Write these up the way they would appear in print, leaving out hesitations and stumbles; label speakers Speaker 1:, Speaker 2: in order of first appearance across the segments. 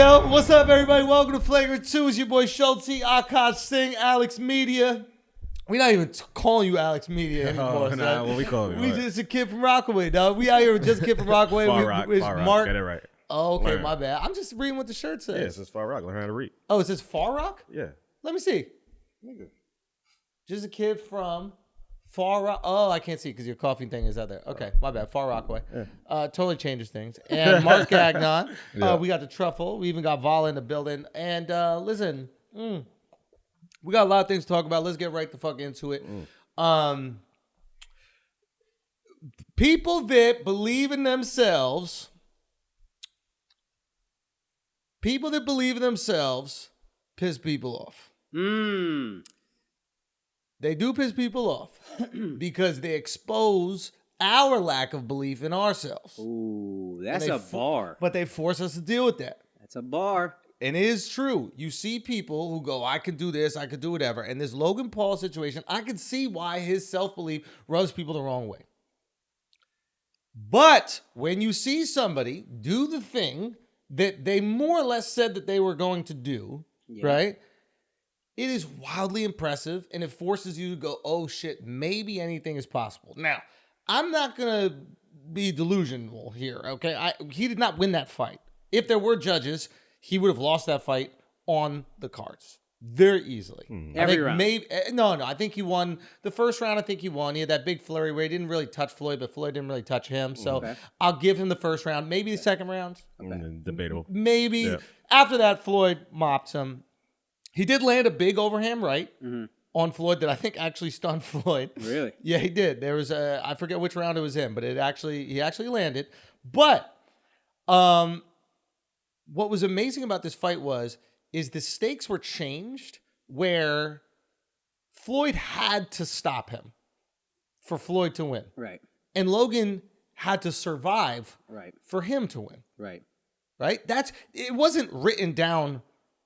Speaker 1: Yo, what's up, everybody? Welcome to Flagrant 2. It's your boy Schulz and Akaash Singh, AlexxMedia. We're not even calling you AlexxMedia anymore.
Speaker 2: Nah, what we call you?
Speaker 1: We just a kid from Rockaway, dog. We out here with just a kid from Rockaway.
Speaker 2: Far Rock.
Speaker 1: Mark.
Speaker 2: Get it right.
Speaker 1: Oh, okay,
Speaker 2: Learn.
Speaker 1: my bad. I'm just reading what the shirt says.
Speaker 2: Yeah, it says Far Rock. Learn how to read.
Speaker 1: Oh, it says Far Rock?
Speaker 2: Yeah.
Speaker 1: Let me see. Just a kid from Far Rock. Oh, I can't see because your coffee thing is out there. Okay, my bad. Far Rockaway.
Speaker 2: Yeah.
Speaker 1: Totally changes things. And Mark Gagnon.
Speaker 2: Yeah.
Speaker 1: We got the truffle. We even got Vala in the building. And listen, we got a lot of things to talk about. Let's get right the fuck into it. People that believe in themselves. People that believe in themselves piss people off. They do piss people off because they expose our lack of belief in ourselves.
Speaker 3: Ooh, that's a bar.
Speaker 1: But they force us to deal with that.
Speaker 3: That's a bar.
Speaker 1: And it is true. You see people who go, I can do this, I could do whatever. And this Logan Paul situation, I can see why his self-belief rubs people the wrong way. But when you see somebody do the thing that they more or less said that they were going to do, right? It is wildly impressive, and it forces you to go, oh shit, maybe anything is possible. Now, I'm not going to be delusional here, okay? He did not win that fight. If there were judges, he would have lost that fight on the cards very easily.
Speaker 3: Every round.
Speaker 1: I think he won. The first round, I think he won. He had that big flurry where he didn't really touch Floyd, but Floyd didn't really touch him. So I'll give him the first round. Maybe the second round.
Speaker 2: Debatable.
Speaker 1: Maybe. Yeah. After that, Floyd mopped him. He did land a big overhand right on Floyd that I think actually stunned Floyd.
Speaker 3: Really?
Speaker 1: Yeah, he did. There was I forget which round it was in, but he actually landed. But what was amazing about this fight is the stakes were changed where Floyd had to stop him for Floyd to win.
Speaker 3: Right.
Speaker 1: And Logan had to survive for him to win.
Speaker 3: Right.
Speaker 1: Right? It wasn't written down,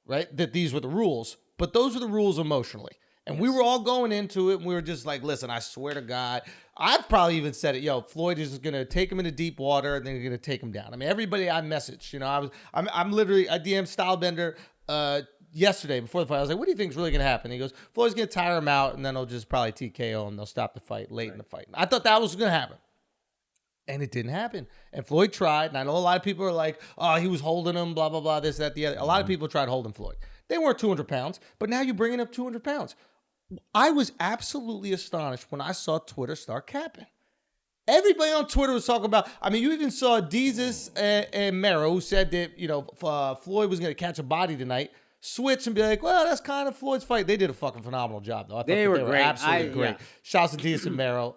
Speaker 1: right, that these were the rules, but those were the rules emotionally. And we were all going into it, and we were just like, listen, I swear to God, I've probably even said it, yo, Floyd is going to take him into deep water, and then you're going to take him down. I mean, everybody I messaged, I'm literally, I DM'd Stylebender yesterday before the fight. I was like, what do you think is really going to happen? He goes, Floyd's going to tire him out, and then he'll just probably TKO, and they'll stop the fight late in the fight. I thought that was going to happen. And it didn't happen. And Floyd tried. And I know a lot of people are like, oh, he was holding him, blah, blah, blah, this, that, the other. A lot of people tried holding Floyd. They weren't 200 pounds, but now you're bringing up 200 pounds. I was absolutely astonished when I saw Twitter start capping. Everybody on Twitter was talking about, I mean, you even saw Deezus and Mero, who said that, Floyd was going to catch a body tonight, switch and be like, well, that's kind of Floyd's fight. They did a fucking phenomenal job, though. I thought
Speaker 3: they were great.
Speaker 1: Absolutely great. Shouts to Deezus and Mero.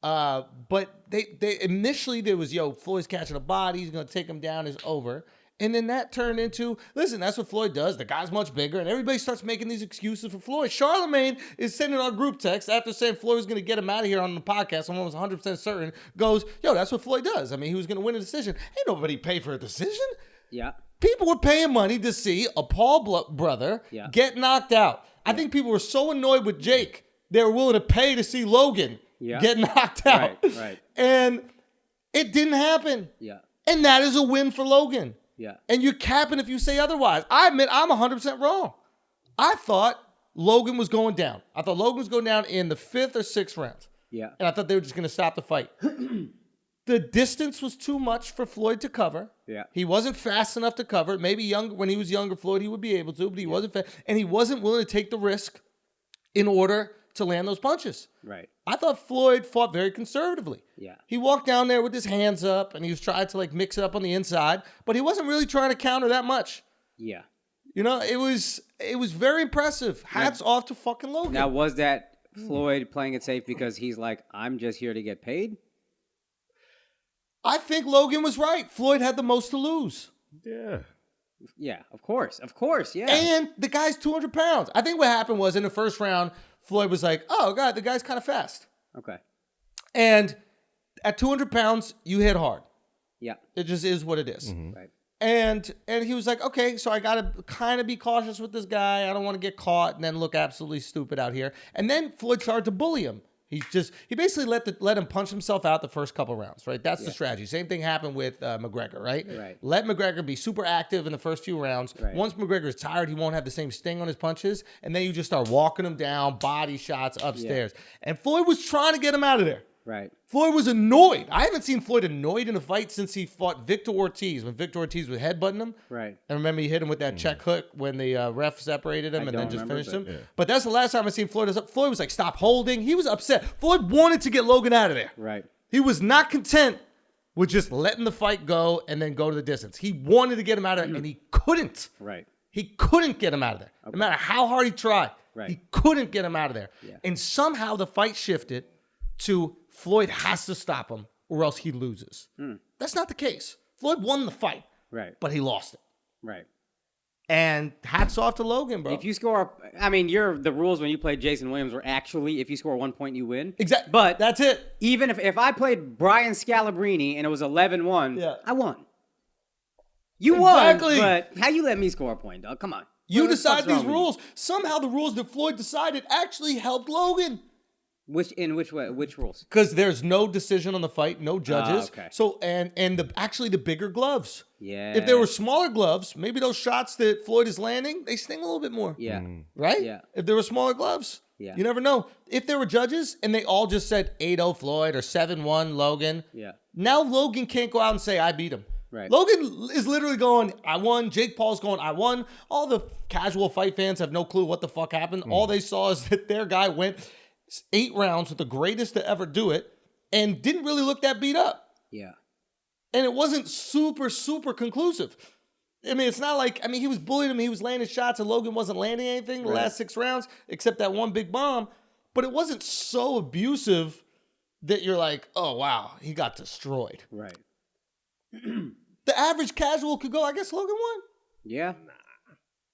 Speaker 1: But they initially there was, Floyd's catching a body, he's gonna take him down, it's over. And then that turned into, listen, that's what Floyd does. The guy's much bigger, and everybody starts making these excuses for Floyd. Charlemagne is sending our group text after saying Floyd was gonna get him out of here on the podcast. Someone was 100% certain, goes, yo, that's what Floyd does. I mean, he was gonna win a decision. Ain't nobody pay for a decision.
Speaker 3: Yeah.
Speaker 1: People were paying money to see a Paul brother get knocked out. I think people were so annoyed with Jake, they were willing to pay to see Logan get knocked out.
Speaker 3: Right.
Speaker 1: And it didn't happen.
Speaker 3: Yeah.
Speaker 1: And that is a win for Logan.
Speaker 3: Yeah.
Speaker 1: And you're capping if you say otherwise. I admit I'm 100% wrong. I thought Logan was going down. I thought Logan was going down in the 5th or 6th round.
Speaker 3: Yeah.
Speaker 1: And I thought they were just going to stop the fight. The distance was too much for Floyd to cover.
Speaker 3: Yeah.
Speaker 1: He wasn't fast enough to cover. Maybe when he was younger, Floyd, he would be able to, but he wasn't fast. And he wasn't willing to take the risk in order to land those punches.
Speaker 3: Right.
Speaker 1: I thought Floyd fought very conservatively.
Speaker 3: Yeah.
Speaker 1: He walked down there with his hands up, and he was trying to mix it up on the inside, but he wasn't really trying to counter that much.
Speaker 3: Yeah.
Speaker 1: It was very impressive. Hats off to fucking Logan.
Speaker 3: Now, was that Floyd playing it safe because he's like, I'm just here to get paid?
Speaker 1: I think Logan was right. Floyd had the most to lose.
Speaker 2: Yeah.
Speaker 3: Yeah, of course, yeah.
Speaker 1: And the guy's 200 pounds. I think what happened was in the first round, Floyd was like, oh, God, the guy's kind of fast.
Speaker 3: Okay.
Speaker 1: And at 200 pounds, you hit hard.
Speaker 3: Yeah.
Speaker 1: It just is what it is.
Speaker 3: Mm-hmm. Right.
Speaker 1: And he was like, okay, so I got to kind of be cautious with this guy. I don't want to get caught and then look absolutely stupid out here. And then Floyd started to bully him. He basically let him punch himself out the first couple rounds, right? That's the strategy. Same thing happened with McGregor, right?
Speaker 3: Right.
Speaker 1: Let McGregor be super active in the first few rounds.
Speaker 3: Right.
Speaker 1: Once McGregor is tired, he won't have the same sting on his punches, and then you just start walking him down, body shots upstairs. And Floyd was trying to get him out of there.
Speaker 3: Right.
Speaker 1: Floyd was annoyed. I haven't seen Floyd annoyed in a fight since he fought Victor Ortiz, when Victor Ortiz was headbutting him.
Speaker 3: Right.
Speaker 1: And remember, he hit him with that check hook when the ref separated him and then just
Speaker 3: remember,
Speaker 1: finished him.
Speaker 2: yeah.
Speaker 1: But that's the last time I seen Floyd. Floyd was like, stop holding. He was upset. Floyd wanted to get Logan out of there.
Speaker 3: Right.
Speaker 1: He was not content with just letting the fight go and then go to the distance. He wanted to get him out of there, and he couldn't.
Speaker 3: Right.
Speaker 1: He couldn't get him out of there. No matter how hard he tried,
Speaker 3: Right.
Speaker 1: he couldn't get him out of there.
Speaker 3: Yeah.
Speaker 1: And somehow the fight shifted to Floyd has to stop him or else he loses. That's not the case. Floyd won the fight,
Speaker 3: Right.
Speaker 1: but he lost it.
Speaker 3: Right.
Speaker 1: And hats off to Logan, bro.
Speaker 3: If you score, I mean, the rules when you played Jason Williams were actually if you score 1 point, you win.
Speaker 1: Exactly.
Speaker 3: But
Speaker 1: that's it.
Speaker 3: even if I played Brian Scalabrine and it was 11-1, I won. You
Speaker 1: Exactly.
Speaker 3: won, but how you let me score a point, dog? Come on.
Speaker 1: You
Speaker 3: What the
Speaker 1: decide
Speaker 3: fuck's wrong
Speaker 1: these
Speaker 3: with you?
Speaker 1: rules. Somehow the rules that Floyd decided actually helped Logan.
Speaker 3: Which way? Which rules?
Speaker 1: Because there's no decision on the fight, no judges.
Speaker 3: okay.
Speaker 1: So and the bigger gloves.
Speaker 3: Yeah.
Speaker 1: If there were smaller gloves, maybe those shots that Floyd is landing, they sting a little bit more.
Speaker 3: Yeah.
Speaker 1: Right?
Speaker 3: Yeah.
Speaker 1: If there were smaller gloves.
Speaker 3: Yeah.
Speaker 1: You never know. If there were judges and they all just said 8-0 Floyd or 7-1 Logan.
Speaker 3: Yeah.
Speaker 1: Now Logan can't go out and say I beat him.
Speaker 3: Right.
Speaker 1: Logan is literally going, I won. Jake Paul's going, I won. All the casual fight fans have no clue what the fuck happened. All they saw is that their guy went 8 rounds with the greatest to ever do it and didn't really look that beat up.
Speaker 3: Yeah.
Speaker 1: And it wasn't super, super conclusive. I mean, it's not like, he was bullying him. He was landing shots and Logan wasn't landing anything the last 6 rounds except that one big bomb. But it wasn't so abusive that you're like, oh, wow, he got destroyed.
Speaker 3: Right.
Speaker 1: The average casual could go, I guess Logan won.
Speaker 3: Yeah.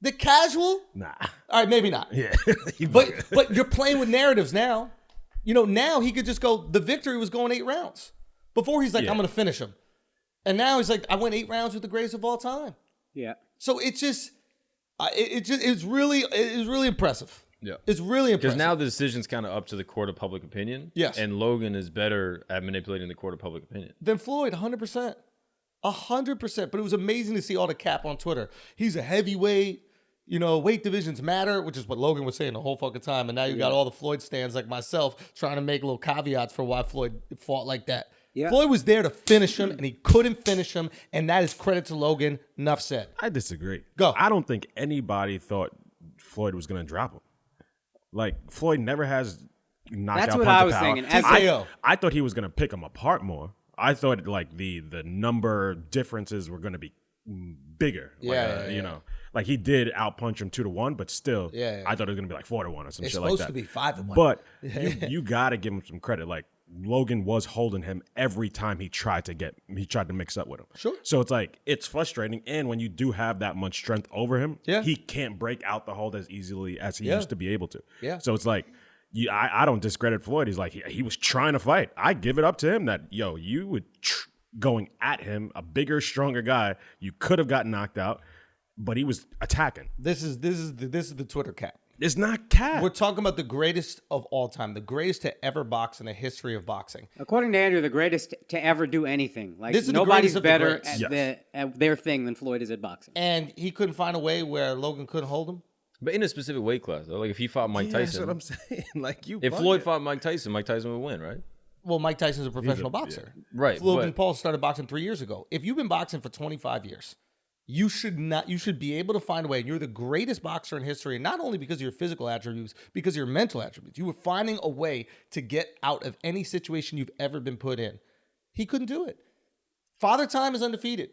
Speaker 1: The casual?
Speaker 2: Nah.
Speaker 1: All right, maybe not.
Speaker 2: Yeah.
Speaker 1: But you're playing with narratives now. You know, now he could just go, the victory was going 8 rounds. Before he's like, I'm going to finish him. And now he's like, I went 8 rounds with the greatest of all time.
Speaker 3: Yeah.
Speaker 1: So it's just, it's really impressive.
Speaker 4: Yeah.
Speaker 1: It's really
Speaker 4: Because
Speaker 1: impressive.
Speaker 4: now the decision's kind of up to the court of public opinion.
Speaker 1: Yes.
Speaker 4: And Logan is better at manipulating the court of public opinion.
Speaker 1: Then Floyd, 100%. 100%. But it was amazing to see all the cap on Twitter. He's a heavyweight. You know, weight divisions matter, which is what Logan was saying the whole fucking time. And now you got all the Floyd stands like myself trying to make little caveats for why Floyd fought like that.
Speaker 3: Yeah.
Speaker 1: Floyd was there to finish him, and he couldn't finish him, and that is credit to Logan. Enough said.
Speaker 2: I disagree.
Speaker 1: Go.
Speaker 2: I don't think anybody thought Floyd was going to drop him. Like, Floyd never has knockout
Speaker 3: That's what
Speaker 2: punch
Speaker 3: I
Speaker 2: of
Speaker 3: was
Speaker 2: power.
Speaker 3: thinking.
Speaker 1: TKO.
Speaker 2: I thought he was going to pick him apart more. I thought, like, the number differences were going to be bigger. You know. Like, he did outpunch him 2-1, but still, I thought it was going to be like 4-1 or some
Speaker 1: It's
Speaker 2: shit like that.
Speaker 1: supposed to be 5-1.
Speaker 2: But you got to give him some credit. Like, Logan was holding him every time he tried to mix up with him.
Speaker 1: Sure.
Speaker 2: So it's like, it's frustrating. And when you do have that much strength over him, he can't break out the hold as easily as he used to be able to.
Speaker 1: Yeah.
Speaker 2: So it's like, I don't discredit Floyd. He's like, he was trying to fight. I give it up to him that, you would going at him, a bigger, stronger guy. You could have gotten knocked out, but he was attacking.
Speaker 1: This is the Twitter cap.
Speaker 2: It's not cat.
Speaker 1: We're talking about the greatest of all time, the greatest to ever box in the history of boxing.
Speaker 3: According to Andrew, the greatest to ever do anything. Like,
Speaker 1: This is the
Speaker 3: nobody's
Speaker 1: greatest of the
Speaker 3: better
Speaker 1: greats.
Speaker 3: at their thing than Floyd is at boxing.
Speaker 1: And he couldn't find a way where Logan couldn't hold him.
Speaker 4: But in a specific weight class, though. Like, if he fought Mike Tyson.
Speaker 2: That's what I'm saying. Like,
Speaker 4: If Floyd fought Mike Tyson would win, right?
Speaker 1: Well, Mike Tyson's a professional boxer.
Speaker 4: Right.
Speaker 1: Logan Paul started boxing 3 years ago. If you've been boxing for 25 years, you should be able to find a way. And you're the greatest boxer in history, and not only because of your physical attributes, because of your mental attributes. You were finding a way to get out of any situation you've ever been put in. He couldn't do it. Father Time is undefeated.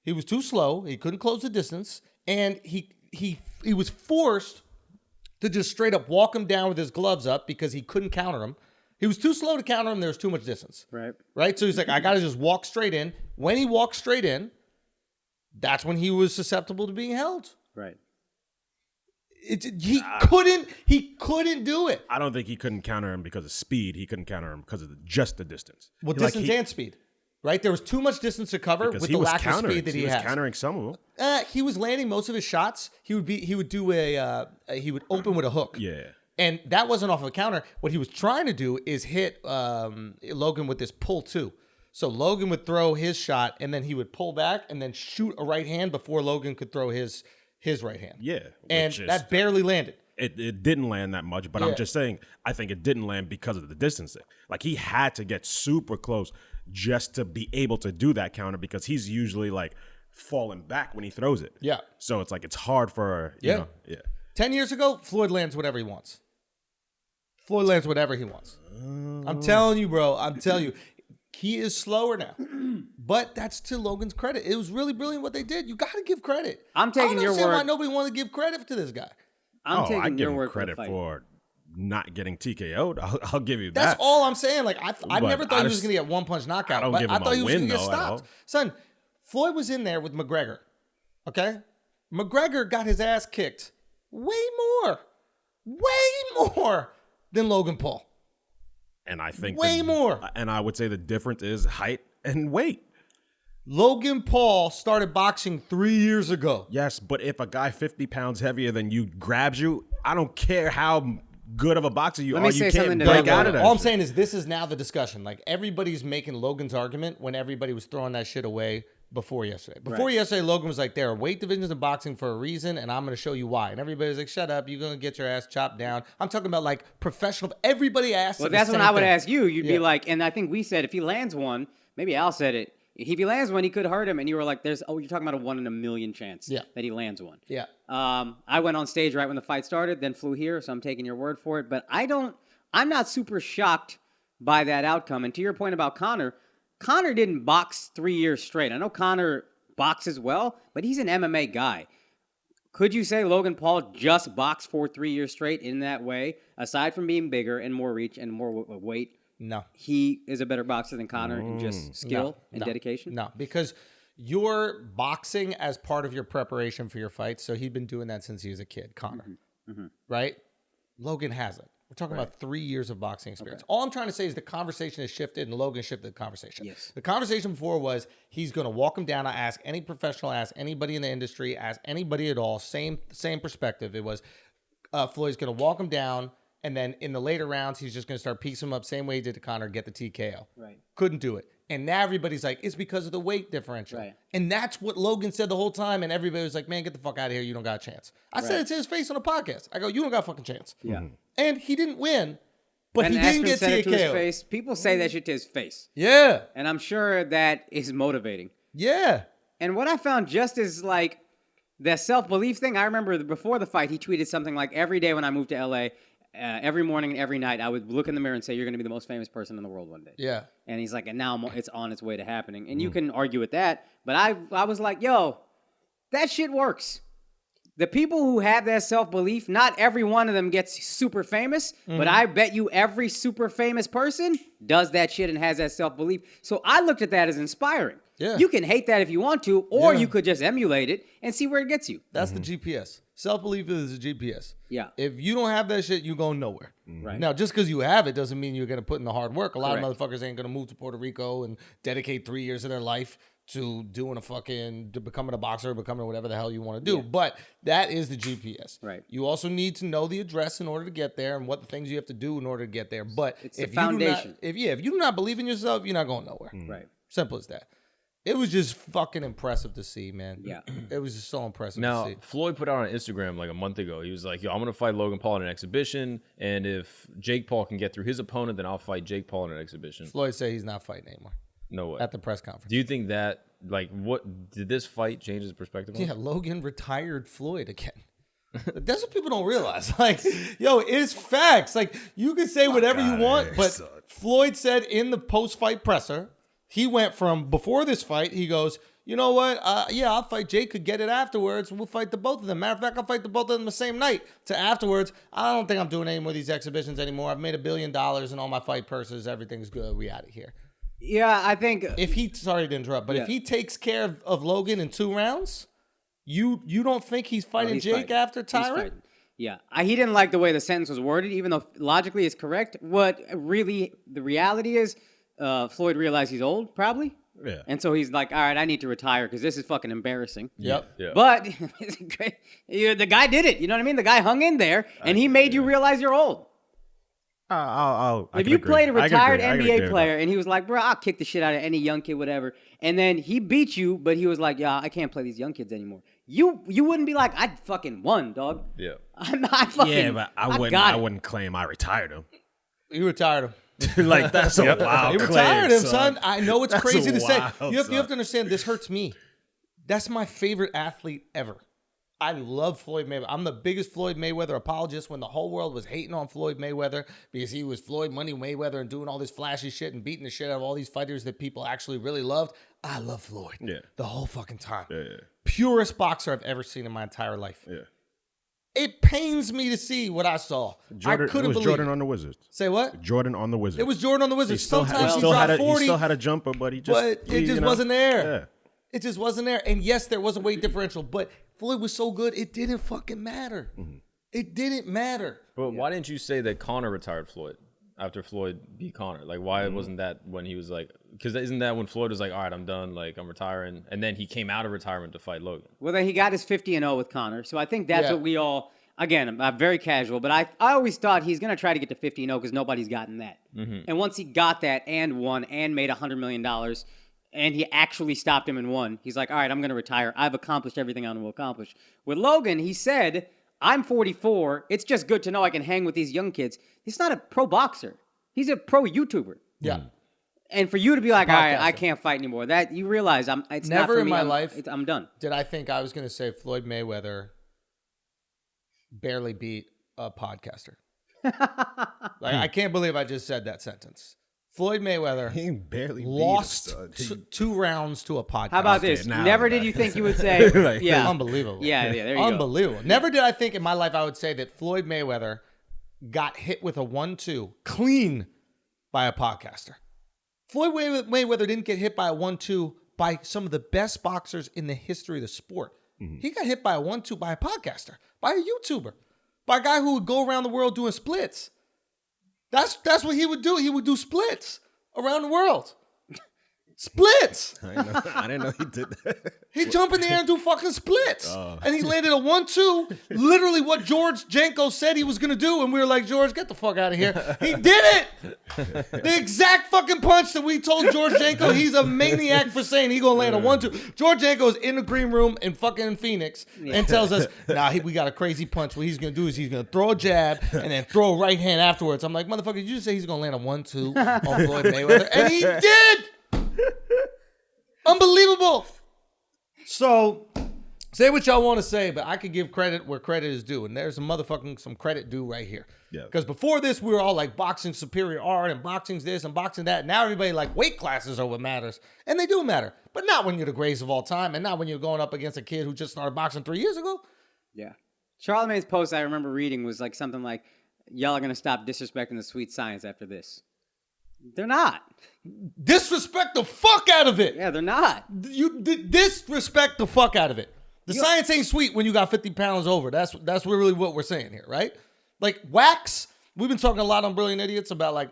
Speaker 1: He was too slow. He couldn't close the distance, and he was forced to just straight up walk him down with his gloves up because he couldn't counter him. He was too slow to counter him. There was too much distance. Right? So he's like, I got to just walk straight in. When he walked straight in, that's when he was susceptible to being held.
Speaker 3: Right.
Speaker 1: He couldn't do it.
Speaker 2: I don't think he couldn't counter him because of speed. He couldn't counter him because of just the distance.
Speaker 1: Well, distance and speed. Right? There was too much distance to cover with the lack of speed that he has.
Speaker 2: He was countering some of them.
Speaker 1: He was landing most of his shots. He would open with a hook.
Speaker 2: Yeah.
Speaker 1: And that wasn't off of a counter. What he was trying to do is hit Logan with this pull too. So Logan would throw his shot, and then he would pull back and then shoot a right hand before Logan could throw his right hand.
Speaker 2: Yeah.
Speaker 1: And that barely landed.
Speaker 2: It didn't land that much, but I'm just saying, I think it didn't land because of the distancing. Like, he had to get super close just to be able to do that counter, because he's usually like falling back when he throws it.
Speaker 1: Yeah.
Speaker 2: So it's like, it's hard for, you know. Yeah.
Speaker 1: 10 years ago, Floyd lands whatever he wants. Floyd lands whatever he wants. I'm telling you, bro. I'm telling you. He is slower now. But that's to Logan's credit. It was really brilliant what they did. You got to give credit.
Speaker 3: I'm taking your word.
Speaker 1: I don't understand why nobody wanted to give credit to this guy.
Speaker 3: I'm taking
Speaker 2: I give
Speaker 3: your
Speaker 2: him
Speaker 3: word
Speaker 2: credit
Speaker 3: for,
Speaker 2: for not getting TKO'd. I'll give you that.
Speaker 1: That's all I'm saying. Like, I never thought he was going to get one punch knockout.
Speaker 2: I
Speaker 1: thought he was going to get
Speaker 2: though,
Speaker 1: stopped. Son, Floyd was in there with McGregor. Okay? McGregor got his ass kicked way more than Logan Paul.
Speaker 2: And I think
Speaker 1: way more.
Speaker 2: And I would say the difference is height and weight.
Speaker 1: Logan Paul started boxing 3 years ago.
Speaker 2: Yes, but if a guy 50 pounds heavier than you grabs you, I don't care how good of a boxer you are. You can't break out of that.
Speaker 1: All I'm saying is this is now the discussion. Like, everybody's making Logan's argument when everybody was throwing that shit away before yesterday. Before yesterday, Logan was like, there are weight divisions in boxing for a reason, and I'm going to show you why. And everybody's like, shut up. You're going to get your ass chopped down. I'm talking about, like, professional. Everybody asked.
Speaker 3: Well, that's when I would ask you. You'd be like, and I think we said if he lands one, maybe Al said it, if he lands one, he could hurt him. And you were like, you're talking about a 1 in a million chance that he lands one.
Speaker 1: Yeah.
Speaker 3: I went on stage right when the fight started, then flew here, so I'm taking your word for it. But I'm not super shocked by that outcome. And to your point about Conor didn't box 3 years straight. I know Conor boxes well, but he's an MMA guy. Could you say Logan Paul just boxed for 3 years straight in that way, aside from being bigger and more reach and more weight?
Speaker 1: No.
Speaker 3: He is a better boxer than Conor in just skill and dedication?
Speaker 1: No, because you're boxing as part of your preparation for your fight. So he'd been doing that since he was a kid, Conor. Right? Logan hasn't. We're talking about 3 years of boxing experience. All I'm trying to say is the conversation has shifted, and Logan shifted the conversation.
Speaker 3: Yes.
Speaker 1: The conversation before was he's going to walk him down. I ask any professional, ask anybody in the industry, ask anybody at all. Same perspective. It was Floyd's going to walk him down, and then in the later rounds, he's just going to start piecing him up, same way he did to Conor, get the TKO.
Speaker 3: Right.
Speaker 1: Couldn't do it. And now everybody's like, it's because of the weight differential. Right. And that's what Logan said the whole time. And everybody was like, man, get the fuck out of here. You don't got a chance. I said it to his face on the podcast. I go, you don't got a fucking chance.
Speaker 3: Yeah.
Speaker 1: And he didn't win, but
Speaker 3: and
Speaker 1: he didn't get
Speaker 3: TKO. To his
Speaker 1: TKO.
Speaker 3: face. People say that shit to his face.
Speaker 1: Yeah.
Speaker 3: And I'm sure that is motivating.
Speaker 1: Yeah.
Speaker 3: And what I found just is like the self-belief thing. I remember before the fight, he tweeted something like, every day when I moved to LA, every morning and every night, I would look in the mirror and say, you're going to be the most famous person in the world one day.
Speaker 1: Yeah.
Speaker 3: And he's like, and now it's on its way to happening. And you can argue with that. But I was like, yo, that shit works. The people who have that self-belief, not every one of them gets super famous, but I bet you every super famous person does that shit and has that self-belief. So I looked at that as inspiring.
Speaker 1: Yeah.
Speaker 3: You can hate that if you want to, or you could just emulate it and see where it gets you.
Speaker 1: That's the GPS. Self-belief is the GPS.
Speaker 3: Yeah.
Speaker 1: If you don't have that shit, you're going nowhere.
Speaker 3: Right.
Speaker 1: Now, just because you have it doesn't mean you're going to put in the hard work. A lot of motherfuckers ain't going to move to Puerto Rico and dedicate 3 years of their life to becoming a boxer, becoming whatever the hell you want to do. Yeah. But that is the GPS.
Speaker 3: Right.
Speaker 1: You also need to know the address in order to get there and what the things you have to do in order to get there. But
Speaker 3: it's the foundation.
Speaker 1: If you do not believe in yourself, you're not going nowhere.
Speaker 3: Right.
Speaker 1: Simple as that. It was just fucking impressive to see, man.
Speaker 3: Yeah.
Speaker 1: It was just so impressive
Speaker 4: now,
Speaker 1: to see.
Speaker 4: Floyd put out on Instagram like a month ago. He was like, yo, I'm going to fight Logan Paul in an exhibition. And if Jake Paul can get through his opponent, then I'll fight Jake Paul in an exhibition.
Speaker 1: Floyd said he's not fighting anymore.
Speaker 4: No way.
Speaker 1: At the press conference.
Speaker 4: Do you think that, like, what did this fight change his perspective on?
Speaker 1: Yeah, Logan retired Floyd again. That's what people don't realize. Like, yo, it's facts. Like, you can say whatever you want, but Floyd said in the post-fight presser, he went from before this fight, he goes, you know what? I'll fight Jake, could get it afterwards, and we'll fight the both of them. Matter of fact, I'll fight the both of them the same night. To afterwards, I don't think I'm doing any more of these exhibitions anymore. I've made $1 billion in all my fight purses. Everything's good. We out of here.
Speaker 3: Yeah, I think
Speaker 1: sorry to interrupt, but if he takes care of Logan in 2 rounds, you don't think he's fighting Jake after Tyron?
Speaker 3: Yeah, he didn't like the way the sentence was worded, even though logically it's correct. What really the reality is, Floyd realized he's old, probably.
Speaker 2: Yeah.
Speaker 3: And so he's like, all right, I need to retire because this is fucking embarrassing.
Speaker 1: Yep.
Speaker 4: Yeah.
Speaker 3: But the guy did it. You know what I mean? The guy hung in there, and he made you realize you're old.
Speaker 2: I
Speaker 3: If
Speaker 2: can
Speaker 3: you
Speaker 2: agree.
Speaker 3: played a
Speaker 2: I can
Speaker 3: retired
Speaker 2: agree. I can agree
Speaker 3: NBA
Speaker 2: with
Speaker 3: player, and he was like, bro, I'll kick the shit out of any young kid, whatever. And then he beat you, but he was like, yeah, I can't play these young kids anymore. You wouldn't be like, I fucking won, dog.
Speaker 4: Yeah.
Speaker 3: I'm not fucking.
Speaker 2: Yeah, but I
Speaker 3: got it.
Speaker 2: wouldn't claim I retired him.
Speaker 1: You retired him.
Speaker 2: Like that's a wild
Speaker 1: You
Speaker 2: claim,
Speaker 1: retired him, son. I know it's
Speaker 2: That's
Speaker 1: crazy to say.
Speaker 2: wild,
Speaker 1: You have
Speaker 2: son.
Speaker 1: to understand, this hurts me. That's my favorite athlete ever. I love Floyd Mayweather. I'm the biggest Floyd Mayweather apologist when the whole world was hating on Floyd Mayweather because he was Floyd Money Mayweather and doing all this flashy shit and beating the shit out of all these fighters that people actually really loved. I love Floyd.
Speaker 2: Yeah.
Speaker 1: The whole fucking time.
Speaker 2: Yeah.
Speaker 1: Purest boxer I've ever seen in my entire life.
Speaker 2: Yeah.
Speaker 1: It pains me to see what I saw.
Speaker 2: Jordan,
Speaker 1: I couldn't
Speaker 2: it was
Speaker 1: believe
Speaker 2: Jordan
Speaker 1: it.
Speaker 2: on the Wizards.
Speaker 1: Say what?
Speaker 2: Jordan on the Wizards.
Speaker 1: It was Jordan on the
Speaker 2: He
Speaker 1: Wizards.
Speaker 2: still,
Speaker 1: Sometimes he
Speaker 2: had
Speaker 1: dropped 40.
Speaker 2: he still had a jumper, but he just
Speaker 1: But it just wasn't there.
Speaker 2: Yeah.
Speaker 1: It just wasn't there. And yes, there was a weight differential, but Floyd was so good, it didn't fucking matter. It didn't matter.
Speaker 4: But why didn't you say that Conor retired Floyd after Floyd beat Conor? Like, why wasn't that when he was like, because isn't that when Floyd was like, all right, I'm done, like, I'm retiring. And then he came out of retirement to fight Logan.
Speaker 3: Well, then he got his 50-0 with Conor. So I think that's what we all, again, I'm very casual, but I always thought he's going to try to get to 50-0 because nobody's gotten that. And once he got that and won and made $100 million, and he actually stopped him and won, he's like, all right, I'm going to retire. I've accomplished everything I want to accomplish. With Logan, he said, I'm 44. It's just good to know I can hang with these young kids. He's not a pro boxer. He's a pro YouTuber.
Speaker 1: Yeah.
Speaker 3: And for you to be like, all right,
Speaker 1: Podcaster.
Speaker 3: I can't fight anymore, that you realize it's not
Speaker 1: Never
Speaker 3: for
Speaker 1: in
Speaker 3: me.
Speaker 1: my life
Speaker 3: I'm done.
Speaker 1: did I think I was going to say Floyd Mayweather barely beat a podcaster. Like, I can't believe I just said that sentence. Floyd Mayweather
Speaker 2: He barely
Speaker 1: lost
Speaker 2: beat him,
Speaker 1: 2 rounds to a podcaster.
Speaker 3: How about this?
Speaker 2: now
Speaker 3: Never
Speaker 2: that-
Speaker 3: did you think you would say,
Speaker 2: Like,
Speaker 3: yeah.
Speaker 1: Unbelievable.
Speaker 3: Yeah, there you go.
Speaker 1: Unbelievable. Never did I think in my life I would say that Floyd Mayweather got hit with a 1-2 clean by a podcaster. Floyd Mayweather didn't get hit by a 1-2 by some of the best boxers in the history of the sport. He got hit by a 1-2 by a podcaster, by a YouTuber, by a guy who would go around the world doing splits. That's what he would do. He would do splits around the world. Splits.
Speaker 2: I didn't know he did that.
Speaker 1: He'd jump in the air and do fucking splits. And he landed a 1-2, literally what George Janko said he was going to do. And we were like, George, get the fuck out of here. He did it. The exact fucking punch that we told George Janko he's a maniac for saying he going to land a 1-2. George Janko is in the green room in fucking Phoenix and tells us, we got a crazy punch. What he's going to do is he's going to throw a jab and then throw a right hand afterwards. I'm like, motherfucker, did you just say he's going to land a 1-2 on Floyd Mayweather? And he did. Unbelievable. So, say what y'all want to say, but I could give credit where credit is due, and there's some credit due right here.
Speaker 2: Yeah.
Speaker 1: Because before this, we were all like boxing superior art and boxing's this and boxing that. Now everybody like weight classes are what matters, and they do matter, but not when you're the greatest of all time, and not when you're going up against a kid who just started boxing 3 years ago.
Speaker 3: Yeah. Charlamagne's post I remember reading was like something like, y'all are going to stop disrespecting the sweet science after this. They're not.
Speaker 1: Disrespect the fuck out of it.
Speaker 3: Yeah, they're not.
Speaker 1: You disrespect the fuck out of it. The science ain't sweet when you got 50 pounds over. That's really what we're saying here, right? Like Wax, we've been talking a lot on Brilliant Idiots about like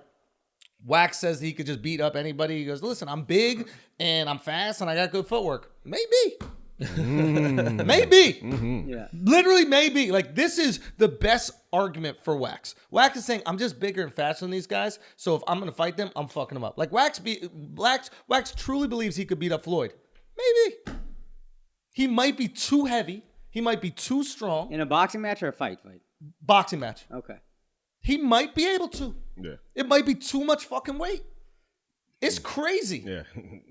Speaker 1: Wax says he could just beat up anybody. He goes, listen, I'm big and I'm fast and I got good footwork. Maybe. Maybe.
Speaker 3: Yeah.
Speaker 1: Literally maybe. Like this is the best argument for Wax. Wax is saying, I'm just bigger and faster than these guys, so if I'm going to fight them, I'm fucking them up. Like Wax truly believes he could beat up Floyd. Maybe. He might be too heavy. He might be too strong.
Speaker 3: In a boxing match or a fight?
Speaker 1: Boxing match.
Speaker 3: Okay.
Speaker 1: He might be able to.
Speaker 2: Yeah.
Speaker 1: It might be too much fucking weight. It's crazy.
Speaker 2: Yeah.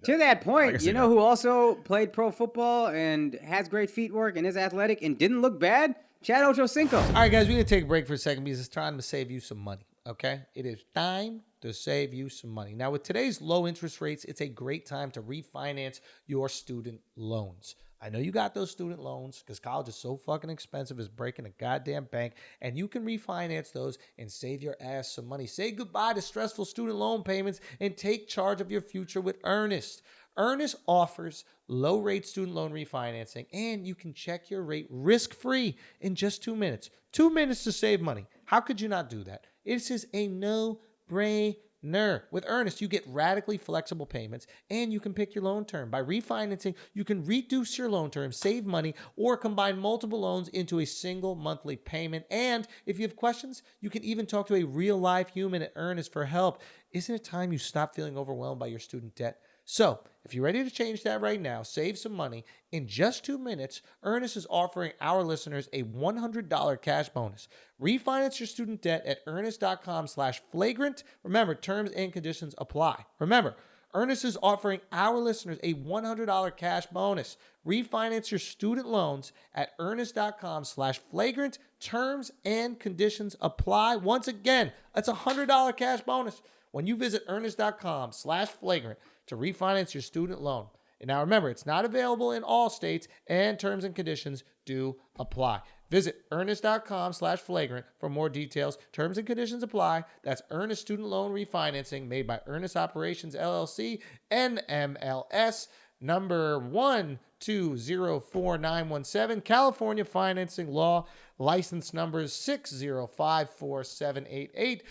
Speaker 3: To that
Speaker 2: I
Speaker 3: point,
Speaker 2: can see
Speaker 3: you know
Speaker 2: that.
Speaker 3: who also played pro football and has great feet work and is athletic and didn't look bad? Chad Ochocinco.
Speaker 1: All right, guys, we're going to take a break for a second because it's time to save you some money, okay? It is time to save you some money. Now, with today's low interest rates, it's a great time to refinance your student loans. I know you got those student loans because college is so fucking expensive, it's breaking a goddamn bank, and you can refinance those and save your ass some money. Say goodbye to stressful student loan payments and take charge of your future with Earnest. Earnest offers low-rate student loan refinancing, and you can check your rate risk-free in just 2 minutes. 2 minutes to save money. How could you not do that? This is a no-brainer. With Earnest, you get radically flexible payments, and you can pick your loan term. By refinancing, you can reduce your loan term, save money, or combine multiple loans into a single monthly payment. And if you have questions, you can even talk to a real-life human at Earnest for help. Isn't it time you stop feeling overwhelmed by your student debt? So, if you're ready to change that right now, save some money, in just 2 minutes, Earnest is offering our listeners a $100 cash bonus. Refinance your student debt at earnest.com/flagrant. Remember, terms and conditions apply. Remember, Earnest is offering our listeners a $100 cash bonus. Refinance your student loans at earnest.com/flagrant. Terms and conditions apply. Once again, that's a $100 cash bonus when you visit earnest.com/flagrant to refinance your student loan. And now remember, it's not available in all states, and terms and conditions do apply. Visit earnest.com/flagrant for more details. Terms and conditions apply. That's Earnest Student Loan Refinancing, made by Earnest Operations LLC, NMLS number 1204917, California Financing Law, license numbers 6054788.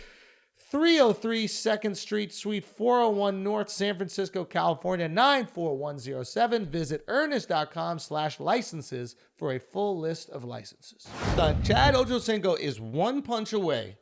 Speaker 1: 303 2nd Street, Suite 401 North, San Francisco, California, 94107. Visit earnest.com/licenses for a full list of licenses. Chad Ochocinco is one punch away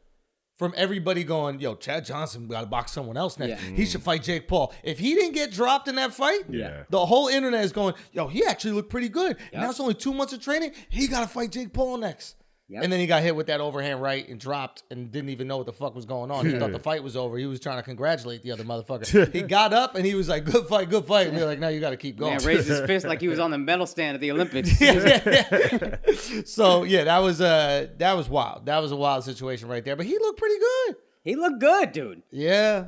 Speaker 1: from everybody going, yo, Chad Johnson got to box someone else next.
Speaker 3: Yeah.
Speaker 1: He should fight Jake Paul. If he didn't get dropped in that fight, the whole internet is going, yo, he actually looked pretty good. And now it's only 2 months of training. He got to fight Jake Paul next. Yep. And then he got hit with that overhand right and dropped and didn't even know what the fuck was going on. He thought the fight was over. He was trying to congratulate the other motherfucker. He got up and he was like, good fight, good fight. And we were like, no, you got to keep going.
Speaker 3: Man, raised his fist like he was on the medal stand at the Olympics.
Speaker 1: So, yeah, that was wild. That was a wild situation right there. But he looked pretty good.
Speaker 3: He looked good, dude.
Speaker 1: Yeah.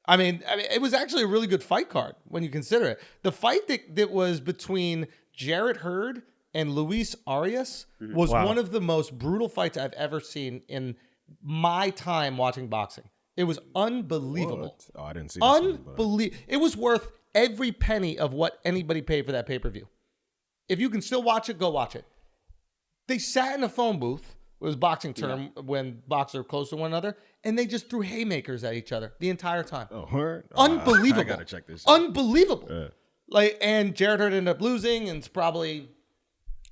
Speaker 1: I mean, it was actually a really good fight card when you consider it. The fight that was between Jarrett Hurd and Luis Arias was one of the most brutal fights I've ever seen in my time watching boxing. It was unbelievable.
Speaker 2: What? Oh, I didn't see this
Speaker 1: Unbelievable. It was worth every penny of what anybody paid for that pay-per-view. If you can still watch it, go watch it. They sat in a phone booth. It was a boxing term when boxers are close to one another, and they just threw haymakers at each other the entire time.
Speaker 2: Oh, word?
Speaker 1: Unbelievable.
Speaker 2: I gotta check this.
Speaker 1: Unbelievable. And Jarrett Hurd ended up losing, and it's probably...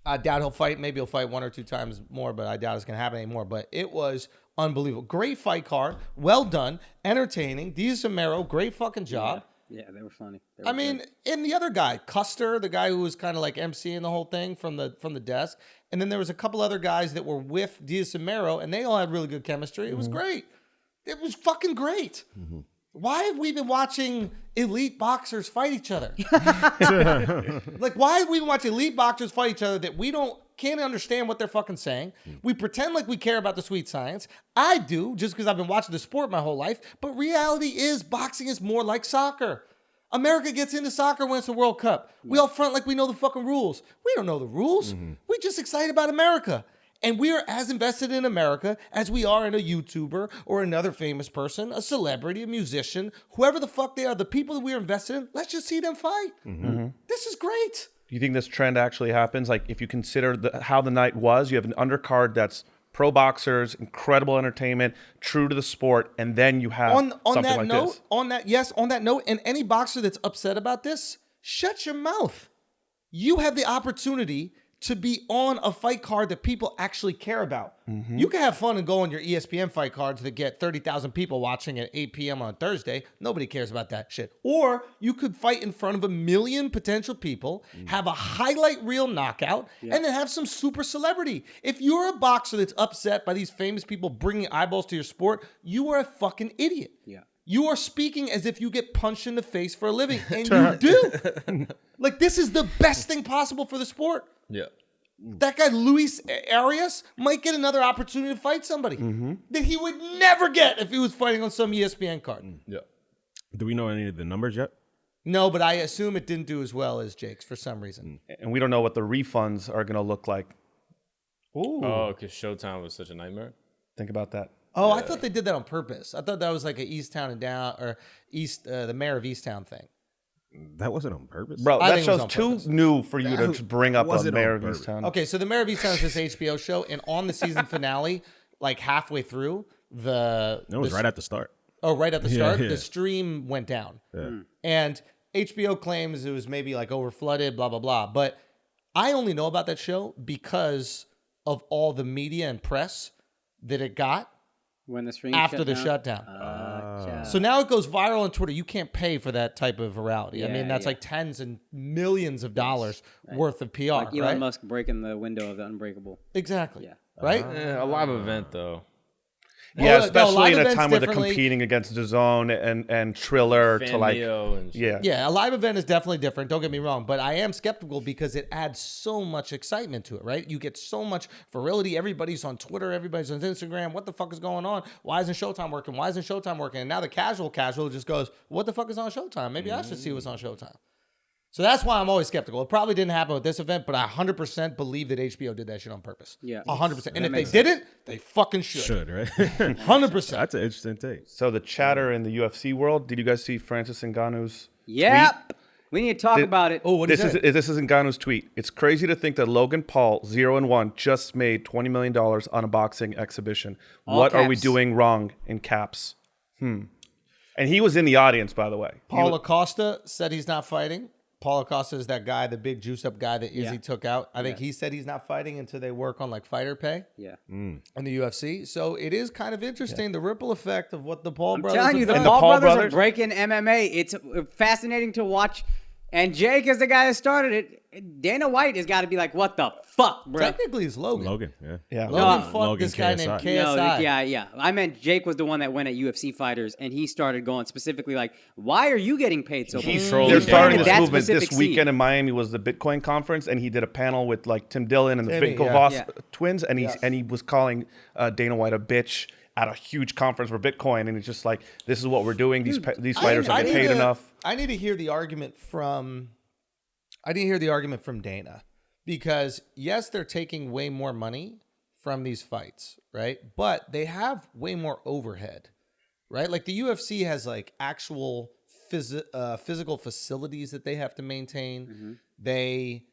Speaker 1: I doubt he'll fight. Maybe he'll fight 1 or 2 times more, but I doubt it's going to happen anymore. But it was unbelievable. Great fight card. Well done. Entertaining. Diaz Samero, great fucking job.
Speaker 3: Yeah, they were funny.
Speaker 1: And the other guy, Custer, the guy who was kind of like emceeing the whole thing from the desk. And then there was a couple other guys that were with Diaz Samero, and they all had really good chemistry. It was great. It was fucking great. Why have we been watching elite boxers fight each other? Like, why have we been watching elite boxers fight each other that we can't understand what they're fucking saying? We pretend like we care about the sweet science. I do, just because I've been watching the sport my whole life. But reality is boxing is more like soccer. America gets into soccer when it's the World Cup. We all front like we know the fucking rules. We don't know the rules. We're just excited about America. And we are as invested in America as we are in a YouTuber or another famous person, a celebrity, a musician, whoever the fuck they are, the people that we're invested in, let's just see them fight. This is great.
Speaker 5: Do you think this trend actually happens? Like, if you consider how the night was, you have an undercard that's pro boxers, incredible entertainment, true to the sport, and then you have
Speaker 1: on
Speaker 5: something
Speaker 1: that
Speaker 5: like
Speaker 1: note,
Speaker 5: this.
Speaker 1: On that note, and any boxer that's upset about this, shut your mouth. You have the opportunity to be on a fight card that people actually care about. You can have fun and go on your ESPN fight cards that get 30,000 people watching at 8 p.m. on Thursday. Nobody cares about that shit. Or you could fight in front of 1 million potential people, have a highlight reel knockout, and then have some super celebrity. If you're a boxer that's upset by these famous people bringing eyeballs to your sport, you are a fucking idiot.
Speaker 3: Yeah.
Speaker 1: You are speaking as if you get punched in the face for a living, and you do. Like, this is the best thing possible for the sport.
Speaker 4: Yeah.
Speaker 1: That guy, Luis Arias, might get another opportunity to fight somebody that he would never get if he was fighting on some ESPN card.
Speaker 4: Yeah.
Speaker 2: Do we know any of the numbers yet?
Speaker 1: No, but I assume it didn't do as well as Jake's for some reason.
Speaker 5: And we don't know what the refunds are going to look like. Ooh.
Speaker 4: Oh, because Showtime was such a nightmare.
Speaker 5: Think about that.
Speaker 1: Oh, I thought they did that on purpose. I thought that was like a Easttown and Down, or the mayor of Easttown thing.
Speaker 2: That wasn't on purpose.
Speaker 5: Bro,
Speaker 1: I
Speaker 5: that
Speaker 1: think it was
Speaker 5: show's
Speaker 1: on
Speaker 5: too
Speaker 1: purpose.
Speaker 5: new for you to just bring up
Speaker 2: Was
Speaker 5: a
Speaker 2: it
Speaker 5: Mayor
Speaker 2: on
Speaker 5: of
Speaker 2: purpose?
Speaker 5: Easttown.
Speaker 1: Okay, so the mayor of Easttown is this HBO show, and on the season finale, like halfway through,
Speaker 2: It was right at the start.
Speaker 1: Oh, right at the start,
Speaker 2: yeah.
Speaker 1: the stream went down. And HBO claims it was maybe like over flooded, blah, blah, blah. But I only know about that show because of all the media and press that it got
Speaker 3: When the stream
Speaker 1: after
Speaker 3: shut
Speaker 1: the
Speaker 3: down?
Speaker 1: shutdown. So now it goes viral on Twitter. You can't pay for that type of virality. I mean, that's like tens and millions of dollars worth of PR,
Speaker 3: Like Elon
Speaker 1: right?
Speaker 3: Musk breaking the window of the Unbreakable.
Speaker 1: Exactly.
Speaker 3: Yeah.
Speaker 1: Right?
Speaker 4: A live event though.
Speaker 5: Yeah,
Speaker 1: no,
Speaker 5: especially
Speaker 1: live
Speaker 5: in a
Speaker 1: events
Speaker 5: time where they're
Speaker 1: differently.
Speaker 5: competing against DAZN and Triller to like.
Speaker 4: Fanmeo and shit.
Speaker 5: Yeah.
Speaker 1: Yeah, a live event is definitely different. Don't get me wrong, but I am skeptical because it adds so much excitement to it, right? You get so much virility. Everybody's on Twitter. Everybody's on Instagram. What the fuck is going on? Why isn't Showtime working? Why isn't Showtime working? And now the casual just goes, what the fuck is on Showtime? Maybe I should see what's on Showtime. So that's why I'm always skeptical. It probably didn't happen with this event, but I 100% believe that HBO did that shit on purpose.
Speaker 3: Yeah.
Speaker 1: 100%. And if they didn't, they fucking should.
Speaker 2: Should, right?
Speaker 1: 100%.
Speaker 2: That's an interesting take.
Speaker 5: So the chatter in the UFC world. Did you guys see Francis Ngannou's
Speaker 3: Yep. We need to talk
Speaker 5: Did-
Speaker 3: about it.
Speaker 1: Oh, what did
Speaker 5: This
Speaker 1: he say?
Speaker 5: is this is Ngannou's tweet. It's crazy to think that Logan Paul, 0-1, just made $20 million on a boxing exhibition.
Speaker 3: All
Speaker 5: What are we
Speaker 3: caps.
Speaker 5: doing wrong? In caps. And he was in the audience, by the way.
Speaker 1: Paul Acosta said he's not fighting. Paul Acosta is that guy, the big juice up guy that Izzy took out. I think he said he's not fighting until they work on like fighter pay
Speaker 3: Yeah.
Speaker 1: in the UFC. So it is kind of interesting, the ripple effect of what the Paul
Speaker 3: I'm
Speaker 1: brothers
Speaker 3: telling you,
Speaker 1: have
Speaker 3: the
Speaker 1: done.
Speaker 5: the
Speaker 3: Paul
Speaker 5: Paul
Speaker 3: brothers are
Speaker 5: brothers?
Speaker 3: breaking MMA. It's fascinating to watch. And Jake is the guy that started it. Dana White has got to be like, what the fuck, bro?
Speaker 1: Technically, it's Logan.
Speaker 2: Logan, yeah.
Speaker 5: Yeah.
Speaker 1: Logan
Speaker 3: No,
Speaker 1: fought
Speaker 2: Logan
Speaker 1: this guy
Speaker 2: KSI.
Speaker 1: named
Speaker 3: No,
Speaker 1: KSI.
Speaker 3: yeah. I meant Jake was the one that went at UFC fighters, and he started going specifically like, why are you getting paid so much?
Speaker 4: He's trolling
Speaker 5: They're
Speaker 4: Dana
Speaker 5: starting
Speaker 4: White.
Speaker 5: this
Speaker 3: That
Speaker 5: movement. This
Speaker 3: specific scene.
Speaker 5: weekend in Miami was the Bitcoin conference, and he did a panel with like Tim Dillon and the
Speaker 1: Timmy,
Speaker 5: Winklevoss
Speaker 3: yeah.
Speaker 5: twins, and he was calling Dana White a bitch at a huge conference for Bitcoin, and it's just like, this is what we're doing. These fighters are getting paid enough.
Speaker 1: I need to hear the argument from. I didn't hear the argument from Dana because yes, they're taking way more money from these fights, right? But they have way more overhead, right? Like the UFC has like actual physical facilities that they have to maintain. They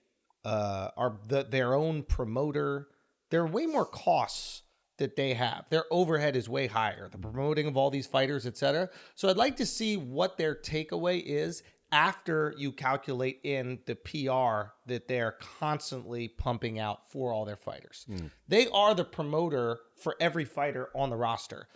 Speaker 1: are their own promoter. There are way more costs that they have. Their overhead is way higher. The promoting of all these fighters, etc. So I'd like to see what their takeaway is after you calculate in the PR that they're constantly pumping out for all their fighters. They are the promoter for every fighter on the roster.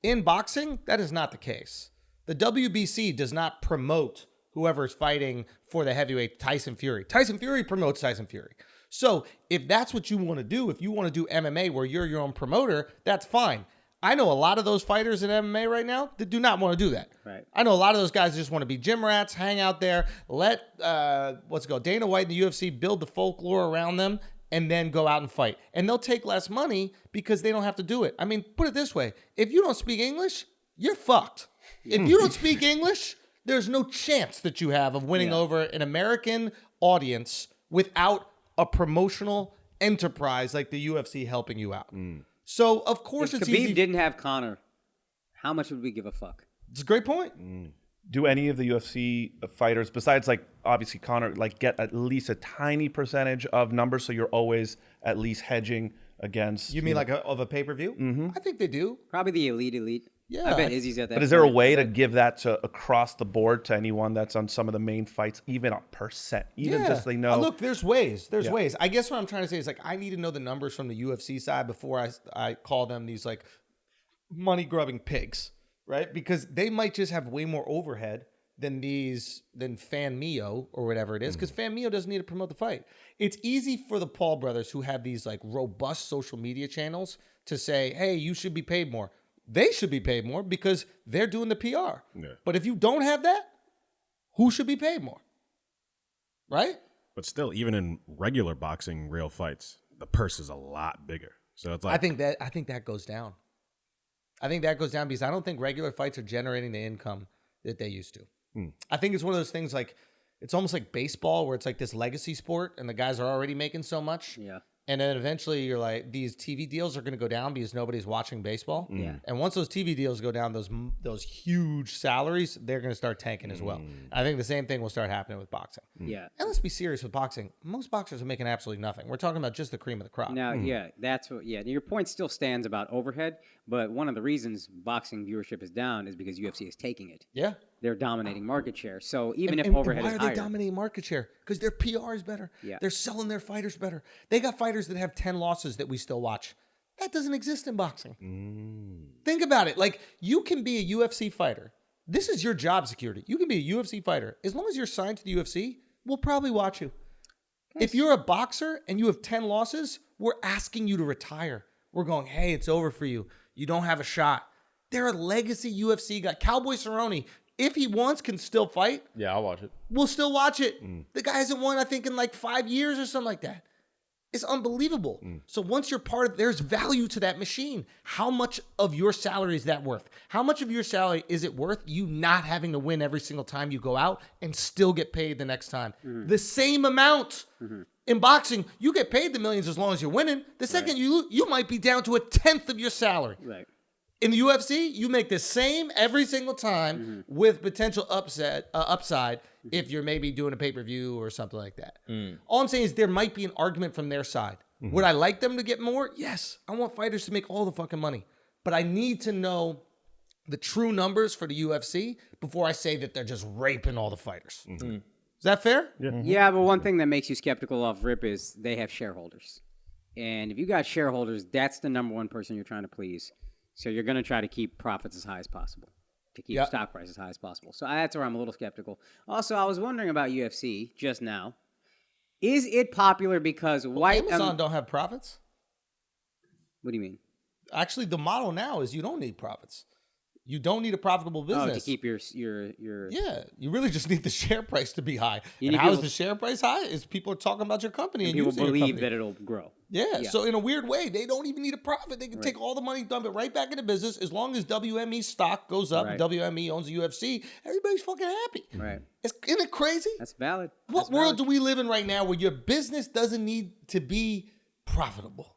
Speaker 1: In boxing, that is not the case. The WBC does not promote whoever's fighting for the heavyweight Tyson Fury. Tyson Fury promotes Tyson Fury. So if that's what you want to do, if you want to do MMA where you're your own promoter, that's fine. I know a lot of those fighters in MMA right now that do not want to do that.
Speaker 3: Right.
Speaker 1: I know a lot of those guys just want to be gym rats, hang out there, let Dana White and the UFC build the folklore around them, and then go out and fight. And they'll take less money because they don't have to do it. I mean, put it this way: if you don't speak English, you're fucked. If you don't speak English, there's no chance that you have of winning over an American audience without a promotional enterprise like the UFC helping you out. So, of course,
Speaker 3: If
Speaker 1: it's
Speaker 3: Khabib
Speaker 1: easy.
Speaker 3: didn't have Conor, how much would we give a fuck?
Speaker 1: It's a great point.
Speaker 5: Do any of the UFC fighters, besides like obviously Conor, like get at least a tiny percentage of numbers, so you're always at least hedging against?
Speaker 1: You mean like of a pay-per-view? I think they do.
Speaker 3: Probably the elite.
Speaker 1: Yeah,
Speaker 3: I bet
Speaker 1: I-
Speaker 3: Izzy's at that.
Speaker 5: But is there a
Speaker 3: point.
Speaker 5: way to give that to across the board to anyone that's on some of the main fights, even a percent, even just they know?
Speaker 1: Look, there's ways. There's ways. I guess what I'm trying to say is like I need to know the numbers from the UFC side before I call them these like money grubbing pigs, right? Because they might just have way more overhead than FanMeo or whatever it is. Because FanMeo doesn't need to promote the fight. It's easy for the Paul brothers who have these like robust social media channels to say, "Hey, you should be paid more." They should be paid more because they're doing the PR.
Speaker 2: Yeah.
Speaker 1: But if you don't have that, who should be paid more? Right?
Speaker 2: But still, even in regular boxing, real fights, the purse is a lot bigger. So it's like
Speaker 1: I think that goes down. I think that goes down because I don't think regular fights are generating the income that they used to. I think it's one of those things like it's almost like baseball where it's like this legacy sport and the guys are already making so much.
Speaker 3: Yeah.
Speaker 1: And then eventually you're like, these TV deals are going to go down because nobody's watching baseball.
Speaker 3: Yeah.
Speaker 1: And once those TV deals go down, those huge salaries, they're going to start tanking as well. I think the same thing will start happening with boxing.
Speaker 3: Yeah.
Speaker 1: And let's be serious with boxing. Most boxers are making absolutely nothing. We're talking about just the cream of the crop.
Speaker 3: Now, that's what. Yeah, your point still stands about overhead, But one of the reasons boxing viewership is down is because UFC is taking it.
Speaker 1: Yeah.
Speaker 3: They're dominating market share. So even if
Speaker 1: And
Speaker 3: overhead
Speaker 1: why
Speaker 3: is
Speaker 1: are
Speaker 3: higher,
Speaker 1: they dominating market share? Because their PR is better.
Speaker 3: Yeah.
Speaker 1: They're selling their fighters better. They got fighters that have 10 losses that we still watch. That doesn't exist in boxing. Think about it. Like, you can be a UFC fighter. This is your job security. You can be a UFC fighter. As long as you're signed to the UFC, we'll probably watch you. If you're a boxer and you have 10 losses, we're asking you to retire. We're going, hey, it's over for you. You don't have a shot. They're a legacy UFC guy. Cowboy Cerrone, if he wants, can still fight.
Speaker 4: Yeah, I'll watch it.
Speaker 1: We'll still watch it. The guy hasn't won, I think, in like 5 years or something like that. It's unbelievable. So once you're part of, there's value to that machine. How much of your salary is that worth? How much of your salary is it worth you not having to win every single time you go out and still get paid the next time? The same amount. In boxing, you get paid the millions as long as you're winning. The second you lose, you might be down to 1/10 of your salary.
Speaker 3: right.
Speaker 1: In the UFC, you make the same every single time with potential upside if you're maybe doing a pay-per-view or something like that. All I'm saying is there might be an argument from their side. Would I like them to get more? Yes. I want fighters to make all the fucking money. But I need to know the true numbers for the UFC before I say that they're just raping all the fighters. Is that fair?
Speaker 3: Yeah, but one thing that makes you skeptical off rip is they have shareholders. And if you got shareholders, that's the number one person you're trying to please. So you're going to try to keep profits as high as possible, to keep stock price as high as possible. So that's where I'm a little skeptical. Also, I was wondering about UFC just now. Is it popular because white...
Speaker 1: Amazon don't have profits.
Speaker 3: What do you mean?
Speaker 1: Actually, the model now is you don't need profits. You don't need a profitable business.
Speaker 3: Oh, to keep your
Speaker 1: Yeah, you really just need the share price to be high.
Speaker 3: You
Speaker 1: And
Speaker 3: need
Speaker 1: how is
Speaker 3: people-
Speaker 1: the share price high? Is people are talking about your company and
Speaker 3: people
Speaker 1: using your
Speaker 3: believe
Speaker 1: company.
Speaker 3: that it'll grow.
Speaker 1: Yeah, so in a weird way, they don't even need a profit. They can take all the money, dump it right back into business. As long as WME stock goes up,
Speaker 3: Right.
Speaker 1: WME owns the UFC, everybody's fucking happy.
Speaker 3: Right.
Speaker 1: Isn't it crazy?
Speaker 3: That's valid.
Speaker 1: What world do we live in right now where your business doesn't need to be profitable?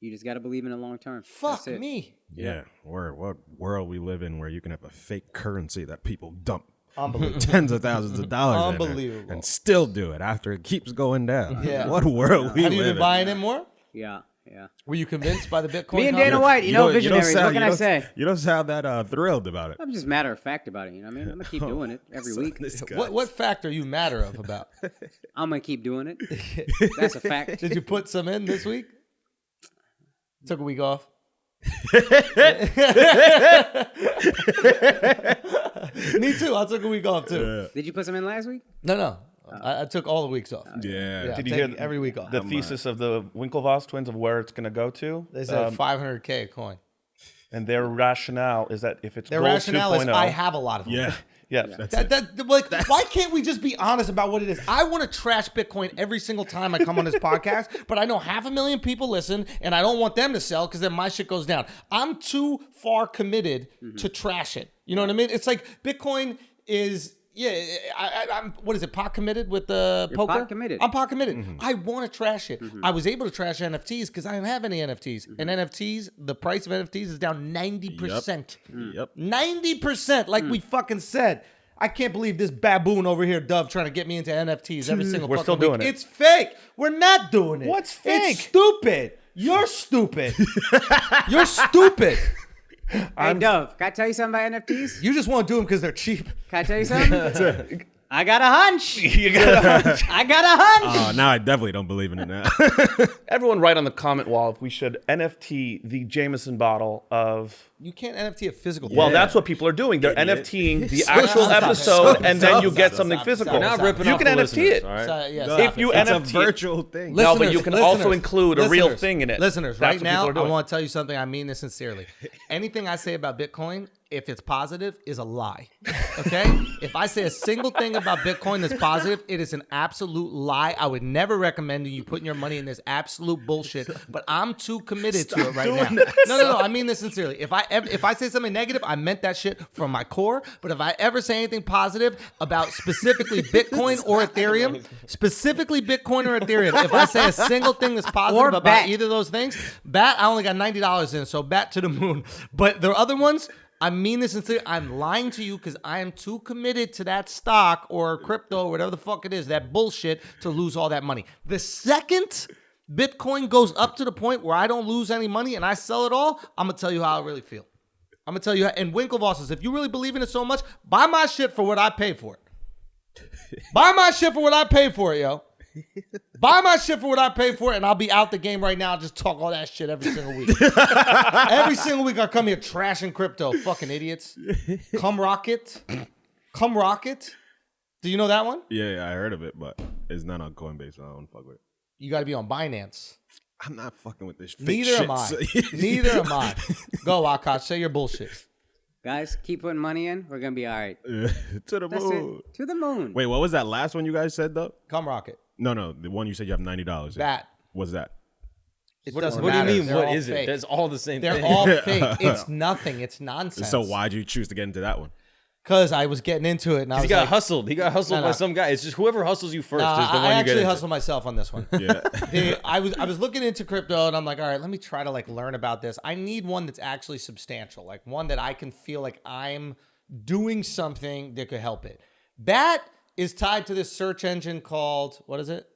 Speaker 3: You just got to believe in it long term.
Speaker 1: Fuck
Speaker 3: That's it.
Speaker 1: me.
Speaker 2: Yeah. What world we live in where you can have a fake currency that people dump
Speaker 1: Unbelievable.
Speaker 2: tens of thousands of dollars in
Speaker 1: Unbelievable.
Speaker 2: and still do it after it keeps going down.
Speaker 1: Yeah.
Speaker 2: What world we
Speaker 1: Have you
Speaker 2: live
Speaker 1: been
Speaker 2: in.
Speaker 1: buying it more?
Speaker 3: Yeah.
Speaker 1: Were you convinced by the Bitcoin?
Speaker 3: Me and Dana
Speaker 1: concept?
Speaker 3: White, visionaries. What can I
Speaker 2: don't-
Speaker 3: say?
Speaker 2: You don't sound that thrilled about it.
Speaker 3: I'm just matter of fact about it. You know what I mean? I'm going to keep doing it every week.
Speaker 2: This guy.
Speaker 1: What fact are you matter of about?
Speaker 3: I'm going to keep doing it. That's a fact.
Speaker 1: Did you put some in this week? Took a week off. Me too. I took a week off too.
Speaker 3: Did you put some in last week?
Speaker 1: No. I took all the weeks off.
Speaker 2: Yeah.
Speaker 1: Yeah.
Speaker 5: Did you
Speaker 1: Take
Speaker 5: hear
Speaker 1: every week off?
Speaker 5: the thesis of the Winklevoss twins of where it's going to go to?
Speaker 1: They said $500K a coin.
Speaker 5: And their rationale is that if it's
Speaker 1: Their
Speaker 5: gold
Speaker 1: rationale is
Speaker 5: 2.0,
Speaker 1: I have a lot of them.
Speaker 2: Yeah.
Speaker 5: yeah,
Speaker 2: That's it.
Speaker 1: Why can't we just be honest about what it is? I want to trash Bitcoin every single time I come on this podcast, but I know 500,000 people listen, and I don't want them to sell because then my shit goes down. I'm too far committed to trash it. You know what I mean? It's like Bitcoin is. Yeah, I'm. What is it? Pot committed with the poker.
Speaker 3: pot committed.
Speaker 1: I'm pot committed. I want to trash it. I was able to trash NFTs because I don't have any NFTs. And NFTs, the price of NFTs is down 90%.
Speaker 2: Yep.
Speaker 1: 90%, like we fucking said. I can't believe this baboon over here, Dove, trying to get me into NFTs every single
Speaker 5: We're
Speaker 1: fucking
Speaker 5: still
Speaker 1: week.
Speaker 5: doing it.
Speaker 1: It's fake. We're not doing it.
Speaker 5: What's fake?
Speaker 1: It's stupid. You're stupid. You're stupid.
Speaker 3: Hey, Dove, can I tell you something about NFTs?
Speaker 1: You just want to do them because they're cheap.
Speaker 3: Can I tell you something? I got a hunch.
Speaker 5: You got
Speaker 3: I got a hunch.
Speaker 2: Oh, now I definitely don't believe in it now.
Speaker 5: everyone write on the comment wall if we should NFT the Jameson bottle of.
Speaker 1: You can't NFT a physical.
Speaker 5: Well,
Speaker 1: thing.
Speaker 5: that's what people are doing. They're NFTing the
Speaker 1: Stop,
Speaker 5: actual
Speaker 1: stop,
Speaker 5: episode,
Speaker 1: stop,
Speaker 5: and then
Speaker 1: stop,
Speaker 5: you get
Speaker 1: stop,
Speaker 5: something
Speaker 1: stop,
Speaker 5: physical.
Speaker 1: stop,
Speaker 4: You're not
Speaker 1: stop.
Speaker 4: ripping
Speaker 5: You
Speaker 4: off
Speaker 5: can
Speaker 4: the
Speaker 5: NFT
Speaker 4: listeners,
Speaker 5: it.
Speaker 4: all right?
Speaker 1: Stop
Speaker 5: If you
Speaker 2: It's a
Speaker 5: NFT
Speaker 2: virtual thing.
Speaker 5: No, but
Speaker 1: Listeners,
Speaker 5: you can also
Speaker 1: listeners,
Speaker 5: include a real
Speaker 1: listeners,
Speaker 5: thing in it.
Speaker 1: Listeners,
Speaker 5: That's
Speaker 1: right
Speaker 5: what
Speaker 1: now,
Speaker 5: people are
Speaker 1: I
Speaker 5: doing.
Speaker 1: want to tell you something. I mean this sincerely. Anything I say about Bitcoin, if it's positive, is a lie. Okay? If I say a single thing about Bitcoin that's positive, it is an absolute lie. I would never recommend you putting your money in this absolute bullshit. But I'm too committed to it right now. No. I mean this sincerely. If I say something negative, I meant that shit from my core. But if I ever say anything positive about specifically Bitcoin or Ethereum, if I say a single thing that's positive
Speaker 3: Or
Speaker 1: about
Speaker 3: BAT.
Speaker 1: either of those things, BAT, I only got $90 in, so BAT to the moon. But the other ones, I mean this sincerely. I'm lying to you because I am too committed to that stock or crypto or whatever the fuck it is, that bullshit, to lose all that money. The second Bitcoin goes up to the point where I don't lose any money and I sell it all, I'm going to tell you how I really feel. I'm going to tell you. And Winklevoss says, if you really believe in it so much, buy my shit for what I pay for it. Buy my shit for what I pay for it, yo. Buy my shit for what I pay for it, and I'll be out the game right now. Just talk all that shit every single week. Every single week I come here trashing crypto. Fucking idiots. Come rocket. Come rocket. Do you know that one?
Speaker 2: Yeah, I heard of it, but it's not on Coinbase. So I don't fuck with it.
Speaker 1: You got to be on Binance.
Speaker 2: I'm not fucking with this fake
Speaker 1: Neither
Speaker 2: shit.
Speaker 1: am I. Neither am I. Go, Akaash. Say your bullshit.
Speaker 3: Guys, keep putting money in. We're going to be all right.
Speaker 2: To the
Speaker 3: That's
Speaker 2: moon.
Speaker 3: it. To the moon.
Speaker 2: Wait, what was that last one you guys said, though?
Speaker 1: Come rocket.
Speaker 2: No, the one you said you have $90.
Speaker 1: That.
Speaker 2: What's that?
Speaker 1: It
Speaker 4: What
Speaker 1: doesn't
Speaker 4: do you
Speaker 1: matter.
Speaker 4: mean?
Speaker 1: They're
Speaker 4: What
Speaker 1: all
Speaker 4: is
Speaker 1: fake.
Speaker 4: it? That's all the same
Speaker 1: They're
Speaker 4: thing.
Speaker 1: all fake. It's nothing. It's nonsense.
Speaker 2: So why'd you choose to get into that one?
Speaker 1: Because I was getting into it, and I was
Speaker 4: He got
Speaker 1: like,
Speaker 4: hustled. He got hustled
Speaker 1: No.
Speaker 4: by some guy. It's just whoever hustles you first
Speaker 1: Nah,
Speaker 4: is the one
Speaker 1: I
Speaker 4: you get
Speaker 1: actually
Speaker 4: into.
Speaker 1: hustled myself on this one.
Speaker 2: Yeah.
Speaker 1: I was looking into crypto, and I'm like, all right, let me try to like learn about this. I need one that's actually substantial, like one that I can feel like I'm doing something that could help it. Bat is tied to this search engine called, what is it?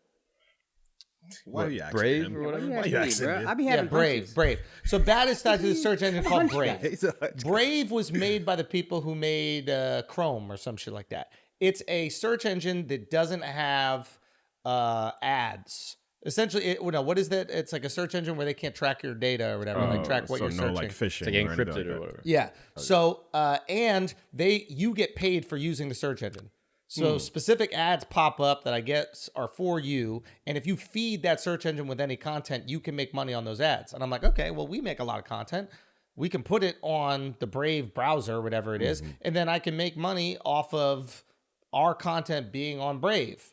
Speaker 2: Why are you asking
Speaker 4: Brave
Speaker 2: him?
Speaker 4: or whatever?
Speaker 2: Why are you asking
Speaker 3: bro?
Speaker 2: him?
Speaker 3: I be
Speaker 1: Yeah,
Speaker 3: having
Speaker 1: Brave. So Bat is tied to the search engine called Brave.
Speaker 2: He's a-
Speaker 1: Brave was made by the people who made Chrome or some shit like that. It's a search engine that doesn't have ads. Essentially, what is that? It's like a search engine where they can't track your data or whatever, like track what
Speaker 2: so
Speaker 1: you're
Speaker 2: no
Speaker 1: searching.
Speaker 2: like phishing.
Speaker 4: It's like
Speaker 2: or anything
Speaker 4: encrypted
Speaker 2: like
Speaker 4: or
Speaker 2: that.
Speaker 4: whatever.
Speaker 1: Yeah. So and you get paid for using the search engine. So specific ads pop up that I guess are for you, and if you feed that search engine with any content, you can make money on those ads. And I'm like, okay, well, we make a lot of content. We can put it on the Brave browser, whatever it is, and then I can make money off of our content being on Brave.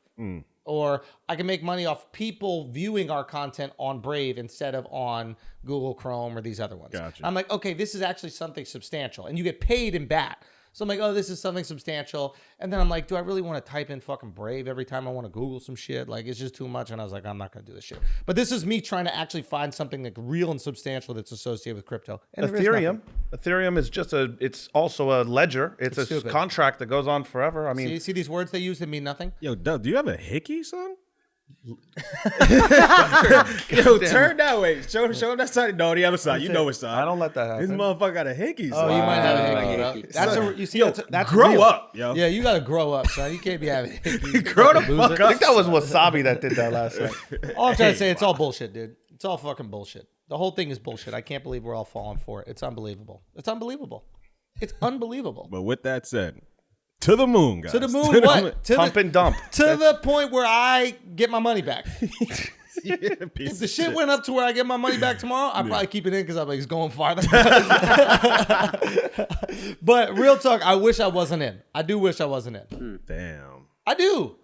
Speaker 1: Or I can make money off people viewing our content on Brave instead of on Google Chrome or these other ones.
Speaker 2: Gotcha.
Speaker 1: I'm like, okay, this is actually something substantial. And you get paid in BAT. So I'm like, oh, this is something substantial. And then I'm like, do I really want to type in fucking Brave every time I want to Google some shit? Like, it's just too much. And I was like, I'm not going to do this shit. But this is me trying to actually find something like real and substantial that's associated with crypto. And there is nothing.
Speaker 5: Ethereum is just it's also a ledger. It's a
Speaker 1: stupid.
Speaker 5: contract that goes on forever. I mean,
Speaker 1: See these words they use that mean nothing?
Speaker 2: Yo, Doug, do you have a hickey, son?
Speaker 5: Yo,
Speaker 2: Turn that way. Show him that side. No, the other side. You know which side.
Speaker 5: I don't let that happen.
Speaker 2: This motherfucker got a hickey,
Speaker 1: Oh,
Speaker 2: son.
Speaker 1: you might have a
Speaker 3: Wow.
Speaker 1: hickey, bro. That's a, you see, that's
Speaker 2: Grow
Speaker 1: real.
Speaker 2: up, yo.
Speaker 1: Yeah, you got to grow up, son. You can't be having hickeys.
Speaker 2: Grow the
Speaker 1: Fucking
Speaker 2: fuck
Speaker 1: loser.
Speaker 5: I think that was Wasabi that did that last night.
Speaker 1: All I'm trying to say, it's all bullshit, dude. It's all fucking bullshit. The whole thing is bullshit. I can't believe we're all falling for it. It's unbelievable. It's unbelievable. It's unbelievable.
Speaker 2: But with that said, to the moon, guys.
Speaker 1: To the moon, what? To
Speaker 5: Pump and dump.
Speaker 1: To the point where I get my money back. If
Speaker 2: Piece
Speaker 1: the
Speaker 2: of
Speaker 1: shit went up to where I get my money back tomorrow, I'd probably keep it in because I'm like, it's going farther. But real talk, I wish I wasn't in. I do wish I wasn't in.
Speaker 2: Damn.
Speaker 1: I do.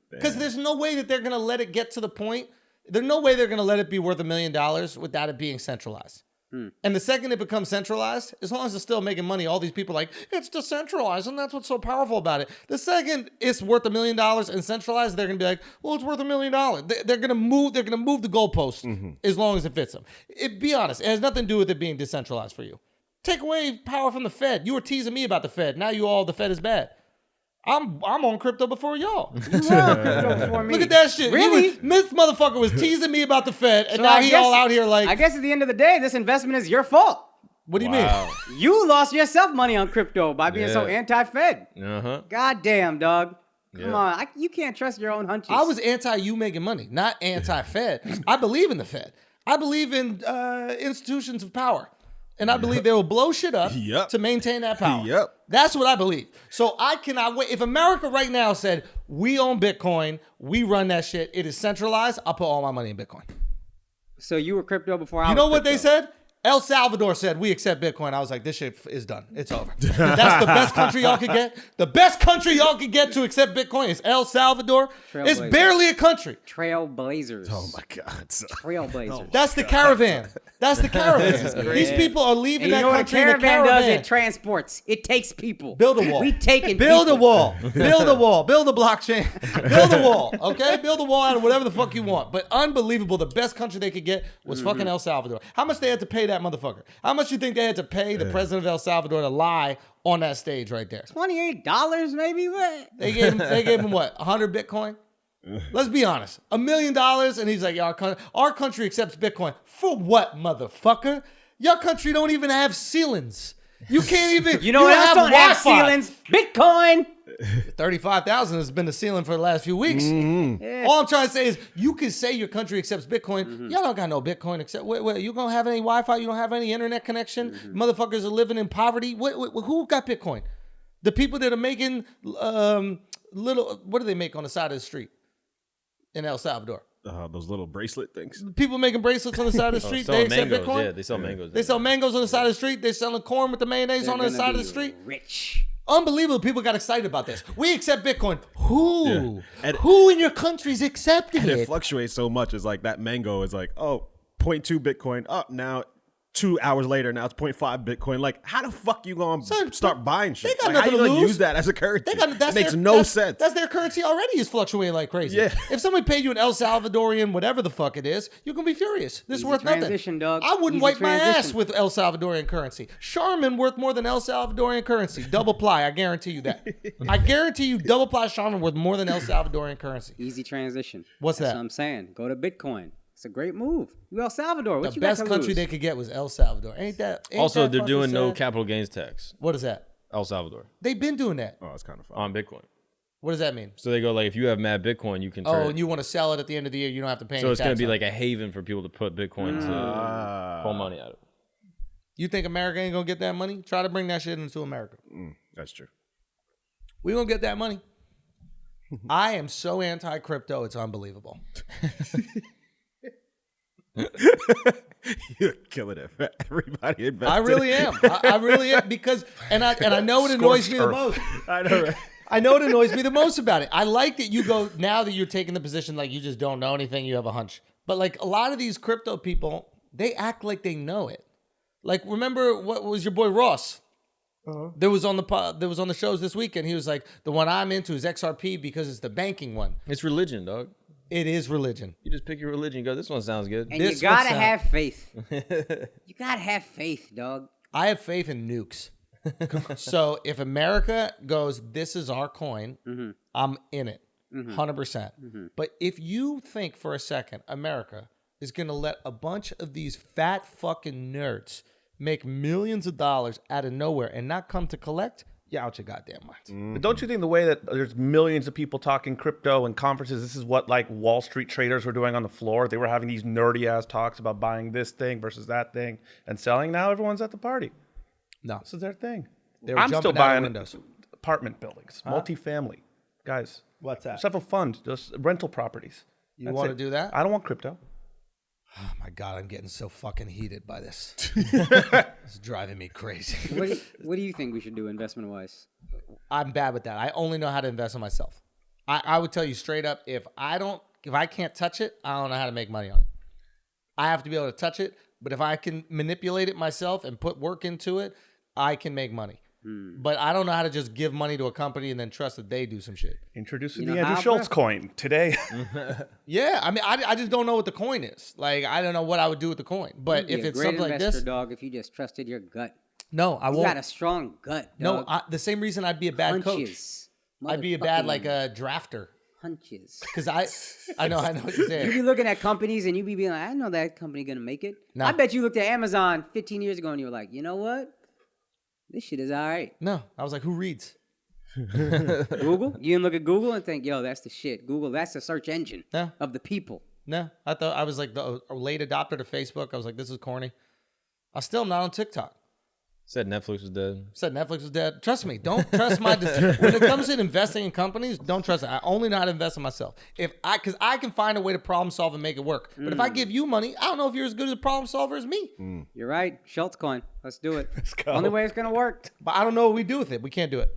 Speaker 1: Because there's no way that they're going to let it get to the point. There's no way they're going to let it be worth $1 million without it being centralized. And the second it becomes centralized, as long as it's still making money, all these people are like, it's decentralized, and that's what's so powerful about it. The second it's worth $1 million and centralized, they're gonna be like, well, it's worth $1 million. They're gonna move the goalposts as long as it fits them. Be honest, it has nothing to do with it being decentralized for you. Take away power from the Fed. You were teasing me about the Fed. Now the Fed is bad. I'm on crypto before y'all.
Speaker 3: You were on crypto before me.
Speaker 1: Look at that shit.
Speaker 3: Really?
Speaker 1: This motherfucker was teasing me about the Fed, and
Speaker 3: So
Speaker 1: now
Speaker 3: I
Speaker 1: he
Speaker 3: guess-
Speaker 1: all out here like,
Speaker 3: I guess at the end of the day, this investment is your fault.
Speaker 1: what do you mean?
Speaker 3: You lost yourself money on crypto by being so
Speaker 4: Yeah.
Speaker 3: anti-Fed.
Speaker 4: Uh-huh.
Speaker 3: God damn, dog. Come
Speaker 4: Yeah.
Speaker 3: on. You can't trust your own hunches.
Speaker 1: I was anti you making money, not anti-Fed. I believe in the Fed. I believe in institutions of power. And I believe they will blow shit up
Speaker 2: Yep.
Speaker 1: to maintain that power.
Speaker 2: Yep.
Speaker 1: That's what I believe. So I cannot wait. If America right now said, we own Bitcoin, we run that shit, it is centralized, I'll put all my money in Bitcoin.
Speaker 3: So you were crypto before I was
Speaker 1: You know what
Speaker 3: crypto.
Speaker 1: they said? El Salvador said, we accept Bitcoin. I was like, this shit is done. It's over. That's the best country y'all could get. The best country y'all could get to accept Bitcoin is El Salvador. It's
Speaker 3: Trailblazer.
Speaker 1: barely a country.
Speaker 3: Trailblazers.
Speaker 2: Oh my God. son.
Speaker 3: Trailblazers.
Speaker 1: That's the caravan. That's the caravan. These people are leaving
Speaker 3: And you
Speaker 1: that
Speaker 3: know what a
Speaker 1: country in a
Speaker 3: caravan
Speaker 1: caravan.
Speaker 3: does? It transports. It takes people.
Speaker 1: Build a wall.
Speaker 3: We taking
Speaker 1: Build a
Speaker 3: people.
Speaker 1: wall. Build a wall. Build a blockchain. Build a wall. Okay? Build a wall out of whatever the fuck you want. But unbelievable. The best country they could get was fucking El Salvador. How much they had to pay that motherfucker? How much you think they had to pay the president of El Salvador to lie on that stage right there?
Speaker 3: $28 maybe? What?
Speaker 1: They gave him what? 100 Bitcoin? Let's be honest. $1 million, and he's like, our country accepts Bitcoin. For what, motherfucker? Your country don't even have ceilings. You can't even.
Speaker 3: You know what else don't have
Speaker 1: Wi-Fi.
Speaker 3: ceilings? Bitcoin.
Speaker 1: 35,000 has been the ceiling for the last few weeks.
Speaker 3: Yeah.
Speaker 1: All I'm trying to say is, you can say your country accepts Bitcoin. Y'all don't got no Bitcoin except. Wait, you don't have any Wi-Fi? You don't have any internet connection? Motherfuckers are living in poverty. Who got Bitcoin? The people that are making little. What do they make on the side of the street in El Salvador?
Speaker 2: Those little bracelet things.
Speaker 1: People making bracelets on the side of the street. They accept
Speaker 4: mangoes.
Speaker 1: Bitcoin.
Speaker 4: Yeah, they sell mangoes.
Speaker 1: They sell mangoes on the side of the street. They're selling corn with the mayonnaise on the
Speaker 3: They're
Speaker 1: side of
Speaker 3: gonna
Speaker 1: the
Speaker 3: be
Speaker 1: street.
Speaker 3: Rich.
Speaker 1: Unbelievable. People got excited about this. We accept Bitcoin. Who?
Speaker 2: Yeah. And-
Speaker 1: Who in your country's accepting
Speaker 2: And
Speaker 1: it?
Speaker 2: it fluctuates so much. It's like that mango is like, 0.2 Bitcoin up now. 2 hours later, now it's 0.5 Bitcoin. Like, how the fuck you gonna start buying shit?
Speaker 1: They got
Speaker 2: Like, how
Speaker 1: nothing
Speaker 2: you
Speaker 1: to
Speaker 2: gonna
Speaker 1: lose.
Speaker 2: use that as a currency?
Speaker 1: That's
Speaker 2: it makes
Speaker 1: their-
Speaker 2: no
Speaker 1: that's-
Speaker 2: sense.
Speaker 1: That's their currency already is fluctuating like crazy.
Speaker 2: Yeah.
Speaker 1: If somebody paid you an El Salvadorian, whatever the fuck it is, you're gonna be furious. This is
Speaker 3: Easy
Speaker 1: worth
Speaker 3: transition,
Speaker 1: nothing.
Speaker 3: dog.
Speaker 1: I wouldn't
Speaker 3: Easy
Speaker 1: wipe my ass
Speaker 3: transition.
Speaker 1: with El Salvadorian currency. Charmin worth more than El Salvadorian currency. Double ply, I guarantee you that. I guarantee you, double ply Charmin worth more than El Salvadorian currency.
Speaker 3: Easy transition.
Speaker 1: What's
Speaker 3: That's
Speaker 1: that?
Speaker 3: what I'm saying. Go to Bitcoin. It's a great move. You El Salvador. What
Speaker 1: The
Speaker 3: you got
Speaker 1: best
Speaker 3: to
Speaker 1: country
Speaker 3: lose?
Speaker 1: they could get was El Salvador. Ain't that?
Speaker 4: Also, they're
Speaker 1: fucking
Speaker 4: doing no
Speaker 1: sad?
Speaker 4: capital gains tax.
Speaker 1: What is that?
Speaker 4: El Salvador
Speaker 1: They've been doing that.
Speaker 2: Oh, it's kind of fun.
Speaker 4: on Bitcoin.
Speaker 1: What does that mean?
Speaker 4: So they go like, if you have mad Bitcoin, you can turn.
Speaker 1: Oh, and you want to sell it at the end of the year, you don't have to pay
Speaker 4: so
Speaker 1: any
Speaker 4: it's gonna
Speaker 1: tax
Speaker 4: be
Speaker 1: on it.
Speaker 4: like a haven for people to put Bitcoin to pull money out of.
Speaker 1: You think America ain't gonna get that money? Try to bring that shit into America.
Speaker 2: That's true.
Speaker 1: We gonna get that money. I am so anti-crypto, it's unbelievable.
Speaker 2: You're killing it for everybody invested.
Speaker 1: I really am. I really am because, and I know what annoys me the most.
Speaker 2: I know, right?
Speaker 1: I know what annoys me the most about it. I like that you go now that you're taking the position like you just don't know anything, you have a hunch. But like a lot of these crypto people, they act like they know it. Like remember what was your boy Ross? There was on the shows this weekend. He was like, the one I'm into is XRP because it's the banking one.
Speaker 4: It's religion, dog.
Speaker 1: It is religion.
Speaker 4: You just pick your religion. You go, this one sounds good.
Speaker 3: And
Speaker 1: This
Speaker 3: you gotta
Speaker 1: one sound-
Speaker 3: have faith. You gotta have faith, dog.
Speaker 1: I have faith in nukes. So if America goes, this is our coin, I'm in it, 100%. But if you think for a second America is going to let a bunch of these fat fucking nerds make millions of dollars out of nowhere and not come to collect, you're out your goddamn mind.
Speaker 5: But don't you think the way that there's millions of people talking crypto and conferences, this is what like Wall Street traders were doing on the floor? They were having these nerdy ass talks about buying this thing versus that thing and selling. Now everyone's at the party.
Speaker 1: No.
Speaker 5: This is their thing.
Speaker 1: They were
Speaker 5: I'm still
Speaker 1: jumping out of
Speaker 5: buying
Speaker 1: windows.
Speaker 5: apartment buildings, multifamily. Guys,
Speaker 1: What's that?
Speaker 5: several funds, just rental properties.
Speaker 1: You want to do that?
Speaker 5: I don't want crypto.
Speaker 1: Oh my God, I'm getting so fucking heated by this. It's driving me crazy.
Speaker 3: What do you think we should do investment wise?
Speaker 1: I'm bad with that. I only know how to invest in myself. I would tell you straight up, if I can't touch it, I don't know how to make money on it. I have to be able to touch it, but if I can manipulate it myself and put work into it, I can make money. But I don't know how to just give money to a company and then trust that they do some shit.
Speaker 5: Introducing
Speaker 3: You
Speaker 5: the
Speaker 3: know
Speaker 5: Andrew
Speaker 3: how,
Speaker 5: Schultz
Speaker 3: bro?
Speaker 5: coin today.
Speaker 1: Yeah, I mean, I just don't know what the coin is. Like, I don't know what I would do with the coin. But
Speaker 3: You'd
Speaker 1: if
Speaker 3: be a
Speaker 1: it's
Speaker 3: great
Speaker 1: something like
Speaker 3: investor,
Speaker 1: this,
Speaker 3: dog, if you just trusted your gut.
Speaker 1: no, I
Speaker 3: You
Speaker 1: won't.
Speaker 3: got a strong gut,
Speaker 1: No,
Speaker 3: dog.
Speaker 1: the same reason I'd be a bad coach.
Speaker 3: Hunches.
Speaker 1: I'd be a bad
Speaker 3: Motherfucking
Speaker 1: like a drafter
Speaker 3: hunches.
Speaker 1: because I know what you're
Speaker 3: You
Speaker 1: saying.
Speaker 3: be looking at companies and you be being like, I know that company gonna make it.
Speaker 1: No.
Speaker 3: I bet you looked at Amazon 15 years ago and you were like, you know what? This shit is all right.
Speaker 1: No, I was like, who reads?
Speaker 3: Google? You didn't look at Google and think, yo, that's the shit. Google, that's the search engine
Speaker 1: No.
Speaker 3: of the people.
Speaker 1: No, I thought I was like the late adopter to Facebook. I was like, this is corny. I still am not on TikTok.
Speaker 4: Said Netflix was dead.
Speaker 1: Said Netflix was dead. Trust me, don't trust my decision. When it comes to investing in companies, don't trust it. I only know how to invest in myself. Because I can find a way to problem solve and make it work. But if I give you money, I don't know if you're as good as a problem solver as me.
Speaker 3: You're right. Schultz coin. Let's do it. Let's
Speaker 5: go.
Speaker 3: Only way it's gonna work.
Speaker 1: But I don't know what we do with it. We can't do it.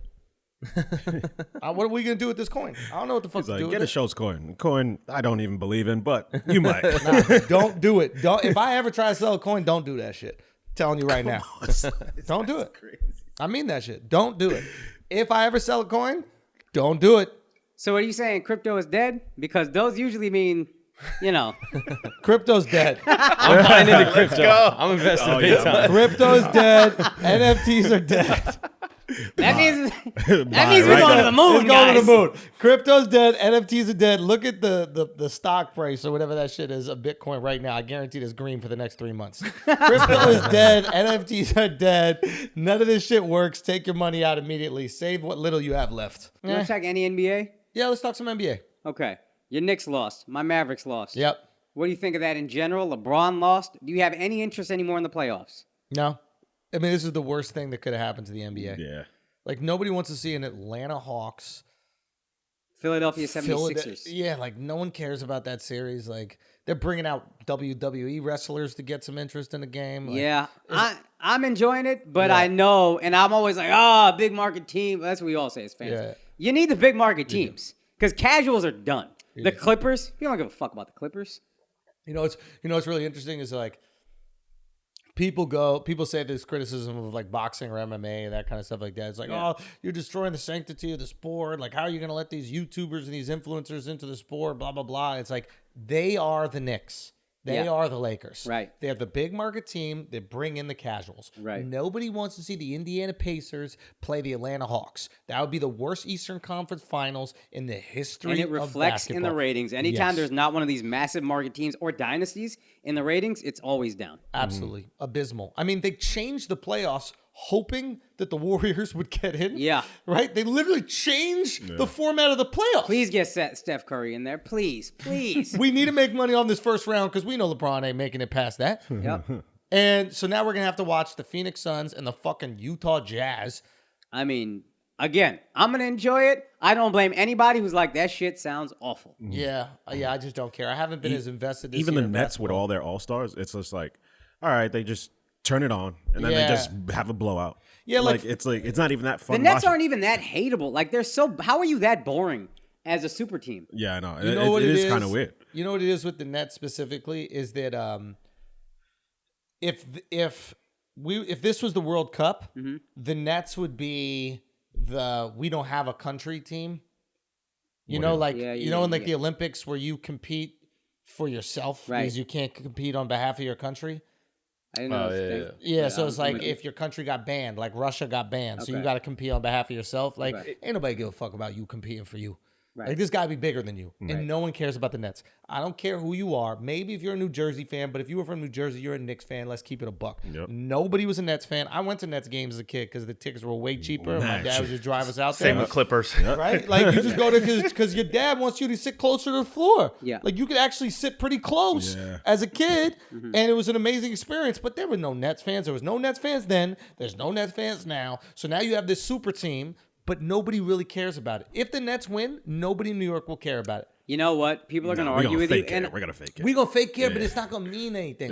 Speaker 1: What are we gonna do with this coin? I don't know what the fuck to
Speaker 2: Like,
Speaker 1: do with
Speaker 2: get a
Speaker 1: it.
Speaker 2: Schultz coin. A coin I don't even believe in, but you might.
Speaker 1: Nah, don't do it. Don't. If I ever try to sell a coin, don't do that shit. Telling you right now. Don't do it. I mean that shit. Don't do it. If I ever sell a coin, don't do it.
Speaker 3: So are you saying crypto is dead? Because those usually mean, you know,
Speaker 1: Crypto's dead.
Speaker 4: I'm buying into crypto. I'm investing big time.
Speaker 1: Crypto's dead. NFTs are dead.
Speaker 3: That means
Speaker 2: Bye,
Speaker 3: we're
Speaker 2: right?
Speaker 3: going to the moon,
Speaker 1: It's going to
Speaker 3: guys.
Speaker 1: the moon. Crypto's dead. NFTs are dead. Look at the stock price or whatever that shit is of Bitcoin right now. I guarantee it's green for the next 3 months. Crypto is dead. NFTs are dead. None of this shit works. Take your money out immediately. Save what little you have left.
Speaker 3: You want to check any NBA?
Speaker 1: Yeah, let's talk some NBA.
Speaker 3: Okay. Your Knicks lost. My Mavericks lost.
Speaker 1: Yep.
Speaker 3: What do you think of that in general? LeBron lost. Do you have any interest anymore in the playoffs?
Speaker 1: No. I mean, this is the worst thing that could have happened to the NBA.
Speaker 2: Yeah.
Speaker 1: Like, nobody wants to see an Atlanta Hawks.
Speaker 3: Philadelphia 76ers.
Speaker 1: Yeah, like, no one cares about that series. Like, they're bringing out WWE wrestlers to get some interest in the game. Like,
Speaker 3: Yeah, I'm enjoying it, but
Speaker 1: Yeah.
Speaker 3: I know, and I'm always like, big market team. That's what we all say as fans.
Speaker 1: Yeah.
Speaker 3: You need the big market teams because casuals are done. The Clippers, you don't give a fuck about the Clippers.
Speaker 1: what's really interesting is like people say there's criticism of like boxing or MMA and that kind of stuff like that. It's like, oh, you're destroying the sanctity of the sport. Like, how are you going to let these YouTubers and these influencers into the sport? Blah, blah, blah. It's like, they are the Knicks. They are the Lakers.
Speaker 3: Right.
Speaker 1: They have the big market team that bring in the casuals.
Speaker 3: Right.
Speaker 1: Nobody wants to see the Indiana Pacers play the Atlanta Hawks. That would be the worst Eastern Conference Finals in the history
Speaker 3: And it
Speaker 1: of
Speaker 3: reflects in the
Speaker 1: basketball.
Speaker 3: ratings. Anytime
Speaker 1: Yes.
Speaker 3: there's not one of these massive market teams or dynasties in the ratings, it's always down.
Speaker 1: Absolutely abysmal. I mean, they changed the playoffs hoping that the Warriors would get in.
Speaker 3: Yeah.
Speaker 1: Right? They literally changed the format of the playoffs.
Speaker 3: Please get Steph Curry in there. Please.
Speaker 1: We need to make money on this first round because we know LeBron ain't making it past that.
Speaker 3: Yep.
Speaker 1: And so now we're going to have to watch the Phoenix Suns and the fucking Utah Jazz.
Speaker 3: I mean, again, I'm going to enjoy it. I don't blame anybody who's like, that shit sounds awful.
Speaker 1: Yeah, I just don't care. I haven't been as invested this
Speaker 2: Even
Speaker 1: year
Speaker 2: the
Speaker 1: in
Speaker 2: Nets with
Speaker 1: basketball.
Speaker 2: all their all-stars, it's just like, all right, they just turn it on and then they just have a blowout.
Speaker 1: Yeah, like
Speaker 2: it's not even that fun.
Speaker 3: The Nets
Speaker 2: watching.
Speaker 3: aren't even that hateable. Like, they're so, how are you that boring as a super team?
Speaker 2: Yeah, I know.
Speaker 1: You know what
Speaker 2: it is kind of weird.
Speaker 1: You know what it is with the Nets specifically is that if this was the World Cup, the Nets would be the we don't have a country team. You know, like in like the Olympics where you compete for yourself because you can't compete on behalf of your country.
Speaker 3: I didn't know.
Speaker 1: Yeah, so it's like if your country got banned, like Russia got banned, so you got to compete on behalf of yourself. Like, ain't nobody give a fuck about you competing for you. Like, this got to be bigger than you. And no one cares about the Nets. I don't care who you are. Maybe if you're a New Jersey fan, but if you were from New Jersey, you're a Knicks fan. Let's keep it a buck.
Speaker 2: Yep.
Speaker 1: Nobody was a Nets fan. I went to Nets games as a kid because the tickets were way cheaper. My dad would just drive us out there.
Speaker 5: Same with Clippers.
Speaker 1: Right? Like, you just go there because your dad wants you to sit closer to the floor.
Speaker 3: Yeah.
Speaker 1: Like, you could actually sit pretty close as a kid, and it was an amazing experience. But there were no Nets fans. There was no Nets fans then. There's no Nets fans now. So now you have this super team, but nobody really cares about it. If the Nets win, nobody in New York will care about it.
Speaker 3: You know what? People are going to argue with you. And
Speaker 2: We're gonna fake it.
Speaker 1: We're going to fake care, but it's not going to mean anything.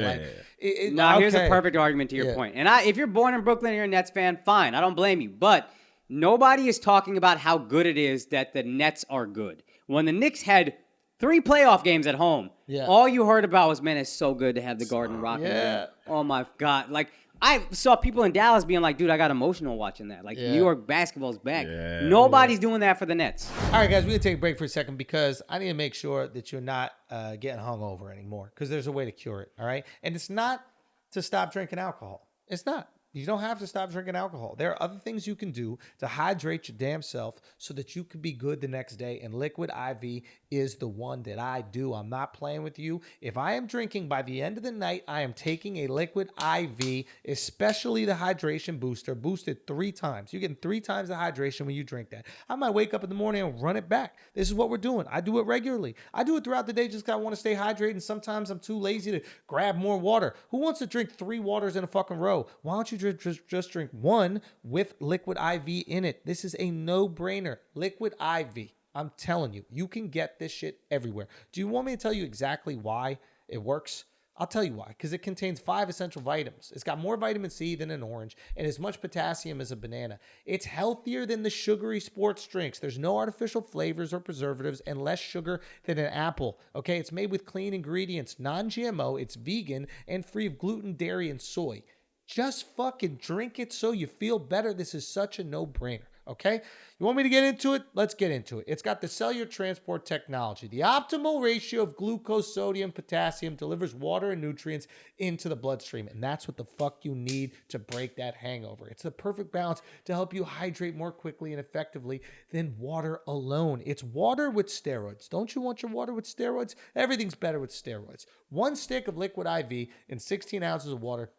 Speaker 3: here's a perfect argument to your point. And if you're born in Brooklyn and you're a Nets fan, fine. I don't blame you. But nobody is talking about how good it is that the Nets are good. When the Knicks had 3 playoff games at home, all you heard about was, man, it's so good to have the Garden rocking.
Speaker 1: Yeah.
Speaker 3: Oh, my God. Like, I saw people in Dallas being like, dude, I got emotional watching that. Like, New York basketball's back. Nobody's doing that for the Nets.
Speaker 1: All right, guys, we're going to take a break for a second because I need to make sure that you're not getting hungover anymore because there's a way to cure it, all right? And it's not to stop drinking alcohol. It's not. You don't have to stop drinking alcohol. There are other things you can do to hydrate your damn self so that you can be good the next day. And Liquid IV is the one that I do. I'm not playing with you. If I am drinking by the end of the night, I am taking a Liquid IV, especially the hydration booster, boosted 3 times. You're getting 3 times the hydration when you drink that. I might wake up in the morning and run it back. This is what we're doing. I do it regularly. I do it throughout the day just because I want to stay hydrated. And sometimes I'm too lazy to grab more water. Who wants to drink 3 waters in a fucking row? Why don't you just drink 1 with Liquid IV in it? This is a no-brainer. Liquid IV. I'm telling you, you can get this shit everywhere. Do you want me to tell you exactly why it works? I'll tell you why. Because it contains 5 essential vitamins. It's got more vitamin C than an orange and as much potassium as a banana. It's healthier than the sugary sports drinks. There's no artificial flavors or preservatives and less sugar than an apple. Okay, it's made with clean ingredients, non-GMO, it's vegan, and free of gluten, dairy, and soy. Just fucking drink it so you feel better. This is such a no-brainer. okay? You want me to get into it? Let's get into it. It's got the cellular transport technology. The optimal ratio of glucose, sodium, potassium delivers water and nutrients into the bloodstream, and that's what the fuck you need to break that hangover. It's the perfect balance to help you hydrate more quickly and effectively than water alone. It's water with steroids. Don't you want your water with steroids? Everything's better with steroids. 1 stick of liquid IV and 16 ounces of water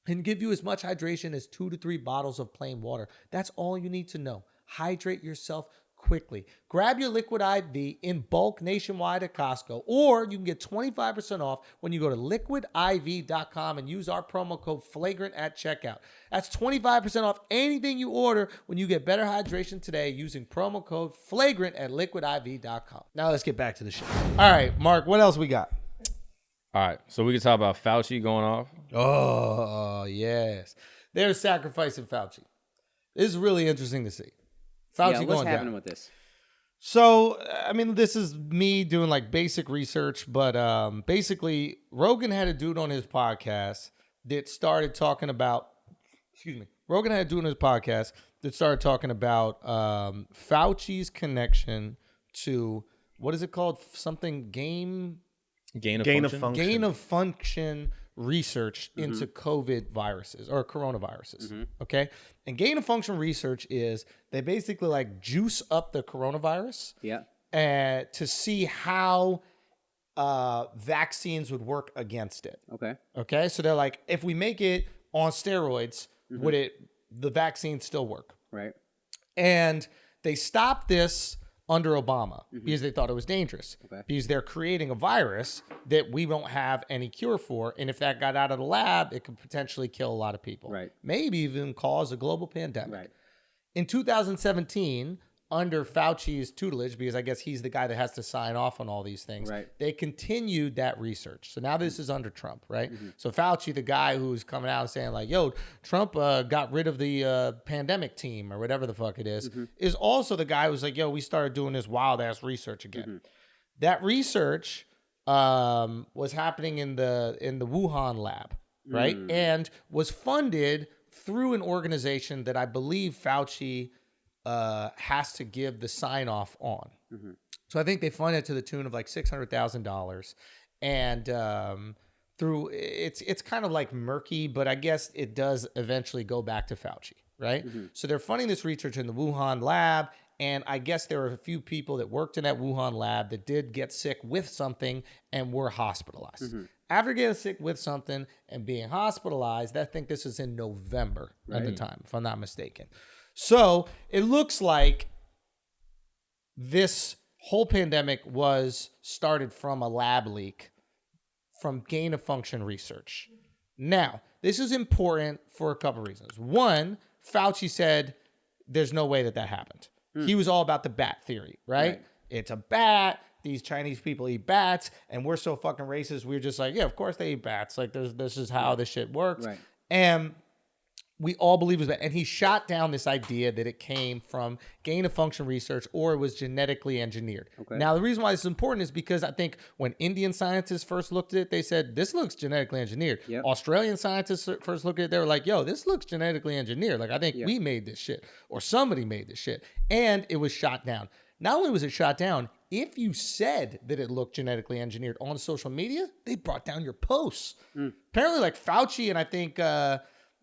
Speaker 1: can give you as much hydration as 2 to 3 bottles of plain water. That's all you need to know. Hydrate yourself quickly. Grab your liquid IV in bulk nationwide at Costco, or you can get 25% off when you go to liquidiv.com and use our promo code Flagrant at checkout. That's 25% off anything you order when you get better hydration today using promo code Flagrant at liquidiv.com. Now let's get back to the show. All right, Mark, what else we got?
Speaker 4: All right, so we can talk about Fauci going off.
Speaker 1: Oh, yes. They're sacrificing Fauci. This is really interesting to see. Fauci
Speaker 3: what's
Speaker 1: going
Speaker 3: happening
Speaker 1: down.
Speaker 3: with this?
Speaker 1: So, I mean, this is me doing like basic research, but basically, Rogan had a dude on his podcast that started talking about, Rogan had a dude on his podcast that started talking about Fauci's connection to, what is it called? Something
Speaker 4: Gain of function.
Speaker 1: gain of function research into COVID viruses or coronaviruses. Okay. And gain of function research is they basically like juice up the coronavirus to see how vaccines would work against it.
Speaker 3: Okay.
Speaker 1: Okay. So they're like, if we make it on steroids, would the vaccine still work?
Speaker 3: Right.
Speaker 1: And they stopped this under Obama because they thought it was dangerous.
Speaker 3: Okay.
Speaker 1: Because they're creating a virus that we don't have any cure for. And if that got out of the lab, it could potentially kill a lot of people.
Speaker 3: Right.
Speaker 1: Maybe even cause a global pandemic.
Speaker 3: Right.
Speaker 1: In 2017, under Fauci's tutelage, because I guess he's the guy that has to sign off on all these things,
Speaker 3: Right.
Speaker 1: they continued that research. So now this is under Trump, right? So Fauci, the guy who's coming out and saying like, yo, Trump got rid of the pandemic team or whatever the fuck it is also the guy who's like, yo, we started doing this wild ass research again. That research was happening in the Wuhan lab, right? And was funded through an organization that I believe Fauci has to give the sign off on. So I think they funded it to the tune of like $600,000, and through it's kind of like murky, but I guess it does eventually go back to Fauci, right? So they're funding this research in the Wuhan lab, and I guess there were a few people that worked in that Wuhan lab that did get sick with something and were hospitalized. After getting sick with something and being hospitalized, I think this is in November at the time, if I'm not mistaken. So it looks like this whole pandemic was started from a lab leak from gain of function research. Now, this is important for a couple reasons. One, Fauci said there's no way that happened. He was all about the bat theory, right? It's a bat. These Chinese people eat bats, and we're so fucking racist. We're just like, yeah, of course they eat bats. Like, this is how this shit works.
Speaker 3: Right.
Speaker 1: And we all believe it was bad. And he shot down this idea that it came from gain of function research or it was genetically engineered. Okay. Now, the reason why this is important is because I think when Indian scientists first looked at it, they said, this looks genetically engineered. Yep. Australian scientists first looked at it, they were like, yo, this looks genetically engineered. Like, I think we made this shit or somebody made this shit. And it was shot down. Not only was it shot down, if you said that it looked genetically engineered on social media, they brought down your posts. Apparently, like Fauci and I think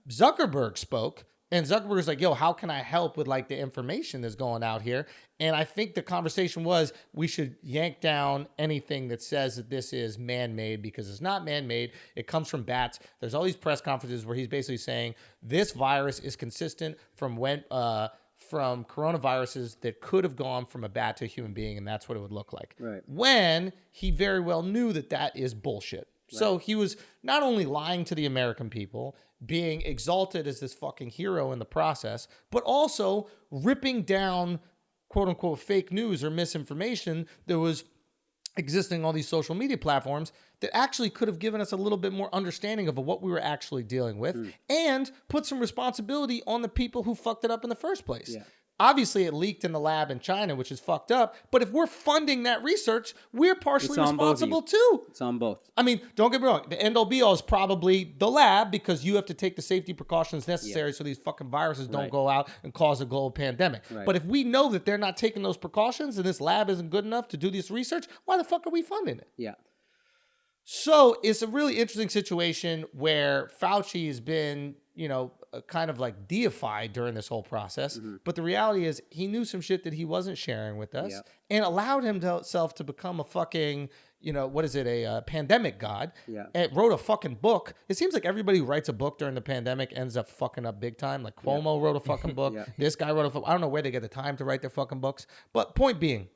Speaker 1: Zuckerberg spoke, and Zuckerberg's like, yo, how can I help with like the information that's going out here? And I think the conversation was we should yank down anything that says that this is man-made because it's not man-made. It comes from bats. There's all these press conferences where he's basically saying this virus is consistent from coronaviruses that could have gone from a bat to a human being, and that's what it would look like. Right. When he very well knew that that is bullshit. Right. So he was not only lying to the American people, being exalted as this fucking hero in the process, but also ripping down quote unquote fake news or misinformation that was existing on all these social media platforms that actually could have given us a little bit more understanding of what we were actually dealing with and put some responsibility on the people who fucked it up in the first place. Yeah. obviously it leaked in the lab in China, which is fucked up. But if we're funding that research, we're partially
Speaker 3: It's on both of you.
Speaker 1: responsible too.
Speaker 3: It's on both.
Speaker 1: I mean, don't get me wrong. The end all be all is probably the lab because you have to take the safety precautions necessary so these fucking viruses don't go out and cause a global pandemic.
Speaker 3: Right.
Speaker 1: But if we know that they're not taking those precautions and this lab isn't good enough to do this research, why the fuck are we funding it?
Speaker 3: Yeah.
Speaker 1: So it's a really interesting situation where Fauci has been, kind of like deified during this whole process. But the reality is he knew some shit that he wasn't sharing with us and allowed himself to become a fucking, a pandemic god.
Speaker 3: Yeah.
Speaker 1: And wrote a fucking book. It seems like everybody who writes a book during the pandemic ends up fucking up big time. Like Cuomo wrote a fucking book. This guy wrote I don't know where they get the time to write their fucking books. But point being,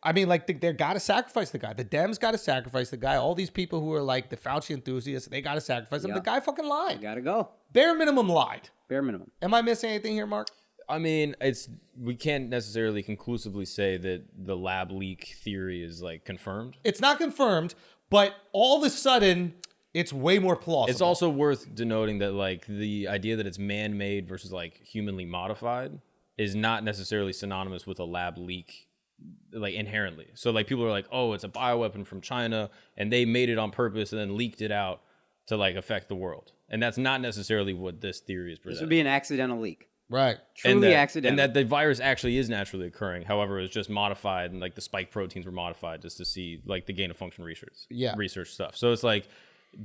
Speaker 1: I mean, like, they got to sacrifice the guy. The Dems got to sacrifice the guy. All these people who are like the Fauci enthusiasts, they got to sacrifice him. The guy fucking lied.
Speaker 3: Gotta go.
Speaker 1: Bare minimum lied.
Speaker 3: Bare minimum.
Speaker 1: Am I missing anything here, Mark?
Speaker 4: I mean, we can't necessarily conclusively say that the lab leak theory is like confirmed.
Speaker 1: It's not confirmed, but all of a sudden, it's way more plausible.
Speaker 4: It's also worth denoting that like the idea that it's man-made versus like humanly modified is not necessarily synonymous with a lab leak, like inherently. So like people are like, oh, it's a bioweapon from China and they made it on purpose and then leaked it out to like affect the world. And that's not necessarily what this theory is presenting.
Speaker 3: This would be an accidental leak.
Speaker 1: right.
Speaker 3: Truly accidental.
Speaker 4: And that the virus actually is naturally occurring. However, it's just modified and like the spike proteins were modified just to see like the gain of function research stuff. So it's like,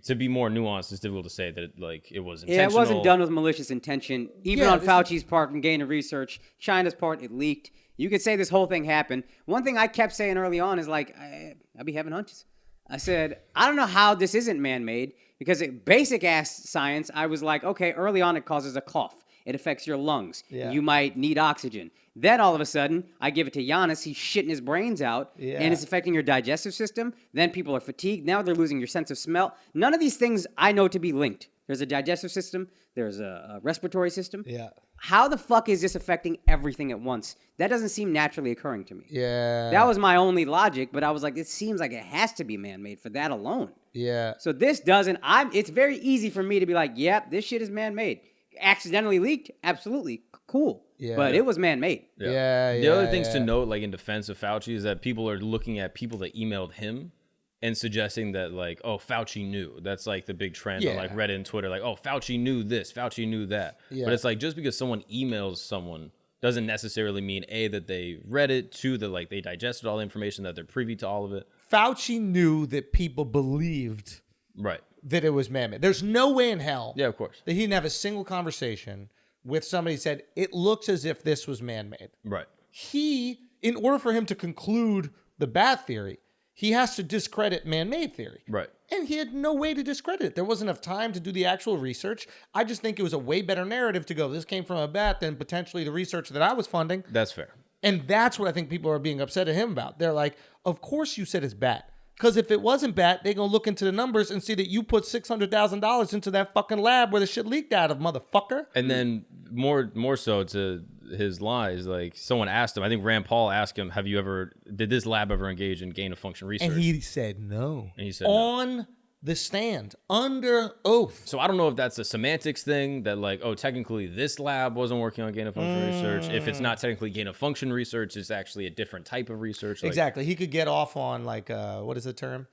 Speaker 4: to be more nuanced, it's difficult to say that it was intentional.
Speaker 3: Yeah, it wasn't done with malicious intention. Even on Fauci's part and gain of research, China's part, it leaked. You could say this whole thing happened. One thing I kept saying early on is like, I'd be having hunches. I said, I don't know how this isn't man-made because basic ass science, I was like, okay, early on it causes a cough. It affects your lungs.
Speaker 1: Yeah.
Speaker 3: You might need oxygen. Then all of a sudden, I give it to Giannis. He's shitting his brains out, and it's affecting your digestive system. Then people are fatigued. Now they're losing your sense of smell. None of these things I know to be linked. There's a digestive system. There's a respiratory system.
Speaker 1: Yeah.
Speaker 3: How the fuck is this affecting everything at once? That doesn't seem naturally occurring to me.
Speaker 1: Yeah.
Speaker 3: That was my only logic, but I was like, it seems like it has to be man-made for that alone.
Speaker 1: Yeah.
Speaker 3: So this doesn't. It's very easy for me to be like, yep, this shit is man-made. Accidentally leaked, absolutely cool.
Speaker 1: Yeah.
Speaker 3: But it was man-made.
Speaker 4: The other things to note, like in defense of Fauci, is that people are looking at people that emailed him and suggesting that like, oh, Fauci knew. That's like the big trend on like Reddit and Twitter, like, oh, Fauci knew this, Fauci knew that.
Speaker 1: Yeah.
Speaker 4: But it's like just because someone emails someone doesn't necessarily mean A, that they read it, two, that like they digested all the information, that they're privy to all of it.
Speaker 1: Fauci knew that people believed
Speaker 4: Right.
Speaker 1: that it was man-made. There's no way in hell
Speaker 4: Yeah, of course.
Speaker 1: that he didn't have a single conversation with somebody who said, it looks as if this was man-made.
Speaker 4: Right.
Speaker 1: He, in order for him to conclude the bat theory, he has to discredit man-made theory.
Speaker 4: Right.
Speaker 1: And he had no way to discredit it. There wasn't enough time to do the actual research. I just think it was a way better narrative to go, this came from a bat than potentially the research that I was funding.
Speaker 4: That's fair.
Speaker 1: And that's what I think people are being upset at him about. They're like, of course you said it's bat. Because if it wasn't bat, they're going to look into the numbers and see that you put $600,000 into that fucking lab where the shit leaked out of, motherfucker.
Speaker 4: And then more so to his lies, like someone asked him, I think Rand Paul asked him, did this lab ever engage in gain of function research?
Speaker 1: And he said no.
Speaker 4: And he said no.
Speaker 1: On the stand, under oath.
Speaker 4: So I don't know if that's a semantics thing that like, oh, technically this lab wasn't working on gain of function research. If it's not technically gain of function research, it's actually a different type of research. Like,
Speaker 1: Exactly. He could get off on like, what is the term?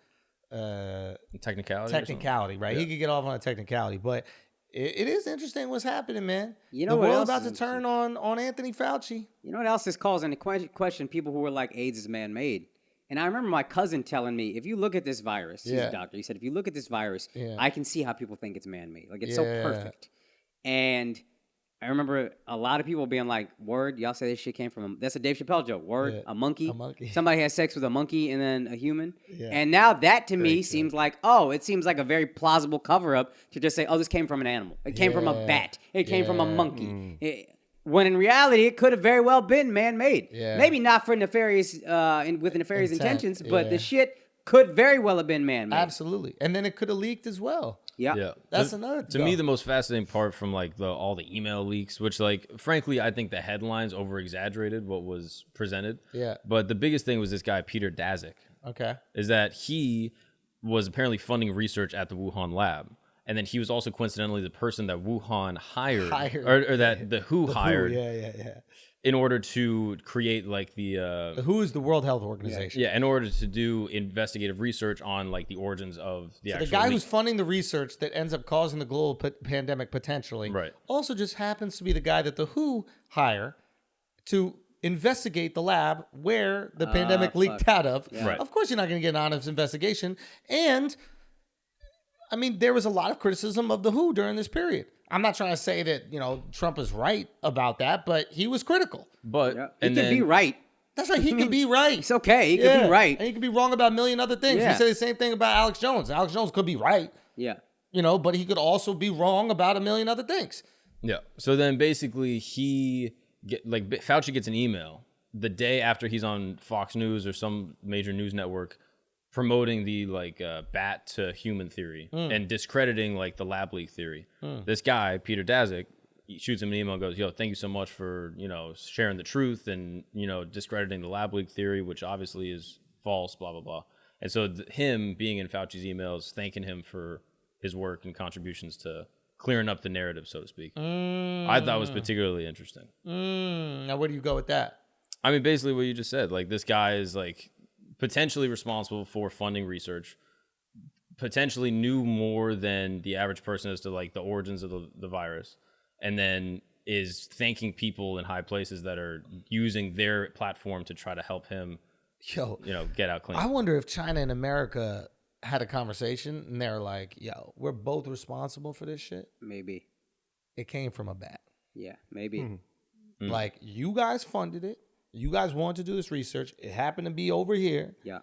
Speaker 4: technicality.
Speaker 1: Technicality, right?
Speaker 4: Yeah.
Speaker 1: He could get off on a technicality, but it is interesting what's happening, man.
Speaker 3: You know
Speaker 1: the
Speaker 3: what
Speaker 1: world's
Speaker 3: else
Speaker 1: about
Speaker 3: is
Speaker 1: to turn on Anthony Fauci.
Speaker 3: You know what else is causing the question? People who were like, AIDS is man-made. And I remember my cousin telling me, if you look at this virus, he's a doctor, he said, if you look at this virus, I can see how people think it's man-made. Like, it's so perfect. And I remember a lot of people being like, word, y'all say this shit came from that's a Dave Chappelle joke. Word, a monkey. Somebody has sex with a monkey and then a human. And now that to me seems like, it seems like a very plausible cover-up to just say, oh, this came from an animal. It came from a bat. It came from a monkey. When in reality, it could have very well been man-made. Maybe not for nefarious, with nefarious intentions, but the shit could very well have been man-made.
Speaker 1: Absolutely. And then it could have leaked as well.
Speaker 4: Yeah.
Speaker 1: That's another
Speaker 4: To me, the most fascinating part from like all the email leaks, which like frankly I think the headlines over exaggerated what was presented.
Speaker 1: Yeah.
Speaker 4: But the biggest thing was this guy Peter Daszak.
Speaker 1: Okay.
Speaker 4: Is that he was apparently funding research at the Wuhan lab. And then he was also coincidentally the person that Wuhan hired. Or that the WHO
Speaker 1: The
Speaker 4: hired
Speaker 1: WHO, yeah.
Speaker 4: in order to create like the
Speaker 1: The WHO is the World Health Organization.
Speaker 4: in order to do investigative research on like the origins of the
Speaker 1: So
Speaker 4: actual
Speaker 1: the guy
Speaker 4: leak.
Speaker 1: who's funding the research that ends up causing the global pandemic potentially,
Speaker 4: Right.
Speaker 1: also just happens to be the guy that the WHO hire to investigate the lab where the pandemic leaked out of.
Speaker 4: Right.
Speaker 1: Of course, you're not going to get an honest investigation. And I mean, there was a lot of criticism of the WHO during this period. I'm not trying to say that, Trump is right about that, but he was critical.
Speaker 4: But
Speaker 3: He
Speaker 4: and
Speaker 3: could
Speaker 4: then,
Speaker 3: be right.
Speaker 1: That's right. He could be right.
Speaker 3: It's okay. He could be right.
Speaker 1: And he could be wrong about a million other things.
Speaker 3: Yeah.
Speaker 1: We say the same thing about Alex Jones. Alex Jones could be right,
Speaker 3: Yeah.
Speaker 1: but he could also be wrong about a million other things.
Speaker 4: Yeah. So then basically Fauci gets an email the day after he's on Fox News or some major news network promoting the bat to human theory and discrediting the lab leak theory. This guy, Peter Daszak, he shoots him an email and goes, "Yo, thank you so much for, sharing the truth and, discrediting the lab leak theory, which obviously is false, blah, blah, blah." And so him being in Fauci's emails, thanking him for his work and contributions to clearing up the narrative, so to speak, I thought was particularly interesting.
Speaker 1: Now, where do you go with that?
Speaker 4: I mean, basically what you just said, this guy is potentially responsible for funding research, potentially knew more than the average person as to the origins of the virus, and then is thanking people in high places that are using their platform to try to help him, get out clean.
Speaker 1: I wonder if China and America had a conversation and they're like, "Yo, we're both responsible for this shit."
Speaker 3: Maybe.
Speaker 1: It came from a bat.
Speaker 3: Yeah, maybe.
Speaker 1: Like, you guys funded it. You guys wanted to do this research. It happened to be over here.
Speaker 3: Yeah.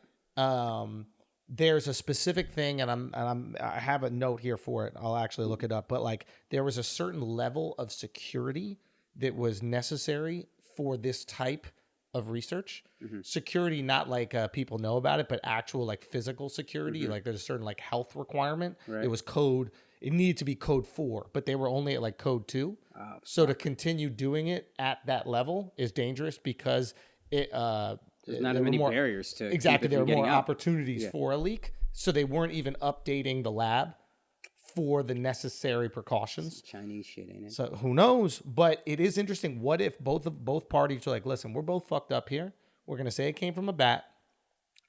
Speaker 1: There's a specific thing, and I have a note here for it. I'll actually look it up. But there was a certain level of security that was necessary for this type of research. Security, not people know about it, but actual physical security. There's a certain health requirement.
Speaker 3: Right.
Speaker 1: It was code. It needed to be code 4, but they were only at code 2. So to continue doing it at that level is dangerous because it
Speaker 3: There's not many barriers to
Speaker 1: exactly.
Speaker 3: keep it
Speaker 1: There
Speaker 3: from
Speaker 1: were more
Speaker 3: getting out.
Speaker 1: opportunities for a leak, so they weren't even updating the lab for the necessary precautions.
Speaker 3: Chinese shit, ain't it?
Speaker 1: So who knows? But it is interesting. What if both parties are like, "Listen, we're both fucked up here. We're gonna say it came from a bat."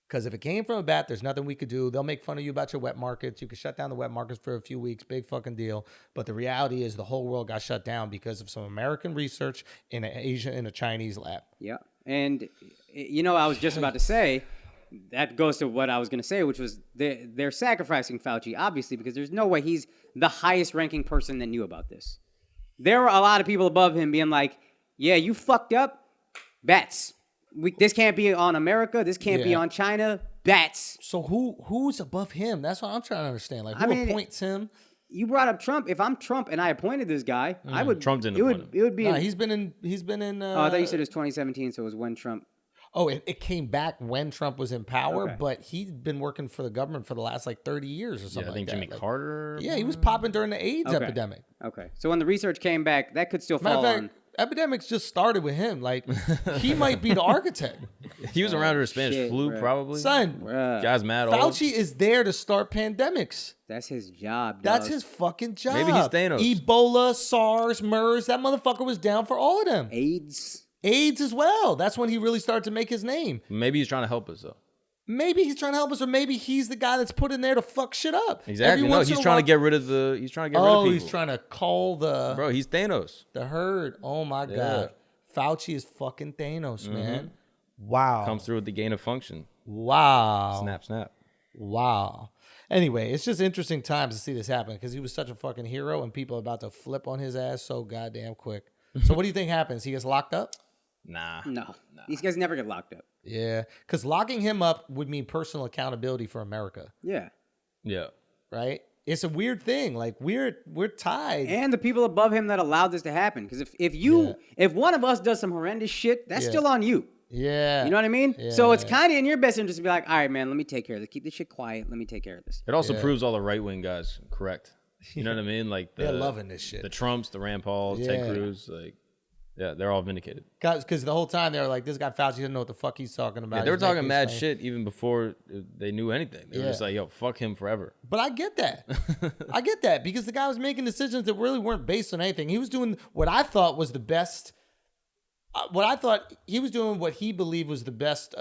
Speaker 1: Because if it came from a bat, there's nothing we could do. They'll make fun of you about your wet markets. You could shut down the wet markets for a few weeks. Big fucking deal. But the reality is the whole world got shut down because of some American research in a Chinese lab.
Speaker 3: Yeah. And, I was just about to say, that goes to what I was going to say, which was they're sacrificing Fauci, obviously, because there's no way he's the highest ranking person that knew about this. There were a lot of people above him being like, "Yeah, you fucked up. Bats. This can't be on America. This can't be on China. Bats."
Speaker 1: So who's above him? That's what I'm trying to understand. Who appoints him?
Speaker 3: You brought up Trump. If I'm Trump and I appointed this guy, I would.
Speaker 4: Trump didn't
Speaker 3: It would.
Speaker 4: appoint
Speaker 3: It would be.
Speaker 1: No, he's been in.
Speaker 3: Oh, I thought you said it was 2017, so it was when Trump.
Speaker 1: Oh, it came back when Trump was in power,
Speaker 3: Okay.
Speaker 1: but he'd been working for the government for the last 30 years or something.
Speaker 4: I think
Speaker 1: like
Speaker 4: Jimmy
Speaker 1: that.
Speaker 4: Carter.
Speaker 1: Yeah, he was popping during the AIDS
Speaker 3: Okay.
Speaker 1: epidemic.
Speaker 3: Okay, so when the research came back, that could still
Speaker 1: Matter
Speaker 3: fall
Speaker 1: of
Speaker 3: on.
Speaker 1: fact, epidemics just started with him. He might be the architect.
Speaker 4: He was around during Spanish
Speaker 3: shit,
Speaker 4: flu,
Speaker 3: bro.
Speaker 4: probably.
Speaker 1: Son,
Speaker 3: Bruh,
Speaker 4: Guy's mad old.
Speaker 1: Fauci is there to start pandemics.
Speaker 3: that's his job.
Speaker 1: That's
Speaker 3: dog.
Speaker 1: his fucking job.
Speaker 4: Maybe he's Thanos.
Speaker 1: Ebola, SARS, MERS. That motherfucker was down for all of them.
Speaker 3: AIDS.
Speaker 1: AIDS as well. That's when he really started to make his name.
Speaker 4: Maybe he's trying to help us though.
Speaker 1: Maybe he's trying to help us, or maybe he's the guy that's put in there to fuck shit up.
Speaker 4: Exactly.
Speaker 1: Every
Speaker 4: No,
Speaker 1: once in
Speaker 4: he's
Speaker 1: a
Speaker 4: trying to
Speaker 1: while-
Speaker 4: get rid of the. He's trying to get rid of people.
Speaker 1: he's trying to call the
Speaker 4: Bro, he's Thanos.
Speaker 1: herd. Oh my god, Fauci is fucking Thanos, man. Wow.
Speaker 4: Comes through with the gain of function.
Speaker 1: Wow.
Speaker 4: Snap, snap.
Speaker 1: Wow. Anyway, it's just interesting times to see this happen because he was such a fucking hero, and people are about to flip on his ass so goddamn quick. So what do you think happens? He gets locked up?
Speaker 4: Nah.
Speaker 3: No, these guys never get locked up.
Speaker 1: Yeah, because locking him up would mean personal accountability for America,
Speaker 3: Yeah,
Speaker 4: Yeah.
Speaker 1: right? It's a weird thing. We're tied.
Speaker 3: and the people above him that allowed this to happen. Because if one of us does some horrendous shit, that's
Speaker 1: Yeah.
Speaker 3: still on you.
Speaker 1: Yeah.
Speaker 3: You know what I mean?
Speaker 1: Yeah,
Speaker 3: So it's
Speaker 1: yeah.
Speaker 3: kind of in your best interest to be like, all right, man, let me take care of this. Keep this shit quiet. Let me take care of this.
Speaker 4: It also proves all the right wing guys correct. You know what I mean?
Speaker 1: They're loving this shit.
Speaker 4: The Trumps, the Rand Pauls,
Speaker 1: Yeah.
Speaker 4: Ted Cruz. Yeah, they're all vindicated.
Speaker 1: Because the whole time they were like, this guy Fauci doesn't know what the fuck he's talking about.
Speaker 4: Yeah, they were
Speaker 1: He's making
Speaker 4: talking mad
Speaker 1: these
Speaker 4: shit even before they knew anything. They were just like, yo, fuck him forever.
Speaker 1: But I get that. I get that because the guy was making decisions that really weren't based on anything. He was doing what I thought was the best. What I thought he was doing, what he believed was the best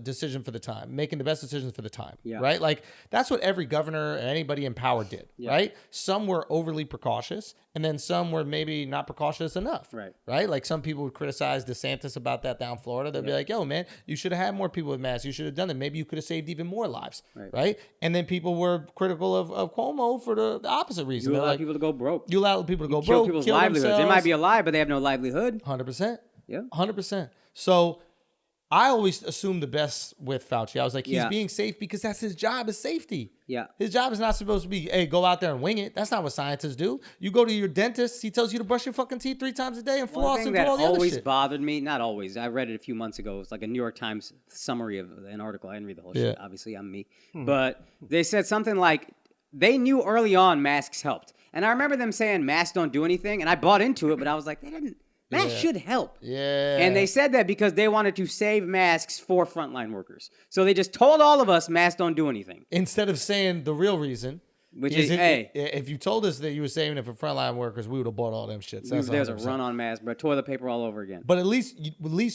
Speaker 1: decision for the time, making the best decisions for the time, right? Like that's what every governor and anybody in power did, right? Some were overly precautious, and then some were maybe not precautious enough, right? Like some people would criticize DeSantis about that down in Florida. They'd be like, "Yo, man, you should have had more people with masks. You should have done that. Maybe you could have saved even more lives, right?" And then people were critical of Cuomo for the opposite reason.
Speaker 3: You allow people to go broke.
Speaker 1: You allow people to go
Speaker 3: Kill
Speaker 1: broke,
Speaker 3: people's
Speaker 1: kill
Speaker 3: livelihoods.
Speaker 1: themselves.
Speaker 3: They might be alive, but they have no livelihood.
Speaker 1: 100%.
Speaker 3: Yeah.
Speaker 1: 100%. So I always assumed the best with Fauci. I was like, he's being safe because that's his job, is safety.
Speaker 3: Yeah.
Speaker 1: His job is not supposed to be, hey, go out there and wing it. That's not what scientists do. You go to your dentist, he tells you to brush your fucking teeth 3 times a day and
Speaker 3: One
Speaker 1: floss
Speaker 3: thing
Speaker 1: and do
Speaker 3: that
Speaker 1: all the other
Speaker 3: always
Speaker 1: shit.
Speaker 3: bothered me, not always, I read it a few months ago. It was like a New York Times summary of an article. I didn't read the whole shit. Obviously, I'm me. But they said something like, they knew early on masks helped. And I remember them saying masks don't do anything. And I bought into it, but I was like, they didn't. Masks should help.
Speaker 1: Yeah.
Speaker 3: And they said that because they wanted to save masks for frontline workers. So they just told all of us masks don't do anything.
Speaker 1: Instead of saying the real reason.
Speaker 3: Which is, hey.
Speaker 1: If you told us that you were saving it for frontline workers, we would have bought all them shits. That's
Speaker 3: There's a
Speaker 1: 100%.
Speaker 3: run on masks, but toilet paper all over again.
Speaker 1: But at least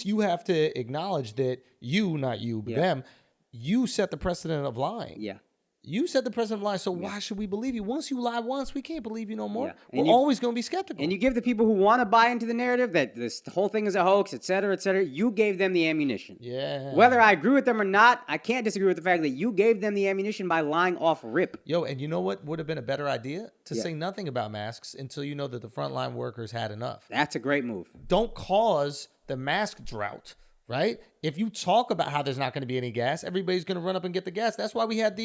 Speaker 1: you have to acknowledge that you, not you, but them, you set the precedent of lying.
Speaker 3: Yeah.
Speaker 1: You set the precedent of lying, so why should we believe you? Once you lie once, we can't believe you no more.
Speaker 3: Yeah.
Speaker 1: We're always going to be skeptical.
Speaker 3: And you give the people who want to buy into the narrative that this whole thing is a hoax, et cetera, you gave them the ammunition.
Speaker 1: Yeah.
Speaker 3: Whether I agree with them or not, I can't disagree with the fact that you gave them the ammunition by lying off rip.
Speaker 1: Yo, and you know what would have been a better idea? To say nothing about masks until you know that the frontline workers had enough.
Speaker 3: That's a great move.
Speaker 1: Don't cause the mask drought, right? If you talk about how there's not going to be any gas, everybody's going to run up and get the gas. That's why we had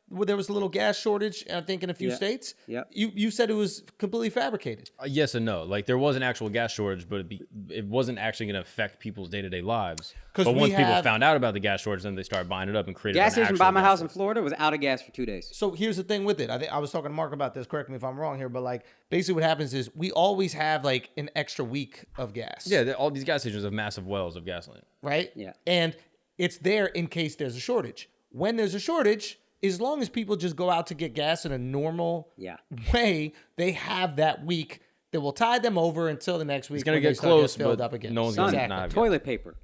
Speaker 1: where there was a little gas shortage, I think, in a few states.
Speaker 3: Yeah.
Speaker 1: You said it was completely fabricated.
Speaker 4: Yes and no. Like there was an actual gas shortage, but it wasn't actually going to affect people's day-to-day lives. But once people found out about the gas shortage, then they started buying it up and created
Speaker 3: Gas
Speaker 4: an
Speaker 3: station
Speaker 4: actual
Speaker 3: by my
Speaker 4: gas
Speaker 3: house
Speaker 4: shortage.
Speaker 3: in Florida was out of gas for 2 days.
Speaker 1: So here's the thing with it. I was talking to Mark about this. Correct me if I'm wrong here, but like basically what happens is we always have like an extra week of gas.
Speaker 4: Yeah, all these gas stations have massive wells of gasoline.
Speaker 1: Right?
Speaker 3: Yeah.
Speaker 1: And it's there in case there's a shortage. When there's a shortage, as long as people just go out to get gas in a normal way, they have that week that will tide them over until the next week.
Speaker 4: It's going to
Speaker 1: when
Speaker 4: get close,
Speaker 1: filled
Speaker 4: but
Speaker 1: up again.
Speaker 4: no one's
Speaker 3: Son,
Speaker 4: going to not have gas.
Speaker 3: toilet paper.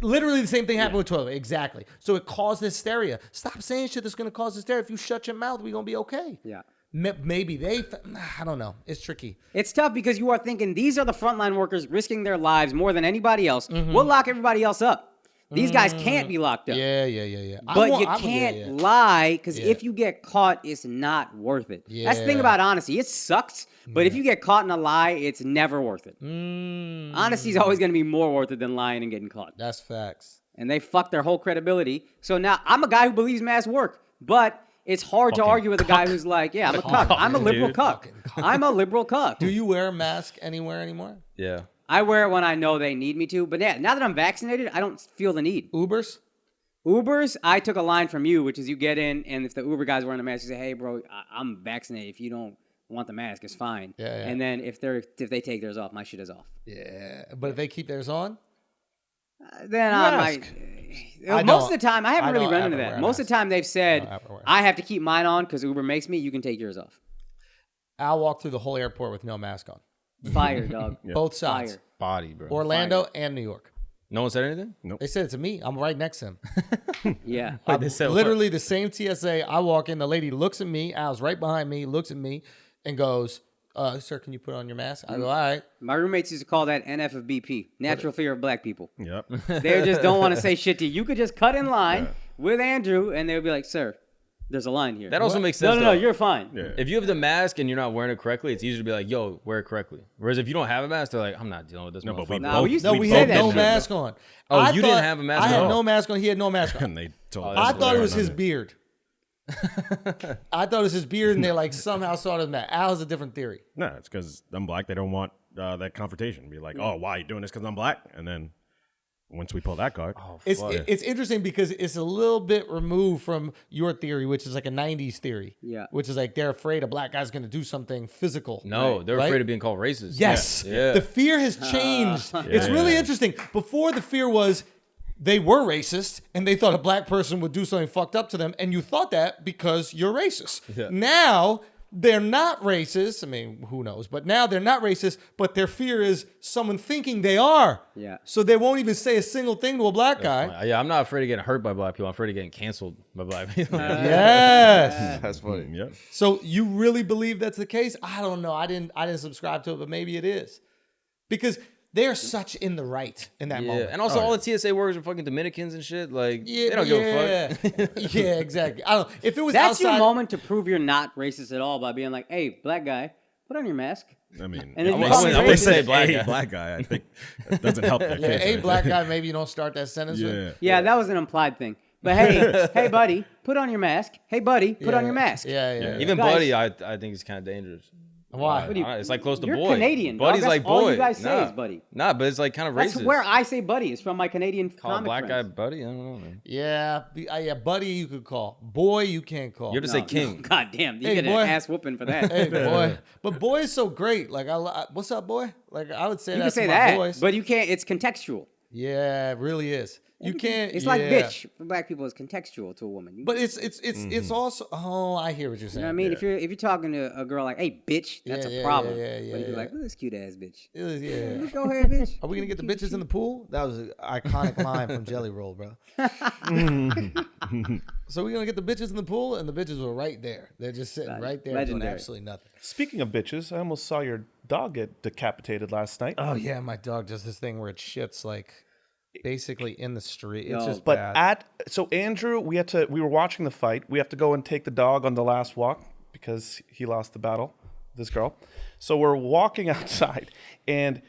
Speaker 1: Literally the same thing happened with toilet. Exactly. So it caused hysteria. Stop saying shit that's going to cause hysteria. If you shut your mouth, we're going to be okay.
Speaker 3: Yeah.
Speaker 1: Maybe I don't know. It's tricky.
Speaker 3: It's tough because you are thinking these are the frontline workers risking their lives more than anybody else. We'll lock everybody else up. These guys can't be locked up.
Speaker 1: Yeah.
Speaker 3: But you can't lie because if you get caught, it's not worth it. That's the thing about honesty. It sucks, but if you get caught in a lie, it's never worth it. Honesty is always going to be more worth it than lying and getting caught.
Speaker 1: That's facts.
Speaker 3: And they fucked their whole credibility. So now I'm a guy who believes masks work, but it's hard to argue with a guy who's like, yeah, I'm a cuck. I'm a liberal cuck. I'm a liberal cuck.
Speaker 1: Do you wear a mask anywhere anymore?
Speaker 4: Yeah.
Speaker 3: I wear it when I know they need me to. But yeah, now that I'm vaccinated, I don't feel the need.
Speaker 1: Ubers?
Speaker 3: Ubers, I took a line from you, which is you get in, and if the Uber guy's wearing a mask, you say, hey, bro, I'm vaccinated. If you don't want the mask, it's fine.
Speaker 1: Yeah.
Speaker 3: And then if they take theirs off, my shit is off.
Speaker 1: Yeah. But if they keep theirs on?
Speaker 3: Then
Speaker 1: You
Speaker 3: I
Speaker 1: ask.
Speaker 3: might. Most of the time, I haven't really
Speaker 1: don't
Speaker 3: run into
Speaker 1: ever
Speaker 3: that.
Speaker 1: wear a
Speaker 3: Most of the time, they've said, I have to keep mine on because Uber makes me. You can take yours off.
Speaker 1: I'll walk through the whole airport with no mask on.
Speaker 3: Fire, dog.
Speaker 1: Both sides.
Speaker 3: Fire.
Speaker 2: Body, bro.
Speaker 1: Orlando and New York.
Speaker 4: No one said anything?
Speaker 2: Nope.
Speaker 1: They said it to me. I'm right next to him.
Speaker 3: Yeah.
Speaker 4: Wait, they said what?
Speaker 1: Literally the same TSA. I walk in, the lady looks at me. Al's right behind me, looks at me, and goes, sir, can you put on your mask? I go, all right.
Speaker 3: My roommates used to call that NF of BP, natural fear of black people.
Speaker 2: Yep.
Speaker 3: They just don't want to say shit to you. You could just cut in line with Andrew, and they would be like, sir, there's a line here.
Speaker 4: That also makes sense.
Speaker 3: No,
Speaker 4: though.
Speaker 3: you're fine.
Speaker 2: Yeah.
Speaker 4: If you have the mask and you're not wearing it correctly, it's easier to be like, yo, wear it correctly. Whereas if you don't have a mask, they're like, I'm not dealing with this.
Speaker 2: No, but we
Speaker 4: motherfucker.
Speaker 3: No,
Speaker 2: both,
Speaker 3: we used
Speaker 1: No,
Speaker 3: to
Speaker 1: we
Speaker 3: say
Speaker 1: had
Speaker 3: that
Speaker 1: no
Speaker 3: shit.
Speaker 1: mask on.
Speaker 4: Oh,
Speaker 1: I
Speaker 4: you didn't
Speaker 1: thought-
Speaker 4: have a mask
Speaker 1: I
Speaker 4: at
Speaker 1: had
Speaker 4: all.
Speaker 1: no mask on. He had no mask on.
Speaker 2: and they told
Speaker 4: Oh,
Speaker 2: us.
Speaker 4: that's
Speaker 1: I thought it was
Speaker 2: hilarious.
Speaker 1: his beard. I thought it was his beard, and they like somehow saw it as mask. Al has a different theory.
Speaker 2: No, it's because I'm black. They don't want that confrontation. Be like, oh, why are you doing this? Because I'm black, and then once we pull that card.
Speaker 1: It's interesting because it's a little bit removed from your theory, which is like a 90s theory.
Speaker 3: Yeah.
Speaker 1: Which is like they're afraid a black guy's going to do something physical.
Speaker 4: No, they're
Speaker 1: right?
Speaker 4: afraid of being called racist.
Speaker 1: Yes.
Speaker 4: Yeah.
Speaker 1: The fear has changed. It's really interesting. Before the fear was they were racist and they thought a black person would do something fucked up to them. And you thought that because you're racist.
Speaker 4: Yeah.
Speaker 1: Now they're not racist. I mean, who knows? But now they're not racist, but their fear is someone thinking they are.
Speaker 3: Yeah.
Speaker 1: So they won't even say a single thing to a black guy.
Speaker 4: Yeah, I'm not afraid of getting hurt by black people. I'm afraid of getting canceled by black people.
Speaker 1: Yes.
Speaker 6: That's funny.
Speaker 2: Yeah.
Speaker 1: So you really believe that's the case? I don't know. I didn't subscribe to it, but maybe it is. Because they are such in the right in that moment.
Speaker 4: And also all the TSA workers are fucking Dominicans and shit. Like,
Speaker 1: Yeah,
Speaker 4: they don't give a fuck.
Speaker 1: Yeah, exactly. I don't know. If it was
Speaker 3: That's
Speaker 1: outside,
Speaker 3: your moment to prove you're not racist at all by being like, "Hey, black guy, put on your mask."
Speaker 2: I mean,
Speaker 3: And then you
Speaker 2: I
Speaker 3: call me
Speaker 2: would
Speaker 3: racist.
Speaker 2: say
Speaker 4: Black
Speaker 2: a
Speaker 4: guy.
Speaker 2: black guy. I think that doesn't help their
Speaker 1: yeah,
Speaker 2: case.
Speaker 1: a
Speaker 2: right?
Speaker 1: black guy, maybe you don't start that sentence
Speaker 2: Yeah.
Speaker 1: with.
Speaker 3: Yeah, that was an implied thing. But hey, hey, buddy, put on your mask. Hey, buddy, put on your mask.
Speaker 1: Yeah.
Speaker 4: Even
Speaker 3: Guys-
Speaker 4: Buddy, I think is kind of dangerous.
Speaker 1: Why?
Speaker 3: What do you-
Speaker 4: It's like close to
Speaker 3: You're
Speaker 4: boy.
Speaker 3: Canadian, dog.
Speaker 4: Buddy's
Speaker 3: That's
Speaker 4: like boy.
Speaker 3: all you guys say
Speaker 4: nah.
Speaker 3: is buddy.
Speaker 4: Nah, but it's like kind of
Speaker 3: That's
Speaker 4: racist.
Speaker 3: where I say buddy is from my Canadian
Speaker 4: Call a
Speaker 3: comic
Speaker 4: black
Speaker 3: friends.
Speaker 4: guy buddy? I don't know, man.
Speaker 1: Yeah, buddy, you could call. Boy, you can't call.
Speaker 4: You have to say king.
Speaker 3: God damn, you
Speaker 1: Hey,
Speaker 3: get
Speaker 1: boy.
Speaker 3: an ass whooping for that.
Speaker 1: Hey, boy. But boy is so great. Like, what's up, boy? Like, I would say
Speaker 3: You
Speaker 1: that
Speaker 3: can
Speaker 1: to
Speaker 3: say
Speaker 1: my
Speaker 3: that,
Speaker 1: boys.
Speaker 3: but you can't. It's contextual.
Speaker 1: Yeah, it really is. You can't.
Speaker 3: It's like
Speaker 1: yeah.
Speaker 3: bitch for black people. It's contextual to a woman.
Speaker 1: But it's also. Oh, I hear what you're
Speaker 3: you
Speaker 1: saying.
Speaker 3: know what I mean? If you're talking to a girl like, "Hey, bitch," that's
Speaker 1: Yeah,
Speaker 3: a problem.
Speaker 1: yeah,
Speaker 3: But if you're like, "Look, this cute ass bitch."
Speaker 1: Yeah.
Speaker 3: Go ahead, bitch.
Speaker 1: Are we gonna get the bitches in the pool? That was an iconic line from Jelly Roll, bro. So we're gonna get the bitches in the pool, and the bitches were right there. They're just sitting right there doing
Speaker 3: Legendary.
Speaker 1: absolutely nothing.
Speaker 5: Speaking of bitches, I almost saw your dog get decapitated last night.
Speaker 1: Oh yeah, my dog does this thing where it shits like basically in the street. It's
Speaker 3: Yo.
Speaker 1: just
Speaker 5: But
Speaker 1: bad.
Speaker 5: so Andrew, we were watching the fight. We have to go and take the dog on the last walk because he lost the battle, this girl. So we're walking outside, and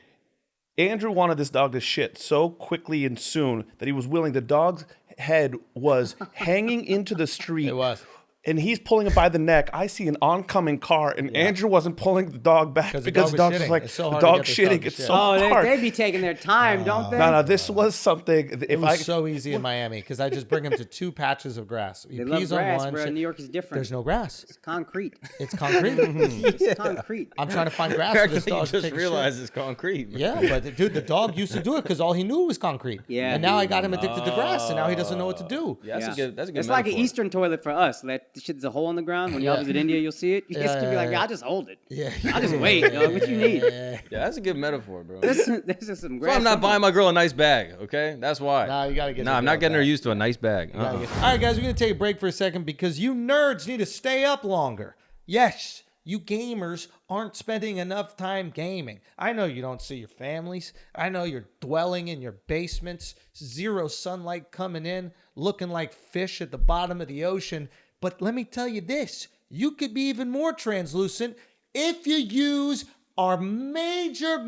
Speaker 5: Andrew wanted this dog to shit so quickly and soon that he was willing. The dog's head was hanging into the street.
Speaker 1: It was.
Speaker 5: And he's pulling it by the neck. I see an oncoming car, and Andrew wasn't pulling the dog back because the dog was
Speaker 1: shitting.
Speaker 5: like,
Speaker 1: It's so
Speaker 5: the
Speaker 1: hard to
Speaker 5: dog
Speaker 1: get this
Speaker 5: shitting.
Speaker 1: dog to
Speaker 5: It's
Speaker 1: shit.
Speaker 5: so
Speaker 3: Oh,
Speaker 5: hard.
Speaker 3: they be taking their time, don't they?
Speaker 5: No, this was something.
Speaker 1: It was so easy in Miami because I just bring him to 2 patches of grass. He
Speaker 3: They love
Speaker 1: pees on
Speaker 3: grass,
Speaker 1: one.
Speaker 3: bro.
Speaker 1: shit.
Speaker 3: New York is different.
Speaker 1: There's no grass.
Speaker 3: It's concrete.
Speaker 1: It's concrete.
Speaker 3: It's concrete.
Speaker 1: I'm trying to find grass for this
Speaker 4: You
Speaker 1: dog to
Speaker 4: just
Speaker 1: take a
Speaker 4: realized
Speaker 1: shit.
Speaker 4: it's concrete.
Speaker 1: Yeah, but dude, the dog used to do it because all he knew was concrete.
Speaker 3: Yeah.
Speaker 1: And now I got him addicted to grass, and now he doesn't know what to do.
Speaker 4: Yeah, that's a good
Speaker 3: It's like an
Speaker 4: metaphor.
Speaker 3: Eastern toilet for us. That shit's a hole in the ground. When y'all
Speaker 1: Yeah.
Speaker 3: visit India, you'll see it. You just can be like,
Speaker 1: Yeah.
Speaker 3: I'll just hold it.
Speaker 1: Yeah.
Speaker 3: I'll just wait. Yo. What you need?
Speaker 4: Yeah, that's a good metaphor, bro.
Speaker 3: This is some
Speaker 4: So
Speaker 3: grass.
Speaker 4: I'm not buying my girl a nice bag, okay? That's why.
Speaker 1: Nah, you gotta get.
Speaker 4: Nah,
Speaker 1: your
Speaker 4: I'm
Speaker 1: girl
Speaker 4: not getting her
Speaker 1: back.
Speaker 4: used to a nice bag.
Speaker 1: All right, guys, we're going to take a break for a second because you nerds need to stay up longer. Yes, you gamers aren't spending enough time gaming. I know you don't see your families. I know you're dwelling in your basements, 0 sunlight coming in, looking like fish at the bottom of the ocean. But let me tell you this, you could be even more translucent if you use our major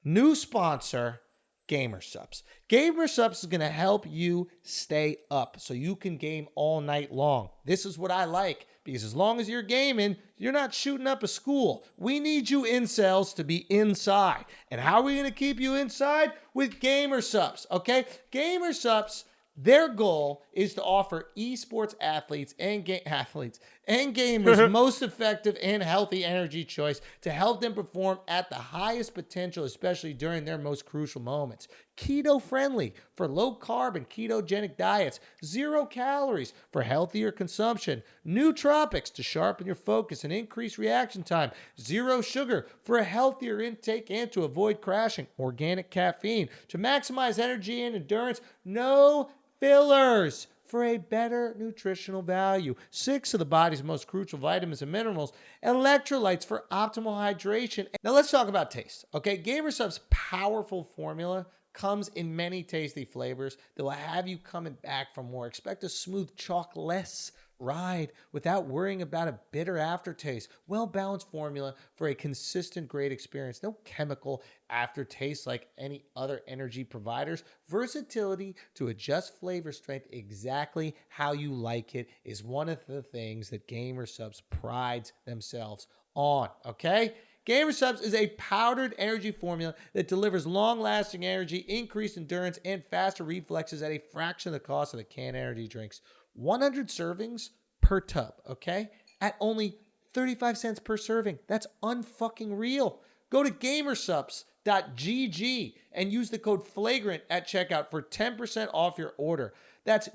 Speaker 1: new sponsor, Gamer Subs. Gamer Subs is going to help you stay up so you can game all night long. This is what I like because as long as you're gaming, you're not shooting up a school. We need you incels to be inside. And how are we going to keep you inside? With Gamer Subs, okay? Gamer Subs, their goal is to offer esports athletes and gamers most effective and healthy energy choice to help them perform at the highest potential, especially during their most crucial moments. Keto friendly for low carb and ketogenic diets, 0 calories for healthier consumption, nootropics to sharpen your focus and increase reaction time, 0 sugar for a healthier intake and to avoid crashing, organic caffeine to maximize energy and endurance, no fillers for a better nutritional value, 6 of the body's most crucial vitamins and minerals, electrolytes for optimal hydration. Now let's talk about taste, okay? Gamer Subs' powerful formula comes in many tasty flavors that will have you coming back for more. Expect a smooth chalk-less ride without worrying about a bitter aftertaste. Well-balanced formula for a consistent great experience. No chemical aftertaste like any other energy providers. Versatility to adjust flavor strength exactly how you like it is one of the things that Gamer Subs prides themselves on, okay? Gamer Subs is a powdered energy formula that delivers long-lasting energy, increased endurance, and faster reflexes at a fraction of the cost of the canned energy drinks. 100 servings per tub, okay? At only 35 cents per serving. That's unfucking real. Go to gamersupps.gg and use the code FLAGRANT at checkout for 10% off your order. That's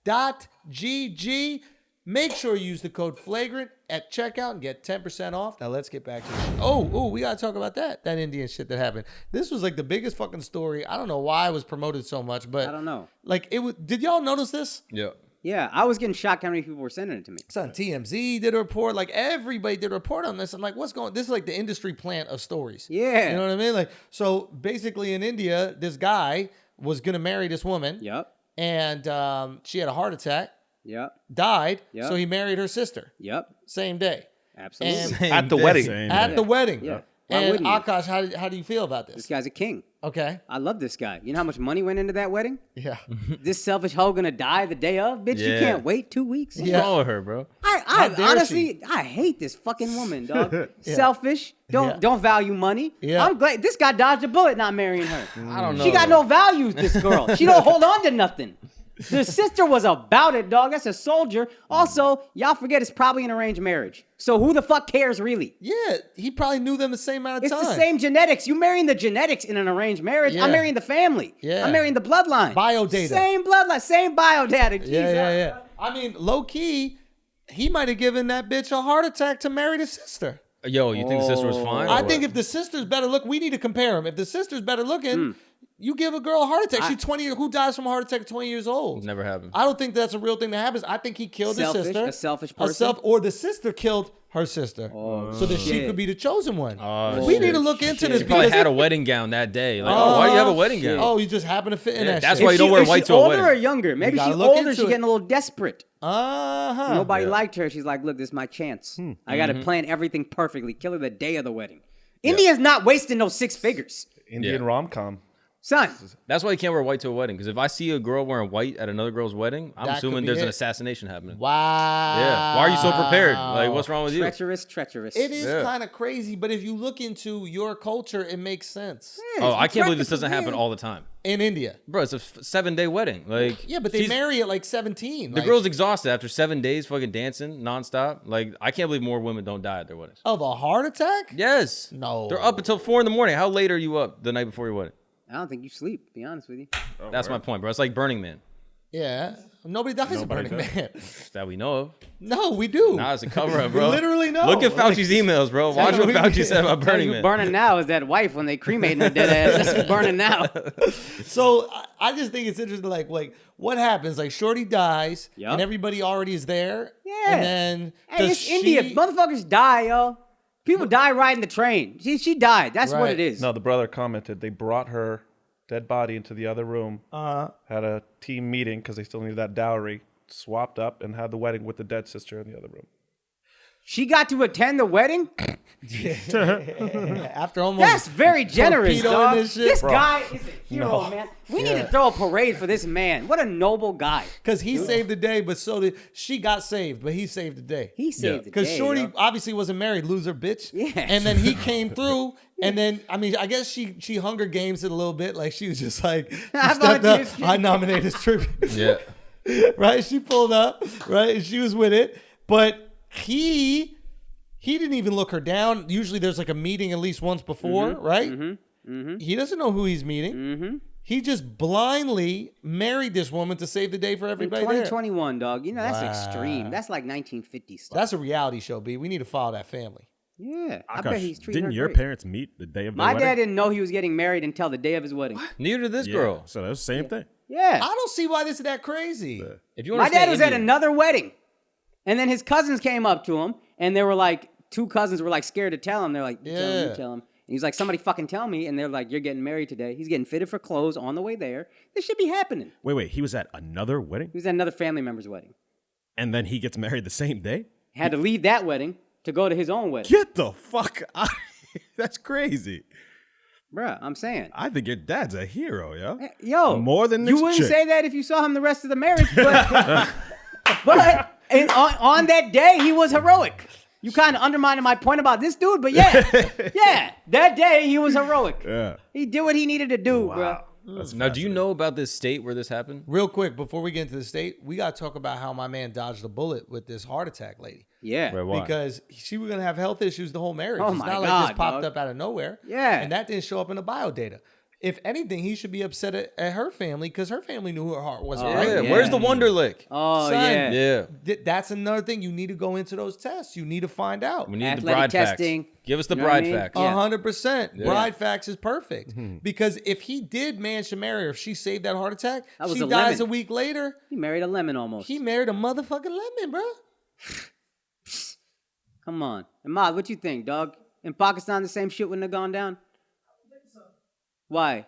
Speaker 1: GAMERSUPPS.GG. Make sure you use the code FLAGRANT at checkout and get 10% off. Now let's get back to it. Oh, we got to talk about that Indian shit that happened. This was like the biggest fucking story. I don't know why it was promoted so much, but
Speaker 3: I don't know.
Speaker 1: Like it was, did y'all notice this?
Speaker 4: Yeah.
Speaker 3: Yeah, I was getting shocked how many people were sending it to me.
Speaker 1: It's on TMZ did a report. Like everybody did a report on this. I'm like, what's going? This is like the industry plant of stories.
Speaker 3: Yeah.
Speaker 1: You know what I mean? Like, so basically in India, this guy was gonna marry this woman.
Speaker 3: Yep.
Speaker 1: And she had a heart attack.
Speaker 3: Yep.
Speaker 1: Died.
Speaker 3: Yep.
Speaker 1: So he married her sister.
Speaker 3: Yep.
Speaker 1: Same day.
Speaker 3: Absolutely.
Speaker 5: At the wedding.
Speaker 1: At the wedding.
Speaker 3: Yeah. Why
Speaker 1: And
Speaker 3: wouldn't you?
Speaker 1: Akaash, how do you feel about
Speaker 3: This
Speaker 1: this?
Speaker 3: guy's a king.
Speaker 1: Okay.
Speaker 3: I love this guy. You know how much money went into that wedding?
Speaker 1: Yeah.
Speaker 3: This selfish hoe gonna die the day of? Bitch, you
Speaker 4: Yeah.
Speaker 3: can't wait 2 weeks?
Speaker 4: What's
Speaker 1: Yeah.
Speaker 4: wrong with her, bro?
Speaker 1: How dare
Speaker 3: Honestly, I hate this fucking woman, dog.
Speaker 1: Yeah.
Speaker 3: Selfish.
Speaker 1: Yeah.
Speaker 3: Don't value money.
Speaker 1: Yeah.
Speaker 3: I'm glad this guy dodged a bullet not marrying her.
Speaker 4: I don't know.
Speaker 3: She got no values, this girl. She don't hold on to nothing. The sister was about it, dog. That's a soldier. Also, y'all forget it's probably an arranged marriage. So who the fuck cares, really?
Speaker 1: Yeah. He probably knew them the same amount of
Speaker 3: It's
Speaker 1: time.
Speaker 3: the same genetics. You marrying the genetics in an arranged marriage.
Speaker 1: Yeah.
Speaker 3: I'm marrying the family.
Speaker 1: Yeah.
Speaker 3: I'm marrying the bloodline.
Speaker 1: Biodata.
Speaker 3: Same bloodline. Same biodata.
Speaker 1: Yeah. I mean, low key, he might have given that bitch a heart attack to marry the sister.
Speaker 4: Yo, you think the sister was fine? or
Speaker 1: I
Speaker 4: what?
Speaker 1: think if the sister's better look, we need to compare them. If the sister's better looking, you give a girl a heart attack. She's 20. Who dies from a heart attack at 20 years old?
Speaker 4: Never happened.
Speaker 1: I don't think that's a real thing that happens. I think he killed his
Speaker 3: Selfish,
Speaker 1: sister.
Speaker 3: a selfish person.
Speaker 1: Or the sister killed her sister. So that she
Speaker 3: shit.
Speaker 1: could be the chosen one.
Speaker 4: Oh,
Speaker 1: we
Speaker 4: shit.
Speaker 1: need to look into this
Speaker 4: She probably
Speaker 1: because
Speaker 4: had a wedding gown that day. Like, why do you have a wedding gown?
Speaker 1: Oh, you just happen to fit in
Speaker 4: Yeah,
Speaker 1: that
Speaker 4: that's
Speaker 1: shit.
Speaker 4: why you don't wear white to a
Speaker 3: older
Speaker 4: wedding.
Speaker 3: or younger? Maybe
Speaker 1: gotta
Speaker 3: she's
Speaker 1: look
Speaker 3: older.
Speaker 1: into
Speaker 3: She's
Speaker 1: it.
Speaker 3: getting a little desperate.
Speaker 1: Uh-huh.
Speaker 3: Nobody liked her. She's like, look, this is my chance. I got to plan everything perfectly. Kill her the day of the wedding. India's not wasting those 6 figures.
Speaker 5: Indian
Speaker 4: Yeah.
Speaker 5: rom-com.
Speaker 3: Son,
Speaker 4: That's why you can't wear white to a wedding. Because if I see a girl wearing white at another girl's wedding, I'm
Speaker 1: That
Speaker 4: assuming
Speaker 1: could be
Speaker 4: there's an
Speaker 1: it.
Speaker 4: assassination happening.
Speaker 1: Wow.
Speaker 4: Yeah. Why are you so prepared? Like, what's wrong with you?
Speaker 3: treacherous.
Speaker 1: It is
Speaker 4: Yeah.
Speaker 1: kind of crazy, but if you look into your culture, it makes sense.
Speaker 4: Oh, I can't believe this doesn't happen all the time.
Speaker 1: In India.
Speaker 4: Bro, it's a 7-day wedding. Like,
Speaker 1: Yeah, but they
Speaker 4: she's-
Speaker 1: marry at like 17.
Speaker 4: The
Speaker 1: like,
Speaker 4: girl's exhausted after 7 days fucking dancing nonstop. Like, I can't believe more women don't die at their weddings.
Speaker 1: of a heart attack?
Speaker 4: Yes.
Speaker 1: No.
Speaker 4: They're up until 4 in the morning. How late are you up the night before your wedding?
Speaker 3: I don't think you sleep, to be honest with you.
Speaker 4: That's my point, bro. It's like Burning Man
Speaker 1: Yeah. Nobody dies at Burning Man.
Speaker 4: that we know of.
Speaker 1: No, we do.
Speaker 4: Nah, it's a cover up, bro.
Speaker 1: Literally no.
Speaker 4: Look at Fauci's emails, bro. Watch what Fauci said about Burning
Speaker 3: Who's
Speaker 4: Man.
Speaker 3: burning now is that wife when they cremated her dead ass. That's who's burning now.
Speaker 1: So I just think it's interesting, like what happens? Like Shorty dies,
Speaker 3: Yup.
Speaker 1: and everybody already is there.
Speaker 3: Yeah.
Speaker 1: And then
Speaker 3: Hey,
Speaker 1: does
Speaker 3: it's India.
Speaker 1: she-
Speaker 3: Motherfuckers die, yo. People die riding the train. She died. That's what
Speaker 1: Right.
Speaker 3: it is.
Speaker 5: No, the brother commented they brought her dead body into the other room, had a team meeting because they still needed that dowry, swapped up, and had the wedding with the dead sister in the other room.
Speaker 3: She got to attend the wedding?
Speaker 1: after almost
Speaker 3: That's very generous,
Speaker 1: torpedoing
Speaker 3: dog.
Speaker 1: this
Speaker 3: This,
Speaker 1: shit?
Speaker 3: guy is a hero, man. We need to throw a parade for this man. What a noble guy.
Speaker 1: because he saved the day, but so did she. Got saved, but he saved the day.
Speaker 3: He saved the
Speaker 1: Because
Speaker 3: day.
Speaker 1: Shorty
Speaker 3: yo.
Speaker 1: obviously wasn't married, loser bitch.
Speaker 3: Yeah.
Speaker 1: And then he came through, and then I mean, I guess she Hunger Games it a little bit. Like she was just like, she
Speaker 3: I
Speaker 1: stepped up,
Speaker 3: volunteer.
Speaker 1: I nominate as tribute.
Speaker 4: Yeah.
Speaker 1: Right? She pulled up, right? And she was with it. But he didn't even look her down. Usually there's like a meeting at least once before, right? He doesn't know who he's meeting. He just blindly married this woman to save the day for
Speaker 3: In
Speaker 1: everybody there.
Speaker 3: 2021, dog. You know, that's extreme. That's like 1950 stuff.
Speaker 1: That's a reality show, B. We need to follow that family.
Speaker 3: Yeah. I
Speaker 2: Akash,
Speaker 3: bet he's treating
Speaker 2: didn't
Speaker 3: her
Speaker 2: your
Speaker 3: great.
Speaker 2: parents meet the day of their
Speaker 3: My
Speaker 2: wedding?
Speaker 3: dad didn't know he was getting married until the day of his wedding.
Speaker 4: Neither did this
Speaker 2: Yeah,
Speaker 4: girl.
Speaker 2: so that's the same thing.
Speaker 3: Yeah.
Speaker 1: I don't see why this is that crazy.
Speaker 4: If you
Speaker 3: My dad was at
Speaker 4: Indian,
Speaker 3: another wedding. And then his cousins came up to him, and they were like, 2 cousins were like scared to tell him. They're like, you tell him,
Speaker 1: Yeah.
Speaker 3: you tell him. And he's like, somebody fucking tell me. And they're like, you're getting married today. He's getting fitted for clothes on the way there. This should be happening.
Speaker 2: Wait, he was at another wedding?
Speaker 3: He was at another family member's wedding.
Speaker 2: And then he gets married the same day?
Speaker 3: Had to leave that wedding to go to his own wedding.
Speaker 2: Get the fuck out. That's crazy.
Speaker 3: Bruh, I'm saying.
Speaker 2: I think your dad's a hero, yo.
Speaker 3: Yo,
Speaker 2: More than
Speaker 3: you
Speaker 2: this
Speaker 3: wouldn't
Speaker 2: chick.
Speaker 3: say that if you saw him the rest of the marriage, but but on that day he was heroic. You kind of undermining my point about this dude, but yeah, that day he was heroic.
Speaker 2: Yeah.
Speaker 3: He did what he needed to do, bro.
Speaker 4: Now, do you know about this state where this happened?
Speaker 1: Real quick, before we get into the state, we got to talk about how my man dodged a bullet with this heart attack lady.
Speaker 3: Yeah.
Speaker 4: Wait, why?
Speaker 1: Because she was going to have health issues the whole marriage.
Speaker 3: Oh
Speaker 1: It's
Speaker 3: my
Speaker 1: not like
Speaker 3: God,
Speaker 1: this popped
Speaker 3: dog.
Speaker 1: up out of nowhere.
Speaker 3: Yeah.
Speaker 1: And that didn't show up in the bio data. If anything, he should be upset at her family because her family knew her heart wasn't right.
Speaker 4: Yeah,
Speaker 3: yeah.
Speaker 4: where's the Wonderlick?
Speaker 3: Oh,
Speaker 1: Son,
Speaker 3: yeah.
Speaker 4: Yeah.
Speaker 1: That's another thing. You need to go into those tests. You need to find out.
Speaker 4: We need the
Speaker 3: Athletic
Speaker 4: bride
Speaker 3: testing.
Speaker 4: facts. Give us the
Speaker 3: You know what I
Speaker 4: bride
Speaker 3: mean?
Speaker 4: facts.
Speaker 3: Yeah.
Speaker 1: 100%. Bride facts is perfect. Because if he did man should marry her, if she saved that heart attack,
Speaker 3: That was
Speaker 1: she
Speaker 3: a
Speaker 1: dies
Speaker 3: lemon.
Speaker 1: a week later.
Speaker 3: He married a lemon almost.
Speaker 1: He married a motherfucking lemon, bro.
Speaker 3: Come on. Ahmad, what you think, dog? In Pakistan, the same shit wouldn't have gone down? Why?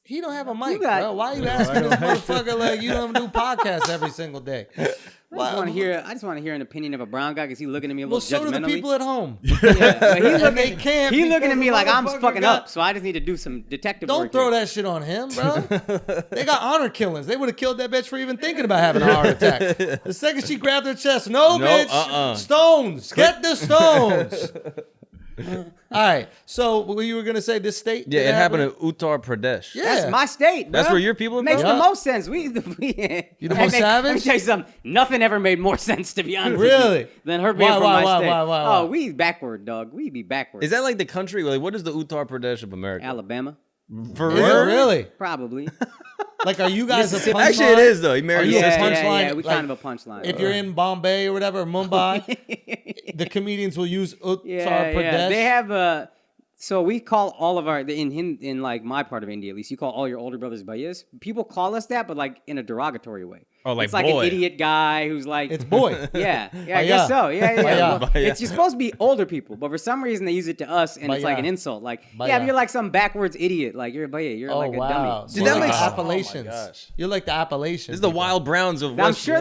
Speaker 1: He don't have a mic,
Speaker 3: got-
Speaker 1: bro. Why are you asking this motherfucker like you don't do podcasts every single day?
Speaker 3: I just want to hear an opinion of a brown guy because he's looking at me a
Speaker 1: Well,
Speaker 3: little
Speaker 1: so do the
Speaker 3: judgmentally.
Speaker 1: people at home.
Speaker 3: Yeah, but he's
Speaker 1: And
Speaker 3: looking,
Speaker 1: they can't
Speaker 3: he looking
Speaker 1: because
Speaker 3: at me
Speaker 1: the
Speaker 3: like I'm
Speaker 1: motherfucker
Speaker 3: fucking
Speaker 1: got-
Speaker 3: up, so I just need to do some detective
Speaker 1: Don't
Speaker 3: work.
Speaker 1: throw
Speaker 3: here.
Speaker 1: that shit on him, bro. They got honor killings. They would have killed that bitch for even thinking about having a heart attack. The second she grabbed her chest, no, bitch. Stones. Get the stones. All right. So, what you were going to say, this state?
Speaker 4: Yeah,
Speaker 1: that
Speaker 4: it happened in Uttar Pradesh.
Speaker 1: Yeah.
Speaker 3: That's my state,
Speaker 4: That's
Speaker 3: bro.
Speaker 4: where your people are
Speaker 3: Makes
Speaker 4: from?
Speaker 3: the
Speaker 1: Yeah.
Speaker 3: most sense. You
Speaker 1: the most
Speaker 3: Let me
Speaker 1: savage?
Speaker 3: tell you something. Nothing ever made more sense, to be honest with
Speaker 1: Really?
Speaker 3: you, than her being
Speaker 1: Why,
Speaker 3: from
Speaker 1: why,
Speaker 3: my
Speaker 1: why,
Speaker 3: state.
Speaker 1: why?
Speaker 3: Oh, we backward, dog. We be backward.
Speaker 4: Is that like the country? Like, what is the Uttar Pradesh of America?
Speaker 3: Alabama?
Speaker 4: For
Speaker 1: Is it
Speaker 4: real?
Speaker 1: really?
Speaker 3: Probably.
Speaker 1: Like, are you guys a
Speaker 3: Mississippi.
Speaker 1: punchline?
Speaker 4: Actually, it is though. He married
Speaker 1: Are
Speaker 4: his
Speaker 1: you a
Speaker 4: sister.
Speaker 1: punchline?
Speaker 3: We
Speaker 1: Like,
Speaker 3: kind of a punchline.
Speaker 1: If you're in Bombay or whatever, or Mumbai, the comedians will use Uttar
Speaker 3: yeah,
Speaker 1: Pradesh.
Speaker 3: yeah. They have so we call all of our in like my part of India at least, you call all your older brothers bhaias. People call us that, but like in a derogatory way.
Speaker 4: Oh, like
Speaker 3: it's like
Speaker 4: boy.
Speaker 3: an idiot guy who's like
Speaker 1: It's boy.
Speaker 3: Yeah, I
Speaker 1: Bhaiya.
Speaker 3: guess so. Yeah.
Speaker 1: Bhaiya.
Speaker 3: It's you're supposed to be older people, but for some reason they use it to us, and it's like
Speaker 1: Bhaiya.
Speaker 3: an insult. Like,
Speaker 1: Bhaiya.
Speaker 3: yeah, but you're like some backwards idiot. Like you're a bhaiya. You're like a dummy.
Speaker 1: So
Speaker 4: Dude, that
Speaker 1: like
Speaker 4: makes-
Speaker 1: the
Speaker 4: oh my
Speaker 1: Appalachians.
Speaker 4: gosh.
Speaker 1: You're like the Appalachians.
Speaker 4: This is the Wild Browns of
Speaker 3: I'm
Speaker 4: West
Speaker 3: sure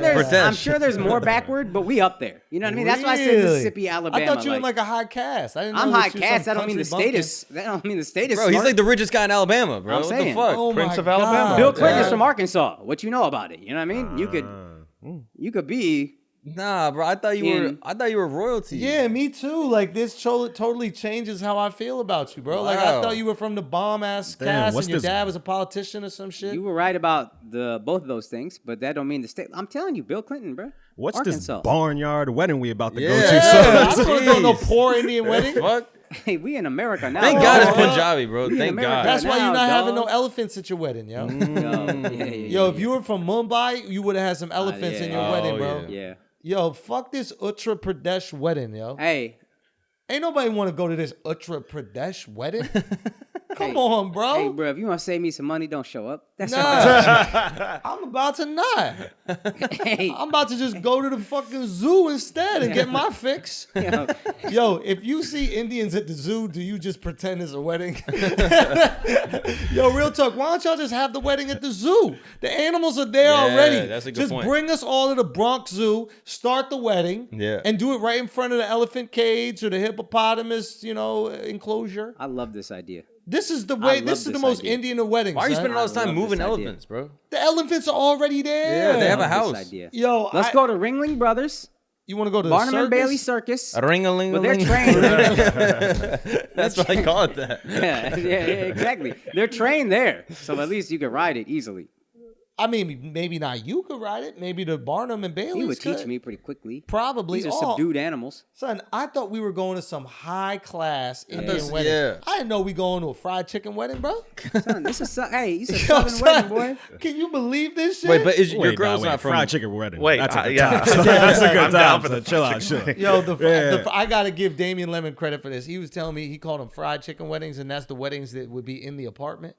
Speaker 3: there's more backward, but we up there. You know what I mean? That's why I said
Speaker 1: Really?
Speaker 3: Mississippi, Alabama.
Speaker 1: I thought you were in like a high caste. I didn't know
Speaker 3: I'm
Speaker 1: that
Speaker 3: high
Speaker 1: you
Speaker 3: caste.
Speaker 1: some
Speaker 3: That don't mean the
Speaker 1: country
Speaker 3: status. That don't mean the status.
Speaker 4: Bro, he's
Speaker 3: smart.
Speaker 4: like the richest guy in Alabama, bro.
Speaker 3: I'm
Speaker 4: What
Speaker 3: saying.
Speaker 4: the fuck?
Speaker 1: Oh
Speaker 5: Prince
Speaker 1: my
Speaker 5: of Alabama.
Speaker 1: God.
Speaker 3: Bill Clinton is
Speaker 1: Yeah.
Speaker 3: from Arkansas. What you know about it? You know what I mean? You could be.
Speaker 4: Nah, bro. I thought you were.
Speaker 3: In-
Speaker 4: I thought you were royalty.
Speaker 1: Yeah, me too. Like this totally changes how I feel about you, bro. Like I
Speaker 4: Wow.
Speaker 1: thought you were from the bomb ass
Speaker 2: Damn,
Speaker 1: cast,
Speaker 2: what's
Speaker 1: and your
Speaker 2: this-
Speaker 1: dad was a politician or some shit.
Speaker 3: You were right about both of those things, but that don't mean the state. I'm telling you, Bill Clinton, bro.
Speaker 2: What's
Speaker 3: Arkansas.
Speaker 2: this barnyard wedding we about to go
Speaker 4: Yeah.
Speaker 2: to?
Speaker 1: yeah, I
Speaker 2: So,
Speaker 1: don't know no poor Indian wedding.
Speaker 4: Fuck.
Speaker 3: Hey, we in America now.
Speaker 4: Thank God it's
Speaker 1: Oh.
Speaker 4: Punjabi, bro.
Speaker 3: in
Speaker 4: Thank
Speaker 3: America.
Speaker 4: God.
Speaker 1: That's why
Speaker 3: now,
Speaker 1: you're not having no
Speaker 3: dog.
Speaker 1: elephants at your wedding, yo.
Speaker 3: Yeah.
Speaker 1: Yo, if you were from Mumbai, you would have had some elephants in your
Speaker 4: yeah.
Speaker 1: wedding,
Speaker 4: Oh,
Speaker 1: bro.
Speaker 3: Yeah.
Speaker 1: Yo, fuck this Uttar Pradesh wedding, yo.
Speaker 3: Hey,
Speaker 1: Ain't nobody want to go to this Uttar Pradesh wedding. Come
Speaker 3: Hey.
Speaker 1: on, bro.
Speaker 3: hey, bro, if you want to save me some money, don't show up. That's all.
Speaker 1: Nah, I'm about to not.
Speaker 3: Hey,
Speaker 1: I'm about to just go to the fucking zoo instead and get my fix.
Speaker 3: yo,
Speaker 1: Yo, if you see Indians at the zoo, do you just pretend it's a wedding? Yo, real talk. Why don't y'all just have the wedding at the zoo? The animals are there
Speaker 4: Yeah,
Speaker 1: already.
Speaker 4: that's a good
Speaker 1: just
Speaker 4: point.
Speaker 1: bring us all to the Bronx Zoo, start the wedding,
Speaker 4: Yeah.
Speaker 1: and do it right in front of the elephant cage or the hippopotamus, enclosure.
Speaker 3: I love this idea.
Speaker 1: This is the
Speaker 3: I
Speaker 1: way.
Speaker 3: love
Speaker 1: This is the
Speaker 3: this
Speaker 1: most
Speaker 3: idea.
Speaker 1: Indian of weddings.
Speaker 4: Why are you
Speaker 1: son.
Speaker 4: spending all this
Speaker 3: I
Speaker 4: time
Speaker 3: love
Speaker 4: moving
Speaker 3: this idea.
Speaker 4: elephants, bro?
Speaker 1: The elephants are already there.
Speaker 4: Yeah, they have a
Speaker 3: I love
Speaker 4: house.
Speaker 3: this idea.
Speaker 1: Yo,
Speaker 3: Let's go to Ringling Brothers,
Speaker 1: You want to go to
Speaker 3: Barnum
Speaker 1: the
Speaker 3: and
Speaker 1: circus?
Speaker 3: Bailey Circus.
Speaker 4: A ring-a-ling.
Speaker 3: But they're trained.
Speaker 4: That's why I call it that.
Speaker 3: yeah, exactly. They're trained there, so at least you can ride it easily.
Speaker 1: I mean, maybe not you could ride it. Maybe the Barnum and Bailey
Speaker 3: He would
Speaker 1: could.
Speaker 3: teach me pretty quickly.
Speaker 1: Probably.
Speaker 3: These are
Speaker 1: Oh,
Speaker 3: subdued animals.
Speaker 1: Son, I thought we were going to some high class Indian
Speaker 4: thought-
Speaker 1: wedding.
Speaker 4: yeah.
Speaker 1: I didn't know we going to a fried chicken wedding, bro.
Speaker 3: Son, this is hey, you said
Speaker 1: Yo,
Speaker 3: Southern
Speaker 1: son,
Speaker 3: wedding, boy.
Speaker 1: Can you believe this shit?
Speaker 4: Wait, but is your
Speaker 2: wait,
Speaker 4: girl's
Speaker 2: nah,
Speaker 4: not from?
Speaker 2: fried chicken wedding.
Speaker 5: Wait,
Speaker 2: that's a good
Speaker 5: yeah.
Speaker 2: time. That's a good
Speaker 5: I'm down
Speaker 2: time.
Speaker 5: for
Speaker 2: So
Speaker 5: the
Speaker 2: chill out, chill.
Speaker 1: Yo,
Speaker 2: Yeah.
Speaker 1: I gotta give Damian Lemon credit for this. He was telling me he called them fried chicken weddings, and that's the weddings that would be in the apartment.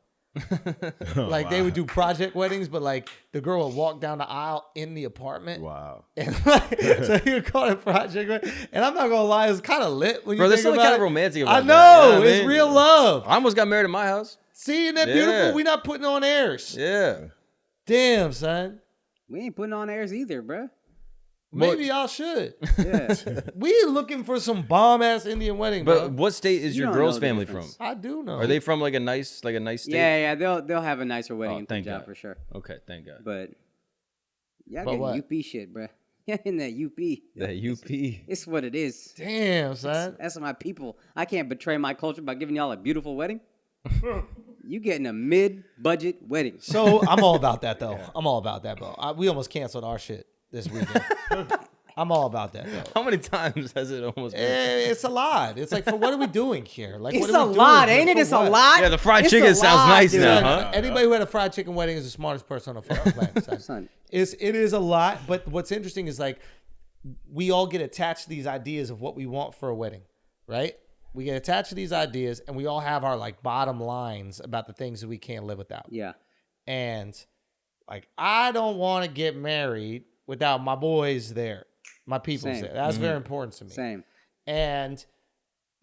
Speaker 1: Like they would do project weddings, but like the girl would walk down the aisle in the apartment.
Speaker 2: Wow.
Speaker 1: And like, so he would call it project wedding. And I'm not gonna lie, it's kind of lit when you
Speaker 4: Bro, there's
Speaker 1: think
Speaker 4: something
Speaker 1: about
Speaker 4: kind of
Speaker 1: it.
Speaker 4: romantic
Speaker 1: I
Speaker 4: about
Speaker 1: know,
Speaker 4: that. You know what I
Speaker 1: it's
Speaker 4: mean?
Speaker 1: real love.
Speaker 4: I almost got married at my house.
Speaker 1: See, isn't that
Speaker 4: Yeah.
Speaker 1: beautiful? We not putting on airs.
Speaker 4: Yeah.
Speaker 1: Damn, son.
Speaker 3: We ain't putting on airs either, bruh.
Speaker 1: Maybe y'all should.
Speaker 3: Yeah.
Speaker 1: We looking for some bomb ass Indian wedding,
Speaker 4: But
Speaker 1: bro.
Speaker 4: what state is
Speaker 3: You
Speaker 4: your
Speaker 3: don't
Speaker 4: girl's
Speaker 3: know the
Speaker 4: family from?
Speaker 3: difference.
Speaker 1: I do know.
Speaker 4: Are they from like a nice state?
Speaker 3: yeah, they'll have a nicer wedding
Speaker 4: Oh,
Speaker 3: in
Speaker 4: thank
Speaker 3: Punjab
Speaker 4: God.
Speaker 3: for sure.
Speaker 4: Okay, thank God.
Speaker 3: But y'all
Speaker 1: But
Speaker 3: getting
Speaker 1: what?
Speaker 3: UP shit, bruh. Yeah, in that UP.
Speaker 4: That UP.
Speaker 3: It's what it is.
Speaker 1: Damn, son.
Speaker 3: That's my people. I can't betray my culture by giving y'all a beautiful wedding. You getting a mid-budget wedding.
Speaker 1: So I'm all about that, though. I'm all about that, bro. We almost canceled our shit this weekend. I'm all about that, though.
Speaker 4: How many times has it almost been?
Speaker 1: It's a lot. It's like, for what are we doing here? Like,
Speaker 3: It's
Speaker 1: what are
Speaker 3: a
Speaker 1: we
Speaker 3: lot,
Speaker 1: doing?
Speaker 3: ain't it?
Speaker 1: For
Speaker 3: It's a
Speaker 1: what?
Speaker 3: lot.
Speaker 4: Yeah, the fried
Speaker 3: It's
Speaker 4: chicken
Speaker 3: a
Speaker 4: sounds
Speaker 3: lot,
Speaker 4: nice
Speaker 3: dude.
Speaker 4: now, huh?
Speaker 1: Anybody who had a fried chicken wedding is the smartest person on the fucking planet. Son.
Speaker 3: Son.
Speaker 1: It is a lot, but what's interesting is like we all get attached to these ideas of what we want for a wedding, right? We get attached to these ideas, and we all have our like bottom lines about the things that we can't live without.
Speaker 3: Yeah.
Speaker 1: And like, I don't want to get married without my boys there, my people's
Speaker 3: Same.
Speaker 1: there. That's very important to me.
Speaker 3: Same.
Speaker 1: And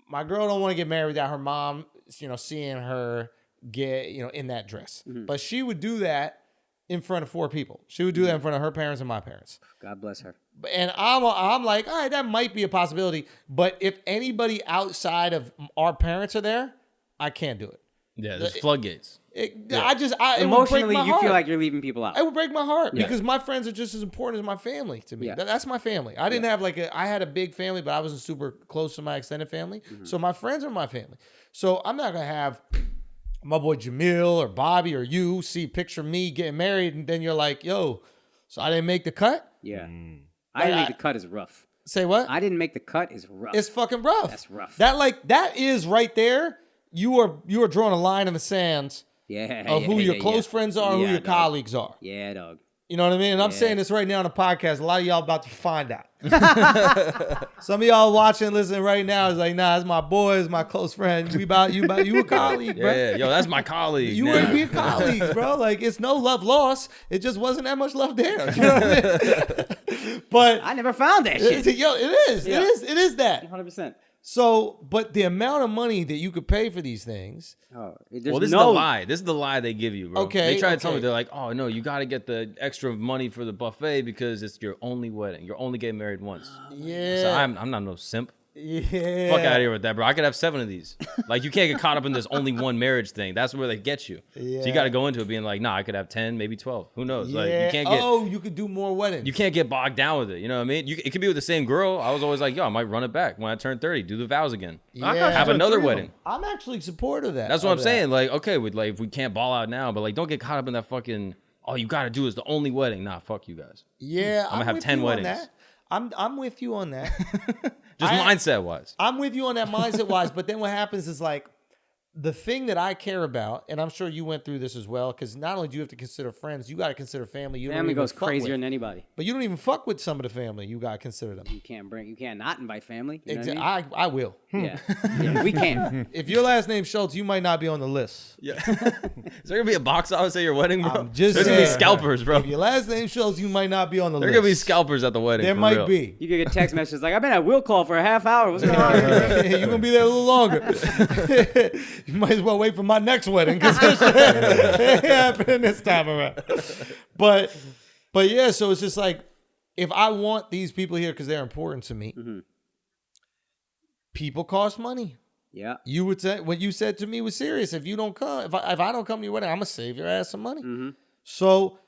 Speaker 1: my girl don't want to get married without her mom, seeing her get, in that dress. But she would do that in front of 4 people. She would do that in front of her parents and my parents.
Speaker 3: God bless her.
Speaker 1: And I'm like, all right, that might be a possibility. But if anybody outside of our parents are there, I can't do it.
Speaker 4: Yeah, there's floodgates.
Speaker 1: It would break
Speaker 3: Emotionally,
Speaker 1: my
Speaker 3: you
Speaker 1: heart.
Speaker 3: feel like you're leaving people out.
Speaker 1: It would break my heart
Speaker 3: Yeah.
Speaker 1: because my friends are just as important as my family to me.
Speaker 3: Yeah.
Speaker 1: That's my family. I didn't have I had a big family, but I wasn't super close to my extended family. So my friends are my family. So I'm not going to have my boy Jamil or Bobby or you picture me getting married. And then you're like, yo, so I didn't make the cut?
Speaker 3: Yeah. I didn't make the cut is rough.
Speaker 1: Say what?
Speaker 3: I didn't make the cut is rough.
Speaker 1: It's fucking rough.
Speaker 3: That's rough.
Speaker 1: That is right there. You are drawing a line in the sand of who your close friends are, and who your colleagues are.
Speaker 3: Yeah, dog.
Speaker 1: You know what I mean? And I'm saying this right now on the podcast. A lot of y'all about to find out. Some of y'all watching, listening right now is like, nah, it's my boys, my close friend. You a colleague, bro.
Speaker 4: Yeah, yo, that's my colleague.
Speaker 1: You
Speaker 4: now.
Speaker 1: wouldn't be colleagues, bro. Like, it's no love lost. It just wasn't that much love there. You know what I mean? But
Speaker 3: I never found that shit.
Speaker 1: yo, it is.
Speaker 3: Yeah.
Speaker 1: It is that.
Speaker 3: 100%.
Speaker 1: So, but the amount of money that you could pay for these things.
Speaker 3: Oh,
Speaker 4: Well, this is the lie. This is the lie they give you, bro.
Speaker 1: Okay,
Speaker 4: They try to tell me,
Speaker 1: okay.
Speaker 4: they're like, oh, no, you got to get the extra money for the buffet because it's your only wedding. You're only getting married once.
Speaker 1: Yeah.
Speaker 4: So I'm not no simp.
Speaker 1: Yeah.
Speaker 4: Fuck out of here with that, bro. I could have 7 of these. Like, you can't get caught up in this only one marriage thing. That's where they get you.
Speaker 1: Yeah.
Speaker 4: So you got to go into it being like, nah, I could have 10, maybe 12. Who knows? Like,
Speaker 1: Yeah.
Speaker 4: you can't get...
Speaker 1: you could do more weddings.
Speaker 4: You can't get bogged down with it. You know what I mean? It could be with the same girl. I was always like, yo, I might run it back when I turn 30. Do the vows again.
Speaker 1: Yeah.
Speaker 4: Have another wedding.
Speaker 1: I'm actually supportive of that.
Speaker 4: That's what I'm saying. Like, okay, if we can't ball out now, but like, don't get caught up in that fucking, all you got to do is the only wedding. Nah, fuck you guys.
Speaker 1: Yeah,
Speaker 4: I'm gonna have
Speaker 1: with
Speaker 4: 10
Speaker 1: you on
Speaker 4: weddings.
Speaker 1: that. I'm with you on that.
Speaker 4: Just mindset wise.
Speaker 1: I'm with you on that mindset wise, but then what happens is like the thing that I care about, and I'm sure you went through this as well, because not only do you have to consider friends, you got to consider family. You don't
Speaker 3: Family
Speaker 1: even
Speaker 3: goes
Speaker 1: fuck
Speaker 3: crazier
Speaker 1: with.
Speaker 3: than anybody.
Speaker 1: But you don't even fuck with some of the family. You got to consider them.
Speaker 3: You can't not invite family. You know what
Speaker 1: I will.
Speaker 3: I mean? Yeah, we can.
Speaker 1: If your last name's Schultz, you might not be on the list.
Speaker 4: Yeah. Is there gonna be a box office at your wedding, bro?
Speaker 1: I'm just
Speaker 4: There's gonna be
Speaker 1: saying.
Speaker 4: scalpers, bro.
Speaker 1: If your last name Schultz, you might not be on the
Speaker 4: There are
Speaker 1: list.
Speaker 4: gonna be scalpers at the wedding.
Speaker 1: There
Speaker 4: for
Speaker 1: might
Speaker 4: real.
Speaker 1: be.
Speaker 3: You could get text messages like, I've been at will call for a half hour. What's going on?
Speaker 1: You're gonna be there a little longer. You might as well wait for my next wedding because it ain't happening this time around. But yeah, so it's just like if I want these people here because they're important to me, people cost money.
Speaker 3: Yeah.
Speaker 1: You would say what you said to me was serious. If you don't come, if I don't come to your wedding, I'm gonna save your ass some money. So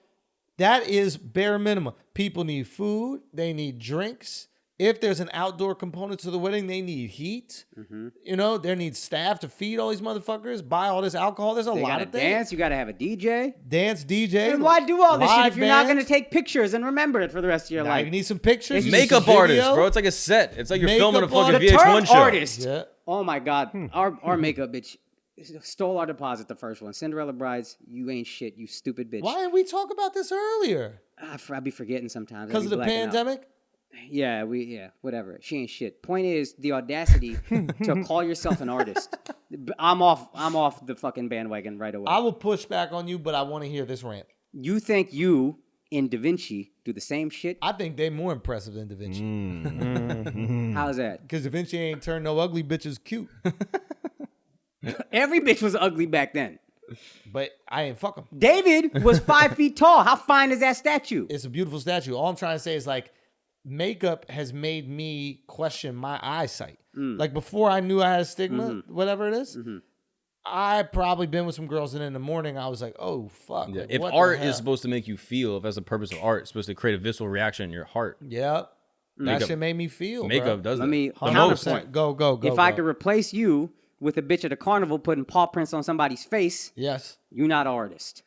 Speaker 1: that is bare minimum. People need food. They need drinks. If there's an outdoor component to the wedding, they need heat. You know, there needs staff to feed all these motherfuckers, buy all this alcohol. There's a
Speaker 3: They
Speaker 1: lot
Speaker 3: gotta
Speaker 1: of things.
Speaker 3: dance. You got to have a DJ.
Speaker 1: Dance, DJ.
Speaker 3: And why do all this shit
Speaker 1: live
Speaker 3: if you're not going to
Speaker 1: bands?
Speaker 3: take pictures and remember it for the rest of your
Speaker 1: Now
Speaker 3: life?
Speaker 1: you need some pictures. you need
Speaker 4: Makeup
Speaker 1: some
Speaker 4: artist,
Speaker 1: video.
Speaker 4: bro. It's like a set. It's like you're
Speaker 1: Makeup
Speaker 4: filming a fucking
Speaker 1: artist.
Speaker 3: The term
Speaker 4: VH1 show.
Speaker 3: artist.
Speaker 1: Yeah.
Speaker 3: Oh my God. Our makeup bitch stole our deposit the first one. Cinderella Brides, you ain't shit, you stupid bitch.
Speaker 1: Why didn't we talk about this earlier?
Speaker 3: I be forgetting sometimes. I
Speaker 1: Because
Speaker 3: be
Speaker 1: of the
Speaker 3: blacking out.
Speaker 1: pandemic?
Speaker 3: Yeah, whatever. She ain't shit. Point is the audacity to call yourself an artist. I'm off the fucking bandwagon right away.
Speaker 1: I will push back on you, but I want to hear this rant.
Speaker 3: You think you in Da Vinci do the same shit?
Speaker 1: I think they're more impressive than Da Vinci.
Speaker 3: How's that?
Speaker 1: Because Da Vinci ain't turned no ugly bitches cute.
Speaker 3: Every bitch was ugly back then.
Speaker 1: But I ain't fuck them.
Speaker 3: David was 5 feet tall. How fine is that statue?
Speaker 1: It's a beautiful statue. All I'm trying to say is like makeup has made me question my eyesight. Like before I knew I had a stigma, whatever it is, I've probably been with some girls, and in the morning I was like, "Oh fuck!"
Speaker 4: Yeah.
Speaker 1: Like,
Speaker 4: If
Speaker 1: what the
Speaker 4: art
Speaker 1: hell?
Speaker 4: is supposed to make you feel, if that's the purpose of art, it's supposed to create a visceral reaction in your heart.
Speaker 1: Yep, that
Speaker 4: Makeup-
Speaker 1: shit made me feel.
Speaker 4: Makeup
Speaker 1: bro.
Speaker 4: does
Speaker 3: Let
Speaker 4: that.
Speaker 3: me
Speaker 4: The
Speaker 3: counterpoint.
Speaker 4: most.
Speaker 1: Go.
Speaker 3: If I could replace you with a bitch at a carnival putting paw prints on somebody's face,
Speaker 1: yes,
Speaker 3: you're not an artist.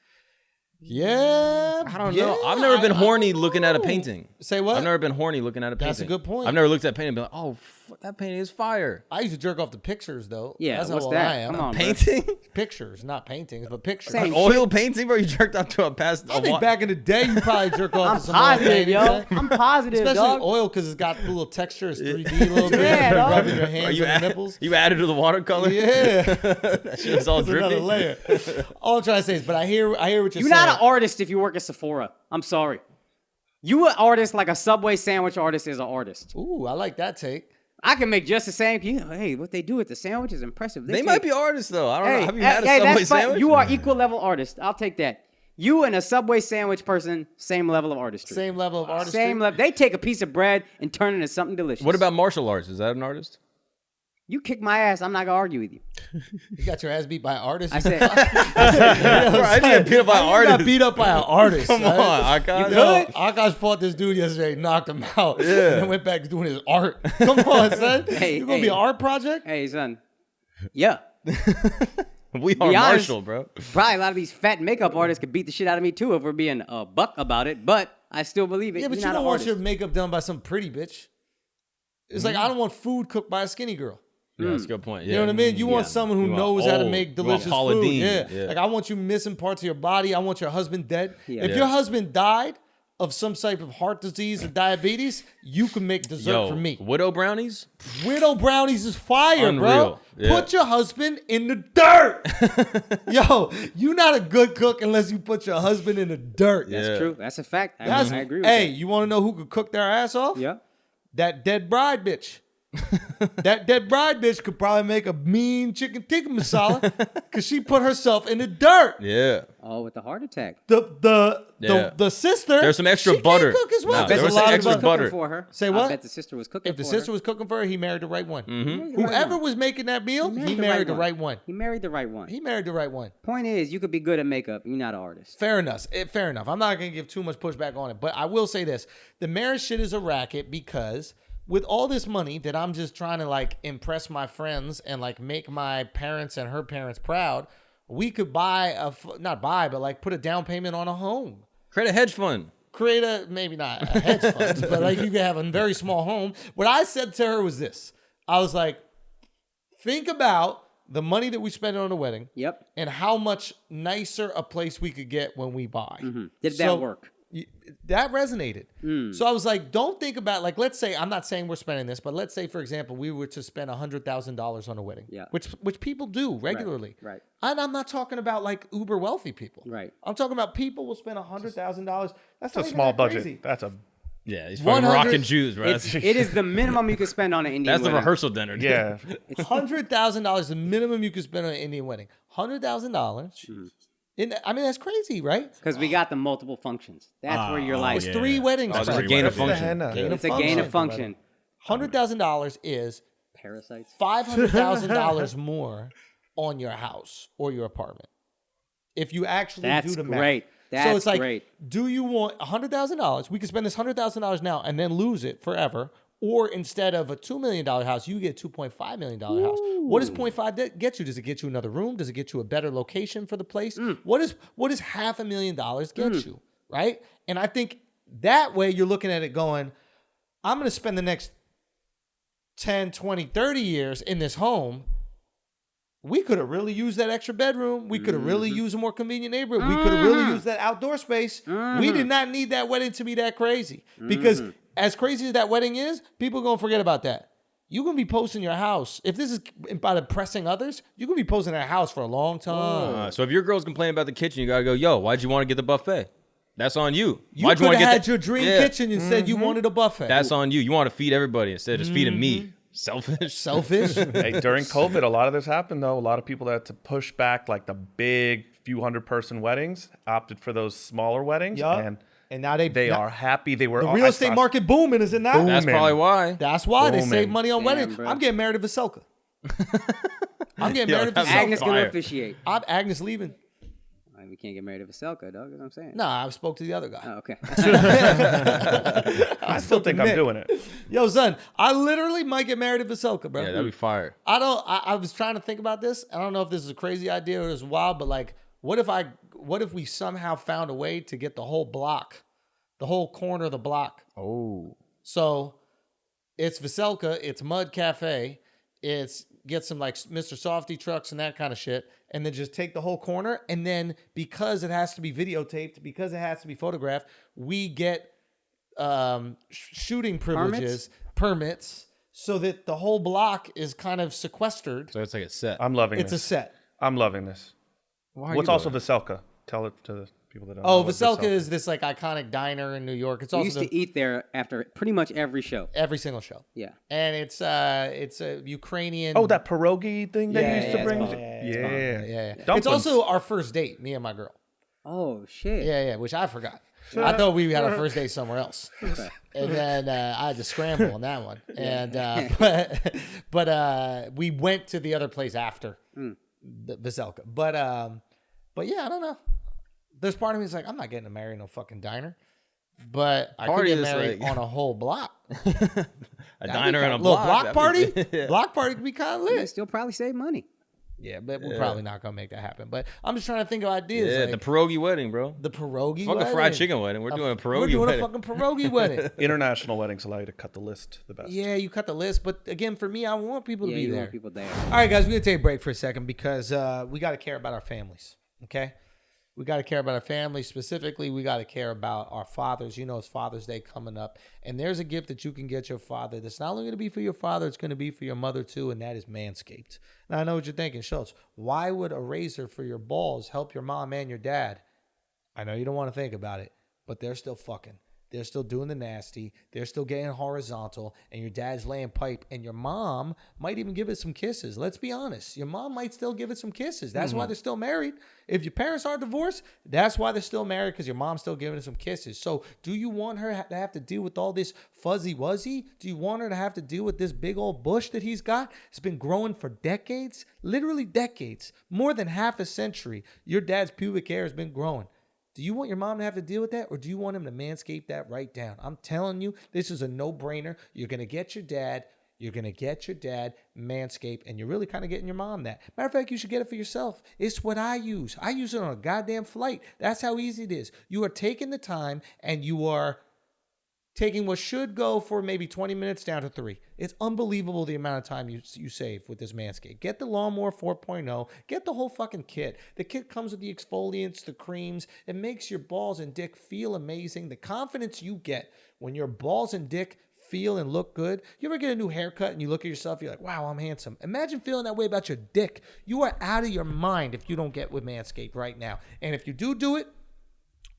Speaker 1: Yeah,
Speaker 4: I don't know. I've never been horny looking at a painting.
Speaker 1: Say what?
Speaker 4: I've never been horny looking at a painting.
Speaker 1: That's a good point.
Speaker 4: I've never looked at a painting and been like, oh, that painting is fire.
Speaker 1: I used to jerk off the pictures though.
Speaker 3: Yeah,
Speaker 1: that's
Speaker 3: what's
Speaker 1: how old
Speaker 3: that?
Speaker 1: I am.
Speaker 3: Come on, bro.
Speaker 4: Painting?
Speaker 1: Pictures, not paintings, but pictures.
Speaker 3: Same
Speaker 4: An oil painting, bro? You jerked off to a past.
Speaker 1: I think back in the day, you probably jerk off
Speaker 3: I'm
Speaker 1: to some oil
Speaker 3: positive,
Speaker 1: paintings,
Speaker 3: yo.
Speaker 1: right?
Speaker 3: I'm positive,
Speaker 1: Especially
Speaker 3: dog.
Speaker 1: oil because it's got a little texture, it's 3D a little bit.
Speaker 3: Yeah,
Speaker 1: You're
Speaker 3: dog.
Speaker 1: rubbing your
Speaker 4: Are
Speaker 1: hands
Speaker 4: you
Speaker 1: on the nipples.
Speaker 4: You added to the watercolor?
Speaker 1: Yeah,
Speaker 4: That shit was all
Speaker 1: that's another
Speaker 4: drippy.
Speaker 1: layer. All I'm trying to say is, but I hear what you're
Speaker 3: You're
Speaker 1: saying.
Speaker 3: not an artist if you work at Sephora. I'm sorry. You an artist like a Subway sandwich artist is an artist.
Speaker 1: Ooh, I like that take.
Speaker 3: I can make just the same. Hey, what they do with the sandwich is impressive.
Speaker 4: They might be artists, though. I don't know. Have you had a
Speaker 3: hey,
Speaker 4: Subway
Speaker 3: that's fine.
Speaker 4: sandwich?
Speaker 3: You are equal level artist. I'll take that. You and a Subway sandwich person, same level of artistry.
Speaker 1: Same level of artistry.
Speaker 3: Same level. They take a piece of bread and turn it into something delicious.
Speaker 4: What about martial arts? Is that an artist?
Speaker 3: you? Kick my ass. I'm not gonna argue with you.
Speaker 1: You got your ass beat by an artist.
Speaker 3: I said,
Speaker 4: Bro, I didn't get beat up by an
Speaker 1: You
Speaker 4: artist.
Speaker 1: got beat up by an artist.
Speaker 4: Come
Speaker 1: son.
Speaker 4: on, Akaash.
Speaker 1: Yo, Akaash fought this dude yesterday, knocked him out, and then went back to doing his art. Come on, son.
Speaker 3: Hey,
Speaker 1: you gonna
Speaker 3: hey.
Speaker 1: be an art project?
Speaker 3: hey, son. Yeah.
Speaker 4: We are
Speaker 3: Be honest.
Speaker 4: Marshall, bro.
Speaker 3: Probably a lot of these fat makeup artists could beat the shit out of me too if we're being a buck about it, but I still believe it.
Speaker 1: Yeah, but
Speaker 3: You're
Speaker 1: you
Speaker 3: not
Speaker 1: don't
Speaker 3: an
Speaker 1: want
Speaker 3: artist.
Speaker 1: your makeup done by some pretty bitch. It's like I don't want food cooked by a skinny girl.
Speaker 4: Yeah, that's a good point.
Speaker 1: You know what I mean? You want someone who
Speaker 4: You want
Speaker 1: knows how to
Speaker 4: old.
Speaker 1: make
Speaker 4: You want
Speaker 1: delicious
Speaker 4: Paula
Speaker 1: food.
Speaker 4: Deen.
Speaker 1: Yeah. Like I want you missing parts of your body. I want your husband dead.
Speaker 3: Yeah.
Speaker 1: If
Speaker 4: Yeah.
Speaker 1: your husband died of some type of heart disease or diabetes, you can make dessert for me.
Speaker 4: Widow brownies?
Speaker 1: Widow brownies is fire, bro.
Speaker 4: Unreal. Yeah.
Speaker 1: Put your husband in the dirt. Yo, you not a good cook unless you put your husband in the dirt.
Speaker 4: Yeah.
Speaker 3: That's true. That's a fact. I
Speaker 1: That's-
Speaker 3: agree with
Speaker 1: hey,
Speaker 3: that.
Speaker 1: you want to know who could cook their ass off?
Speaker 3: Yeah.
Speaker 1: That dead bride bitch. That dead bride bitch could probably make a mean chicken tikka masala because she put herself in the dirt.
Speaker 4: Yeah.
Speaker 3: Oh, with the heart attack.
Speaker 1: The sister.
Speaker 4: There's some extra
Speaker 1: she
Speaker 4: butter.
Speaker 1: Can't cook as well.
Speaker 4: Nah,
Speaker 1: There's
Speaker 4: there was
Speaker 1: a lot
Speaker 4: some
Speaker 1: of
Speaker 4: extra
Speaker 1: butter.
Speaker 4: butter.
Speaker 3: Cooking for her.
Speaker 1: Say
Speaker 3: I
Speaker 1: what?
Speaker 3: bet the sister was cooking
Speaker 1: If the
Speaker 3: for
Speaker 1: sister
Speaker 3: her.
Speaker 1: was cooking for her, he married the right one.
Speaker 3: Mm-hmm.
Speaker 1: Whoever was making that meal, he married the right one.
Speaker 3: He married the right one.
Speaker 1: He married the right one.
Speaker 3: Point is, you could be good at makeup. You're not an artist.
Speaker 1: Fair enough. Fair enough. I'm not going to give too much pushback on it, but I will say this. The marriage shit is a racket because with all this money that I'm just trying to like impress my friends and like make my parents and her parents proud, we could not buy, but like put a down payment on a home.
Speaker 4: Create a hedge fund.
Speaker 1: Create maybe not a hedge fund, but like you could have a very small home. What I said to her was this. I was like, think about the money that we spend on a wedding.
Speaker 3: Yep.
Speaker 1: And how much nicer a place we could get when we buy.
Speaker 3: Did that work?
Speaker 1: That resonated. So I was like, don't think about, like, let's say, I'm not saying we're spending this, but let's say, for example, we were to spend $100,000 on a wedding,
Speaker 3: Yeah.
Speaker 1: which people do regularly.
Speaker 3: Right.
Speaker 1: And I'm not talking about like uber wealthy people.
Speaker 3: Right.
Speaker 1: I'm talking about people will spend $100,000. That's
Speaker 5: It's a small budget. That's a
Speaker 4: Yeah, he's fucking
Speaker 1: 100
Speaker 4: rocking Jews, bro.
Speaker 3: It is the minimum you can spend on an Indian
Speaker 4: That's the
Speaker 3: wedding.
Speaker 4: rehearsal dinner. Dude.
Speaker 5: yeah.
Speaker 1: $100,000 the minimum you could spend on an Indian wedding. $100,000. I mean, that's crazy, right?
Speaker 3: Because we got the multiple functions. That's where you're like,
Speaker 1: It's 3 weddings.
Speaker 4: Oh, it's
Speaker 1: bro.
Speaker 4: a gain of
Speaker 5: What's the
Speaker 4: function.
Speaker 5: henna?
Speaker 1: Gain of
Speaker 3: it's a gain of function.
Speaker 1: $100,000 is
Speaker 3: Parasites.
Speaker 1: $500,000 more on your house or your apartment. If you actually
Speaker 3: That's
Speaker 1: do the math.
Speaker 3: great.
Speaker 1: So
Speaker 3: That's
Speaker 1: it's like,
Speaker 3: great.
Speaker 1: do you want $100,000? We could spend this $100,000 now and then lose it forever. Or instead of a $2 million house, you get a $2.5 million house. What does 0.5 get you? Does it get you another room? Does it get you a better location for the place? What does $500,000 get you? Right? And I think that way you're looking at it going, I'm going to spend the next 10, 20, 30 years in this home. We could have really used that extra bedroom. We could have really used a more convenient neighborhood. We could have really used that outdoor space. We did not need that wedding to be that crazy. Because as crazy as that wedding is, people are going to forget about that. You're going to be posting your house. If this is about impressing others, you're going to be posting that house for a long time.
Speaker 4: So if your girl's complaining about the kitchen, you gotta go, yo, why'd you want to get the buffet? That's on you.
Speaker 1: You
Speaker 4: Why'd
Speaker 1: could
Speaker 4: wanna
Speaker 1: have
Speaker 4: get
Speaker 1: had your dream kitchen and said you wanted a buffet.
Speaker 4: That's on you. You want to feed everybody instead of just feeding me. Selfish.
Speaker 1: selfish.
Speaker 5: Hey, during COVID, a lot of this happened, though. A lot of people that had to push back, like the big few hundred-person weddings, opted for those smaller weddings.
Speaker 1: Yup. And now they
Speaker 5: are happy. They were
Speaker 1: The real estate market booming, is it not?
Speaker 4: That's probably why.
Speaker 1: That's why they
Speaker 5: Booming.
Speaker 1: save money on
Speaker 3: Damn,
Speaker 1: weddings.
Speaker 3: bro.
Speaker 1: I'm getting married to Vaselka. I'm getting married to
Speaker 3: Agnes
Speaker 1: Vaselka.
Speaker 3: gonna officiate.
Speaker 1: I'm Agnes leaving.
Speaker 3: We can't get married to Vaselka, dog. You know what I'm saying?
Speaker 1: No, I spoke to the other guy.
Speaker 3: Oh, okay.
Speaker 5: I still think I'm doing it.
Speaker 1: Yo, son, I literally might get married to Vaselka, bro.
Speaker 4: Yeah, that'd be fire.
Speaker 1: I was trying to think about this. I don't know if this is a crazy idea or it's wild, but like, what if we somehow found a way to get the whole block, the whole corner of the block?
Speaker 4: Oh.
Speaker 1: So it's Vaselka, it's Mud Cafe, it's get some like Mr. Softy trucks and that kind of shit, and then just take the whole corner. And then because it has to be videotaped, because it has to be photographed, we get shooting privileges, permits, so that the whole block is kind of sequestered.
Speaker 4: So it's like a set.
Speaker 5: I'm loving
Speaker 1: It's a
Speaker 5: this.
Speaker 1: set.
Speaker 5: I'm loving this.
Speaker 4: Why are
Speaker 5: What's
Speaker 4: you
Speaker 5: also
Speaker 4: doing
Speaker 5: Vaselka? Tell it to the people that don't know.
Speaker 1: Oh,
Speaker 5: what
Speaker 1: Vaselka is this like iconic diner in New York. It's
Speaker 3: We
Speaker 1: also
Speaker 3: used to eat there after pretty much every show.
Speaker 1: every single show.
Speaker 3: Yeah.
Speaker 1: And it's a Ukrainian.
Speaker 5: Oh, that pierogi thing that
Speaker 1: Yeah,
Speaker 5: you used to
Speaker 1: yeah,
Speaker 5: bring?
Speaker 1: it's
Speaker 5: Yeah.
Speaker 1: yeah. It's
Speaker 5: Dumplings.
Speaker 1: also our first date, me and my girl.
Speaker 3: Oh shit.
Speaker 1: Yeah, which I forgot. I thought we had our first date somewhere else, and then I had to scramble on that one. And but we went to the other place after the Vaselka. But yeah, I don't know. There's part of me that's like, I'm not getting married in no fucking diner, but I could
Speaker 4: Party
Speaker 1: get
Speaker 4: is
Speaker 1: married
Speaker 4: like-
Speaker 1: on a whole block.
Speaker 4: A diner and a
Speaker 1: little
Speaker 4: block.
Speaker 1: block party.
Speaker 4: Yeah.
Speaker 1: Block party could be kind of
Speaker 3: They
Speaker 1: lit.
Speaker 3: still probably save money.
Speaker 1: Yeah, but we're probably not gonna make that happen. But I'm just trying to think of ideas.
Speaker 4: Yeah,
Speaker 1: like,
Speaker 4: the pierogi wedding, bro.
Speaker 1: the pierogi
Speaker 4: Fuck
Speaker 1: wedding.
Speaker 4: a fried chicken wedding. We're doing a pierogi
Speaker 1: We're doing
Speaker 4: wedding.
Speaker 1: a fucking pierogi wedding.
Speaker 5: International weddings allow you to cut the list the best.
Speaker 1: Yeah, you cut the list, but again, for me, I want people to
Speaker 3: Yeah,
Speaker 1: be
Speaker 3: you
Speaker 1: there.
Speaker 3: want people there.
Speaker 1: All right, guys, we're gonna take a break for a second because we got to care about our families. Okay, we got to care about our families. Specifically, we got to care about our fathers. You know, it's Father's Day coming up, and there's a gift that you can get your father that's not only going to be for your father, it's going to be for your mother too, and that is Manscaped. Now, I know what you're thinking, Schulz. Why would a razor for your balls help your mom and your dad? I know you don't want to think about it, but they're still fucking. They're still doing the nasty. They're still getting horizontal, and your dad's laying pipe, and your mom might even give it some kisses. Let's be honest. Your mom might still give it some kisses. That's why they're still married. If your parents are divorced, that's why they're still married, because your mom's still giving it some kisses. So do you want her to have to deal with all this fuzzy-wuzzy? Do you want her to have to deal with this big old bush that he's got? It's been growing for decades, literally decades, more than half a century. Your dad's pubic hair has been growing. Do you want your mom to have to deal with that, or do you want him to manscape that right down? I'm telling you, this is a no-brainer. You're going to get your dad. You're going to get your dad Manscaped, and you're really kind of getting your mom that. Matter of fact, you should get it for yourself. It's what I use. I use it on a goddamn flight. That's how easy it is. You are taking the time, and you are taking what should go for maybe 20 minutes down to 3. It's unbelievable the amount of time you save with this Manscaped. Get the Lawnmower 4.0. Get the whole fucking kit. The kit comes with the exfoliants, the creams. It makes your balls and dick feel amazing. The confidence you get when your balls and dick feel and look good. You ever get a new haircut and you look at yourself, you're like, wow, I'm handsome. Imagine feeling that way about your dick. You are out of your mind if you don't get with Manscaped right now. And if you do it,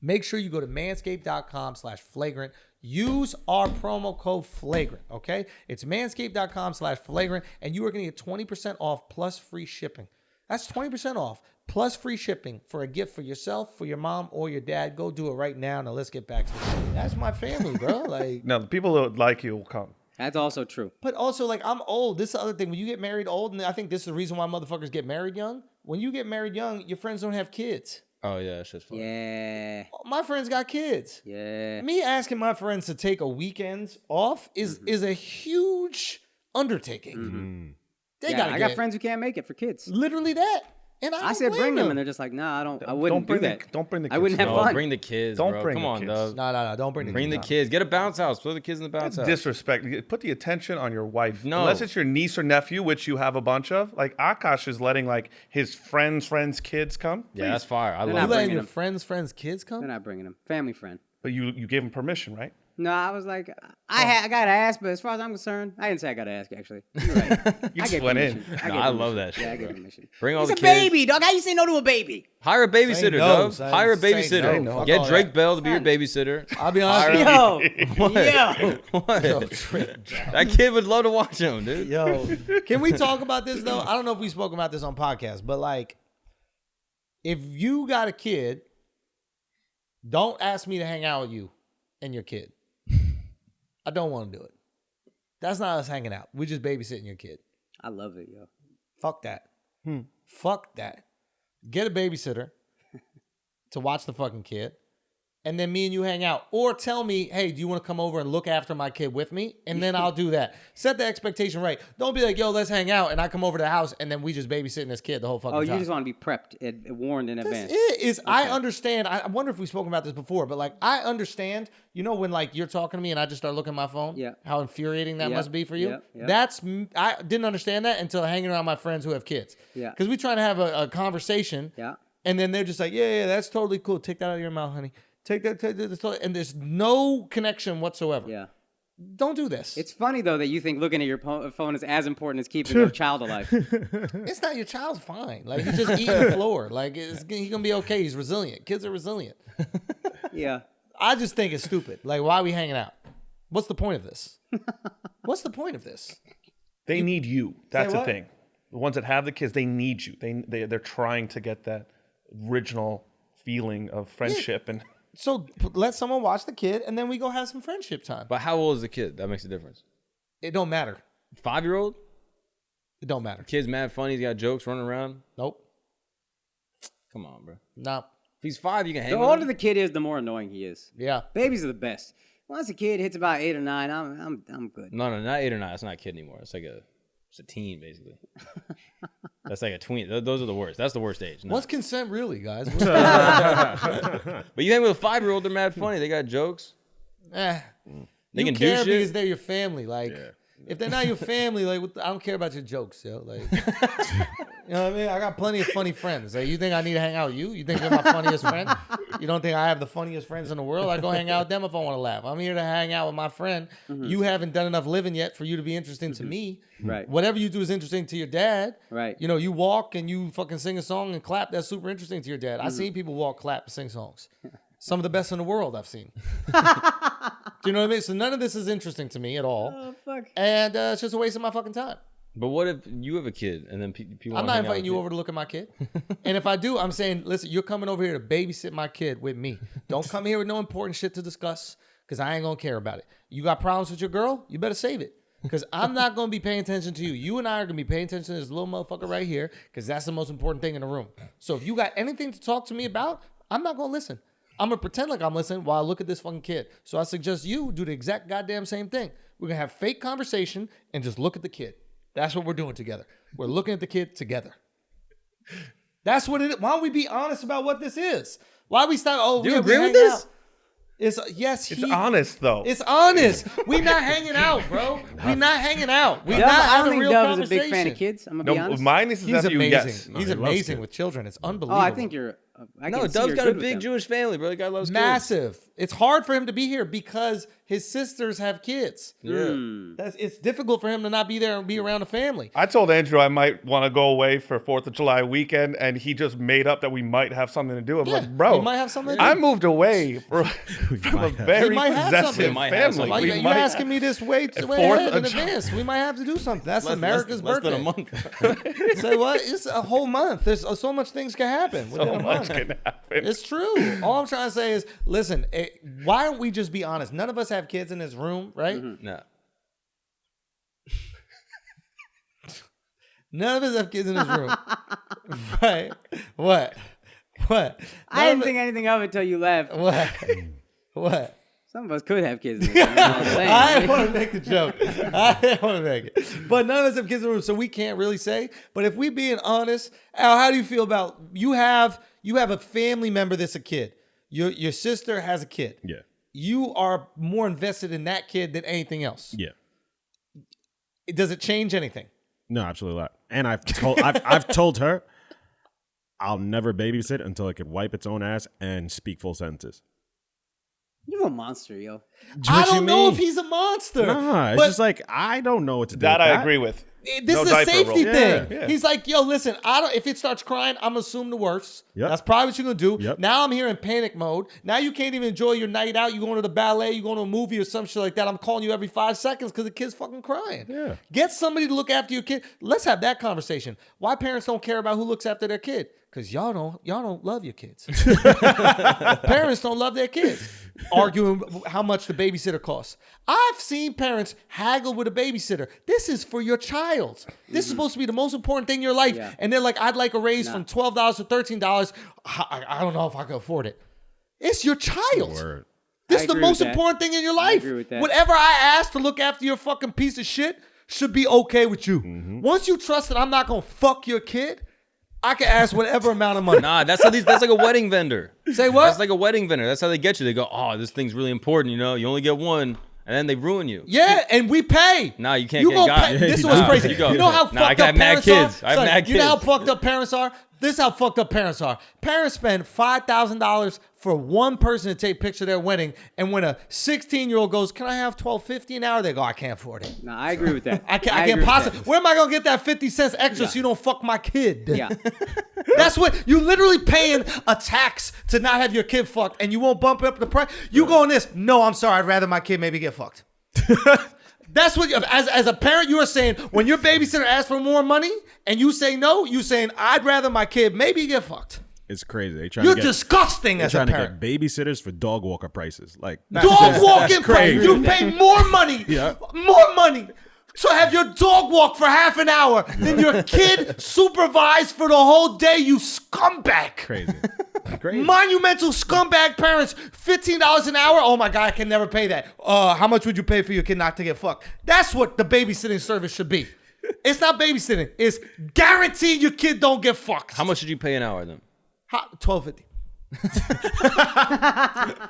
Speaker 1: make sure you go to manscaped.com/flagrant. Use our promo code Flagrant, okay? It's manscaped.com/flagrant, and you are going to get 20% off plus free shipping. That's 20% off plus free shipping for a gift for yourself, for your mom, or your dad. Go do it right now. Now let's get back to it. That's my family, bro. Like,
Speaker 5: No, the people that like you will come.
Speaker 3: That's also true.
Speaker 1: but also, like, I'm old. This is the other thing. When you get married old, and I think this is the reason why motherfuckers get married young. When you get married young, your friends don't have kids.
Speaker 4: Oh yeah, that shit's fun.
Speaker 3: Yeah.
Speaker 1: My friends got kids.
Speaker 3: Yeah.
Speaker 1: Me asking my friends to take a weekend off is a huge undertaking. They
Speaker 3: Yeah,
Speaker 1: gotta
Speaker 3: I
Speaker 1: get
Speaker 3: got friends who can't make it for kids.
Speaker 1: literally that, and I
Speaker 3: I said
Speaker 1: don't
Speaker 3: bring
Speaker 1: blame
Speaker 3: them, and they're just like, nah, I wouldn't do
Speaker 5: bring
Speaker 3: that.
Speaker 5: don't bring the
Speaker 3: I
Speaker 5: kids.
Speaker 3: wouldn't have
Speaker 4: No,
Speaker 3: fun.
Speaker 4: bring the kids,
Speaker 5: Don't
Speaker 4: bro.
Speaker 5: bring
Speaker 4: Come
Speaker 5: the
Speaker 4: on,
Speaker 5: kids.
Speaker 4: dog.
Speaker 1: No, don't bring
Speaker 4: Bring the
Speaker 1: kids.
Speaker 4: kids. Get a bounce house. Throw the kids in the bounce house.
Speaker 5: Disrespect. Put the attention on your wife.
Speaker 4: No.
Speaker 5: Unless it's your niece or nephew, which you have a bunch of. Like Akaash is letting like his friends' kids come.
Speaker 4: Yeah, that's fire. I
Speaker 3: They're
Speaker 1: You
Speaker 4: love
Speaker 3: not
Speaker 4: it.
Speaker 1: letting
Speaker 3: bringing
Speaker 1: your
Speaker 3: them.
Speaker 1: friends' kids
Speaker 3: They're
Speaker 1: come?
Speaker 3: not bringing them. Family friend.
Speaker 5: But you gave him permission, right?
Speaker 3: No, I was like, I got to ask, but as far as I'm concerned, I didn't say I got to ask, actually. You're right.
Speaker 5: You
Speaker 3: I
Speaker 5: just
Speaker 3: gave
Speaker 5: went in.
Speaker 3: permission.
Speaker 4: No,
Speaker 3: gave
Speaker 4: I love
Speaker 3: permission.
Speaker 4: that shit,
Speaker 3: Yeah, I gave
Speaker 4: bro.
Speaker 3: permission.
Speaker 4: Bring all
Speaker 3: He's
Speaker 4: the
Speaker 3: a
Speaker 4: kids.
Speaker 3: baby, dog. How you say no to a baby?
Speaker 4: Hire a babysitter,
Speaker 1: no,
Speaker 4: dog.
Speaker 1: son.
Speaker 4: Hire a
Speaker 1: Say
Speaker 4: babysitter.
Speaker 1: no. Fuck
Speaker 4: Get
Speaker 1: all
Speaker 4: Drake
Speaker 1: that.
Speaker 4: Bell to be your babysitter.
Speaker 1: I'll be honest.
Speaker 3: Yo.
Speaker 4: What?
Speaker 1: Yo, Drake.
Speaker 4: That kid would love to watch him, dude.
Speaker 1: Yo, can we talk about this though? I don't know if we spoke about this on podcast, but like, if you got a kid, don't ask me to hang out with you and your kid. I don't want to do it. That's not us hanging out. We're just babysitting your kid.
Speaker 3: I love it, yo.
Speaker 1: Fuck that. Fuck that. Get a babysitter to watch the fucking kid. And then me and you hang out. Or tell me, hey, do you want to come over and look after my kid with me? And then I'll do that. Set the expectation right. Don't be like, yo, let's hang out. And I come over to the house and then we just babysitting this kid the whole fucking time.
Speaker 3: Oh, you just want to be prepped and warned in advance.
Speaker 1: I understand. I wonder if we've spoken about this before, but like, I understand, you know, when like you're talking to me and I just start looking at my phone, how infuriating that must be for you. I didn't understand that until hanging around my friends who have kids.
Speaker 3: Yeah.
Speaker 1: Because we try to have a conversation.
Speaker 3: Yeah.
Speaker 1: And then they're just like, yeah, that's totally cool. Take that out of your mouth, honey. Take that, and there's no connection whatsoever.
Speaker 3: Yeah.
Speaker 1: Don't do this.
Speaker 3: It's funny, though, that you think looking at your phone is as important as keeping your child alive.
Speaker 1: It's not, your child's fine. Like, he's just eating the floor. Like, he's going to be okay. He's resilient. Kids are resilient.
Speaker 3: Yeah.
Speaker 1: I just think it's stupid. Like, why are we hanging out? What's the point of this? What's the point of this?
Speaker 5: They need you. That's the
Speaker 1: what?
Speaker 5: thing. The ones that have the kids, they need you. They're trying to get that original feeling of friendship and.
Speaker 1: So let someone watch the kid, and then we go have some friendship time.
Speaker 4: But how old is the kid? That makes a difference.
Speaker 1: It don't matter.
Speaker 4: 5-year-old?
Speaker 1: It don't matter.
Speaker 4: Kid's mad funny. He's got jokes running around.
Speaker 1: Nope.
Speaker 4: Come on, bro.
Speaker 1: No.
Speaker 4: If he's 5, you can hang
Speaker 3: The
Speaker 4: with
Speaker 3: older
Speaker 4: him.
Speaker 3: the kid is, the more annoying he is.
Speaker 1: Yeah.
Speaker 3: Babies are the best. Once a kid hits about 8 or 9, I'm good.
Speaker 4: No, not 8 or 9. It's not a kid anymore. It's a teen, basically. That's like a tween. Those are the worst. That's the worst age. No.
Speaker 1: What's consent really, guys?
Speaker 4: But you hang with a 5-year-old, they're mad funny. They got jokes. They
Speaker 1: you
Speaker 4: can
Speaker 1: care
Speaker 4: do shit.
Speaker 1: because they're your family. Like, if they're not your family, like, I don't care about your jokes, yo. Like, you know what I mean? I got plenty of funny friends. Like, you think I need to hang out with you? You think you're my funniest friend? You don't think I have the funniest friends in the world? I go hang out with them if I want to laugh. I'm here to hang out with my friend.
Speaker 3: Mm-hmm.
Speaker 1: You haven't done enough living yet for you to be interesting to me.
Speaker 3: Right.
Speaker 1: Whatever you do is interesting to your dad.
Speaker 3: Right.
Speaker 1: You know, you walk and you fucking sing a song and clap. That's super interesting to your dad.
Speaker 3: Mm-hmm.
Speaker 1: I've seen people walk, clap, sing songs. Some of the best in the world I've seen. Do you know what I mean? So none of this is interesting to me at all.
Speaker 3: Oh, fuck.
Speaker 1: And it's just a waste of my fucking time.
Speaker 4: But what if you have a kid and then people
Speaker 1: I'm
Speaker 4: wanna
Speaker 1: not
Speaker 4: hang out
Speaker 1: inviting
Speaker 4: with
Speaker 1: you over to look at my kid. And if I do, I'm saying, listen, you're coming over here to babysit my kid with me. Don't come here with no important shit to discuss because I ain't going to care about it. You got problems with your girl? You better save it. Because I'm not going to be paying attention to you. You and I are going to be paying attention to this little motherfucker right here because that's the most important thing in the room. So if you got anything to talk to me about, I'm not going to listen. I'm going to pretend like I'm listening while I look at this fucking kid. So I suggest you do the exact goddamn same thing. We're going to have fake conversation and just look at the kid. That's what we're doing together. We're looking at the kid together. That's what it is. Why don't we be honest about what this is? Why we stop? Oh,
Speaker 4: Do you
Speaker 1: we
Speaker 4: agree with
Speaker 1: hang
Speaker 4: this?
Speaker 1: out. It's
Speaker 5: It's honest though.
Speaker 1: It's honest. We not hanging out, bro. We not hanging out. We
Speaker 3: Dove,
Speaker 1: not
Speaker 3: I don't
Speaker 1: having
Speaker 3: think
Speaker 1: real
Speaker 3: Dove is a
Speaker 1: conversation.
Speaker 3: big fan of kids. I'm going to be
Speaker 5: No,
Speaker 3: honest.
Speaker 5: my niece is
Speaker 1: He's
Speaker 5: nephew,
Speaker 1: amazing.
Speaker 5: yes.
Speaker 1: He's
Speaker 2: he loves
Speaker 1: amazing
Speaker 2: kids.
Speaker 1: with children. It's
Speaker 3: Oh,
Speaker 1: unbelievable.
Speaker 3: I think you're... I
Speaker 4: No,
Speaker 3: can see
Speaker 4: Dove's
Speaker 3: you're
Speaker 4: got a
Speaker 3: good with
Speaker 4: big
Speaker 3: them.
Speaker 4: Jewish family, bro. The guy loves kids.
Speaker 1: massive. It's hard for him to be here because his sisters have kids.
Speaker 4: Yeah.
Speaker 1: It's difficult for him to not be there and be around the family.
Speaker 5: I told Andrew I might want to go away for 4th of July weekend, and he just made up that we might have something to do. I'm like, bro,
Speaker 1: we might have something to do.
Speaker 5: I moved away from a very
Speaker 1: We might have
Speaker 5: possessive
Speaker 1: something.
Speaker 4: We might have
Speaker 5: family.
Speaker 1: Why
Speaker 5: We
Speaker 1: you
Speaker 5: might-
Speaker 1: asking me this way
Speaker 5: Fourth
Speaker 1: ahead in
Speaker 5: of
Speaker 1: advance? We might have to do something. That's America's
Speaker 4: less
Speaker 1: birthday.
Speaker 4: than a month.
Speaker 1: Say what? It's a whole month. There's so much things can happen within
Speaker 5: So
Speaker 1: a
Speaker 5: much
Speaker 1: month.
Speaker 5: can happen.
Speaker 1: It's true. All I'm trying to say is, listen, why don't we just be honest? None of us have kids in this room, right?
Speaker 4: No.
Speaker 1: None of us have kids in this room. Right? What?
Speaker 3: I didn't think anything of it until you left.
Speaker 1: What?
Speaker 3: Some of us could have kids in this room. You know what I'm saying?
Speaker 1: I didn't want to make the joke. I didn't want to make it. But none of us have kids in the room, so we can't really say. But if we being honest, Al, how do you feel about you have a family member that's a kid. Your sister has a kid.
Speaker 2: Yeah.
Speaker 1: You are more invested in that kid than anything else.
Speaker 2: Yeah.
Speaker 1: Does it change anything?
Speaker 2: No, absolutely not. And I've told her I'll never babysit until it can wipe its own ass and speak full sentences.
Speaker 3: You're a monster, yo.
Speaker 1: I don't know if he's a monster.
Speaker 2: Nah, it's
Speaker 1: but
Speaker 2: just like I don't know what to do.
Speaker 5: That
Speaker 2: with
Speaker 5: I agree with.
Speaker 1: this
Speaker 5: No
Speaker 1: is a
Speaker 5: diaper
Speaker 1: safety
Speaker 5: roll.
Speaker 1: thing.
Speaker 2: Yeah,
Speaker 5: yeah.
Speaker 1: He's like, yo, listen, if it starts crying, I'm gonna assume the worst.
Speaker 2: Yep.
Speaker 1: That's probably what you're gonna do.
Speaker 2: Yep.
Speaker 1: Now I'm here in panic mode. Now you can't even enjoy your night out. You going to the ballet, you going to a movie or some shit like that. I'm calling you every 5 seconds because the kid's fucking crying.
Speaker 2: Yeah.
Speaker 1: Get somebody to look after your kid. Let's have that conversation. Why parents don't care about who looks after their kid? Because y'all don't love your kids. Parents don't love their kids. Are arguing how much the babysitter costs. I've seen parents haggle with a babysitter. This is for your child. This is supposed to be the most important thing in your life.
Speaker 3: Yeah.
Speaker 1: And they're like, I'd like a raise from $12 to $13. I don't know if I can afford it. It's your child.
Speaker 2: Word.
Speaker 1: This
Speaker 3: I
Speaker 1: is the
Speaker 3: agree
Speaker 1: most
Speaker 3: with that.
Speaker 1: important thing in your life.
Speaker 3: agree with that.
Speaker 1: Whatever I ask to look after your fucking piece of shit should be okay with you.
Speaker 2: Mm-hmm.
Speaker 1: Once you trust that I'm not going to fuck your kid, I can ask whatever amount of money.
Speaker 4: Nah, that's like a wedding vendor.
Speaker 1: Say what?
Speaker 4: That's like a wedding vendor. That's how they get you. They go, oh, this thing's really important. You know, you only get one, and then they ruin you.
Speaker 1: Yeah, and we pay.
Speaker 4: Nah, you can't
Speaker 1: You
Speaker 4: get
Speaker 1: gonna
Speaker 4: got.
Speaker 1: pay. This is
Speaker 4: Nah,
Speaker 1: what's crazy.
Speaker 4: you go.
Speaker 1: You know how
Speaker 4: Nah, I
Speaker 1: fucked
Speaker 4: can
Speaker 1: up
Speaker 4: have mad
Speaker 1: parents
Speaker 4: kids.
Speaker 1: are?
Speaker 4: I have
Speaker 1: Son,
Speaker 4: mad
Speaker 1: you know how
Speaker 4: kids.
Speaker 1: fucked up parents are? This is how fucked up parents are. Parents spend $5,000 for one person to take a picture of their wedding, and when a 16-year-old goes, can I have $12.50 an hour? They go, I can't afford it.
Speaker 3: No, I agree with that.
Speaker 1: I
Speaker 3: agree
Speaker 1: can't
Speaker 3: with
Speaker 1: possibly.
Speaker 3: that.
Speaker 1: Where am I gonna get that 50 cents extra so you don't fuck my kid?
Speaker 3: Yeah.
Speaker 1: That's what you literally paying a tax to not have your kid fucked, and you won't bump up the price. You going this? No, I'm sorry. I'd rather my kid maybe get fucked. That's what, as a parent, you are saying when your babysitter asks for more money and you say no, you saying I'd rather my kid maybe get fucked.
Speaker 2: It's crazy. They trying
Speaker 1: You're
Speaker 2: to get,
Speaker 1: disgusting
Speaker 2: they're
Speaker 1: as a
Speaker 2: trying to
Speaker 1: parent.
Speaker 2: get babysitters for dog walker prices. Like
Speaker 1: Dog walking price.
Speaker 2: crazy.
Speaker 1: You pay more money,
Speaker 2: Yeah.
Speaker 1: more money to have your dog walk for half an hour than your kid supervised for the whole day. You scumbag.
Speaker 2: crazy. Crazy.
Speaker 1: Monumental scumbag parents, $15 an hour. Oh my God, I can never pay that. How much would you pay for your kid not to get fucked? That's what the babysitting service should be. It's not babysitting. It's guarantee your kid don't get fucked.
Speaker 4: How much did you pay an hour then?
Speaker 1: $12.50.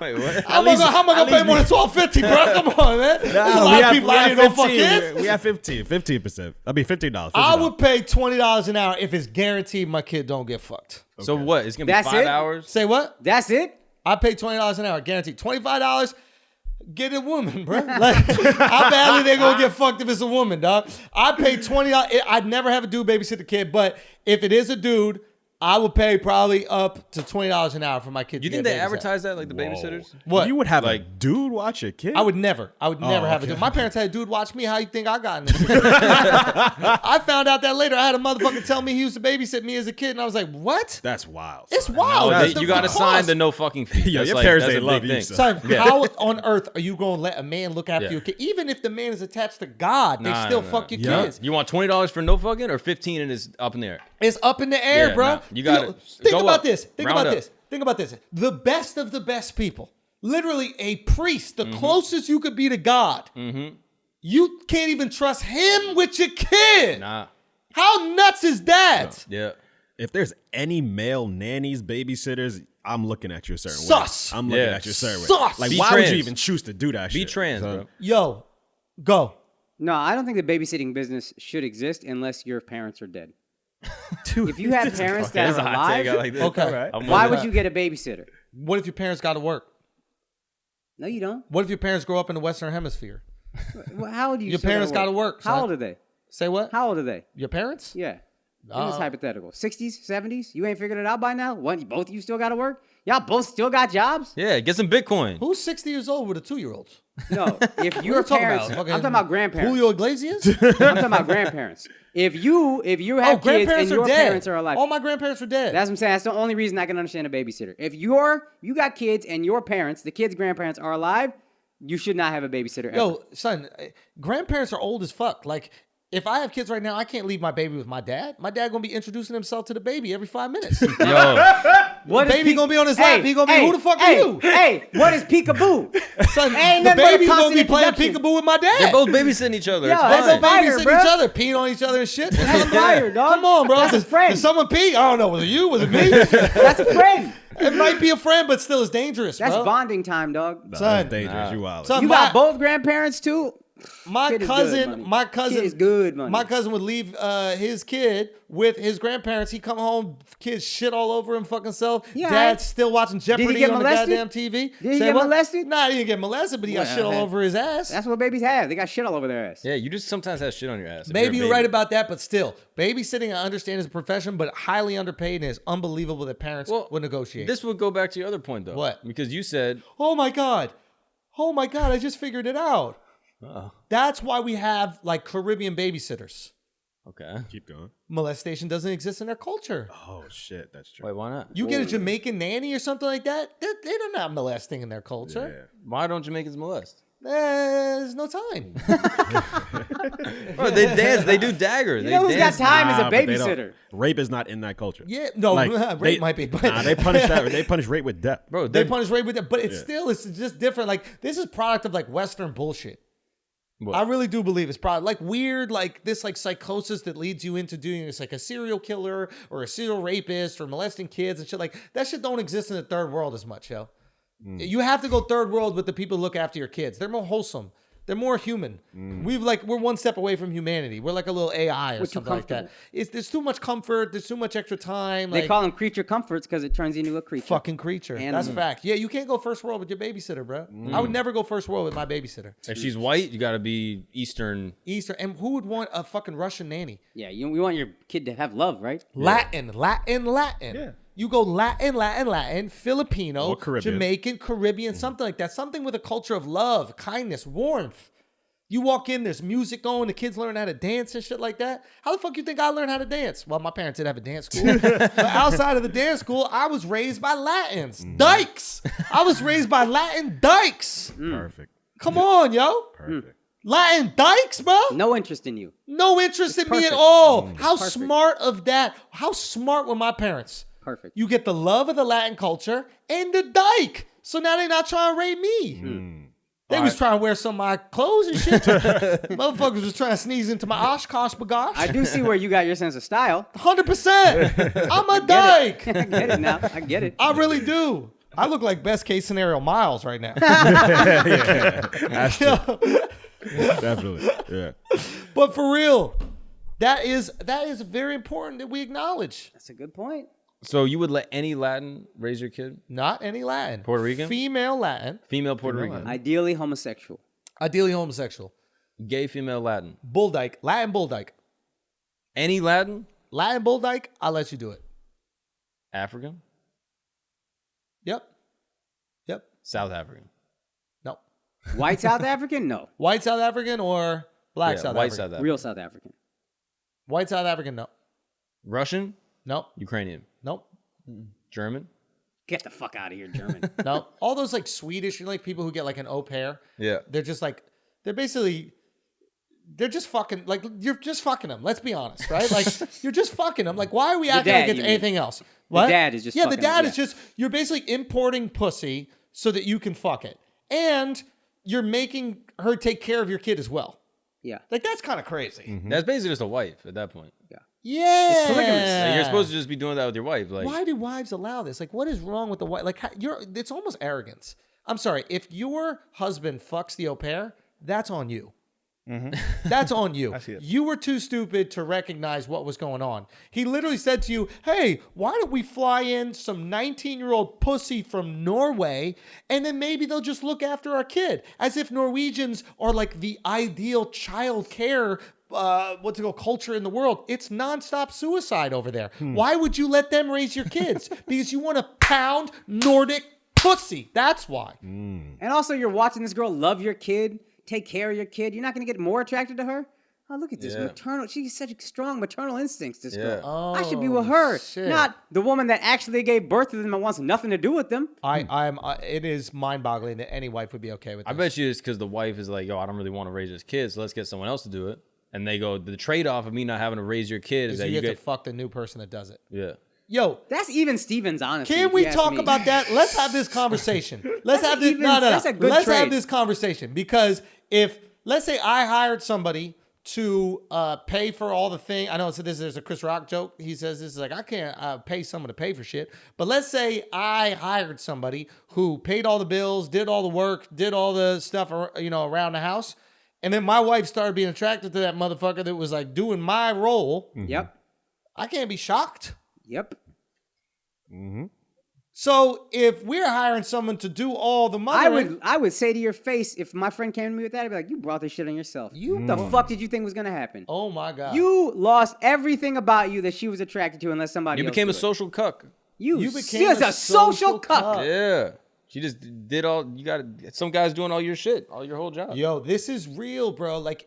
Speaker 4: Wait, what?
Speaker 1: How am I gonna pay more than $12.50, bro? Come on, man. There's a lot of people out here don't fuck kids.
Speaker 2: We have 15%. That'd be $15.
Speaker 1: I would pay $20 an hour if it's guaranteed my kid don't get fucked.
Speaker 4: So what? It's gonna be
Speaker 3: That's
Speaker 4: 5
Speaker 3: it?
Speaker 4: hours.
Speaker 1: Say what?
Speaker 3: That's it?
Speaker 1: I pay $20 an hour, guaranteed. $25, get a woman, bro. Like, how badly they gonna get fucked if it's a woman, dog? I pay $20. I'd never have a dude babysit the kid, but if it is a dude, I would pay probably up to $20 an hour for my kid.
Speaker 4: Do you
Speaker 1: to
Speaker 4: think
Speaker 1: get
Speaker 4: they
Speaker 1: babysat.
Speaker 4: advertise that like the babysitters?
Speaker 1: What?
Speaker 2: You would have
Speaker 4: Like-
Speaker 2: a dude watch your kid?
Speaker 1: I would never have a
Speaker 2: okay.
Speaker 1: dude. My parents had a dude watch me. How you think I got in this? I found out that later. I had a motherfucker tell me he used to babysit me as a kid, and I was like, what?
Speaker 2: That's wild.
Speaker 1: It's
Speaker 2: son.
Speaker 1: wild.
Speaker 4: Oh,
Speaker 1: That's
Speaker 4: you got to
Speaker 1: the
Speaker 4: sign
Speaker 1: cost.
Speaker 4: the no fucking fee.
Speaker 2: Yo,
Speaker 4: That's
Speaker 2: your
Speaker 4: like,
Speaker 2: parents,
Speaker 4: that's
Speaker 2: they
Speaker 4: a
Speaker 2: love
Speaker 4: big
Speaker 2: you,
Speaker 4: thing.
Speaker 2: son.
Speaker 1: Son, how on earth are you going to let a man look after
Speaker 4: Yeah.
Speaker 1: your kid? Even if the man is attached to God, they
Speaker 4: Nah,
Speaker 1: still
Speaker 4: nah,
Speaker 1: fuck
Speaker 4: nah.
Speaker 1: your
Speaker 2: Yeah.
Speaker 1: kids.
Speaker 4: You want $20 for no fucking or 15 and it's up in the air?
Speaker 1: It's up in the air,
Speaker 4: Yeah,
Speaker 1: bro.
Speaker 4: nah, you gotta
Speaker 1: Think
Speaker 4: go
Speaker 1: about
Speaker 4: up.
Speaker 1: this. Think
Speaker 4: Round
Speaker 1: about
Speaker 4: up.
Speaker 1: this. Think about this. The best of the best people, literally a priest,
Speaker 4: Mm-hmm.
Speaker 1: the closest you could be to God. You can't even trust him with your kid.
Speaker 4: Nah.
Speaker 1: How nuts is that?
Speaker 4: Yeah.
Speaker 2: If there's any male nannies, babysitters, I'm looking at you a certain
Speaker 1: Sus.
Speaker 2: way. I'm looking
Speaker 4: Yeah.
Speaker 2: at you a certain
Speaker 1: Sus.
Speaker 2: way. Like,
Speaker 4: Be
Speaker 2: why would
Speaker 4: trans.
Speaker 2: you even choose to do that
Speaker 4: Be
Speaker 2: shit?
Speaker 4: trans,
Speaker 2: son?
Speaker 4: bro.
Speaker 1: Yo, go.
Speaker 3: No, I don't think the babysitting business should exist unless your parents are dead. If you have parents that
Speaker 4: That's
Speaker 3: are
Speaker 4: a hot take. I
Speaker 3: alive,
Speaker 4: like this.
Speaker 1: Okay.
Speaker 2: All right.
Speaker 4: I'm
Speaker 3: why
Speaker 4: with
Speaker 3: would you get a babysitter?
Speaker 1: What if your parents got to work?
Speaker 3: No, you don't.
Speaker 1: What if your parents grow up in the Western Hemisphere?
Speaker 3: Well, how old are you?
Speaker 1: Your
Speaker 3: still
Speaker 1: parents
Speaker 3: gotta
Speaker 1: gotta work,
Speaker 3: How
Speaker 1: son.
Speaker 3: old are they?
Speaker 1: Say what?
Speaker 3: How old are they?
Speaker 1: Your parents?
Speaker 3: Yeah. In this hypothetical. 60s, 70s? You ain't figured it out by now? What, both of you still got to work? Y'all both still got jobs?
Speaker 4: Yeah, get some Bitcoin.
Speaker 1: Who's 60 years old with a 2-year-old?
Speaker 3: No. If
Speaker 1: What
Speaker 3: your
Speaker 1: are you talking
Speaker 3: parents,
Speaker 1: about?
Speaker 3: I'm
Speaker 1: Fucking
Speaker 3: talking about grandparents.
Speaker 1: Julio Iglesias?
Speaker 3: I'm talking about grandparents. If you have kids and
Speaker 1: grandparents
Speaker 3: your
Speaker 1: are dead.
Speaker 3: parents are alive.
Speaker 1: All my grandparents are dead.
Speaker 3: That's what I'm saying. That's the only reason I can understand a babysitter. If you got kids and your parents, the kids' grandparents are alive, you should not have a babysitter ever.
Speaker 1: Yo, son, grandparents are old as fuck. Like, if I have kids right now, I can't leave my baby with my dad. My dad gonna be introducing himself to the baby every 5 minutes.
Speaker 4: Yo,
Speaker 3: What
Speaker 1: the
Speaker 3: is
Speaker 1: baby gonna be on his lap. He gonna be, who the fuck are you?
Speaker 3: Hey, what is peekaboo?
Speaker 1: Son,
Speaker 3: Ain't
Speaker 1: the
Speaker 3: nothing but a
Speaker 1: baby's gonna
Speaker 3: constant
Speaker 1: be playing
Speaker 3: introduction.
Speaker 1: peekaboo with my dad.
Speaker 4: they're both babysitting each other.
Speaker 3: Yo,
Speaker 4: It's
Speaker 3: that's
Speaker 1: They're
Speaker 3: a
Speaker 4: fine.
Speaker 3: fire,
Speaker 1: babysitting
Speaker 3: bro.
Speaker 1: each other, peeing on each other and shit.
Speaker 3: That's a fire, dog.
Speaker 1: Come on, bro.
Speaker 3: That's a
Speaker 1: Did
Speaker 3: friend.
Speaker 1: someone pee? I don't know. Was it you? Was it me?
Speaker 3: That's a friend.
Speaker 1: It might be a friend, but still, it's dangerous,
Speaker 3: That's
Speaker 1: bro.
Speaker 3: bonding time, dog.
Speaker 2: Nah,
Speaker 1: Son.
Speaker 2: that's dangerous. You wild.
Speaker 1: Son,
Speaker 3: You got both grandparents too?
Speaker 1: My
Speaker 3: Kid is good
Speaker 1: cousin,
Speaker 3: money. Kid is good money.
Speaker 1: My cousin would leave his kid with his grandparents. He come home, kids shit all over him, fucking self.
Speaker 3: Yeah,
Speaker 1: Dad's
Speaker 3: right.
Speaker 1: still watching Jeopardy
Speaker 3: get
Speaker 1: on
Speaker 3: molested?
Speaker 1: the goddamn TV.
Speaker 3: Did he get molested?
Speaker 1: Nah, he didn't get molested, but he got
Speaker 3: Well,
Speaker 1: shit all over his ass.
Speaker 3: That's what babies have. They got shit all over their ass.
Speaker 4: Yeah, you just sometimes have shit on your ass. if
Speaker 1: Maybe
Speaker 4: you're a
Speaker 1: you're right
Speaker 4: baby.
Speaker 1: about that, but still, babysitting I understand is a profession, but highly underpaid, and it's unbelievable that parents would negotiate.
Speaker 4: This would go back to your other point, though.
Speaker 1: What?
Speaker 4: Because you said,
Speaker 1: Oh my God, I just figured it out. That's why we have like Caribbean babysitters.
Speaker 4: Okay.
Speaker 2: Keep going.
Speaker 1: Molestation doesn't exist in their culture.
Speaker 2: Oh shit, that's true.
Speaker 4: Wait, why not?
Speaker 1: You get a Jamaican nanny or something like that, they're not molesting in their culture.
Speaker 4: Why don't Jamaicans molest?
Speaker 1: There's no time.
Speaker 4: Bro, they dance. They do dagger.
Speaker 3: You know who's got time as a
Speaker 2: Nah, but they don't-
Speaker 3: babysitter.
Speaker 2: Rape is not in that culture.
Speaker 1: Yeah, no, rape might be, but
Speaker 2: Nah, they punish that. They punish rape with death.
Speaker 4: Bro,
Speaker 1: they punish rape with it. But it's just different. Like this is product of like Western bullshit.
Speaker 4: What?
Speaker 1: I really do believe it's probably like weird, like this like psychosis that leads you into doing this, like a serial killer or a serial rapist or molesting kids and shit. Like that shit don't exist in the third world as much, yo. You have to go third world with the people who look after your kids. They're more wholesome. They're more human. We're one step away from humanity. We're like a little AI or
Speaker 3: We're too
Speaker 1: something like that.
Speaker 3: comfortable.
Speaker 1: There's too much comfort. There's too much extra time.
Speaker 3: They
Speaker 1: like,
Speaker 3: call them creature comforts because it turns you into a creature.
Speaker 1: fucking creature. That's a
Speaker 3: Animal.
Speaker 1: fact. Yeah, you can't go first world with your babysitter, bro. I would never go first world with my babysitter.
Speaker 4: If she's white, you got to be Eastern.
Speaker 1: Easter. And who would want a fucking Russian nanny?
Speaker 3: Yeah, you want your kid to have love, right?
Speaker 1: Latin.
Speaker 5: Yeah.
Speaker 1: You go Latin, Filipino,
Speaker 2: Or Caribbean.
Speaker 1: Jamaican, Caribbean, something like that. Something with a culture of love, kindness, warmth. You walk in, there's music going, the kids learn how to dance and shit like that. How the fuck you think I learned how to dance? Well, my parents did have a dance school. But outside of the dance school, I was raised by Latins. Dykes. I was raised by Latin dykes.
Speaker 2: Perfect.
Speaker 1: Come on, yo.
Speaker 2: Perfect.
Speaker 1: Latin dykes, bro.
Speaker 3: No interest in you.
Speaker 1: No interest in me at
Speaker 3: perfect.
Speaker 1: all. How
Speaker 3: perfect.
Speaker 1: smart of that. How smart were my parents?
Speaker 3: Perfect.
Speaker 1: You get the love of the Latin culture and the dyke. So now they're not trying to rape me. They was trying to wear some of my clothes and shit. Motherfuckers was trying to sneeze into my Oshkosh bagage.
Speaker 3: I do see where you got your sense of style.
Speaker 1: 100%. I'm a dyke.
Speaker 3: I get it now. I get it.
Speaker 1: I really do. I look like best case scenario Miles right now.
Speaker 2: That's true. Definitely. Yeah.
Speaker 1: But for real, that is very important that we acknowledge.
Speaker 3: That's a good point.
Speaker 4: So you would let any Latin raise your kid?
Speaker 1: Not any Latin.
Speaker 4: Puerto Rican?
Speaker 1: Female Latin.
Speaker 4: Female Puerto Rican.
Speaker 3: Ideally homosexual.
Speaker 1: Ideally homosexual.
Speaker 4: Gay female Latin.
Speaker 1: Bull dyke. Latin bull dyke.
Speaker 4: Any Latin?
Speaker 1: Latin bull dyke, I'll let you do it.
Speaker 4: African?
Speaker 1: Yep.
Speaker 4: South African?
Speaker 1: No.
Speaker 3: White South African? No.
Speaker 1: White South African or black
Speaker 4: Yeah,
Speaker 1: South
Speaker 4: white
Speaker 1: African?
Speaker 4: South African.
Speaker 3: Real South African.
Speaker 1: White South African, no.
Speaker 4: Russian?
Speaker 1: Nope.
Speaker 4: Ukrainian?
Speaker 1: Nope.
Speaker 4: German?
Speaker 3: Get the fuck out of here, German.
Speaker 1: No. All those like Swedish, you know, like people who get like an au pair.
Speaker 4: Yeah.
Speaker 1: They're just like, they're just fucking, like, you're just fucking them. Let's be honest, right? Like, you're just fucking them. Like, why are we acting
Speaker 3: dad,
Speaker 1: like it's
Speaker 3: you mean.
Speaker 1: anything else? What?
Speaker 3: dad is just
Speaker 1: Yeah, the
Speaker 3: fucking
Speaker 1: dad
Speaker 3: them,
Speaker 1: is just, you're basically importing pussy so that you can fuck it. And you're making her take care of your kid as well.
Speaker 3: Yeah.
Speaker 1: Like, that's kind of crazy.
Speaker 4: That's basically just a wife at that point.
Speaker 1: Yeah.
Speaker 3: polygamous.
Speaker 4: Like, you're supposed to just be doing that with your wife. Like,
Speaker 1: Why do wives allow this? Like, what is wrong with the wife? Like, it's almost arrogance. I'm sorry. If your husband fucks the au pair, that's on you. That's on you.
Speaker 5: I see it.
Speaker 1: You were too stupid to recognize what was going on. He literally said to you, hey, why don't we fly in some 19-year-old pussy from Norway and then maybe they'll just look after our kid? As if Norwegians are like the ideal child care culture in the world. It's nonstop suicide over there. Why would you let them raise your kids? Because you want to pound Nordic pussy. That's why.
Speaker 3: And also, you're watching this girl love your kid, take care of your kid. You're not going to get more attracted to her? Oh, look at this.
Speaker 4: Yeah.
Speaker 3: Maternal. She's such strong maternal instincts, this
Speaker 4: Yeah.
Speaker 3: girl. I should be with her.
Speaker 1: shit.
Speaker 3: Not the woman that actually gave birth to them and wants nothing to do with them.
Speaker 1: It is mind-boggling that any wife would be okay with this.
Speaker 4: I bet you it's because the wife is like, yo, I don't really want to raise this kid, so let's get someone else to do it. And they go, the trade-off of me not having to raise your kid is that
Speaker 1: you
Speaker 4: you
Speaker 1: get
Speaker 4: get,
Speaker 1: to fuck the new person that does it.
Speaker 4: yeah.
Speaker 1: Yo,
Speaker 3: That's even Stevens, honestly.
Speaker 1: can
Speaker 3: if
Speaker 1: we
Speaker 3: you ask
Speaker 1: talk
Speaker 3: me.
Speaker 1: about that? Let's have this conversation. Let's
Speaker 3: That's
Speaker 1: have this.
Speaker 3: even-
Speaker 1: No.
Speaker 3: that's a good
Speaker 1: Let's have
Speaker 3: trade.
Speaker 1: this conversation because if, let's say, I hired somebody to pay for all the thing. I know there's a Chris Rock joke. He says this is like, I can't pay someone to pay for shit. But let's say I hired somebody who paid all the bills, did all the work, did all the stuff, around the house. And then my wife started being attracted to that motherfucker that was like doing my role.
Speaker 3: Yep.
Speaker 1: I can't be shocked.
Speaker 3: Yep.
Speaker 1: So if we're hiring someone to do all the mothering,
Speaker 3: I would say to your face, if my friend came to me with that, I'd be like, you brought this shit on yourself. What the fuck did you think was going to happen?
Speaker 1: oh my God.
Speaker 3: You lost everything about you that she was attracted to unless somebody
Speaker 4: You
Speaker 3: else
Speaker 4: became a
Speaker 3: did it.
Speaker 4: social cuck.
Speaker 3: You
Speaker 1: became
Speaker 3: became a social cuck.
Speaker 1: cuck.
Speaker 4: Yeah. She just did all. You got some guys doing all your shit, all your whole job.
Speaker 1: Yo, this is real, bro. Like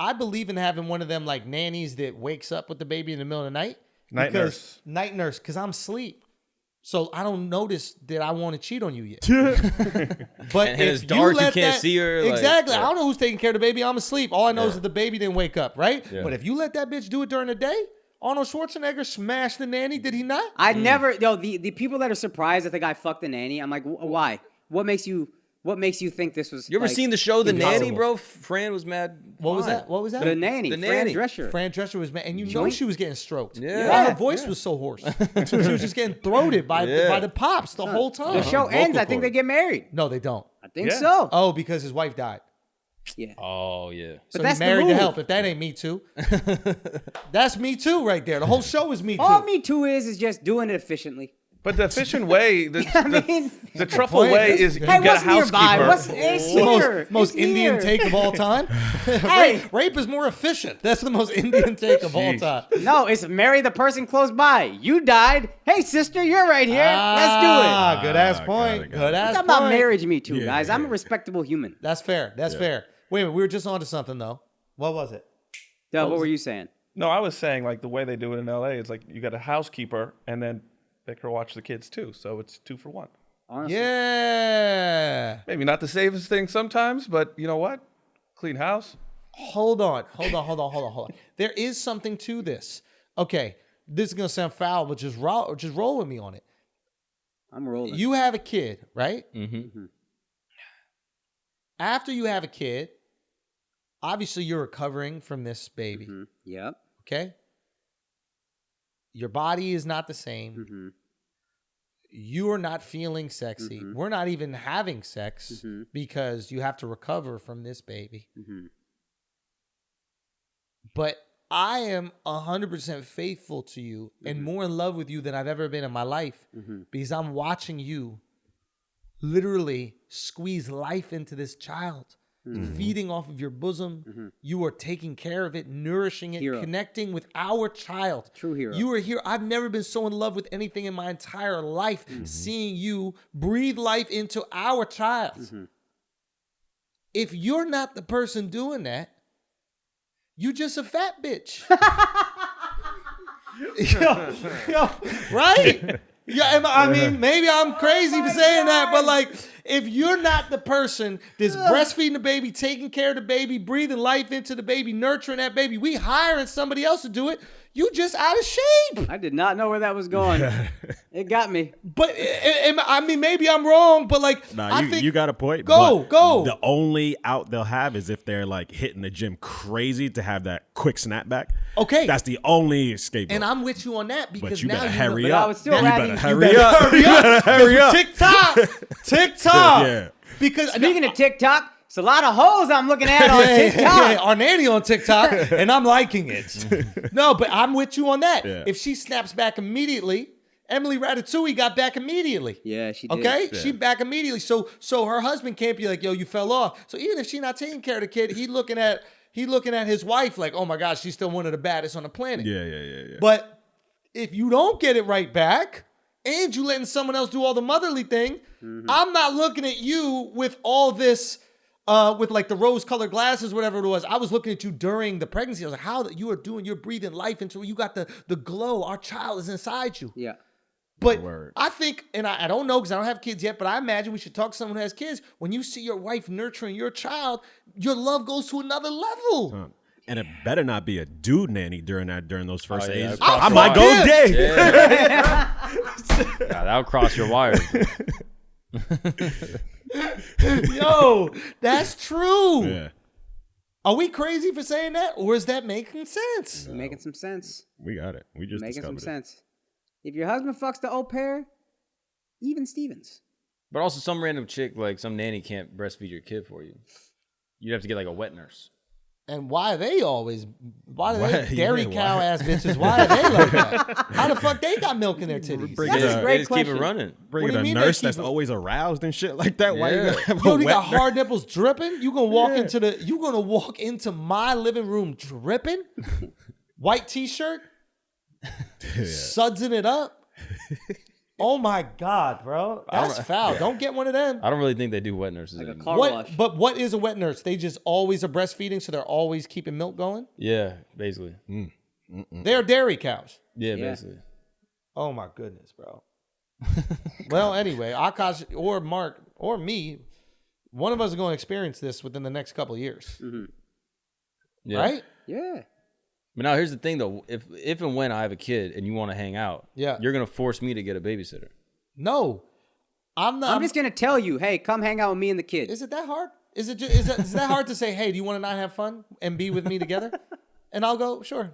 Speaker 1: I believe in having one of them like nannies that wakes up with the baby in the middle of the night.
Speaker 5: Night nurse.
Speaker 1: Night nurse, because I'm asleep. So I don't notice that I want to cheat on you yet. But
Speaker 4: And
Speaker 1: if
Speaker 4: it's dark, you
Speaker 1: let
Speaker 4: can't see her, like,
Speaker 1: Exactly.
Speaker 4: yeah.
Speaker 1: I don't know who's taking care of the baby. I'm asleep. All I know is that the baby didn't wake up, right?
Speaker 4: Yeah.
Speaker 1: But if you let that bitch do it during the day, Arnold Schwarzenegger smashed the nanny. Did he not?
Speaker 3: I never. Yo, the people that are surprised that the guy fucked the nanny, I'm like, why? What makes you think this was?
Speaker 4: You ever
Speaker 3: like,
Speaker 4: seen the show The Nanny,
Speaker 3: impossible?
Speaker 4: bro? Fran was mad.
Speaker 1: What was
Speaker 4: fine.
Speaker 1: that? What was that?
Speaker 3: The nanny,
Speaker 4: The
Speaker 3: Fran
Speaker 4: nanny.
Speaker 3: Drescher.
Speaker 1: Fran Drescher was mad, and you know she was getting stroked.
Speaker 4: Yeah.
Speaker 1: Why her voice was so hoarse. She was just getting throated by the pops the whole time.
Speaker 3: The show ends. I think they get married.
Speaker 1: No, they don't.
Speaker 3: I think
Speaker 5: Yeah.
Speaker 3: so.
Speaker 1: Oh, because his wife died.
Speaker 3: Yeah.
Speaker 4: Oh yeah.
Speaker 1: So
Speaker 3: that's
Speaker 1: he
Speaker 3: the
Speaker 1: married to
Speaker 3: move.
Speaker 1: help. If that ain't Me Too, that's Me Too right there. The whole show is Me Too.
Speaker 3: All Me Too is just doing it efficiently.
Speaker 5: But the efficient way, the truffle
Speaker 1: point.
Speaker 5: way is you
Speaker 3: Hey,
Speaker 5: get a
Speaker 3: what's nearby?
Speaker 5: housekeeper.
Speaker 3: It's
Speaker 1: The
Speaker 3: here.
Speaker 1: most
Speaker 3: It's
Speaker 1: Indian
Speaker 3: here.
Speaker 1: take of all time.
Speaker 3: Hey.
Speaker 1: Rape is more efficient. That's the most Indian take of all
Speaker 5: Jeez.
Speaker 1: time.
Speaker 3: No, it's marry the person close by. You died. Hey, sister, you're right here. Let's do it.
Speaker 1: Ah, good ass
Speaker 2: got
Speaker 1: point.
Speaker 2: it.
Speaker 1: Good ass
Speaker 3: Talk
Speaker 1: point.
Speaker 3: about marriage Me Too,
Speaker 2: Yeah,
Speaker 3: guys. I'm a
Speaker 2: yeah.
Speaker 3: respectable human.
Speaker 1: That's fair. That's fair. Wait a minute. We were just onto something though. What was it?
Speaker 3: Duh, what were you saying?
Speaker 5: No, I was saying like the way they do it in LA is like you got a housekeeper and then they can watch the kids too. So it's 2 for 1.
Speaker 3: Honestly.
Speaker 1: Yeah.
Speaker 5: Maybe not the safest thing sometimes, but you know what? Clean house.
Speaker 1: Hold on. There is something to this. Okay. This is gonna sound foul, but just roll with me on it.
Speaker 3: I'm rolling.
Speaker 1: You have a kid, right?
Speaker 4: Mm-hmm.
Speaker 1: After you have a kid, obviously you're recovering from this baby.
Speaker 3: Yep.
Speaker 1: Okay? Your body is not the same.
Speaker 3: Mm-hmm.
Speaker 1: You are not feeling sexy. We're not even having sex because you have to recover from this baby. But I am 100% faithful to you and more in love with you than I've ever been in my life because I'm watching you literally squeeze life into this child. Feeding off of your bosom. You are taking care of it, nourishing it,
Speaker 3: Hero.
Speaker 1: connecting with our child.
Speaker 3: True hero.
Speaker 1: You are here. I've never been so in love with anything in my entire life, seeing you breathe life into our child. If you're not the person doing that, you just a fat bitch. yo, right? Yeah, I mean, maybe I'm crazy for saying that, but like, if you're not the person that's breastfeeding the baby, taking care of the baby, breathing life into the baby, nurturing that baby, we hiring somebody else to do it. You just out of shape.
Speaker 3: I did not know where that was going. It got me.
Speaker 1: But I mean, maybe I'm wrong, but like,
Speaker 2: Nah,
Speaker 1: I
Speaker 2: you,
Speaker 1: think
Speaker 2: you got a point.
Speaker 1: Go.
Speaker 2: but The only out they'll have is if they're like hitting the gym crazy to have that quick snapback.
Speaker 1: Okay.
Speaker 2: That's the only scapegoat.
Speaker 1: and I'm with you on that because
Speaker 2: but you
Speaker 1: now
Speaker 2: better
Speaker 1: you
Speaker 2: hurry
Speaker 3: but
Speaker 2: up.
Speaker 3: I would still
Speaker 2: you
Speaker 3: rather
Speaker 2: better
Speaker 3: you
Speaker 2: hurry
Speaker 1: better
Speaker 2: up.
Speaker 1: hurry up.
Speaker 2: Hurry up.
Speaker 1: TikTok.
Speaker 2: Yeah.
Speaker 1: Because
Speaker 3: Speaking of TikTok, it's a lot of hoes I'm looking at on TikTok.
Speaker 1: Yeah, our nanny on TikTok, and I'm liking it. No, but I'm with you on that.
Speaker 2: Yeah.
Speaker 1: If she snaps back immediately, Emily Ratatouille got back immediately.
Speaker 3: Yeah, she did.
Speaker 1: Okay, she back immediately. So her husband can't be like, yo, you fell off. So even if she not taking care of the kid, he looking at his wife like, oh my gosh, she's still one of the baddest on the planet.
Speaker 2: Yeah.
Speaker 1: But if you don't get it right back, and you letting someone else do all the motherly thing, I'm not looking at you with all this, with like the rose-colored glasses, whatever it was. I was looking at you during the pregnancy. I was like, how you are you're breathing life into it. You got the glow. Our child is inside you.
Speaker 3: Yeah.
Speaker 1: But
Speaker 2: Word.
Speaker 1: I think, and I don't know because I don't have kids yet, but I imagine we should talk to someone who has kids. When you see your wife nurturing your child, your love goes to another level.
Speaker 2: And it better not be a dude nanny during those first
Speaker 4: yeah,
Speaker 2: days.
Speaker 1: I'll
Speaker 2: I might
Speaker 1: fuck
Speaker 2: go
Speaker 1: him.
Speaker 2: day.
Speaker 4: Yeah, that'll cross your wires.
Speaker 1: Yo, that's true.
Speaker 2: Yeah,
Speaker 1: Are we crazy for saying that, or is that making sense?
Speaker 3: Making some sense.
Speaker 2: we got it. We just
Speaker 3: Making some
Speaker 2: discovered it.
Speaker 3: sense. If your husband fucks the au pair, even Stevens.
Speaker 4: But also, some random chick, like some nanny, can't breastfeed your kid for you. You'd have to get like a wet nurse.
Speaker 1: And why are they always? Why are
Speaker 2: Why-
Speaker 1: they dairy
Speaker 2: yeah,
Speaker 1: cow
Speaker 2: why?
Speaker 1: ass bitches? Why are they like that? How the fuck they got milk in their titties?
Speaker 2: Bring
Speaker 3: That's
Speaker 2: it
Speaker 3: a
Speaker 2: up.
Speaker 3: great
Speaker 4: They just keep
Speaker 3: question.
Speaker 4: it running.
Speaker 1: What
Speaker 2: Bringing
Speaker 1: do you
Speaker 2: a
Speaker 1: mean they
Speaker 2: nurse
Speaker 1: keep
Speaker 2: that's
Speaker 1: it-
Speaker 2: always aroused and shit like that. Why you
Speaker 4: Yeah.
Speaker 2: gonna have
Speaker 1: Yo,
Speaker 2: a
Speaker 1: they
Speaker 2: wet
Speaker 1: got
Speaker 2: nurse?
Speaker 1: hard nipples dripping. You gonna walk into my living room dripping, white t-shirt, sudsing it up. Oh my God, bro. That's foul. Don't get one of them.
Speaker 4: I don't really think they do wet nurses
Speaker 3: Like a
Speaker 4: anymore.
Speaker 3: car wash.
Speaker 1: But what is a wet nurse? They just always are breastfeeding, so they're always keeping milk going?
Speaker 4: Yeah, basically.
Speaker 1: They're dairy cows.
Speaker 4: Yeah,
Speaker 3: Yeah.
Speaker 4: basically.
Speaker 1: Oh my goodness, bro. Well, anyway, Akaash or Mark or me, one of us is going to experience this within the next couple of years.
Speaker 4: Yeah.
Speaker 1: Right?
Speaker 3: Yeah.
Speaker 4: But now here's the thing though. If and when I have a kid and you want to hang out,
Speaker 1: Yeah.
Speaker 4: you're gonna force me to get a babysitter.
Speaker 1: No. I'm not.
Speaker 3: I'm just gonna tell you, hey, come hang out with me and the kids.
Speaker 1: Is it that hard? Is that hard to say, hey, do you want to not have fun and be with me together? And I'll go, sure.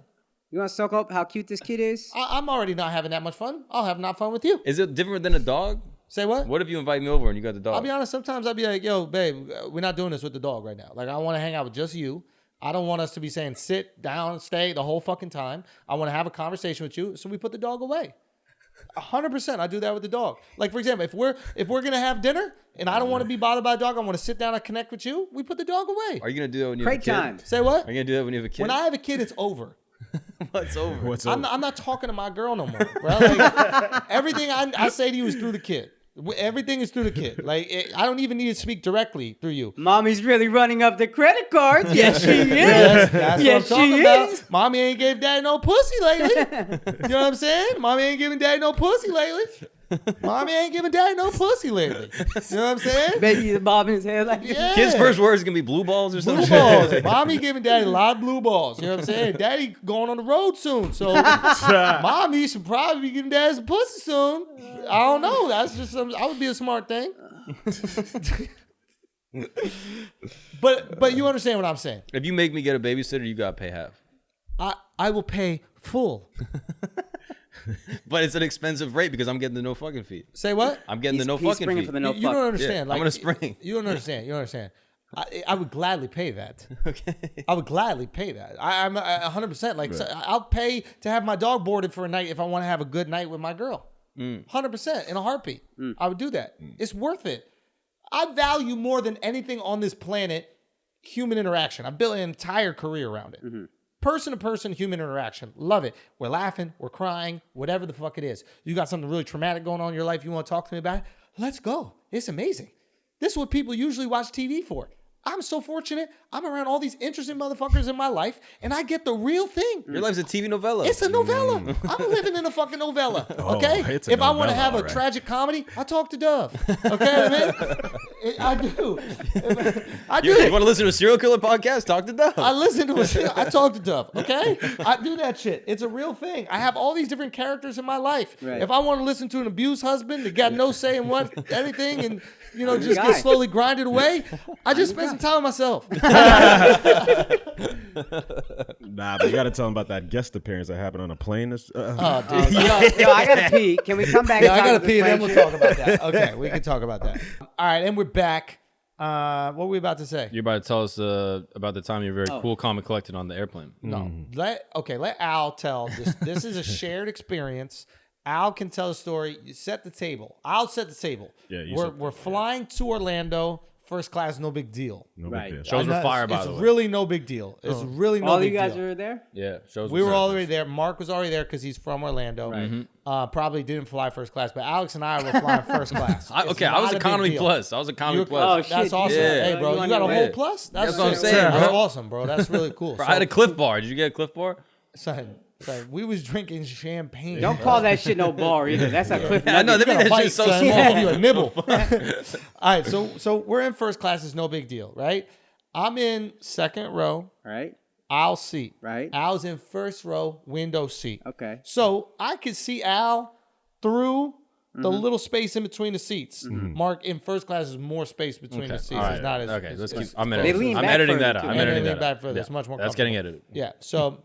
Speaker 3: You want to soak up how cute this kid is?
Speaker 1: I'm already not having that much fun. I'll have not fun with you.
Speaker 4: Is it different than a dog?
Speaker 1: Say what?
Speaker 4: What if you invite me over and you got the dog?
Speaker 1: I'll be honest. Sometimes I'll be like, yo, babe, we're not doing this with the dog right now. Like, I want to hang out with just you. I don't want us to be saying sit down, stay the whole fucking time. I want to have a conversation with you. So we put the dog away. 100%. I do that with the dog. Like, for example, if we're going to have dinner and I don't want to be bothered by a dog, I want to sit down and connect with you, we put the dog away.
Speaker 4: Are you gonna do that when you have a
Speaker 3: Crate
Speaker 4: kid?
Speaker 3: time.
Speaker 1: Say what?
Speaker 4: Are you gonna do that when you have a kid?
Speaker 1: When I have a kid, it's over.
Speaker 4: What's over?
Speaker 2: What's
Speaker 1: I'm
Speaker 2: up?
Speaker 1: not talking to my girl no more, bro. Like, everything I say to you is through the kid. Everything is through the kid. Like, I don't even need to speak directly through you.
Speaker 3: Mommy's really running up the credit cards. Yes, she is.
Speaker 1: That's
Speaker 3: Yes,
Speaker 1: what I'm talking
Speaker 3: she
Speaker 1: about.
Speaker 3: is.
Speaker 1: Mommy ain't gave daddy no pussy lately. You know what I'm saying? Mommy ain't giving daddy no pussy lately. Mommy ain't giving daddy no pussy lately. You know what I'm saying?
Speaker 3: Baby bobbing his head like this.
Speaker 1: Yeah.
Speaker 4: Kid's first words is gonna be blue balls or
Speaker 1: Blue
Speaker 4: something.
Speaker 1: balls. Mommy giving daddy a lot of blue balls. You know what I'm saying? Daddy going on the road soon. So mommy should probably be giving daddy some pussy soon. I don't know. That's just I would be a smart thing. But you understand what I'm saying.
Speaker 4: If you make me get a babysitter, you gotta pay half.
Speaker 1: I will pay full.
Speaker 4: But it's an expensive rate because I'm getting the no fucking fee.
Speaker 1: Say what?
Speaker 4: I'm getting the no
Speaker 3: He's
Speaker 4: fucking
Speaker 3: springing
Speaker 4: fee.
Speaker 3: for the no
Speaker 1: You
Speaker 3: fuck.
Speaker 1: don't understand.
Speaker 4: Yeah, I'm gonna spring.
Speaker 1: You don't understand. You don't understand. I would gladly pay that.
Speaker 4: Okay.
Speaker 1: I would gladly pay that. I'm 100%. Like, so I'll pay to have my dog boarded for a night if I want to have a good night with my girl. 100% in a heartbeat. I would do that. It's worth it. I value more than anything on this planet human interaction. I built an entire career around it. Person to person human interaction. Love it. We're laughing, we're crying, whatever the fuck it is. You got something really traumatic going on in your life you want to talk to me about? Let's go. It's amazing. This is what people usually watch TV for. I'm so fortunate. I'm around all these interesting motherfuckers in my life, and I get the real thing.
Speaker 4: Your life's a TV novella.
Speaker 1: It's a novella. I'm living in a fucking novella. Okay?
Speaker 2: it's a
Speaker 1: If I want to
Speaker 2: novella,
Speaker 1: have a
Speaker 2: all right.
Speaker 1: tragic comedy, I talk to Dove. Okay, man? I do. I do.
Speaker 4: You want to listen to a serial killer podcast? Talk to Doug.
Speaker 1: I listen to it. I talk to Dove. Okay? I do that shit. It's a real thing. I have all these different characters in my life.
Speaker 3: Right.
Speaker 1: If I want to listen to an abused husband that got no say in what anything and just
Speaker 3: guy.
Speaker 1: get slowly grinded away, I just spend some time with myself.
Speaker 2: Nah, but you got to tell him about that guest appearance that happened on a plane.
Speaker 1: Oh, dude.
Speaker 3: Yo, I gotta pee. Can we come back?
Speaker 1: Yeah, I
Speaker 3: and
Speaker 1: gotta
Speaker 3: talk
Speaker 1: pee,
Speaker 3: about
Speaker 1: then
Speaker 3: this
Speaker 1: we'll
Speaker 3: friendship?
Speaker 1: talk about that. Okay, we can talk about that. All right, and we're back. What were we about to say?
Speaker 4: You're about to tell us about the time you're very cool, calm, and collected on the airplane.
Speaker 1: No. Let Al tell this. This is a shared experience. Al can tell the story. You set the table. I'll set the table.
Speaker 2: Yeah, you
Speaker 1: we're
Speaker 2: set the
Speaker 1: we're flying to Orlando. First class, no big deal.
Speaker 2: No
Speaker 3: Right.
Speaker 2: big deal.
Speaker 4: Shows were fire, by
Speaker 1: It's
Speaker 4: the way.
Speaker 1: really no big deal. It's really no
Speaker 3: All
Speaker 1: big
Speaker 3: you guys
Speaker 1: deal.
Speaker 3: were there?
Speaker 4: Yeah, shows
Speaker 1: We were
Speaker 4: fire.
Speaker 1: already there. Mark was already there because he's from Orlando.
Speaker 3: Right.
Speaker 1: Probably didn't fly first class, but Alex and I were flying first class.
Speaker 4: I
Speaker 1: It's
Speaker 4: was
Speaker 1: not a big
Speaker 4: economy
Speaker 1: deal.
Speaker 4: plus. I was economy
Speaker 1: You-
Speaker 4: plus.
Speaker 3: Oh, shit.
Speaker 1: That's awesome.
Speaker 4: Yeah.
Speaker 1: Hey, bro,
Speaker 3: You
Speaker 1: you got a
Speaker 3: on your
Speaker 1: whole
Speaker 3: way.
Speaker 1: plus?
Speaker 4: That's what I'm saying,
Speaker 1: That's
Speaker 4: bro.
Speaker 1: awesome, bro. That's really cool.
Speaker 4: Bro, I had a Cliff Bar. Did you get a Cliff Bar?
Speaker 1: Son, we was drinking champagne.
Speaker 3: Don't call that shit no bar either. That's a cliff.
Speaker 4: I know,
Speaker 3: nugget.
Speaker 4: they make that
Speaker 1: Bite,
Speaker 4: shit so
Speaker 1: son.
Speaker 4: small.
Speaker 1: I'll give you a nibble. All right, so we're in first class. It's no big deal, right? I'm in second row,
Speaker 3: Right.
Speaker 1: Al's seat.
Speaker 3: Right.
Speaker 1: Al's in first row, window seat.
Speaker 3: Okay.
Speaker 1: So I could see Al through the little space in between the seats. Mark, in first class, is more space between the seats.
Speaker 4: All right.
Speaker 1: It's not as
Speaker 4: okay,
Speaker 1: it's-
Speaker 4: let's
Speaker 1: it's-
Speaker 4: keep. I'm
Speaker 3: They
Speaker 4: editing.
Speaker 3: lean
Speaker 4: I'm
Speaker 3: back
Speaker 4: editing
Speaker 3: further,
Speaker 4: that out.
Speaker 3: too.
Speaker 4: I'm
Speaker 1: And they
Speaker 4: editing
Speaker 1: lean
Speaker 4: that
Speaker 1: back
Speaker 4: out.
Speaker 1: further.
Speaker 4: Yeah.
Speaker 1: It's much more
Speaker 4: That's getting edited.
Speaker 1: Yeah. So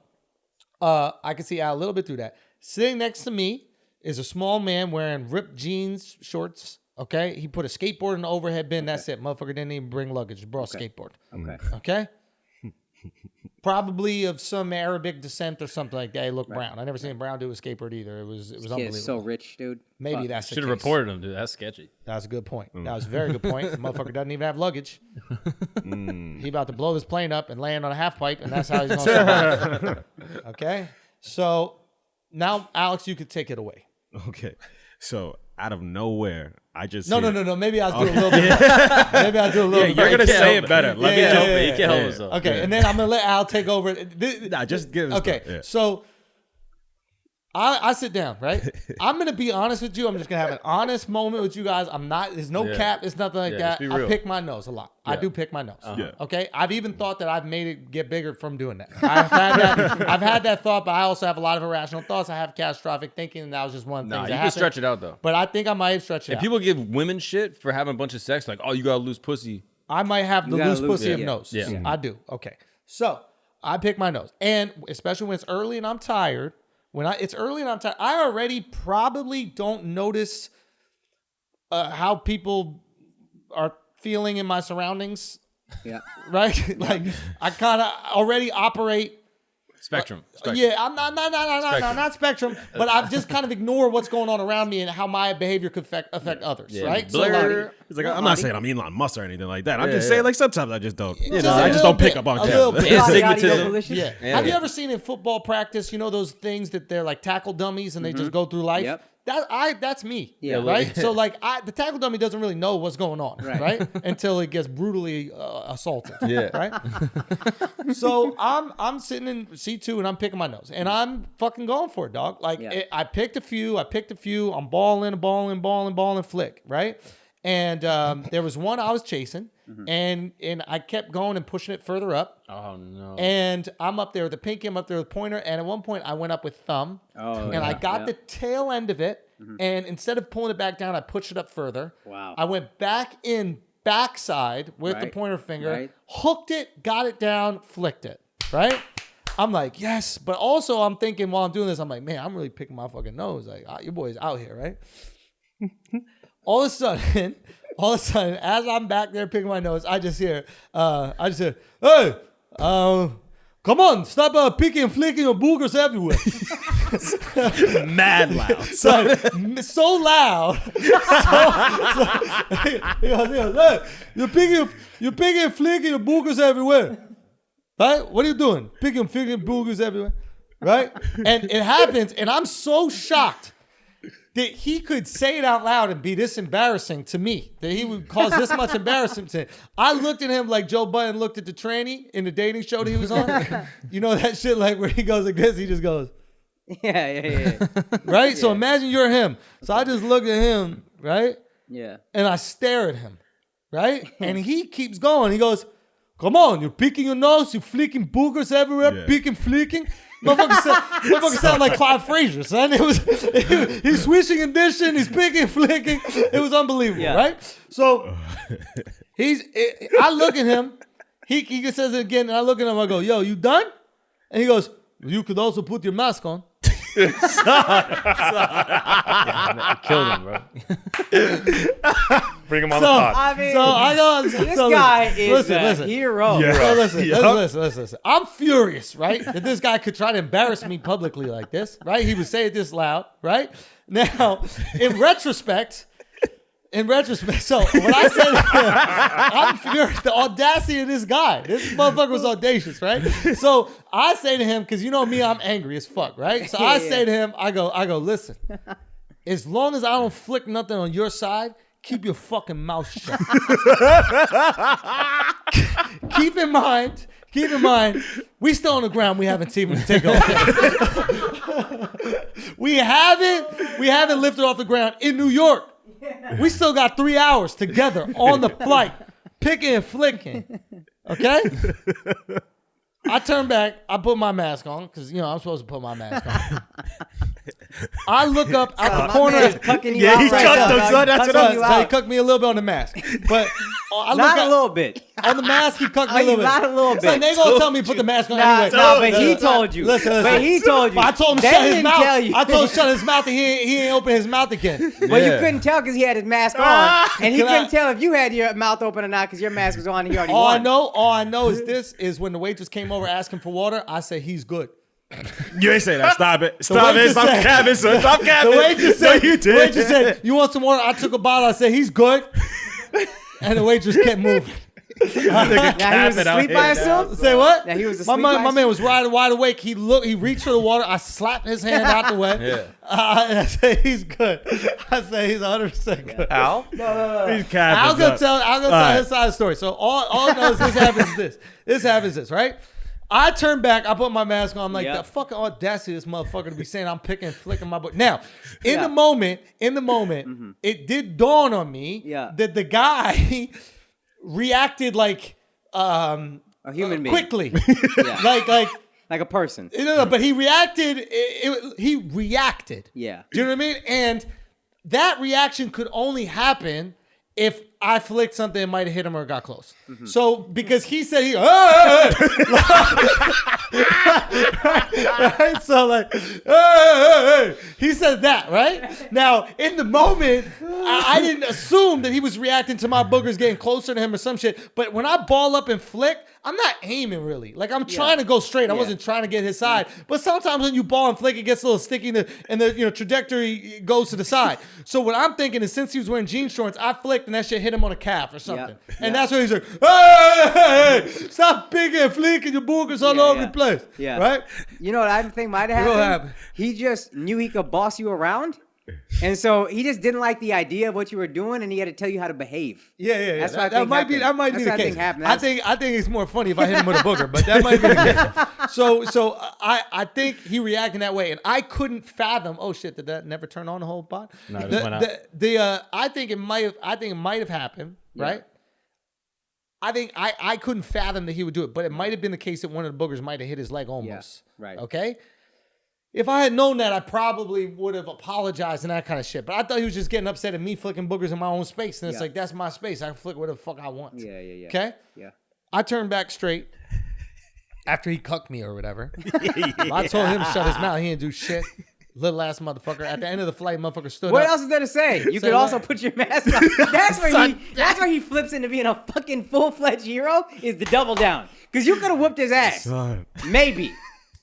Speaker 1: I could see Al a little bit through that. Sitting next to me is a small man wearing ripped jeans, shorts. Okay. He put a skateboard in the overhead bin. That's it. Motherfucker didn't even bring luggage. Brought a skateboard.
Speaker 3: Okay.
Speaker 1: Okay. Probably of some Arabic descent or something like that. He looked brown. I never seen a brown do a skateboard either. It was
Speaker 3: Kid
Speaker 1: unbelievable.
Speaker 3: is so rich, dude.
Speaker 1: Maybe
Speaker 3: Fuck.
Speaker 1: that's the
Speaker 4: Should have
Speaker 1: case.
Speaker 4: reported him, dude. That's sketchy.
Speaker 1: That was a good point. That was a very good point. The motherfucker doesn't even have luggage. He about to blow this plane up and land on a half pipe, and that's how he's going to survive. Okay? So now, Alex, you could take it away.
Speaker 2: Okay. So out of nowhere. I just
Speaker 1: No. Maybe I'll do a little bit. Maybe I'll do a little bit.
Speaker 2: You're gonna say it better. Let me jump in.
Speaker 4: You can't help yourself.
Speaker 1: Okay, and then I'm gonna let Al take over.
Speaker 2: Nah, just give us
Speaker 1: Okay, so I sit down, right? I'm gonna be honest with you. I'm just gonna have an honest moment with you guys. I'm not. There's no cap. It's nothing like that.
Speaker 4: just be
Speaker 1: I
Speaker 4: real.
Speaker 1: pick my nose a lot. I do pick my nose.
Speaker 2: Yeah.
Speaker 1: Okay. I've even thought that I've made it get bigger from doing that. I've had that thought, but I also have a lot of irrational thoughts. I have catastrophic thinking, and that was just one thing.
Speaker 4: Nah,
Speaker 1: that
Speaker 4: you can
Speaker 1: happened.
Speaker 4: stretch it out though.
Speaker 1: But I think I might have stretched it
Speaker 4: If
Speaker 1: out.
Speaker 4: people give women shit for having a bunch of sex, like, oh, you gotta lose pussy.
Speaker 1: I might have the
Speaker 3: gotta
Speaker 1: loose
Speaker 3: lose
Speaker 1: pussy
Speaker 3: it.
Speaker 1: of
Speaker 3: Yeah.
Speaker 1: nose.
Speaker 4: Yeah.
Speaker 1: I do. Okay. So I pick my nose. And especially when it's early and I'm tired, it's early and I'm tired, I already probably don't notice how people are feeling in my surroundings.
Speaker 3: Yeah.
Speaker 1: Right? Like I kind of already operate.
Speaker 4: Spectrum.
Speaker 1: Yeah, I'm not spectrum, but I just kind of ignore what's going on around me and how my behavior could affect others,
Speaker 4: Yeah.
Speaker 1: right?
Speaker 4: Blur.
Speaker 2: He's like, I'm not saying I'm Elon Musk or anything like that. I'm just saying, like, sometimes I just don't,
Speaker 1: Just
Speaker 2: I
Speaker 1: a
Speaker 2: just
Speaker 1: little
Speaker 2: don't pick
Speaker 1: bit,
Speaker 2: up on
Speaker 1: a little
Speaker 2: camera.
Speaker 1: bit.
Speaker 4: And
Speaker 3: Body
Speaker 4: stigmatism.
Speaker 3: coalition?
Speaker 1: Yeah.
Speaker 4: Yeah.
Speaker 1: Have you ever seen in football practice, those things that they're like tackle dummies and they just go through life?
Speaker 3: Yep.
Speaker 1: That's me.
Speaker 3: Yeah.
Speaker 1: Right? So like the tackle dummy doesn't really know what's going on,
Speaker 3: Right.
Speaker 1: right? Until it gets brutally assaulted.
Speaker 4: Yeah.
Speaker 1: Right? So I'm sitting in C2 and I'm picking my nose. And I'm fucking going for it, dog. Like
Speaker 3: Yeah.
Speaker 1: I picked a few. I'm balling, flick, right? And there was one I was chasing. And I kept going and pushing it further up.
Speaker 4: Oh no.
Speaker 1: And I'm up there with the pinky, I'm up there with pointer, and at one point I went up with thumb,
Speaker 3: Oh,
Speaker 1: and I got the tail end of it, and instead of pulling it back down, I pushed it up further.
Speaker 3: Wow.
Speaker 1: I went back in backside with the
Speaker 3: Right,
Speaker 1: pointer finger,
Speaker 3: right.
Speaker 1: hooked it, got it down, flicked it, right? I'm like, yes, but also I'm thinking while I'm doing this, I'm like, man, I'm really picking my fucking nose. Like, your boy's out here, right? All of a sudden, as I'm back there picking my nose, I just hear, hey, come on, stop picking and flicking your boogers everywhere.
Speaker 2: Mad loud.
Speaker 1: so loud. He goes, hey, you're picking and flicking your boogers everywhere. Right? What are you doing? Picking and flicking boogers everywhere. Right? And it happens, and I'm so shocked that he could say it out loud and be this embarrassing to me, that he would cause this much embarrassment to him. I looked at him like Joe Budden looked at the tranny in the dating show that he was on. You know that shit, like where he goes like this, he just goes,
Speaker 3: Yeah.
Speaker 1: right? So imagine you're him. So I just look at him, right?
Speaker 3: Yeah.
Speaker 1: And I stare at him, right? And he keeps going. He goes, come on, you're picking your nose, you're flicking boogers everywhere,
Speaker 2: Yeah.
Speaker 1: picking, flicking. Motherfucker sound like Clive Frazier, son. He's swishing and dishing, he's picking, flicking. It was unbelievable,
Speaker 3: Yeah.
Speaker 1: right? So I look at him, he says it again, and I look at him, I go, yo, you done? And he goes, you could also put your mask on.
Speaker 4: Killed him, bro.
Speaker 5: Bring him on the pod.
Speaker 3: I mean,
Speaker 1: So I go,
Speaker 3: this
Speaker 1: so
Speaker 3: guy is
Speaker 1: listen.
Speaker 3: a hero.
Speaker 2: Yeah.
Speaker 1: So listen. I'm furious, right? That this guy could try to embarrass me publicly like this, right? He would say it this loud, right? Now, in retrospect, so when I said I'm furious, the audacity of this guy. This motherfucker was audacious, right? So I say to him, because you know me, I'm angry as fuck, right? So I say to him, I go, listen, as long as I don't flick nothing on your side, keep your fucking mouth shut. Keep in mind, we still on the ground. We haven't even taken off. We haven't lifted off the ground in New York. We still got 3 hours together on the flight, picking and flicking. Okay? I turn back. I put my mask on because, I'm supposed to put my mask on. I look up out the corner.
Speaker 3: Cucking you
Speaker 2: Yeah,
Speaker 3: out
Speaker 2: he
Speaker 3: right
Speaker 2: cucked
Speaker 3: now,
Speaker 2: them,
Speaker 3: dog.
Speaker 2: son. That's
Speaker 3: Cucking
Speaker 2: what
Speaker 3: you
Speaker 1: So
Speaker 3: out.
Speaker 1: he cucked me a little bit on the mask. But I look
Speaker 3: Not a
Speaker 1: up,
Speaker 3: little bit.
Speaker 1: on the mask, he cucked me a
Speaker 3: Oh, you
Speaker 1: little bit.
Speaker 3: got a little
Speaker 1: So
Speaker 3: bit.
Speaker 1: they gonna tell me to put the mask on
Speaker 3: Nah,
Speaker 1: anyway.
Speaker 3: but he told you.
Speaker 1: Listen.
Speaker 3: But he told you.
Speaker 1: I told him to
Speaker 3: They
Speaker 1: shut his
Speaker 3: didn't
Speaker 1: mouth.
Speaker 3: tell you.
Speaker 1: I told him to shut his mouth and he ain't open his mouth again.
Speaker 3: But you couldn't tell because he had his mask on, and he
Speaker 1: Can I-
Speaker 3: couldn't tell if you had your mouth open or not because your mask was on and he already
Speaker 1: All
Speaker 3: won.
Speaker 1: I know is when the waitress came over asking for water, I said he's good.
Speaker 2: You ain't say that. Stop it. Stop it.
Speaker 1: waitress
Speaker 2: Stop
Speaker 1: said-
Speaker 2: capping, son. Stop capping.
Speaker 1: The waitress said,
Speaker 2: No, you
Speaker 1: the waitress
Speaker 2: did.
Speaker 1: said, you want some water? I took a bottle. I said, he's good. And the waitress kept moving.
Speaker 3: Now he was asleep, I assume.
Speaker 1: Say what?
Speaker 3: Now he was
Speaker 1: my
Speaker 3: asleep.
Speaker 1: my man was wide awake. He reached for the water. I slapped his hand out the way. And I say he's good. I say he's 100% good.
Speaker 5: Al?
Speaker 1: No.
Speaker 2: He's capping.
Speaker 1: I'll go tell his side of the story. So all I know is this happens this, right? I turn back, I put my mask on, I'm like, the fucking audacity of this motherfucker to be saying I'm picking, flicking my butt. Now, in the moment, it did dawn on me that the guy reacted like
Speaker 3: a human being.
Speaker 1: quickly.
Speaker 3: Like a person.
Speaker 1: No, but he reacted, he reacted.
Speaker 3: Yeah.
Speaker 1: Do you know what I mean? And that reaction could only happen if I flicked something that might have hit him or got close. So, because he said right? So, like, he said that, right? Now, in the moment, I didn't assume that he was reacting to my boogers getting closer to him or some shit. But when I ball up and flick, I'm not aiming really. Like, I'm trying to go straight. I wasn't trying to get his side. But sometimes when you ball and flick, it gets a little sticky and the trajectory goes to the side. So what I'm thinking is, since he was wearing jean shorts, I flicked and that shit hit him on a calf or something. And that's what he's like, hey, stop picking and flicking your boogers all over the place. Yeah. Right?
Speaker 3: You know what I think might have happened? He just knew he could boss you around. And so he just didn't like the idea of what you were doing, and he had to tell you how to behave.
Speaker 1: Yeah.
Speaker 3: That's what
Speaker 1: that might be the case. I think it's more funny if I hit him with a booger, but that might be the case. So I think he reacted that way, and I couldn't fathom. Oh shit! Did that never turn on the whole pot?
Speaker 4: No, it just went out.
Speaker 1: I think it might have happened, right? I think I couldn't fathom that he would do it, but it might have been the case that one of the boogers might have hit his leg almost. Right. Okay. If I had known that, I probably would have apologized and that kind of shit. But I thought he was just getting upset at me flicking boogers in my own space. And it's like, that's my space. I can flick whatever the fuck I want.
Speaker 3: Yeah.
Speaker 1: Okay?
Speaker 3: Yeah.
Speaker 1: I turned back straight after he cucked me or whatever. I told him to shut his mouth. He didn't do shit. Little ass motherfucker. At the end of the flight, motherfucker stood up.
Speaker 3: What else is there to say? You could also put your mask on. That's where he flips into being a fucking full-fledged hero, is the double down. Because you could have whooped his ass.
Speaker 2: Son.
Speaker 3: Maybe.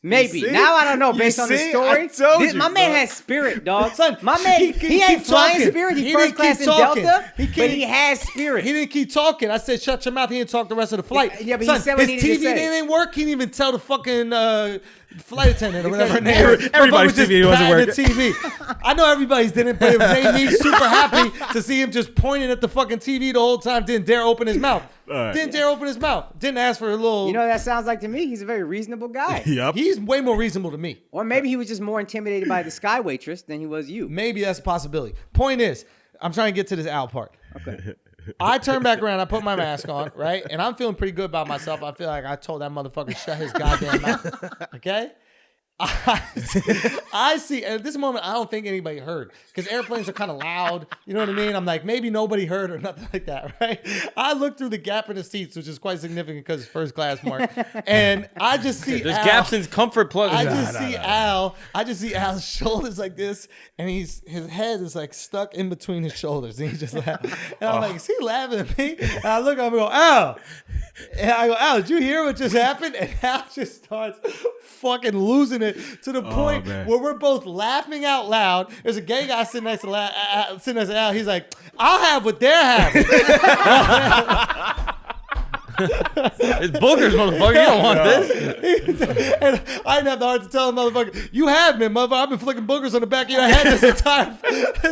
Speaker 3: Now I don't know. Based on the story, my man has spirit, dog.
Speaker 1: Son,
Speaker 3: my man, he ain't flying spirit. He first class in Delta, but he has spirit.
Speaker 1: He didn't keep talking. I said, "Shut your mouth." He didn't talk the rest of the flight.
Speaker 3: Yeah, but he said what he needed to say.
Speaker 1: His TV didn't work. He didn't even tell the fucking flight attendant or whatever her name is.
Speaker 2: Everybody's TV wasn't working.
Speaker 1: TV. I know everybody's didn't, but it made me super happy to see him just pointing at the fucking TV the whole time. Didn't dare open his mouth. Didn't dare open his mouth. Didn't ask for a little.
Speaker 3: You know what that sounds like to me? He's a very reasonable guy.
Speaker 2: Yep.
Speaker 1: He's way more reasonable to me.
Speaker 3: Or maybe he was just more intimidated by the sky waitress than he was you.
Speaker 1: Maybe that's a possibility. Point is, I'm trying to get to this Al part.
Speaker 3: Okay.
Speaker 1: I turn back around, I put my mask on, right? And I'm feeling pretty good about myself. I feel like I told that motherfucker to shut his goddamn mouth. Okay? I see, at this moment, I don't think anybody heard, because airplanes are kind of loud. You know what I mean? I'm like, maybe nobody heard or nothing like that, right? I look through the gap in the seats, which is quite significant because it's first class, Mark. And I just see
Speaker 4: There's
Speaker 1: Al.
Speaker 4: gaps in comfort plus.
Speaker 1: I just see Al's shoulders like this, and his head is like stuck in between his shoulders, and he just laughs. And I'm like, is he laughing at me? And I look at him and go, Al. And I go, Al, did you hear what just happened? And Al just starts fucking losing it to the point where we're both laughing out loud. There's a gay guy sitting next to Al. He's like, I'll have what they're having.
Speaker 4: It's boogers, motherfucker. You don't want this.
Speaker 1: And I didn't have the heart to tell the motherfucker, you have been, motherfucker. I've been flicking boogers on the back of your head this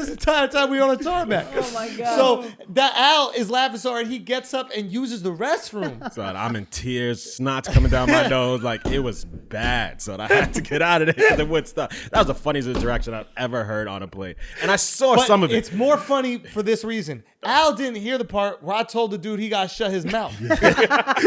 Speaker 1: entire time we were on a tarmac.
Speaker 3: Oh my God.
Speaker 1: So that Al is laughing so hard, he gets up and uses the restroom.
Speaker 2: Son, I'm in tears, snot's coming down my nose. Like, it was bad. So I had to get out of there because it would stop. That was the funniest interaction I've ever heard on a plane. And I saw some of it.
Speaker 1: It's more funny for this reason. Al didn't hear the part where I told the dude he got to shut his mouth.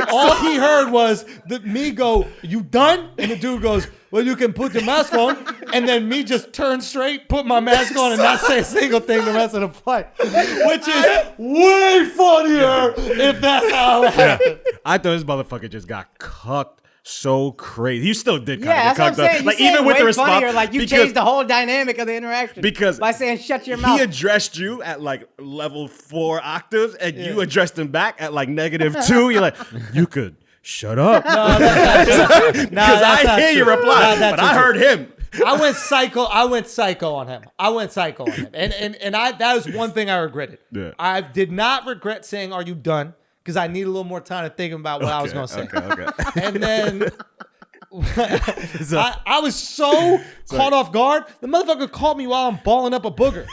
Speaker 1: All he heard was me go, you done? And the dude goes, well, you can put your mask on. And then me just turn straight, put my mask on, and not say a single thing the rest of the flight. Which is way funnier if that's how it happened.
Speaker 2: I thought this motherfucker just got cucked so crazy. He still did kind
Speaker 3: Yeah,
Speaker 2: of
Speaker 3: that's
Speaker 2: get
Speaker 3: what I'm
Speaker 2: cucked
Speaker 3: saying.
Speaker 2: up. Like,
Speaker 3: You
Speaker 2: even with the response.
Speaker 3: funnier, like you changed the whole dynamic of the interaction.
Speaker 2: Because
Speaker 3: by saying shut your mouth.
Speaker 2: He addressed you at like level 4 octaves, and you addressed him back at like -2. You're like, you could shut up.
Speaker 1: No, that's
Speaker 2: Because I hear your reply, but I heard him.
Speaker 1: I went psycho on him. And that was one thing I regretted.
Speaker 2: Yeah.
Speaker 1: I did not regret saying, are you done? because I need a little more time to think about what I was going to say.
Speaker 2: Okay.
Speaker 1: And then I was so caught off guard. The motherfucker caught me while I'm balling up a booger.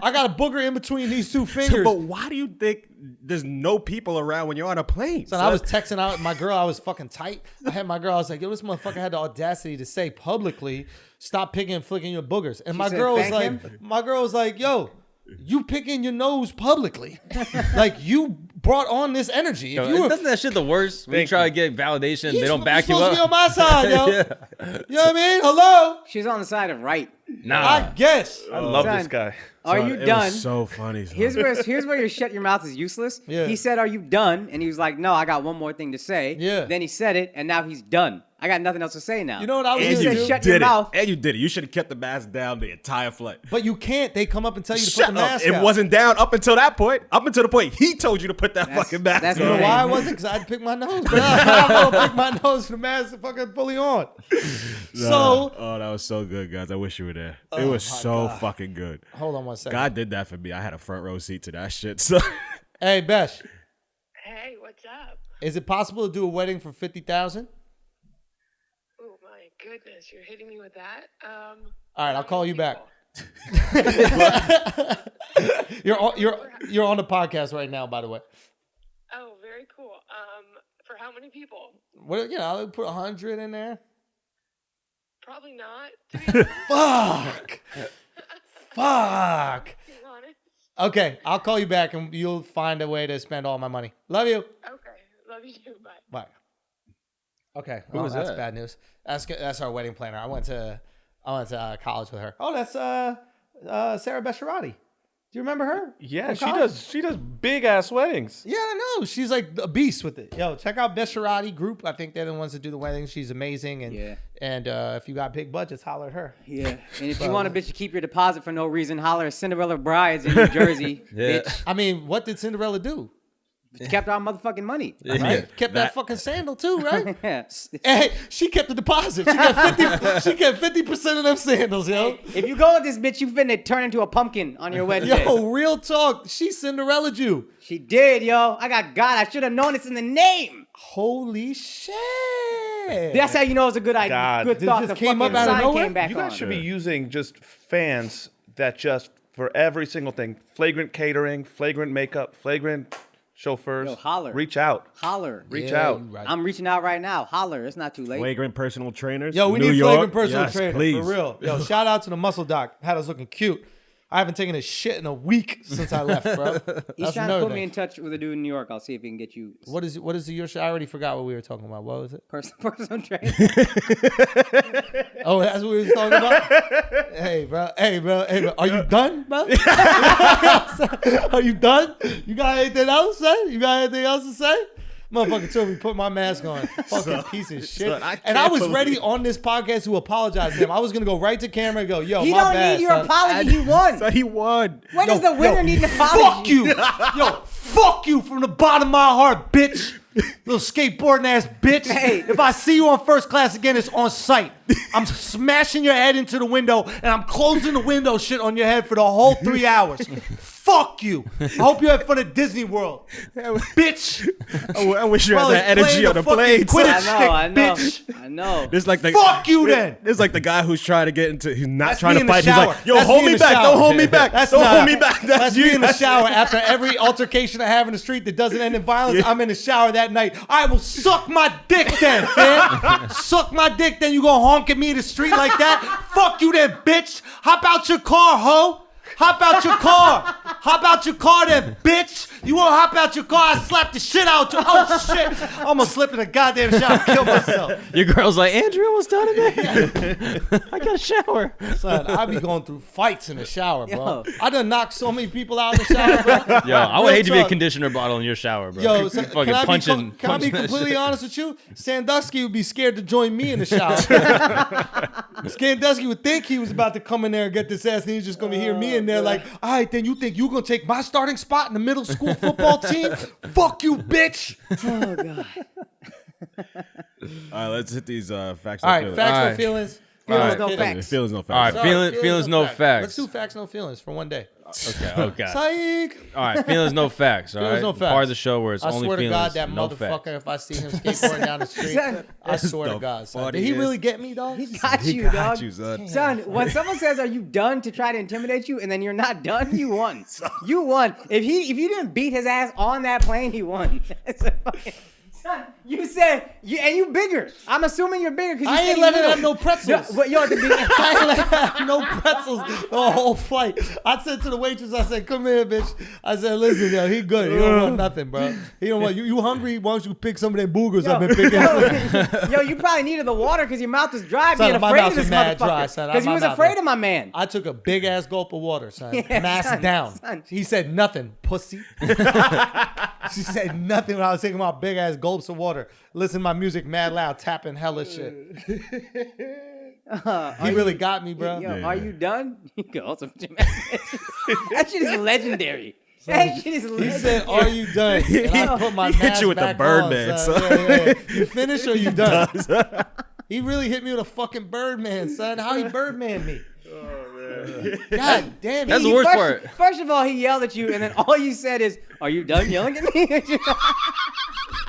Speaker 1: I got a booger in between these two fingers.
Speaker 2: But why do you think there's no people around when you're on a plane?
Speaker 1: So I was texting out my girl. I was fucking tight. I had my girl. I was like, yo, this motherfucker had the audacity to say publicly, stop picking and flicking your boogers. And my
Speaker 3: said,
Speaker 1: girl was
Speaker 3: "Thank
Speaker 1: like, yo, you picking your nose publicly. Like, you brought on this energy. If you were,
Speaker 4: Doesn't that shit the worst? When you try to get validation, they don't back you
Speaker 1: supposed to be on
Speaker 4: up.
Speaker 1: my side, yo. You know what I mean? Hello?
Speaker 3: She's on the side of right.
Speaker 4: Nah.
Speaker 1: I guess.
Speaker 5: I love
Speaker 3: Son,
Speaker 5: this guy.
Speaker 3: Are you
Speaker 2: It
Speaker 3: done?
Speaker 2: was so funny. son.
Speaker 3: Here's where your shut your mouth is useless.
Speaker 1: Yeah.
Speaker 3: He said, "Are you done?" And he was like, "No, I got one more thing to say."
Speaker 1: Yeah.
Speaker 3: Then he said it, and now he's done. I got nothing else to say now.
Speaker 1: You know what I was
Speaker 2: And
Speaker 1: going
Speaker 3: said
Speaker 1: to do?
Speaker 3: shut your
Speaker 2: did it.
Speaker 3: mouth.
Speaker 2: And you did it. You should have kept the mask down the entire flight.
Speaker 1: But you can't. They come up and tell you to
Speaker 2: Shut
Speaker 1: put the
Speaker 2: up.
Speaker 1: mask
Speaker 2: It
Speaker 1: out.
Speaker 2: wasn't down up until that point. Up until the point he told you to put that fucking mask
Speaker 3: that's
Speaker 2: on.
Speaker 1: You know
Speaker 3: Okay.
Speaker 1: why I wasn't? Because I had to pick my nose. But I'm going to pick my nose for the mask fucking fully on. So,
Speaker 2: Oh, that was so good, guys. I wish you were there. It was so fucking good.
Speaker 1: hold on one second.
Speaker 2: God did that for me. I had a front row seat to that shit. So
Speaker 1: Hey, Besh,
Speaker 6: Hey, what's up?
Speaker 1: is it possible to do a wedding for 50,000?
Speaker 6: Oh my goodness, you're hitting me with that.
Speaker 1: All right, I'll call you back.
Speaker 6: people?
Speaker 1: You're on the podcast right now, by the way.
Speaker 6: Oh, very cool. For how many people?
Speaker 1: What, I'll put 100 in there.
Speaker 6: Probably not. To be
Speaker 1: Fuck.
Speaker 6: being honest.
Speaker 1: Okay, I'll call you back and you'll find a way to spend all my money. Love you.
Speaker 6: Okay, love you too. Bye.
Speaker 1: Bye. Okay, well,
Speaker 4: was
Speaker 1: that's
Speaker 4: that?
Speaker 1: bad news. That's our wedding planner. I went to college with her. Oh, that's Sarah Besharati. Do you remember her?
Speaker 5: Yeah,
Speaker 1: From
Speaker 5: she
Speaker 1: college?
Speaker 5: does big ass weddings.
Speaker 1: Yeah, I know. She's like a beast with it. Yo, check out Besharati Group. I think they're the ones that do the weddings. She's amazing. And
Speaker 3: Yeah.
Speaker 1: and if you got big budgets, holler at her.
Speaker 3: Yeah. And if you want a bitch to keep your deposit for no reason, holler at Cinderella Brides in New Jersey.
Speaker 4: Yeah.
Speaker 3: Bitch.
Speaker 1: I mean, what did Cinderella do?
Speaker 3: Kept our motherfucking money.
Speaker 1: Right? Kept that fucking sandal too, right?
Speaker 3: Yeah.
Speaker 1: Hey, she kept the deposit. She got 50% of them sandals, yo.
Speaker 3: If you go with this bitch, you finna turn into a pumpkin on your wedding day.
Speaker 1: Yo, real talk. She Cinderella'd you.
Speaker 3: She did, yo. I got God. I should have known it's in the name.
Speaker 1: Holy shit.
Speaker 3: That's how you know it's a good idea.
Speaker 5: God.
Speaker 3: Good
Speaker 1: This
Speaker 3: thought.
Speaker 1: just
Speaker 3: The
Speaker 1: came
Speaker 3: fucking
Speaker 1: up out of
Speaker 3: sign
Speaker 1: nowhere?
Speaker 3: came back
Speaker 5: You guys
Speaker 3: on.
Speaker 5: should be using just fans that just for every single thing, flagrant catering, flagrant makeup, flagrant chauffeurs.
Speaker 3: Yo, holler.
Speaker 5: Reach out.
Speaker 3: Holler.
Speaker 5: Reach out.
Speaker 1: you right.
Speaker 3: I'm reaching out right now. Holler. It's not too late.
Speaker 2: flagrant personal trainers.
Speaker 1: Yo, we
Speaker 2: New
Speaker 1: need
Speaker 2: York.
Speaker 1: flagrant personal
Speaker 2: Yes,
Speaker 1: trainer.
Speaker 2: please.
Speaker 1: For real. Yo, shout out to the muscle doc. Had us looking cute. I haven't taken a shit in a week since I left, bro.
Speaker 3: He's
Speaker 1: That's
Speaker 3: trying to
Speaker 1: another
Speaker 3: put me
Speaker 1: thing.
Speaker 3: in touch with a dude in New York. I'll see if he can get you
Speaker 1: What is your shit? I already forgot what we were talking about. What was it?
Speaker 3: personal trainer.
Speaker 1: Oh, that's what we were talking about? Hey, bro. Are you done, bro? Are you done? You got anything else to say? Motherfucker told me to put my mask on. Fucking piece of shit.
Speaker 2: son, I
Speaker 1: And I
Speaker 2: can't
Speaker 1: was
Speaker 2: believe-
Speaker 1: ready on this podcast to apologize to him. I was going to go right to camera and go, yo,
Speaker 3: He
Speaker 1: my
Speaker 3: don't
Speaker 1: bad,
Speaker 3: need your
Speaker 1: son.
Speaker 3: apology. He won.
Speaker 2: So he won.
Speaker 3: When does the winner need an apology?
Speaker 1: Fuck you. Yo, fuck you from the bottom of my heart, bitch. Little skateboarding ass bitch.
Speaker 3: Hey.
Speaker 1: If I see you on first class again, it's on sight. I'm smashing your head into the window and I'm closing the window shit on your head for the whole 3 hours. Fuck you. I hope you have fun at Disney World. Bitch.
Speaker 2: I wish you had
Speaker 1: Well,
Speaker 2: that
Speaker 1: he's
Speaker 2: energy
Speaker 1: playing
Speaker 2: on the
Speaker 1: the fucking
Speaker 2: plane.
Speaker 1: Quidditch
Speaker 2: son.
Speaker 3: I know.
Speaker 1: bitch.
Speaker 3: I know.
Speaker 2: It's like the
Speaker 1: Fuck you then.
Speaker 2: It's like the guy who's trying to get into. He's not
Speaker 1: That's
Speaker 2: trying
Speaker 1: me
Speaker 2: to
Speaker 1: in the
Speaker 2: fight. He's
Speaker 1: shower.
Speaker 2: like, yo,
Speaker 1: That's
Speaker 2: hold
Speaker 1: me in
Speaker 2: me
Speaker 1: the
Speaker 2: back.
Speaker 1: shower.
Speaker 2: Don't hold me back. Don't
Speaker 1: not-
Speaker 2: hold me back.
Speaker 1: That's me in the shower after every altercation I have in the street that doesn't end in violence. I'm in the shower that night. I will suck my dick then, fam. Suck my dick then. You gonna honk at me in the street like that? Fuck you then, bitch. Hop out your car, hoe. Hop out your car. Hop out your car then, bitch. You won't hop out your car, I slap the shit out you. Oh, shit. I almost slipped in the goddamn shower and killed myself.
Speaker 4: Your girl's like, Andrew, almost done today. I got a shower.
Speaker 1: Son, I be going through fights in the shower, bro.
Speaker 3: Yo.
Speaker 1: I done knocked so many people out in the shower, bro.
Speaker 4: Yo, I would
Speaker 1: Real
Speaker 4: hate to be a
Speaker 1: talk.
Speaker 4: conditioner bottle in your shower, bro.
Speaker 1: Yo,
Speaker 4: You
Speaker 1: so,
Speaker 4: fucking
Speaker 1: can I
Speaker 4: punching.
Speaker 1: be, can I be
Speaker 4: punching that
Speaker 1: completely
Speaker 4: shit.
Speaker 1: honest with you? Sandusky would be scared to join me in the shower. Sandusky would think he was about to come in there and get this ass, and he's just going to hear me in there like, all right, then you think you're going to take my starting spot in the middle school football team? Fuck you, bitch.
Speaker 3: Oh god.
Speaker 2: All right, let's hit these facts.
Speaker 1: All right,
Speaker 2: and
Speaker 1: facts,
Speaker 4: All
Speaker 1: no
Speaker 4: right.
Speaker 1: feelings.
Speaker 3: Feelings,
Speaker 1: Feelings,
Speaker 3: no
Speaker 1: feelings.
Speaker 3: facts.
Speaker 2: Feelings no facts.
Speaker 4: All right,
Speaker 1: Sorry,
Speaker 4: feelings, no
Speaker 1: Let's
Speaker 4: facts.
Speaker 1: do facts, no feelings for one day.
Speaker 4: Okay.
Speaker 1: Psych.
Speaker 4: All right. Feelings, no facts. All right.
Speaker 1: Feelings, no facts.
Speaker 4: Part of the show where it's
Speaker 1: I
Speaker 4: only
Speaker 1: swear to
Speaker 4: feelings,
Speaker 1: God, that
Speaker 4: no
Speaker 1: motherfucker,
Speaker 4: facts.
Speaker 1: if I see him skateboarding down the street, I swear to God, son. Did he really get me, dog?
Speaker 3: He got you,
Speaker 2: got
Speaker 3: dog.
Speaker 2: you, son.
Speaker 3: Son, when someone says, "Are you done?" to try to intimidate you, and then you're not done, you won. You won. If you didn't beat his ass on that plane, he won. Son, you said you bigger. I'm assuming you're bigger because
Speaker 1: I ain't letting have no pretzels.
Speaker 3: But yo, at the beginning,
Speaker 1: I ain't letting have no pretzels the whole flight. I said to the waitress, I said, "Come here, bitch." I said, "Listen, yo, he good. He don't want nothing, bro. He don't want you hungry? Why don't you pick some of them boogers I've been picking?"
Speaker 3: yo, you probably needed the water because your mouth was dry,
Speaker 1: Son,
Speaker 3: being
Speaker 1: my
Speaker 3: afraid
Speaker 1: mouth
Speaker 3: of this
Speaker 1: is mad
Speaker 3: motherfucker.
Speaker 1: dry, son.
Speaker 3: Because he
Speaker 1: My
Speaker 3: was
Speaker 1: mouth
Speaker 3: afraid
Speaker 1: is-
Speaker 3: of my man.
Speaker 1: I took a big ass gulp of water, son.
Speaker 3: Yeah,
Speaker 1: Mask
Speaker 3: son,
Speaker 1: down.
Speaker 3: son.
Speaker 1: He said nothing, pussy. She said nothing when I was taking my big ass gulps of water. Listen to my music mad loud, tapping hella shit. He really got me, bro.
Speaker 3: Yo, are you done? You go also. That shit is legendary. That shit is
Speaker 1: He
Speaker 3: legendary.
Speaker 1: said, "Are you done?" And I put my
Speaker 2: He hit
Speaker 1: mask
Speaker 2: you with the
Speaker 1: back
Speaker 2: Birdman,
Speaker 1: on,
Speaker 2: son.
Speaker 1: Yeah. You finished or you done? He really hit me with a fucking Birdman, son. How he Birdman me? God damn it.
Speaker 4: That's the worst part.
Speaker 3: First of all, he yelled at you, and then all you said is, "Are you done yelling at me?"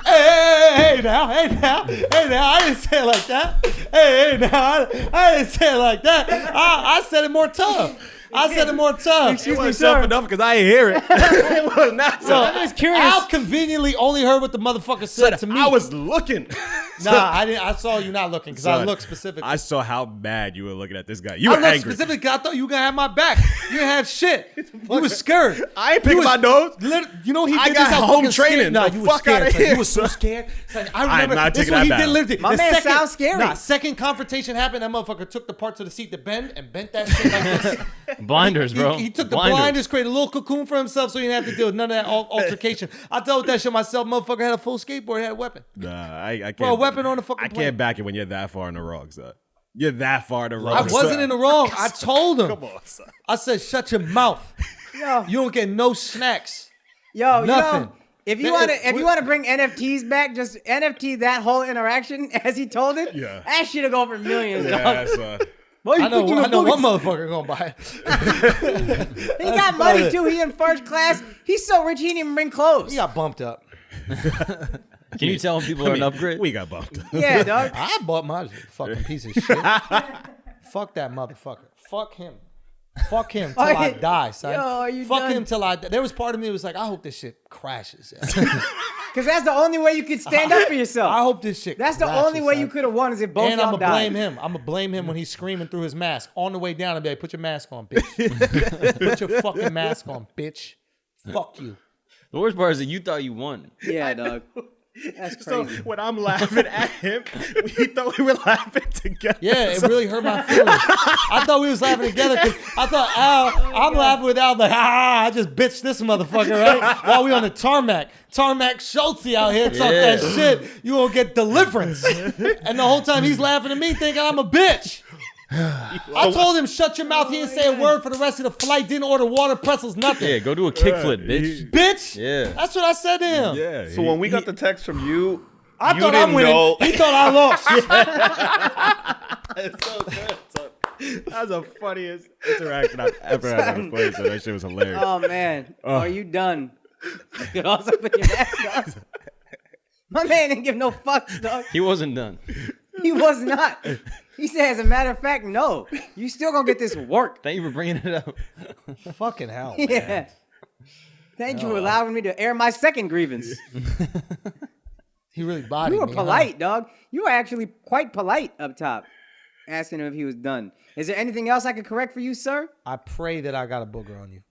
Speaker 1: Hey now, I didn't say it like that. Hey now, I didn't say it like that. I said it more tough.
Speaker 3: Excuse
Speaker 2: It
Speaker 3: me,
Speaker 2: wasn't
Speaker 3: sir.
Speaker 2: tough enough because I didn't hear it. It was not
Speaker 1: So,
Speaker 2: tough.
Speaker 3: I'm just curious.
Speaker 1: Al conveniently only heard what the motherfucker said to me.
Speaker 2: I was looking.
Speaker 1: Nah, I didn't. I saw you not looking because I
Speaker 2: Son,
Speaker 1: looked specifically.
Speaker 2: I saw how mad you were looking at this guy. You
Speaker 1: I
Speaker 2: were
Speaker 1: looked
Speaker 2: angry.
Speaker 1: specifically 'cause I thought you were gonna have my back. You didn't have shit. You was scared.
Speaker 2: I ain't picking my nose.
Speaker 1: You know he
Speaker 2: I
Speaker 1: did
Speaker 2: got
Speaker 1: this out
Speaker 2: home
Speaker 1: fucking
Speaker 2: training.
Speaker 1: Scared. Nah,
Speaker 2: The
Speaker 1: you was
Speaker 2: fuck
Speaker 1: scared.
Speaker 2: outta
Speaker 1: son.
Speaker 2: here,
Speaker 1: You was so
Speaker 2: son.
Speaker 1: scared. Son, I
Speaker 2: I'm
Speaker 1: remember
Speaker 2: not
Speaker 1: this
Speaker 2: taking
Speaker 1: what
Speaker 2: that
Speaker 1: he
Speaker 2: back.
Speaker 1: did. Literally,
Speaker 3: My
Speaker 1: the
Speaker 3: man
Speaker 1: second,
Speaker 3: sounds scary.
Speaker 1: Nah, second confrontation happened. That motherfucker took the parts of the seat to bend and bent that shit like this.
Speaker 4: Blinders, bro.
Speaker 1: He took the blinders, created a little cocoon for himself, so he didn't have to deal with none of that altercation. I dealt with that shit myself. Motherfucker had a full skateboard, had a weapon.
Speaker 2: Nah, I can't.
Speaker 1: Bro, a weapon on the fucking
Speaker 2: I
Speaker 1: plane.
Speaker 2: can't back it when you're that far in the wrong, son. You're that far in the wrong.
Speaker 1: I wasn't in the wrong. I told him.
Speaker 2: Come on, son.
Speaker 1: I said, "Shut your mouth.
Speaker 3: Yo,
Speaker 1: You don't get no snacks."
Speaker 3: yo,
Speaker 1: Nothing.
Speaker 3: If you want to bring NFTs back, just NFT that whole interaction as he told it.
Speaker 2: Yeah.
Speaker 3: That shit'll go for millions,
Speaker 2: Yeah,
Speaker 3: dog.
Speaker 2: son.
Speaker 3: Boy, you
Speaker 1: I know
Speaker 3: picking your
Speaker 1: one
Speaker 3: booties.
Speaker 1: motherfucker gonna buy it.
Speaker 3: He got money too. He in first class. He's so rich he didn't even bring clothes.
Speaker 1: He got bumped up.
Speaker 4: Can you tell when people are an upgrade?
Speaker 2: We got bumped.
Speaker 3: Yeah, dog.
Speaker 1: I bought my fucking piece of shit. Fuck that motherfucker. Fuck him. Fuck him till I die, son.
Speaker 3: Yo, are you
Speaker 1: Fuck
Speaker 3: done?
Speaker 1: him till I die. There was part of me that was like, I hope this shit crashes.
Speaker 3: Because that's the only way you could stand up for yourself.
Speaker 1: I hope this shit
Speaker 3: That's the
Speaker 1: crashes,
Speaker 3: only way
Speaker 1: son.
Speaker 3: you could have won is if both
Speaker 1: And I'm
Speaker 3: y'all
Speaker 1: gonna
Speaker 3: died.
Speaker 1: blame him. I'm gonna blame him when he's screaming through his mask. On the way down, I'll be like, put your mask on, bitch. Put your fucking mask on, bitch. Fuck you.
Speaker 4: The worst part is that you thought you won.
Speaker 3: Yeah, dog. That's
Speaker 2: So
Speaker 3: crazy.
Speaker 2: when I'm laughing at him, we thought we were laughing together.
Speaker 1: Yeah, it really hurt my feelings. I thought we was laughing together because I thought Al, I'm laughing with Al, like, I just bitched this motherfucker, right? While we on the tarmac. Tarmac Schultz out here talk that shit. You gonna get deliverance. And the whole time he's laughing at me thinking I'm a bitch. I told him, shut your mouth. He didn't say a word for the rest of the flight. Didn't order water, pretzels, nothing.
Speaker 4: Yeah, go do a kickflip, bitch.
Speaker 1: Bitch.
Speaker 4: Yeah.
Speaker 1: That's what I said to him.
Speaker 2: Yeah.
Speaker 5: So when we got the text from you,
Speaker 1: I
Speaker 5: you
Speaker 1: thought
Speaker 5: didn't
Speaker 1: I'm winning.
Speaker 5: know.
Speaker 1: He thought I lost.
Speaker 2: It's so good. That's the funniest interaction I've ever had on a plane. So that shit was hilarious.
Speaker 3: Oh, man. Are you done? You could also put your mask on. My man didn't give no fucks, dog.
Speaker 4: He wasn't done.
Speaker 3: He was not. He said, as a matter of fact, no. You still gonna get this work.
Speaker 4: Thank you for bringing it up.
Speaker 1: Fucking hell, man.
Speaker 3: Yeah. Thank you for allowing me to air my second grievance.
Speaker 1: He really bodied
Speaker 3: You were
Speaker 1: me.
Speaker 3: polite, dog. You were actually quite polite up top, asking him if he was done. Is there anything else I could correct for you, sir?
Speaker 1: I pray that I got a booger on you.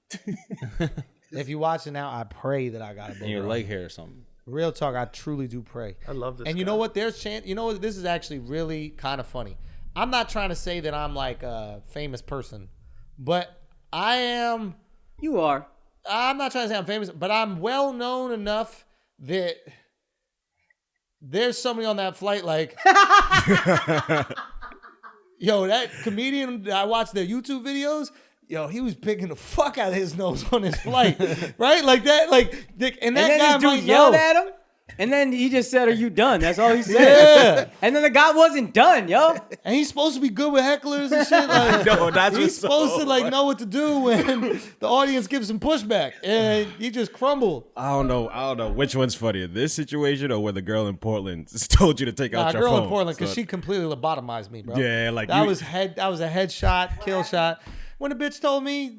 Speaker 1: If you're watching now, I pray that I got a booger
Speaker 4: In your
Speaker 1: on
Speaker 4: leg
Speaker 1: you.
Speaker 4: hair or something.
Speaker 1: Real talk, I truly do pray.
Speaker 5: I love this.
Speaker 1: And you
Speaker 5: guy.
Speaker 1: know what? There's chance. You know what? This is actually really kind of funny. I'm not trying to say that I'm like a famous person, but I am.
Speaker 3: You are.
Speaker 1: I'm not trying to say I'm famous, but I'm well known enough that there's somebody on that flight like, yo, that comedian that I watched their YouTube videos. Yo, he was picking the fuck out of his nose on his flight, right? Like that, and that
Speaker 3: And then
Speaker 1: guy
Speaker 3: this dude
Speaker 1: might
Speaker 3: yelled
Speaker 1: know.
Speaker 3: at him. And then he just said, "Are you done?" That's all he said.
Speaker 1: Yeah.
Speaker 3: And then the guy wasn't done, yo.
Speaker 1: And he's supposed to be good with hecklers and shit. Like,
Speaker 2: No, that's
Speaker 1: he's
Speaker 2: what's
Speaker 1: supposed to
Speaker 2: so
Speaker 1: like know what to do when the audience gives him pushback, and he just crumbled.
Speaker 2: I don't know which one's funnier, this situation or where the girl in Portland told you to take out your
Speaker 1: Girl
Speaker 2: phone.
Speaker 1: in Portland, because
Speaker 2: So-
Speaker 1: she completely lobotomized me, bro.
Speaker 2: Yeah, like
Speaker 1: that
Speaker 2: you-
Speaker 1: was a headshot, kill shot. When the bitch told me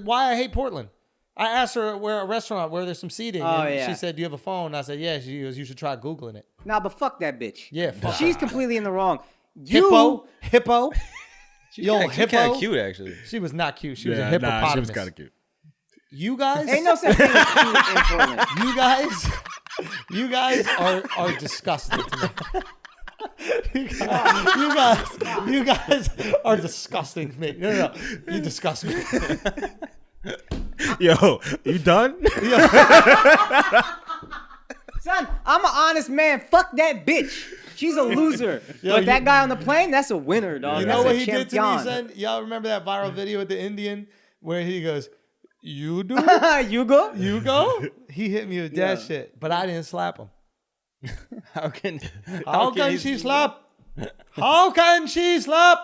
Speaker 1: why I hate Portland. I asked her where a restaurant where there's some seating.
Speaker 3: Oh,
Speaker 1: and
Speaker 3: yeah.
Speaker 1: She said, "Do you have a phone?" I said, "Yeah." She goes, "You should try Googling it."
Speaker 3: Nah, but fuck that bitch.
Speaker 1: Yeah, fuck
Speaker 3: She's
Speaker 1: her.
Speaker 3: completely in the wrong.
Speaker 1: Hippo.
Speaker 4: She's
Speaker 1: Yo,
Speaker 4: kind
Speaker 1: hippo.
Speaker 4: of cute, actually.
Speaker 1: She was not cute. She was a
Speaker 2: Yeah,
Speaker 1: hippopotamus.
Speaker 2: nah, she was kind of cute.
Speaker 1: You guys,
Speaker 3: Ain't no such thing as cute in Portland.
Speaker 1: you guys are disgusting to me. You guys are disgusting to me. No, you disgust me.
Speaker 2: Yo, you done?
Speaker 3: Son, I'm an honest man. Fuck that bitch. She's a loser.
Speaker 1: Yo,
Speaker 3: but that guy on the plane, that's a winner, dog.
Speaker 1: You
Speaker 3: That's
Speaker 1: know
Speaker 3: a
Speaker 1: what he did to me,
Speaker 3: champion.
Speaker 1: son? Y'all remember that viral video with the Indian where he goes, "You do,
Speaker 3: You go?
Speaker 1: you go." He hit me with that shit, but I didn't slap him.
Speaker 4: How can
Speaker 1: She slap? How can she slap?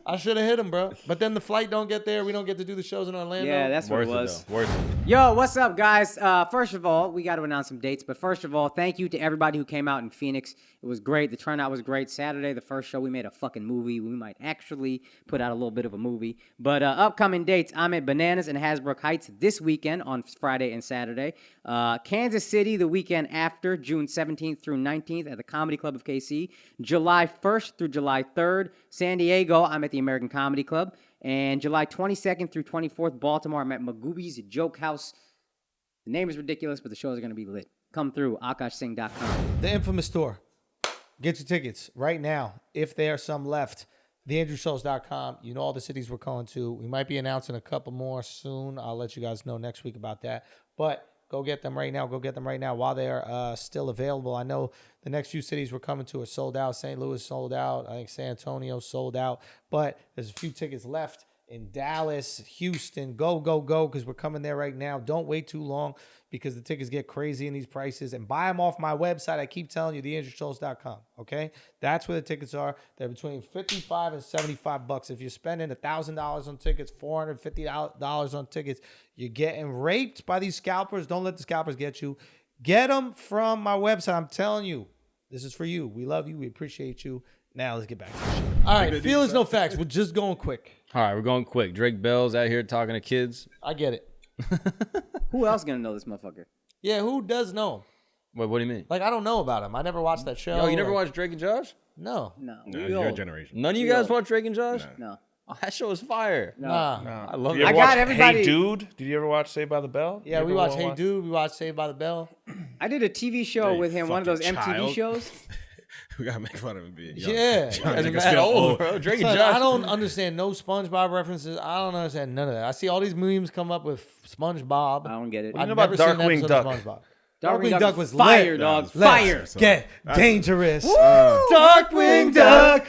Speaker 1: I should have hit him, bro. But then the flight don't get there. We don't get to do the shows in Orlando.
Speaker 3: Yeah, that's what
Speaker 4: Worth
Speaker 3: it was.
Speaker 4: it though. Worth it.
Speaker 3: Yo, what's up, guys? First of all, we got to announce some dates. But first of all, thank you to everybody who came out in Phoenix. It was great. The turnout was great. Saturday, the first show, we made a fucking movie. We might actually put out a little bit of a movie. But upcoming dates, I'm at Bananas in Hasbrook Heights this weekend on Friday and Saturday. Kansas City the weekend after, June 17th through 19th at the Comedy Club of KC. July 1st through July 3rd. San Diego, I'm at the American Comedy Club. And July 22nd through 24th, Baltimore, I'm at Magooby's Joke House. The name is ridiculous, but the shows are going to be lit. Come through, AkashSingh.com.
Speaker 1: The infamous tour. Get your tickets right now, if there are some left. TheAndrewSchultz.com. You know all the cities we're going to. We might be announcing a couple more soon. I'll let you guys know next week about that. But go get them right now. Go get them right now while they are still available. I know the next few cities we're coming to are sold out. St. Louis sold out. I think San Antonio sold out. But there's a few tickets left in Dallas, Houston. Go, go, go, because we're coming there right now. Don't wait too long because the tickets get crazy in these prices. And buy them off my website. I keep telling you, TheAndrewSchultz.com, okay? That's where the tickets are. They're between $55 and $75. If you're spending $1,000 on tickets, $450 on tickets, you're getting raped by these scalpers. Don't let the scalpers get you. Get them from my website. I'm telling you, this is for you. We love you. We appreciate you. Now let's get back to the shit. All right, feelings, no facts. We're just going quick.
Speaker 4: All right, we're going quick. Drake Bell's out here talking to kids.
Speaker 1: I get it.
Speaker 3: Who else going to know this motherfucker?
Speaker 1: Yeah, who does know?
Speaker 4: What do you mean?
Speaker 1: Like, I don't know about him. I never watched that show.
Speaker 4: Yo, you never
Speaker 1: Like,
Speaker 4: watched Drake and Josh?
Speaker 1: No.
Speaker 3: No.
Speaker 2: No,
Speaker 3: We
Speaker 2: it's your
Speaker 3: old.
Speaker 2: generation.
Speaker 4: None of you guys watch Drake and Josh?
Speaker 3: No.
Speaker 4: Oh, that show is fire.
Speaker 1: Nah.
Speaker 4: I love
Speaker 5: Did you
Speaker 4: it.
Speaker 5: ever
Speaker 3: I got
Speaker 5: watch
Speaker 3: everybody-
Speaker 5: Hey Dude? Did you ever watch Saved by the Bell?
Speaker 1: Yeah,
Speaker 5: You
Speaker 1: we
Speaker 5: ever
Speaker 1: watched
Speaker 5: watch-
Speaker 1: Hey Dude. We watched Saved by the Bell.
Speaker 3: I did a TV show
Speaker 2: You
Speaker 3: with him, one of those
Speaker 2: fucking
Speaker 3: MTV
Speaker 2: child.
Speaker 3: shows.
Speaker 2: We gotta make fun of him being young.
Speaker 1: Yeah.
Speaker 2: Trying to
Speaker 4: That's
Speaker 2: make us
Speaker 4: mad
Speaker 2: feel
Speaker 4: old,
Speaker 2: old.
Speaker 4: bro. Drake and
Speaker 1: Son,
Speaker 4: Josh.
Speaker 1: I don't understand no SpongeBob references. I don't understand none of that. I see all these memes come up with SpongeBob.
Speaker 3: I don't get it.
Speaker 5: What do you
Speaker 1: I've
Speaker 5: know
Speaker 1: never
Speaker 5: about
Speaker 1: seen an
Speaker 5: Darkwing
Speaker 1: episode of
Speaker 5: Duck?
Speaker 1: SpongeBob. Darkwing Duck was
Speaker 3: fire,
Speaker 1: lit.
Speaker 3: dog.
Speaker 2: Let's
Speaker 3: Fire.
Speaker 1: Get dangerous. Darkwing Duck.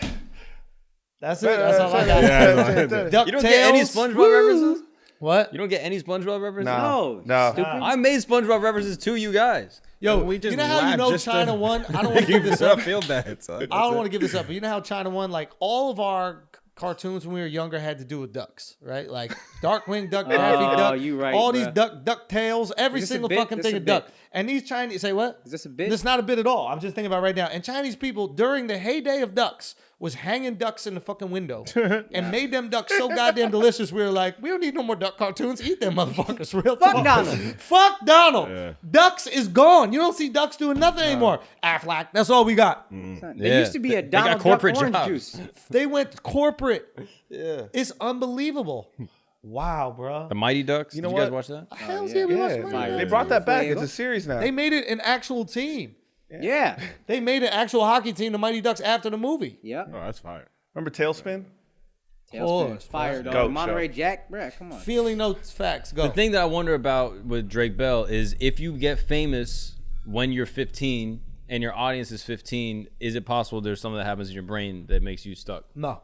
Speaker 1: That's it. That's all I got. DuckTales.
Speaker 4: You don't get any SpongeBob references?
Speaker 1: What?
Speaker 4: You don't get any SpongeBob references?
Speaker 3: No.
Speaker 5: No.
Speaker 3: Stupid.
Speaker 4: I made SpongeBob references to you guys.
Speaker 1: Yo,
Speaker 2: We just
Speaker 1: you know how you
Speaker 2: laugh
Speaker 1: know
Speaker 2: just to-
Speaker 1: China won? I don't want to give this
Speaker 2: I
Speaker 1: up.
Speaker 2: feel bad, son.
Speaker 1: I don't want to give this up, but you know how China won? Like, all of our cartoons when we were younger had to do with ducks, right? Like Darkwing Duck, Daffy Duck,
Speaker 3: you right,
Speaker 1: all
Speaker 3: bruh.
Speaker 1: these duck tails, every
Speaker 3: Is this a
Speaker 1: single
Speaker 3: bit?
Speaker 1: fucking
Speaker 3: This
Speaker 1: thing
Speaker 3: a
Speaker 1: of duck.
Speaker 3: bit?
Speaker 1: And these Chinese say what?
Speaker 3: Is this a bit?
Speaker 1: This is not a bit at all. I'm just thinking about right now. And Chinese people during the heyday of ducks was hanging ducks in the fucking window and made them ducks so goddamn delicious. We were like, we don't need no more duck cartoons. Eat them motherfuckers. Real
Speaker 3: Fuck
Speaker 1: talk.
Speaker 3: Donald.
Speaker 1: Fuck Donald.
Speaker 2: Yeah.
Speaker 1: Ducks is gone. You don't see ducks doing nothing anymore. Aflac. That's all we got.
Speaker 3: There
Speaker 4: Yeah.
Speaker 3: used to be a
Speaker 4: They got
Speaker 3: Donald Duck
Speaker 4: corporate
Speaker 3: orange
Speaker 4: jobs.
Speaker 3: juice.
Speaker 1: They went corporate. Yeah. It's unbelievable. Wow, bro.
Speaker 4: The Mighty Ducks.
Speaker 5: You know
Speaker 4: Did you guys
Speaker 5: what?
Speaker 4: watch that?
Speaker 1: Hell yeah, we watched Mighty
Speaker 5: Yeah,
Speaker 1: Ducks.
Speaker 5: they brought that back.
Speaker 3: Flavor.
Speaker 5: It's a series now.
Speaker 1: They made it an actual team.
Speaker 3: Yeah.
Speaker 1: They made an actual hockey team, the Mighty Ducks, after the movie.
Speaker 3: Yep.
Speaker 2: Oh, that's fire.
Speaker 5: Remember Tailspin?
Speaker 3: Tailspin. Fire, dog.
Speaker 5: Goat
Speaker 3: Monterey
Speaker 5: show.
Speaker 3: Jack. Bruh, come on.
Speaker 1: Feeling notes, facts. Go.
Speaker 4: The thing that I wonder about with Drake Bell is if you get famous when you're 15 and your audience is 15, is it possible there's something that happens in your brain that makes you stuck?
Speaker 1: No.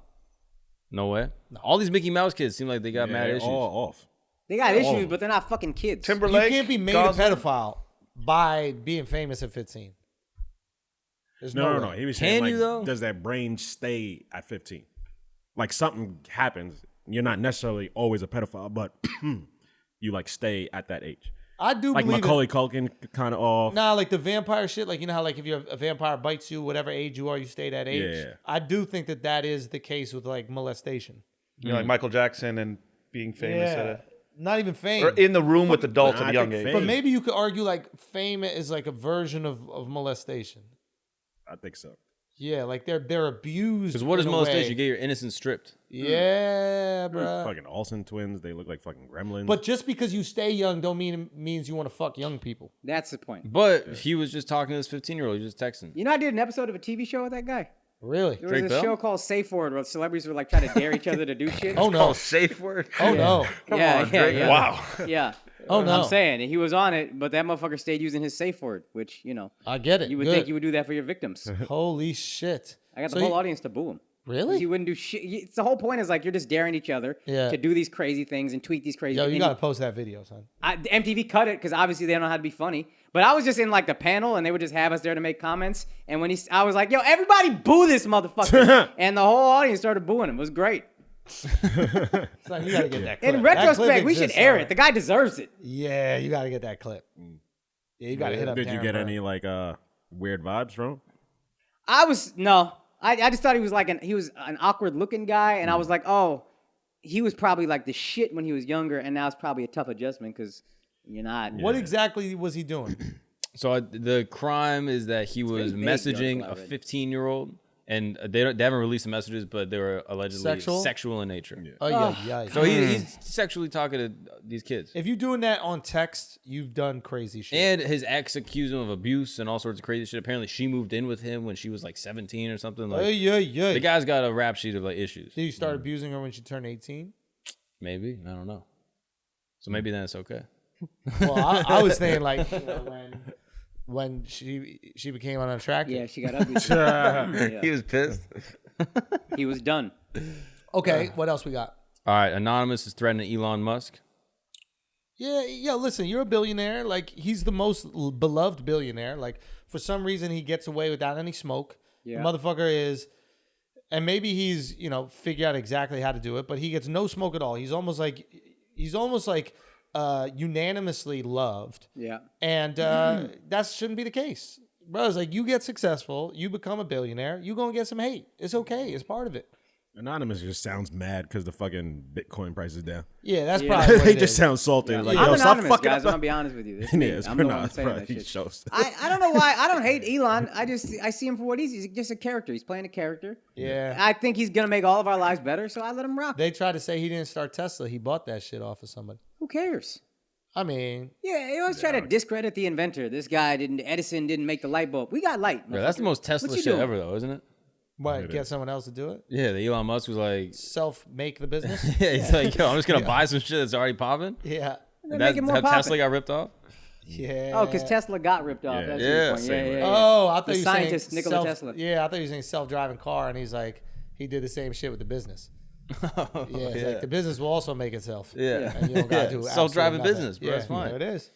Speaker 4: No way? All these Mickey Mouse kids seem like they got mad
Speaker 2: they're
Speaker 4: issues.
Speaker 2: all off.
Speaker 3: They got issues, but they're not fucking kids.
Speaker 1: You
Speaker 5: Timberlake.
Speaker 1: can't be made
Speaker 5: Gosling.
Speaker 1: a pedophile. by being famous at 15. There's
Speaker 2: No.
Speaker 1: way.
Speaker 2: He was
Speaker 4: Can
Speaker 2: saying,
Speaker 4: you,
Speaker 2: like,
Speaker 4: though?
Speaker 2: does that brain stay at 15? Like something happens. You're not necessarily always a pedophile, but you like stay at that age.
Speaker 1: I do
Speaker 2: Like
Speaker 1: believe
Speaker 2: Macaulay Culkin kind of off.
Speaker 1: Nah, like the vampire shit. Like, you know how like if you're a vampire bites you, whatever age you are, you stay that age.
Speaker 2: Yeah.
Speaker 1: I do think that is the case with like molestation.
Speaker 5: You know, like Michael Jackson and being famous at a,
Speaker 1: Not even fame.
Speaker 5: or in the room with adults
Speaker 2: Nah,
Speaker 5: at
Speaker 2: I
Speaker 5: a young
Speaker 2: think
Speaker 5: age.
Speaker 2: fame-
Speaker 1: But maybe you could argue like fame is like a version of molestation.
Speaker 2: I think so.
Speaker 1: Yeah, like they're abused.
Speaker 4: Because what is
Speaker 1: in a
Speaker 4: molestation?
Speaker 1: way.
Speaker 4: You get your innocence stripped.
Speaker 1: Yeah, bro.
Speaker 2: Fucking Olsen twins. They look like fucking gremlins.
Speaker 1: But just because you stay young don't means you want to fuck young people.
Speaker 3: That's the point.
Speaker 4: But he was just talking to this 15-year-old. He was just texting.
Speaker 3: You know, I did an episode of a TV show with that guy.
Speaker 1: Really?
Speaker 3: There was
Speaker 4: Drake
Speaker 3: a
Speaker 4: Bell?
Speaker 3: show called Safe Word where celebrities were like trying to dare each other to do shit.
Speaker 1: Oh no.
Speaker 5: safe word.
Speaker 1: Oh no.
Speaker 3: Yeah.
Speaker 5: Wow.
Speaker 3: Yeah.
Speaker 1: Oh no.
Speaker 3: I'm saying he was on it, but that motherfucker stayed using his safe word, which, you know,
Speaker 1: I get it.
Speaker 3: you would
Speaker 1: Good.
Speaker 3: think you would do that for your victims.
Speaker 1: Holy shit.
Speaker 3: I got
Speaker 1: So
Speaker 3: the whole
Speaker 1: you-
Speaker 3: audience to boo him.
Speaker 1: Really?
Speaker 3: He wouldn't do shit. It's the whole point is like you're just daring each other
Speaker 1: Yeah.
Speaker 3: to do these crazy things and tweet these crazy
Speaker 1: Yo,
Speaker 3: things.
Speaker 1: you gotta post that video, son.
Speaker 3: MTV cut it because obviously they don't know how to be funny. But I was just in like the panel and they would just have us there to make comments. And when I was like, yo, everybody boo this motherfucker. And the whole audience started booing him. It was great.
Speaker 1: Son, you gotta get that clip.
Speaker 3: In
Speaker 1: That
Speaker 3: retrospect,
Speaker 1: clip
Speaker 3: we should
Speaker 1: exists,
Speaker 3: air
Speaker 1: son.
Speaker 3: it. The guy deserves it.
Speaker 1: Yeah, you gotta get that clip. Yeah, you gotta hit up.
Speaker 2: Did you
Speaker 1: Darren
Speaker 2: get
Speaker 1: Burr.
Speaker 2: any like weird vibes from him?
Speaker 3: I just thought he was like he was an awkward looking guy. And I was like, oh, he was probably like the shit when he was younger. And now it's probably a tough adjustment because you're not.
Speaker 1: What exactly was he doing?
Speaker 4: So the crime is that he was
Speaker 3: very vague,
Speaker 4: messaging
Speaker 3: the
Speaker 4: a
Speaker 3: article I read.
Speaker 4: 15-year-old, and they haven't released the messages, but they were allegedly sexual in nature.
Speaker 1: Oh yeah.
Speaker 4: So he's sexually talking to these kids.
Speaker 1: If you're doing that on text, you've done crazy shit.
Speaker 4: And his ex accused him of abuse and all sorts of crazy shit. Apparently, she moved in with him when she was like 17 or something. Like,
Speaker 1: yeah.
Speaker 4: the guy's got a rap sheet of like issues.
Speaker 1: Did you start abusing her when she turned 18?
Speaker 4: Maybe, I don't know. So maybe then it's okay.
Speaker 1: Well, I was thinking like when she became unattractive.
Speaker 3: Yeah, she got ugly. Yeah.
Speaker 4: He was pissed.
Speaker 3: He was done.
Speaker 1: Okay, what else we got?
Speaker 4: All right, Anonymous is threatening Elon Musk.
Speaker 1: Yeah. Listen, you're a billionaire. Like he's the most beloved billionaire. Like for some reason he gets away without any smoke.
Speaker 3: Yeah.
Speaker 1: The motherfucker is, and maybe he's figure out exactly how to do it, but he gets no smoke at all. He's almost like unanimously loved.
Speaker 3: Yeah.
Speaker 1: And that shouldn't be the case. Bro, it's like you get successful, you become a billionaire, you gonna get some hate. It's okay. It's part of it.
Speaker 2: Anonymous just sounds mad because the fucking Bitcoin price is down.
Speaker 1: Yeah, that's probably what
Speaker 2: They
Speaker 1: it
Speaker 2: just
Speaker 1: is.
Speaker 2: sound salty. Like,
Speaker 3: I'm
Speaker 2: yo, stop
Speaker 3: anonymous,
Speaker 2: fucking
Speaker 3: guys.
Speaker 2: up.
Speaker 3: I'm gonna be honest with you. This is me.
Speaker 2: it's
Speaker 3: I'm the one
Speaker 2: pronounced,
Speaker 3: saying
Speaker 2: bro.
Speaker 3: that
Speaker 2: He
Speaker 3: shit.
Speaker 2: shows.
Speaker 3: I don't know why. I don't hate Elon. I see him for what he's just a character. He's playing a character.
Speaker 1: Yeah.
Speaker 3: I think he's gonna make all of our lives better, so I let him rock.
Speaker 1: They tried to say he didn't start Tesla. He bought that shit off of somebody.
Speaker 3: Who cares?
Speaker 1: I mean,
Speaker 3: Yeah, they always try to discredit the inventor. This guy Edison didn't make the light bulb. We got light.
Speaker 4: Yeah, that's the most
Speaker 3: What
Speaker 4: Tesla
Speaker 3: you
Speaker 4: shit
Speaker 3: doing?
Speaker 4: ever, though, isn't it?
Speaker 1: what, get someone else to do it?
Speaker 4: Yeah, the Elon Musk was like,
Speaker 1: Self-make the business?
Speaker 4: yeah, he's like, yo, I'm just gonna buy some shit that's already popping.
Speaker 1: Yeah.
Speaker 3: They're
Speaker 4: That's
Speaker 3: making more
Speaker 4: how Tesla
Speaker 3: popping.
Speaker 4: got ripped off.
Speaker 1: Yeah.
Speaker 3: Oh, because Tesla got ripped off.
Speaker 2: Yeah.
Speaker 3: That's
Speaker 4: Yeah,
Speaker 3: your point.
Speaker 2: same way.
Speaker 1: Oh, I thought
Speaker 3: The
Speaker 1: you were saying
Speaker 3: scientist, Nikola Tesla.
Speaker 1: Yeah, I thought you were saying self-driving car, and he's like, he did the same shit with the business. Yeah, it's like the business will also make itself.
Speaker 4: Yeah.
Speaker 1: And you don't gotta do
Speaker 4: Self-driving
Speaker 1: absolutely nothing.
Speaker 4: business, bro.
Speaker 1: Yeah,
Speaker 4: It's fine.
Speaker 1: There it is.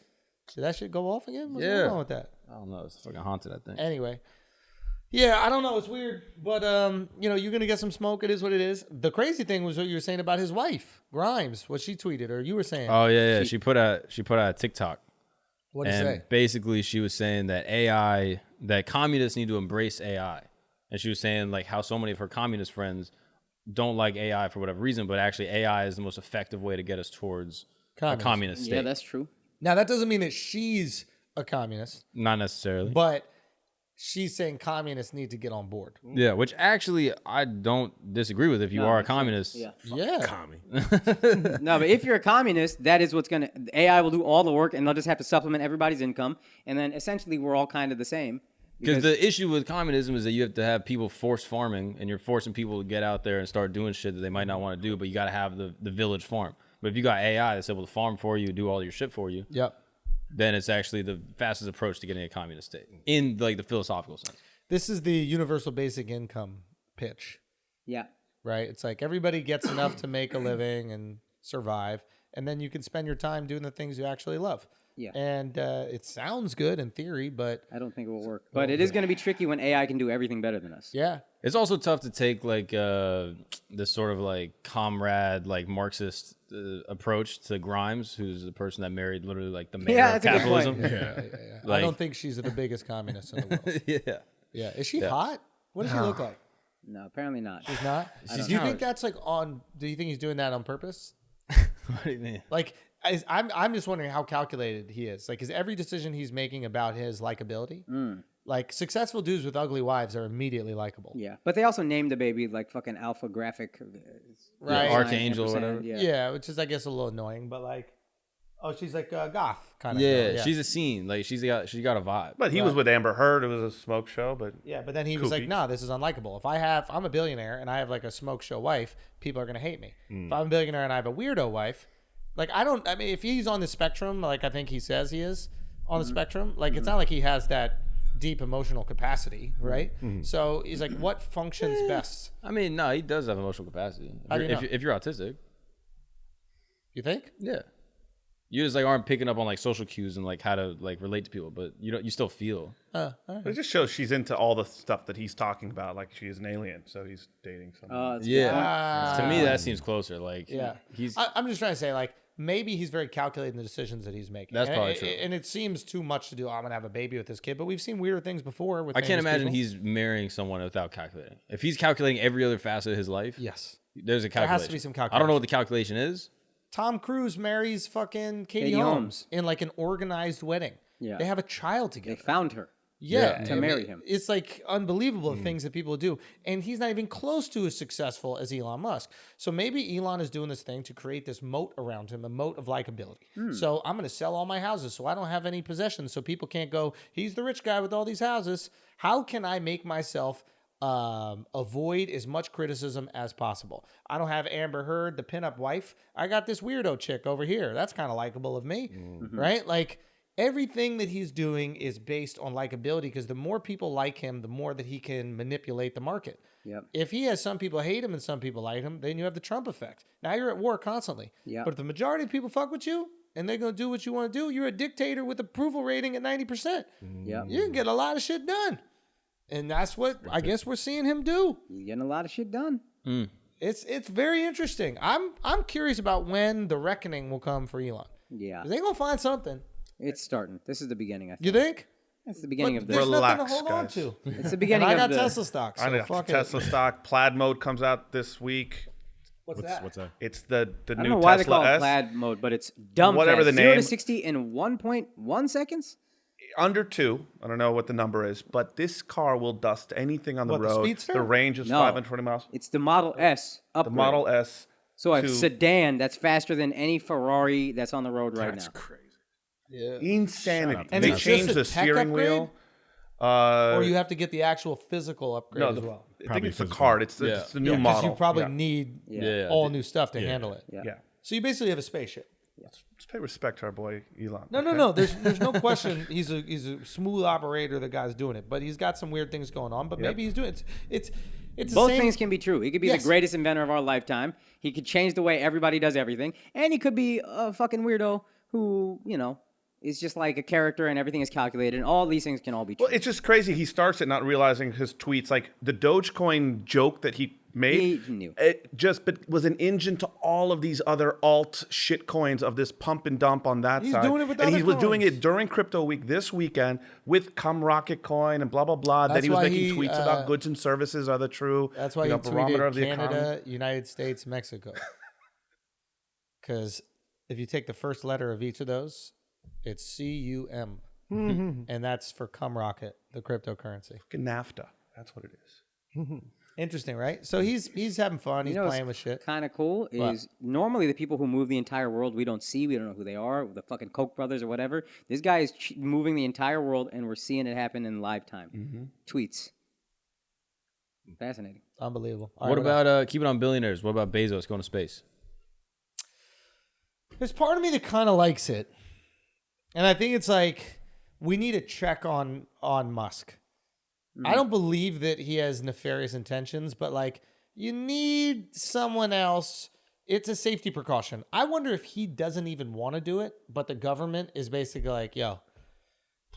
Speaker 1: Did that shit go off again? What's
Speaker 4: Yeah.
Speaker 1: going on with that?
Speaker 4: I don't know. It's fucking haunted, I think.
Speaker 1: Anyway. Yeah, I don't know. It's weird. But, you're going to get some smoke. It is what it is. The crazy thing was what you were saying about his wife, Grimes, what she tweeted, or you were saying.
Speaker 4: Oh yeah. She put out a TikTok,
Speaker 1: What did you
Speaker 4: and
Speaker 1: say?
Speaker 4: basically she was saying that that communists need to embrace AI, and she was saying like how so many of her communist friends don't like AI for whatever reason, but actually AI is the most effective way to get us towards a communist state.
Speaker 3: Yeah, that's true.
Speaker 1: Now, that doesn't mean that she's a communist,
Speaker 4: Not necessarily.
Speaker 1: but she's saying communists need to get on board.
Speaker 4: Yeah, which actually I don't disagree with if you are a communist.
Speaker 3: Yeah.
Speaker 1: Yeah.
Speaker 2: Commie.
Speaker 3: No, but if you're a communist, that is what's gonna. AI will do all the work, and they'll just have to supplement everybody's income, and then essentially we're all kind of the same.
Speaker 4: Because the issue with communism is that you have to have people force farming, and you're forcing people to get out there and start doing shit that they might not want to do, but you got to have the village farm. But if you got AI that's able to farm for you, do all your shit for you,
Speaker 1: Yep.
Speaker 4: then it's actually the fastest approach to getting a communist state in like the philosophical sense.
Speaker 1: This is the universal basic income pitch,
Speaker 3: Yeah.
Speaker 1: right? It's like everybody gets enough to make a living and survive, and then you can spend your time doing the things you actually love.
Speaker 3: Yeah.
Speaker 1: And it sounds good in theory, but
Speaker 3: I don't think it will work. But it is going to be tricky when AI can do everything better than us.
Speaker 1: yeah.
Speaker 4: It's also tough to take like this sort of like comrade, like Marxist approach to Grimes, who's the person that married literally like the mayor of
Speaker 3: that's a good point.
Speaker 4: capitalism.
Speaker 1: I
Speaker 4: Like-
Speaker 1: don't think she's the biggest communist in the world.
Speaker 4: Yeah.
Speaker 1: Yeah. Is she hot? What does she look like?
Speaker 3: No, apparently not.
Speaker 1: She's not?
Speaker 3: don't
Speaker 1: Do you
Speaker 3: know.
Speaker 1: think that's like on, do you think he's doing that on purpose?
Speaker 4: What do you mean?
Speaker 1: Like, I'm just wondering how calculated he is. Like, is every decision he's making about his likability? Like, successful dudes with ugly wives are immediately likable.
Speaker 3: Yeah. But they also named the baby like fucking Alpha Graphic.
Speaker 1: Right.
Speaker 4: Archangel or
Speaker 3: 99%,
Speaker 4: whatever.
Speaker 1: Yeah. Which is, I guess, a little annoying, but like, oh, she's like a goth kind of
Speaker 4: Yeah,
Speaker 1: girl.
Speaker 4: she's a scene. Like she got a vibe.
Speaker 5: But he was with Amber Heard. It was a smoke show. But
Speaker 1: Yeah, but then he was like,
Speaker 5: Koopy.
Speaker 1: "No, this is unlikable. If I'm a billionaire and I have like a smoke show wife, people are gonna hate me. If I'm a billionaire and I have a weirdo wife, like I mean, if he's on the spectrum, like I think he says he is on the spectrum, like it's not like he has that deep emotional capacity, right? So he's like, what functions best?
Speaker 4: I mean, no, he does have emotional capacity.
Speaker 1: How do you know?
Speaker 4: If you're autistic,
Speaker 1: You think?
Speaker 4: yeah, you just like aren't picking up on like social cues and like how to like relate to people, but you still feel.
Speaker 1: All right.
Speaker 5: it just shows she's into all the stuff that he's talking about. Like she is an alien, so he's dating someone.
Speaker 4: Yeah, to me that seems closer. Like
Speaker 1: Yeah,
Speaker 4: he's
Speaker 1: I'm just trying to say, like, maybe he's very calculated in the decisions that he's making.
Speaker 4: That's
Speaker 1: And
Speaker 4: probably
Speaker 1: it-
Speaker 4: true.
Speaker 1: And it seems too much to do. I'm gonna have a baby with this kid, but we've seen weirder things before. With
Speaker 4: I can't
Speaker 1: famous
Speaker 4: imagine
Speaker 1: people.
Speaker 4: he's marrying someone without calculating. If he's calculating every other facet of his life,
Speaker 1: Yes.
Speaker 4: there's a
Speaker 1: There
Speaker 4: calculation.
Speaker 1: has to be some
Speaker 4: I don't know what the calculation is.
Speaker 1: Tom Cruise marries fucking Katie
Speaker 3: Katie
Speaker 1: Holmes
Speaker 3: Holmes.
Speaker 1: in like an organized wedding.
Speaker 3: Yeah.
Speaker 1: They have a child
Speaker 3: They
Speaker 1: together.
Speaker 3: found her.
Speaker 1: Yeah.
Speaker 3: To
Speaker 1: I mean,
Speaker 3: marry him.
Speaker 1: It's like unbelievable the things that people do. And he's not even close to as successful as Elon Musk. So maybe Elon is doing this thing to create this moat around him, a moat of likability. So I'm going to sell all my houses so I don't have any possessions. So people can't go, he's the rich guy with all these houses. How can I make myself avoid as much criticism as possible? I don't have Amber Heard, the pinup wife. I got this weirdo chick over here. That's kind of likable of me, right? Like everything that he's doing is based on likability because the more people like him, the more that he can manipulate the market.
Speaker 3: Yep.
Speaker 1: If he has some people hate him and some people like him, then you have the Trump effect. Now you're at war constantly.
Speaker 3: Yep.
Speaker 1: But if the majority of people fuck with you and they're going to do what you want to do, you're a dictator with approval rating at 90%.
Speaker 3: Yep.
Speaker 1: You can get a lot of shit done. And that's what I guess we're seeing him do.
Speaker 3: He's getting a lot of shit done.
Speaker 1: It's very interesting. I'm curious about when the reckoning will come for Elon.
Speaker 3: Yeah.
Speaker 1: They gonna find something.
Speaker 3: It's starting. This is the beginning, I think.
Speaker 1: You think?
Speaker 3: It's the beginning
Speaker 1: But
Speaker 3: of
Speaker 1: there's
Speaker 3: this.
Speaker 1: nothing
Speaker 5: Relax,
Speaker 1: to hold on
Speaker 5: guys.
Speaker 1: to.
Speaker 3: It's the
Speaker 1: And
Speaker 3: beginning
Speaker 1: I
Speaker 3: of
Speaker 1: got
Speaker 3: the...
Speaker 1: Tesla stock, so
Speaker 5: I know
Speaker 1: fuck
Speaker 5: Tesla
Speaker 1: it.
Speaker 5: stock plaid mode comes out this week.
Speaker 1: What's that?
Speaker 2: What's that?
Speaker 5: It's the
Speaker 3: I don't
Speaker 5: new
Speaker 3: know why
Speaker 5: Tesla
Speaker 3: they call it
Speaker 5: S.
Speaker 3: plaid mode, but it's dumb
Speaker 5: Whatever
Speaker 3: fast.
Speaker 5: the
Speaker 3: 0 to
Speaker 5: name.
Speaker 3: 60 in 1.1 seconds?
Speaker 5: Under 2. I don't know what the number is, but this car will dust anything on the
Speaker 1: What, the
Speaker 5: road.
Speaker 1: Speedster?
Speaker 5: The range is
Speaker 3: No.
Speaker 5: 520 miles.
Speaker 3: It's the Model S
Speaker 5: The
Speaker 3: upgrade.
Speaker 5: Model S.
Speaker 3: So a
Speaker 5: to-
Speaker 3: sedan that's faster than any Ferrari that's on the road right now.
Speaker 2: Crazy.
Speaker 1: Yeah.
Speaker 5: Insanity.
Speaker 1: And
Speaker 5: They
Speaker 1: it's just
Speaker 5: changed
Speaker 1: a
Speaker 5: the
Speaker 1: tech
Speaker 5: steering
Speaker 1: upgrade?
Speaker 5: wheel.
Speaker 1: Or you have to get the actual physical upgrade
Speaker 5: No,
Speaker 1: as well.
Speaker 5: I think
Speaker 2: Probably
Speaker 5: it's the
Speaker 2: physical.
Speaker 5: card. It's the,
Speaker 4: Yeah.
Speaker 5: it's the new
Speaker 1: Because
Speaker 5: model.
Speaker 1: you probably
Speaker 5: Yeah.
Speaker 1: need
Speaker 3: Yeah.
Speaker 1: all new stuff to handle it.
Speaker 3: Yeah.
Speaker 5: Yeah.
Speaker 1: So you basically have a spaceship.
Speaker 5: Let's pay respect to our boy Elon.
Speaker 1: No. There's no question. He's a smooth operator. The guy's doing it, but he's got some weird things going on. But maybe he's doing it. It's the
Speaker 3: Both
Speaker 1: same.
Speaker 3: things can be true. He could be
Speaker 1: Yes.
Speaker 3: the greatest inventor of our lifetime. He could change the way everybody does everything. And he could be a fucking weirdo who, is just like a character and everything is calculated. And all these things can all be true.
Speaker 5: Well, it's just crazy. He starts it not realizing his tweets, like the Dogecoin joke that he made,
Speaker 3: He knew.
Speaker 5: it just but was an engine to all of these other alt shit coins of this pump and dump on that
Speaker 1: He's
Speaker 5: side.
Speaker 1: doing it with
Speaker 5: and he
Speaker 1: other
Speaker 5: was doing
Speaker 1: coins.
Speaker 5: it during Crypto Week this weekend with Come Rocket Coin and blah blah blah. That
Speaker 1: That's
Speaker 5: he was
Speaker 1: why
Speaker 5: making
Speaker 1: he,
Speaker 5: tweets about goods and services are the true
Speaker 1: That's why he
Speaker 5: barometer
Speaker 1: tweeted
Speaker 5: of the economy.
Speaker 1: Canada, United States, Mexico. Because if you take the first letter of each of those, it's CUM, and that's for Cum Rocket, the cryptocurrency.
Speaker 5: Fucking NAFTA. That's what it is.
Speaker 1: Interesting, right? So he's having fun. He's
Speaker 3: what's
Speaker 1: playing with shit.
Speaker 3: kind of cool is normally the people who move the entire world we don't see. We don't know who they are, the fucking Koch brothers or whatever. This guy is moving the entire world, and we're seeing it happen in live time. Tweets. Fascinating.
Speaker 1: Unbelievable. All
Speaker 4: What
Speaker 1: right,
Speaker 4: about keep it on billionaires? What about Bezos going to space?
Speaker 1: There's part of me that kind of likes it, and I think it's like we need a check on Musk. I don't believe that he has nefarious intentions, but like you need someone else it's a safety precaution. I wonder if he doesn't even want to do it, but the government is basically like, yo,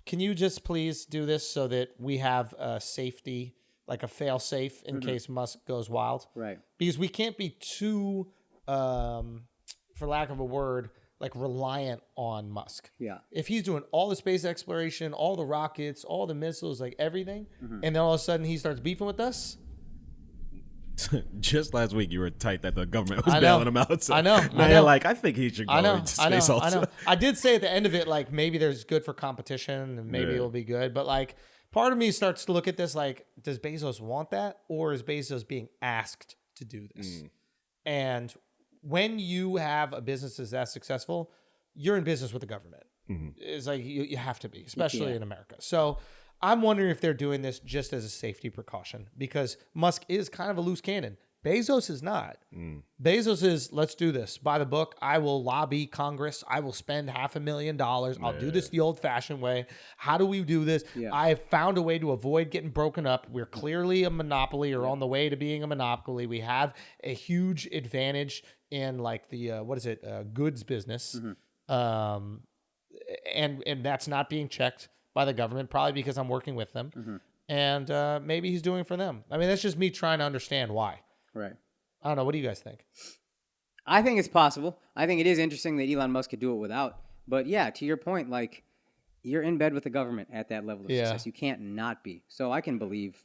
Speaker 1: can you just please do this so that we have a safety, like a fail safe in case Musk goes wild?
Speaker 3: Right.
Speaker 1: Because we can't be too, for lack of a word, like reliant on Musk.
Speaker 3: Yeah.
Speaker 1: If he's doing all the space exploration, all the rockets, all the missiles, like everything, and then all of a sudden he starts beefing with us.
Speaker 2: Just last week, you were tight that the government was
Speaker 1: I know.
Speaker 2: bailing him out. So
Speaker 1: I know.
Speaker 2: Now
Speaker 1: I
Speaker 2: you're
Speaker 1: know.
Speaker 2: like, I think he should go into space also.
Speaker 1: I did say at the end of it, like, maybe there's good for competition and maybe it'll be good. But, like, part of me starts to look at this like, does Bezos want that? Or is Bezos being asked to do this? And when you have a business that's that successful, you're in business with the government. It's like you have to be, especially in America. So I'm wondering if they're doing this just as a safety precaution because Musk is kind of a loose cannon. Bezos is not. Bezos is, let's do this. By the book, I will lobby Congress. I will spend $500,000. I'll do this the old-fashioned way. How do we do this?
Speaker 3: Yeah.
Speaker 1: I have found a way to avoid getting broken up. We're clearly a monopoly or on the way to being a monopoly. We have a huge advantage in like the, goods business. And that's not being checked by the government, probably because I'm working with them. And maybe he's doing it for them. I mean, that's just me trying to understand why.
Speaker 3: Right.
Speaker 1: I don't know. What do you guys think?
Speaker 3: I think it's possible. I think it is interesting that Elon Musk could do it without. But yeah, to your point, like you're in bed with the government at that level of success. You can't not be. So I can believe,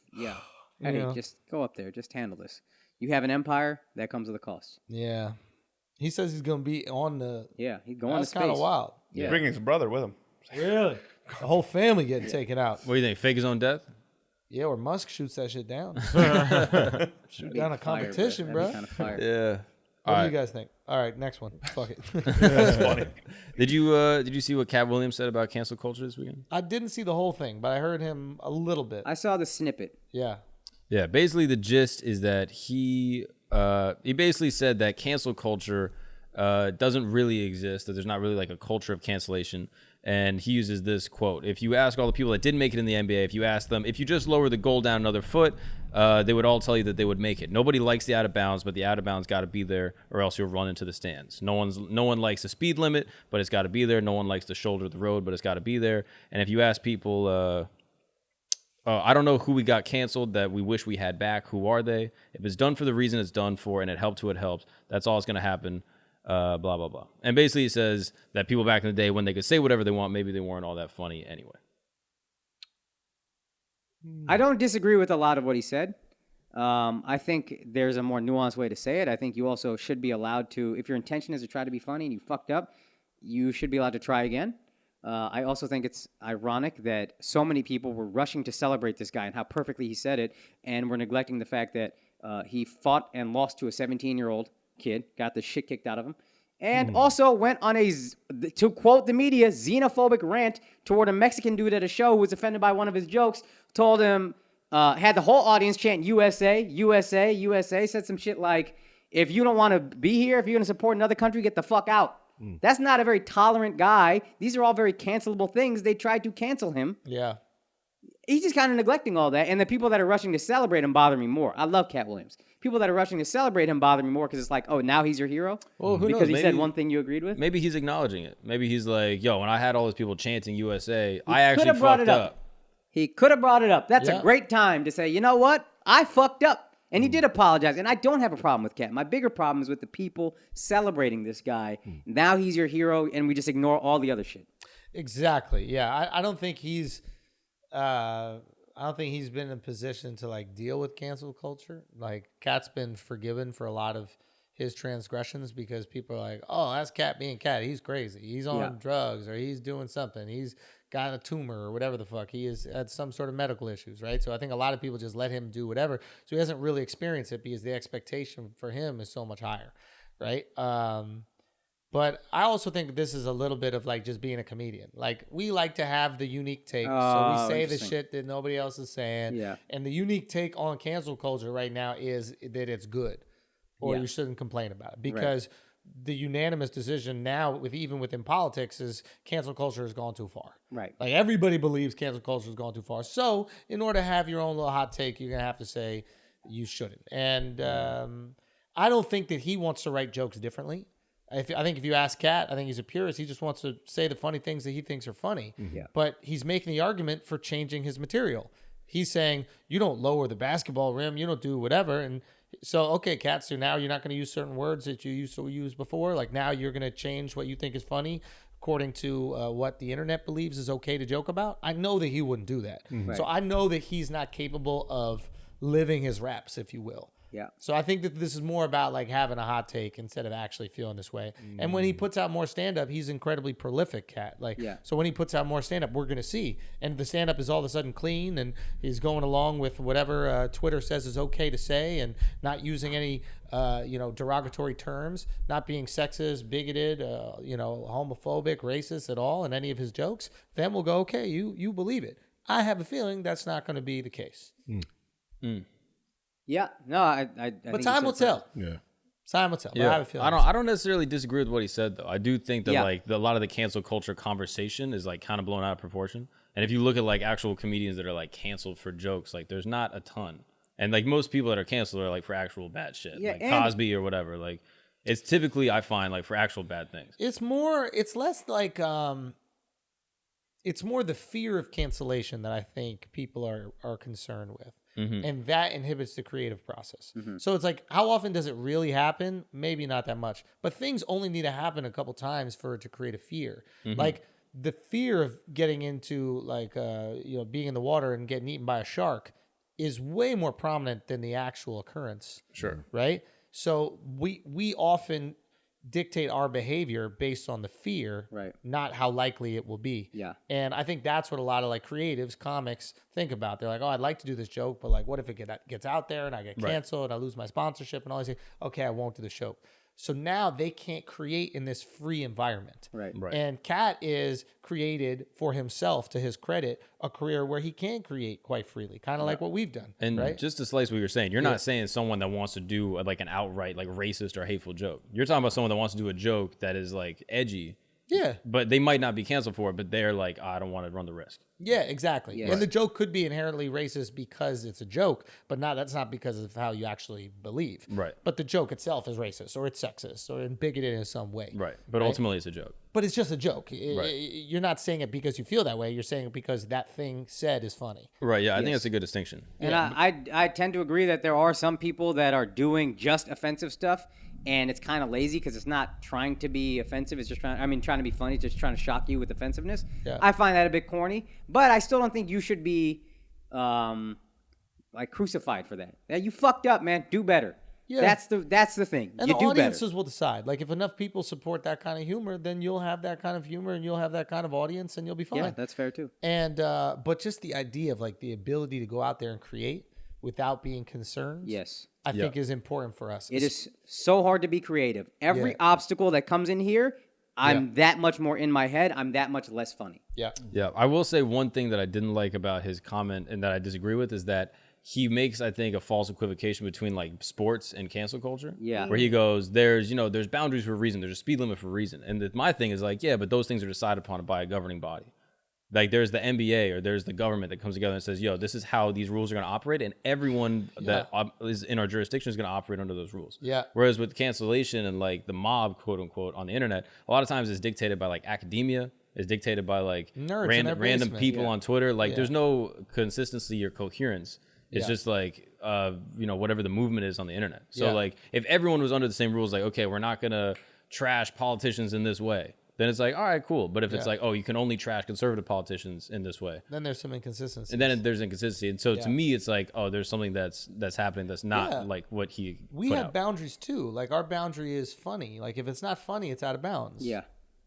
Speaker 3: hey, just go up there, just handle this. You have an empire that comes with a cost.
Speaker 1: Yeah. He says he's going to be on the...
Speaker 3: Yeah, he's going to
Speaker 1: That's
Speaker 3: space.
Speaker 1: kind of wild.
Speaker 3: Yeah.
Speaker 5: Bringing his brother with him.
Speaker 1: Really? The whole family getting taken out.
Speaker 4: What do you think? Fake his own death?
Speaker 1: Yeah, or Musk shoots that shit down. Shoot down a
Speaker 3: Fire,
Speaker 1: competition, bro.
Speaker 3: Kind of fire.
Speaker 4: Yeah.
Speaker 1: What do you guys think? All right, next one. Fuck it.
Speaker 5: That's funny.
Speaker 4: Did you see what Katt Williams said about cancel culture this weekend?
Speaker 1: I didn't see the whole thing, but I heard him a little bit.
Speaker 3: I saw the snippet.
Speaker 1: Yeah.
Speaker 4: Yeah, basically the gist is that he basically said that cancel culture doesn't really exist, that there's not really like a culture of cancellation. And he uses this quote: if you ask all the people that didn't make it in the NBA, if you ask them, if you just lower the goal down another foot, they would all tell you that they would make it. Nobody likes the out of bounds, but the out of bounds got to be there or else you'll run into the stands. No one likes the speed limit, but it's got to be there. No one likes the shoulder of the road, but it's got to be there. And if you ask people, I don't know who we got canceled that we wish we had back. Who are they? If it's done for the reason it's done for and it helped who it helped, that's all that's going to happen. Blah, blah, blah. And basically he says that people back in the day, when they could say whatever they want, maybe they weren't all that funny anyway.
Speaker 3: I don't disagree with a lot of what he said. I think there's a more nuanced way to say it. I think you also should be allowed to, if your intention is to try to be funny and you fucked up, you should be allowed to try again. I also think it's ironic that so many people were rushing to celebrate this guy and how perfectly he said it, and we're neglecting the fact that he fought and lost to a 17-year-old kid, got the shit kicked out of him, and also went on to quote the media, xenophobic rant toward a Mexican dude at a show who was offended by one of his jokes, told him, had the whole audience chant USA, USA, USA, said some shit like, if you don't want to be here, if you're going to support another country, get the fuck out. That's not a very tolerant guy. These are all very cancelable things. They tried to cancel him.
Speaker 1: Yeah.
Speaker 3: He's just kind of neglecting all that. And the people that are rushing to celebrate him bother me more. I love Katt Williams. People that are rushing to celebrate him bother me more because it's like, oh, now he's your hero?
Speaker 4: Well, who
Speaker 3: because
Speaker 4: knows?
Speaker 3: he said
Speaker 4: Maybe-
Speaker 3: one thing you agreed with?
Speaker 4: Maybe he's acknowledging it. Maybe he's like, yo, when I had all those people chanting USA, I actually
Speaker 3: could've brought
Speaker 4: fucked
Speaker 3: it up. He could have brought it up. That's
Speaker 1: Yeah.
Speaker 3: a great time to say, you know what? I fucked up. And he did apologize. And I don't have a problem with Katt. My bigger problem is with the people celebrating this guy. Now he's your hero, and we just ignore all the other shit.
Speaker 1: Exactly. Yeah. I don't think he's been in a position to like deal with cancel culture. Like Katt's been forgiven for a lot of his transgressions because people are like, oh, that's Katt being Katt. He's crazy. He's on drugs or he's doing something. He's got a tumor or whatever the fuck. He has had some sort of medical issues, right? So I think a lot of people just let him do whatever. So he hasn't really experienced it because the expectation for him is so much higher, right? But I also think this is a little bit of like just being a comedian. Like we like to have the unique take. So we say the
Speaker 3: interesting.
Speaker 1: shit that nobody else is saying.
Speaker 3: Yeah.
Speaker 1: And the unique take on cancel culture right now is that it's good or
Speaker 3: Yeah.
Speaker 1: you shouldn't complain about it because the unanimous decision now even within politics is cancel culture has gone too far.
Speaker 3: Right.
Speaker 1: Like everybody believes cancel culture has gone too far. So in order to have your own little hot take, you're going to have to say you shouldn't. And I don't think that he wants to write jokes differently. I think if you ask Katt, I think he's a purist. He just wants to say the funny things that he thinks are funny.
Speaker 3: Yeah.
Speaker 1: But he's making the argument for changing his material. He's saying, you don't lower the basketball rim, you don't do whatever. And so, okay, Katt, so now you're not going to use certain words that you used to use before. Like now you're going to change what you think is funny according to what the internet believes is okay to joke about. I know that he wouldn't do that.
Speaker 3: Right.
Speaker 1: So I know that he's not capable of living his raps, if you will.
Speaker 3: Yeah.
Speaker 1: So I think that this is more about like having a hot take instead of actually feeling this way. And when he puts out more stand-up, he's incredibly prolific, Katt. Like,
Speaker 3: Yeah.
Speaker 1: So when he puts out more stand-up, we're going to see. And the stand-up is all of a sudden clean and he's going along with whatever Twitter says is okay to say and not using any, derogatory terms, not being sexist, bigoted, homophobic, racist at all in any of his jokes. Then we'll go, okay, you believe it. I have a feeling that's not going to be the case.
Speaker 3: Yeah, no, I
Speaker 1: But
Speaker 3: think
Speaker 1: time
Speaker 3: you
Speaker 1: will
Speaker 3: said
Speaker 1: tell.
Speaker 2: Yeah.
Speaker 1: Time will tell. But
Speaker 4: Yeah,
Speaker 1: I have a feeling.
Speaker 4: I don't necessarily disagree with what he said though. I do think that
Speaker 3: Yeah.
Speaker 4: like a lot of the cancel culture conversation is like kind of blown out of proportion. And if you look at like actual comedians that are like canceled for jokes, like there's not a ton. And like most people that are canceled are like for actual bad shit,
Speaker 3: Yeah,
Speaker 4: like
Speaker 3: and-
Speaker 4: Cosby or whatever. Like it's typically I find like for actual bad things.
Speaker 1: It's less like it's more the fear of cancellation that I think people are concerned with. And that inhibits the creative process. So it's like, how often does it really happen? Maybe not that much, but things only need to happen a couple times for it to create a fear. Like the fear of getting into like, being in the water and getting eaten by a shark is way more prominent than the actual occurrence.
Speaker 2: Sure.
Speaker 1: Right. So we often dictate our behavior based on the fear,
Speaker 3: Right.
Speaker 1: not how likely it will be.
Speaker 3: Yeah.
Speaker 1: And I think that's what a lot of like creatives, comics think about. They're like, oh, I'd like to do this joke, but like, what if it gets out there and I get canceled and I lose my sponsorship and all these things? Okay, I won't do the show. So now they can't create in this free environment.
Speaker 3: Right.
Speaker 1: And Katt is created for himself, to his credit, a career where he can create quite freely, kind of like what we've done.
Speaker 4: And
Speaker 1: right?
Speaker 4: just to slice what you're saying, you're not saying someone that wants to do like an outright like racist or hateful joke. You're talking about someone that wants to do a joke that is like edgy,
Speaker 1: Yeah.
Speaker 4: but they might not be canceled for it, but they're like, I don't want to run the risk.
Speaker 1: Yeah, exactly.
Speaker 3: Yes.
Speaker 1: And the joke could be inherently racist because it's a joke, but that's not because of how you actually believe.
Speaker 4: Right.
Speaker 1: But the joke itself is racist or it's sexist or bigoted in some way.
Speaker 4: Right. But ultimately it's a joke.
Speaker 1: But it's just a joke.
Speaker 4: Right.
Speaker 1: You're not saying it because you feel that way. You're saying it because that thing said is funny.
Speaker 4: Right. Yeah. I think that's a good distinction.
Speaker 3: And I tend to agree that there are some people that are doing just offensive stuff, and it's kind of lazy because it's not trying to be offensive. It's just trying to be funny. It's just trying to shock you with offensiveness.
Speaker 1: Yeah.
Speaker 3: I find that a bit corny, but I still don't think you should be like crucified for that. Yeah, you fucked up, man. Do better.
Speaker 1: Yeah.
Speaker 3: That's the thing.
Speaker 1: And
Speaker 3: you
Speaker 1: the
Speaker 3: do
Speaker 1: audiences
Speaker 3: better.
Speaker 1: will decide. Like if enough people support that kind of humor, then you'll have that kind of humor and you'll have that kind of audience and you'll be fine.
Speaker 3: Yeah, that's fair too.
Speaker 1: And but just the idea of like the ability to go out there and create without being concerned,
Speaker 3: Yes.
Speaker 1: I think is important for us.
Speaker 3: It is so hard to be creative. Every
Speaker 1: Yeah.
Speaker 3: obstacle that comes in here, I'm that much more in my head. I'm that much less funny.
Speaker 1: Yeah.
Speaker 4: Yeah, I will say one thing that I didn't like about his comment and that I disagree with is that he makes, I think, a false equivocation between like sports and cancel culture.
Speaker 3: Yeah.
Speaker 4: Where he goes, there's boundaries for a reason. There's a speed limit for a reason. And my thing is like, yeah, but those things are decided upon by a governing body. Like there's the NBA or there's the government that comes together and says, yo, this is how these rules are going to operate. And everyone that is in our jurisdiction is going to operate under those rules.
Speaker 1: Yeah.
Speaker 4: Whereas with cancellation and like the mob, quote unquote, on the internet, a lot of times it's dictated by like academia. It's dictated by like
Speaker 1: Nerds in their
Speaker 4: random
Speaker 1: basement,
Speaker 4: people
Speaker 1: yeah.
Speaker 4: on Twitter. Like
Speaker 1: Yeah.
Speaker 4: there's no consistency or coherence. It's
Speaker 1: Yeah.
Speaker 4: just like, whatever the movement is on the internet. So
Speaker 1: Yeah.
Speaker 4: like if everyone was under the same rules, like, okay, we're not going to trash politicians in this way. Then it's like, all right, cool. But if it's
Speaker 1: Yeah.
Speaker 4: like, oh, you can only trash conservative politicians in this way,
Speaker 1: Then there's some inconsistency.
Speaker 4: and then there's inconsistency. And so to
Speaker 1: Yeah.
Speaker 4: me, it's like, oh, there's something that's happening that's not
Speaker 1: Yeah.
Speaker 4: like what he
Speaker 1: we
Speaker 4: put
Speaker 1: have
Speaker 4: out.
Speaker 1: boundaries too. Like our boundary is funny. Like if it's not funny, it's out of bounds.
Speaker 3: Yeah.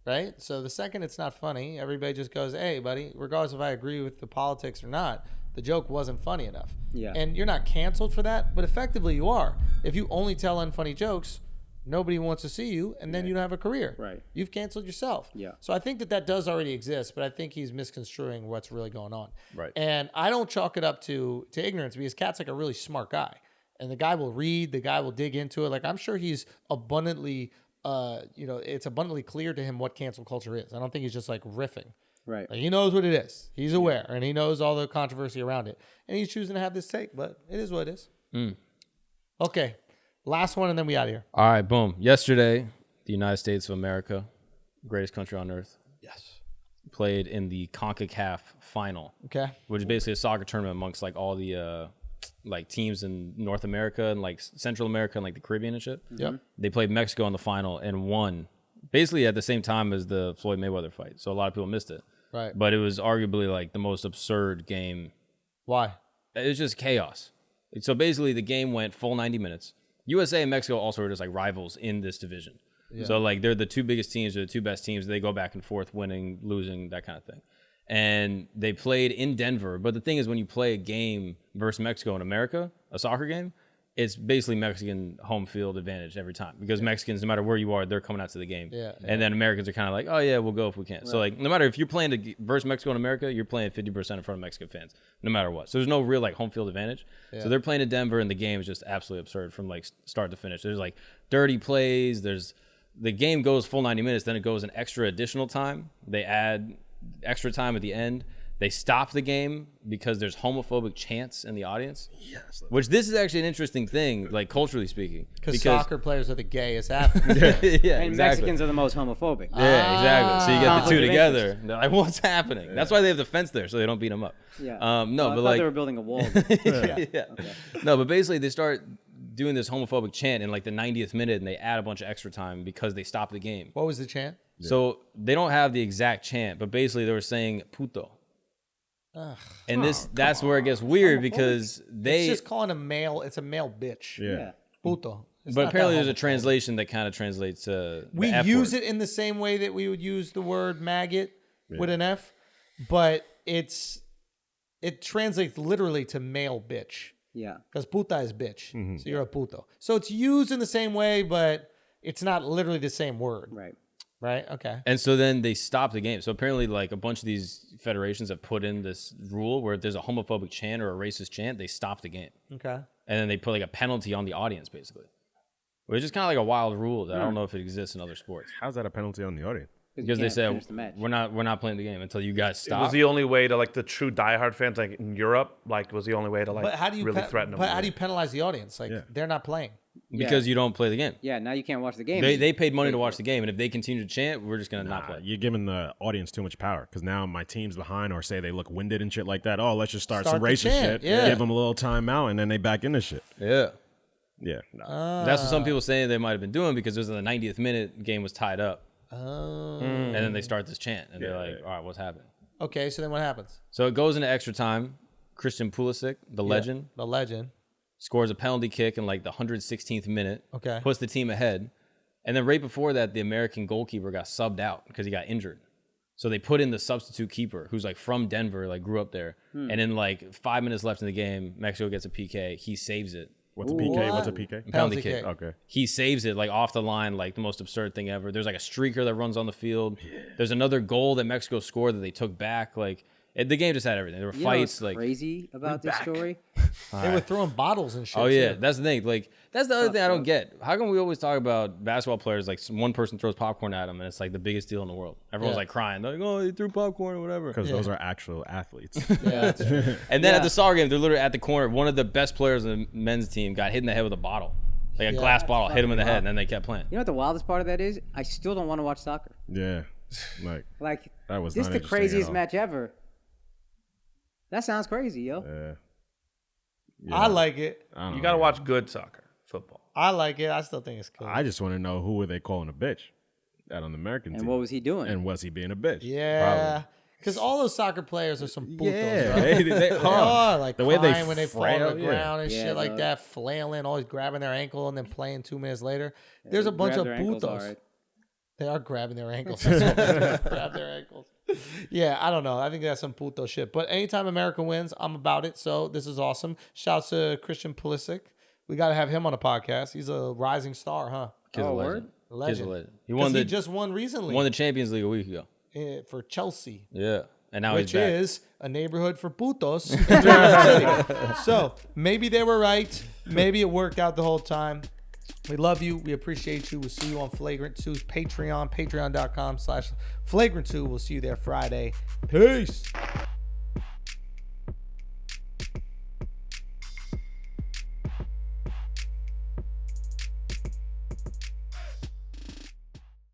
Speaker 1: Right? So the second it's not funny, everybody just goes, hey, buddy, regardless if I agree with the politics or not, the joke wasn't funny enough.
Speaker 3: Yeah.
Speaker 1: And you're not canceled for that, but effectively you are. If you only tell unfunny jokes, nobody wants to see you, and then you don't have a career.
Speaker 3: Right.
Speaker 1: You've canceled yourself.
Speaker 3: Yeah.
Speaker 1: So I think that does already exist, but I think he's misconstruing what's really going on.
Speaker 4: Right.
Speaker 1: And I don't chalk it up to ignorance because Katt's like a really smart guy. And the guy will read, the guy will dig into it. Like I'm sure he's abundantly, it's abundantly clear to him what cancel culture is. I don't think he's just like riffing.
Speaker 3: Right.
Speaker 1: Like he knows what it is. He's aware, and he knows all the controversy around it. And he's choosing to have this take, but it is what it is. Okay. Last one, and then we out of here.
Speaker 4: All right, boom. Yesterday, the United States of America, greatest country on earth,
Speaker 1: Yes.
Speaker 4: played in the CONCACAF final,
Speaker 1: Okay.
Speaker 4: which is basically a soccer tournament amongst like all the like teams in North America and like Central America and like the Caribbean and shit.
Speaker 1: Yep.
Speaker 4: They played Mexico in the final and won basically at the same time as the Floyd Mayweather fight. So a lot of people missed it.
Speaker 1: Right.
Speaker 4: But it was arguably like the most absurd game.
Speaker 1: Why?
Speaker 4: It was just chaos. So basically the game went full 90 minutes. USA and Mexico also are just like rivals in this division. Yeah. So like they're the two biggest teams, they're the two best teams. They go back and forth, winning, losing, that kind of thing. And they played in Denver. But the thing is, when you play a game versus Mexico in America, a soccer game, it's basically Mexican home field advantage every time. Because Mexicans, no matter where you are, they're coming out to the game.
Speaker 1: Yeah.
Speaker 4: And then Americans are kind of like, oh, yeah, we'll go if we can. Right. So, like, no matter if you're playing versus Mexico in America, you're playing 50% in front of Mexican fans, no matter what. So there's no real, like, home field advantage. Yeah. So they're playing in Denver, and the game is just absolutely absurd from, like, start to finish. There's, like, dirty plays. The game goes full 90 minutes. Then it goes an extra additional time. They add extra time at the end. They stop the game because there's homophobic chants in the audience. Yes. Which this is actually an interesting thing, like culturally speaking.
Speaker 1: Because soccer players are the gayest athletes.
Speaker 3: Yeah, and exactly. Mexicans are the most homophobic.
Speaker 4: Yeah, exactly. So you get the two together. They're like, what's happening? Yeah. That's why they have the fence there, so they don't beat them up.
Speaker 3: Yeah.
Speaker 4: No,
Speaker 3: I
Speaker 4: but
Speaker 3: thought
Speaker 4: like
Speaker 3: they were building a wall.
Speaker 4: Yeah. Okay. No, but basically they start doing this homophobic chant in like the 90th minute, and they add a bunch of extra time because they stop the game.
Speaker 1: What was the chant?
Speaker 4: So they don't have the exact chant, but basically they were saying puto. And that's where it gets weird because
Speaker 1: it's just calling a male. It's a male bitch.
Speaker 2: Yeah.
Speaker 1: Puto.
Speaker 4: But apparently there's a translation that kind of translates to
Speaker 1: we use it in the same way that we would use the word maggot with an F, but it translates literally to male bitch.
Speaker 3: Yeah.
Speaker 1: Because puta is bitch. Mm-hmm. So you're a puto. So it's used in the same way, but it's not literally the same word.
Speaker 3: Right.
Speaker 1: Right? Okay.
Speaker 4: And so then they stop the game. So apparently like a bunch of these federations have put in this rule where if there's a homophobic chant or a racist chant, they stop the game.
Speaker 1: Okay.
Speaker 4: And then they put like a penalty on the audience basically. Which is kind of like a wild rule that I don't know if it exists in other sports.
Speaker 2: How's that a penalty on the audience?
Speaker 4: Because they said we're not playing the game until you guys stop.
Speaker 5: It was the only way to like the true diehard fans like in Europe was the only way to like
Speaker 1: but how do you
Speaker 5: really threaten them.
Speaker 1: But how do you penalize the audience? Like they're not playing.
Speaker 4: Because you don't play the game.
Speaker 3: Yeah, now you can't watch the game.
Speaker 4: They paid money to watch the game, and if they continue to chant, we're just going to not play.
Speaker 2: You're giving the audience too much power because now my team's behind or say they look winded and shit like that. Oh, let's just start some racist shit.
Speaker 1: Yeah.
Speaker 2: Give them a little timeout, and then they back into shit.
Speaker 4: Yeah.
Speaker 2: Yeah.
Speaker 4: That's what some people saying they might have been doing because it was in the 90th minute, game was tied up.
Speaker 1: Oh.
Speaker 4: And then they start this chant, and they're like, all right, what's happening?
Speaker 1: Okay, so then what happens?
Speaker 4: So it goes into extra time. Christian Pulisic, the legend, scores a penalty kick in like the 116th minute.
Speaker 1: Okay.
Speaker 4: Puts the team ahead. And then right before that, the American goalkeeper got subbed out because he got injured. So they put in the substitute keeper who's like from Denver, like grew up there. And in like 5 minutes left in the game, Mexico gets a PK. He saves it.
Speaker 2: What's a PK? What's a PK?
Speaker 4: Penalty kick.
Speaker 2: Okay.
Speaker 4: He saves it like off the line, like the most absurd thing ever. There's like a streaker that runs on the field. Yeah. There's another goal that Mexico scored that they took back. Like the game just had everything. There were fights. Like
Speaker 3: crazy about this story.
Speaker 1: They were throwing bottles and shit.
Speaker 4: Oh yeah,
Speaker 1: too.
Speaker 4: that's the thing. Like that's the other thing I don't get. How come we always talk about basketball players like one person throws popcorn at them and it's like the biggest deal in the world? Everyone's like crying. They're like, oh, he threw popcorn or whatever.
Speaker 2: Because those are actual athletes.
Speaker 1: Yeah, that's true.
Speaker 4: And then at the soccer game, they're literally at the corner. One of the best players in the men's team got hit in the head with a bottle, like a glass bottle, hit him in the head, and then they kept playing.
Speaker 3: You know what the wildest part of that is? I still don't want to watch soccer.
Speaker 2: Yeah,
Speaker 3: like
Speaker 2: that was
Speaker 3: this
Speaker 2: not
Speaker 3: the
Speaker 2: interesting
Speaker 3: craziest
Speaker 2: at all.
Speaker 3: match ever. That sounds crazy, yo.
Speaker 2: Yeah.
Speaker 1: I like it.
Speaker 5: You got to watch good soccer, football.
Speaker 1: I like it. I still think it's cool.
Speaker 2: I just want to know who were they calling a bitch at on the American team.
Speaker 3: And what was he doing?
Speaker 2: And was he being a bitch?
Speaker 1: Yeah. Because all those soccer players are some putos,
Speaker 2: Yeah,
Speaker 1: right?
Speaker 2: they
Speaker 1: are like
Speaker 2: the way they
Speaker 1: crying when they fall on the
Speaker 2: frail,
Speaker 1: ground and shit like that, flailing, always grabbing their ankle and then playing 2 minutes later. There's a bunch of putos. They are grabbing their ankles. Grab their ankles. Yeah, I don't know. I think that's some puto shit. But anytime America wins, I'm about it. So this is awesome. Shouts to Christian Pulisic. We got to have him on the podcast. He's a rising star, huh?
Speaker 4: Kid's a legend. Kid's a legend.
Speaker 1: He just won recently.
Speaker 4: Won the Champions League a week ago.
Speaker 1: For Chelsea.
Speaker 4: Yeah. And now
Speaker 1: which
Speaker 4: he's back.
Speaker 1: is a neighborhood for putos in New York City. So maybe they were right. Maybe it worked out the whole time. We love you. We appreciate you. We'll see you on Flagrant 2's Patreon, patreon.com/Flagrant2. We'll see you there Friday. Peace.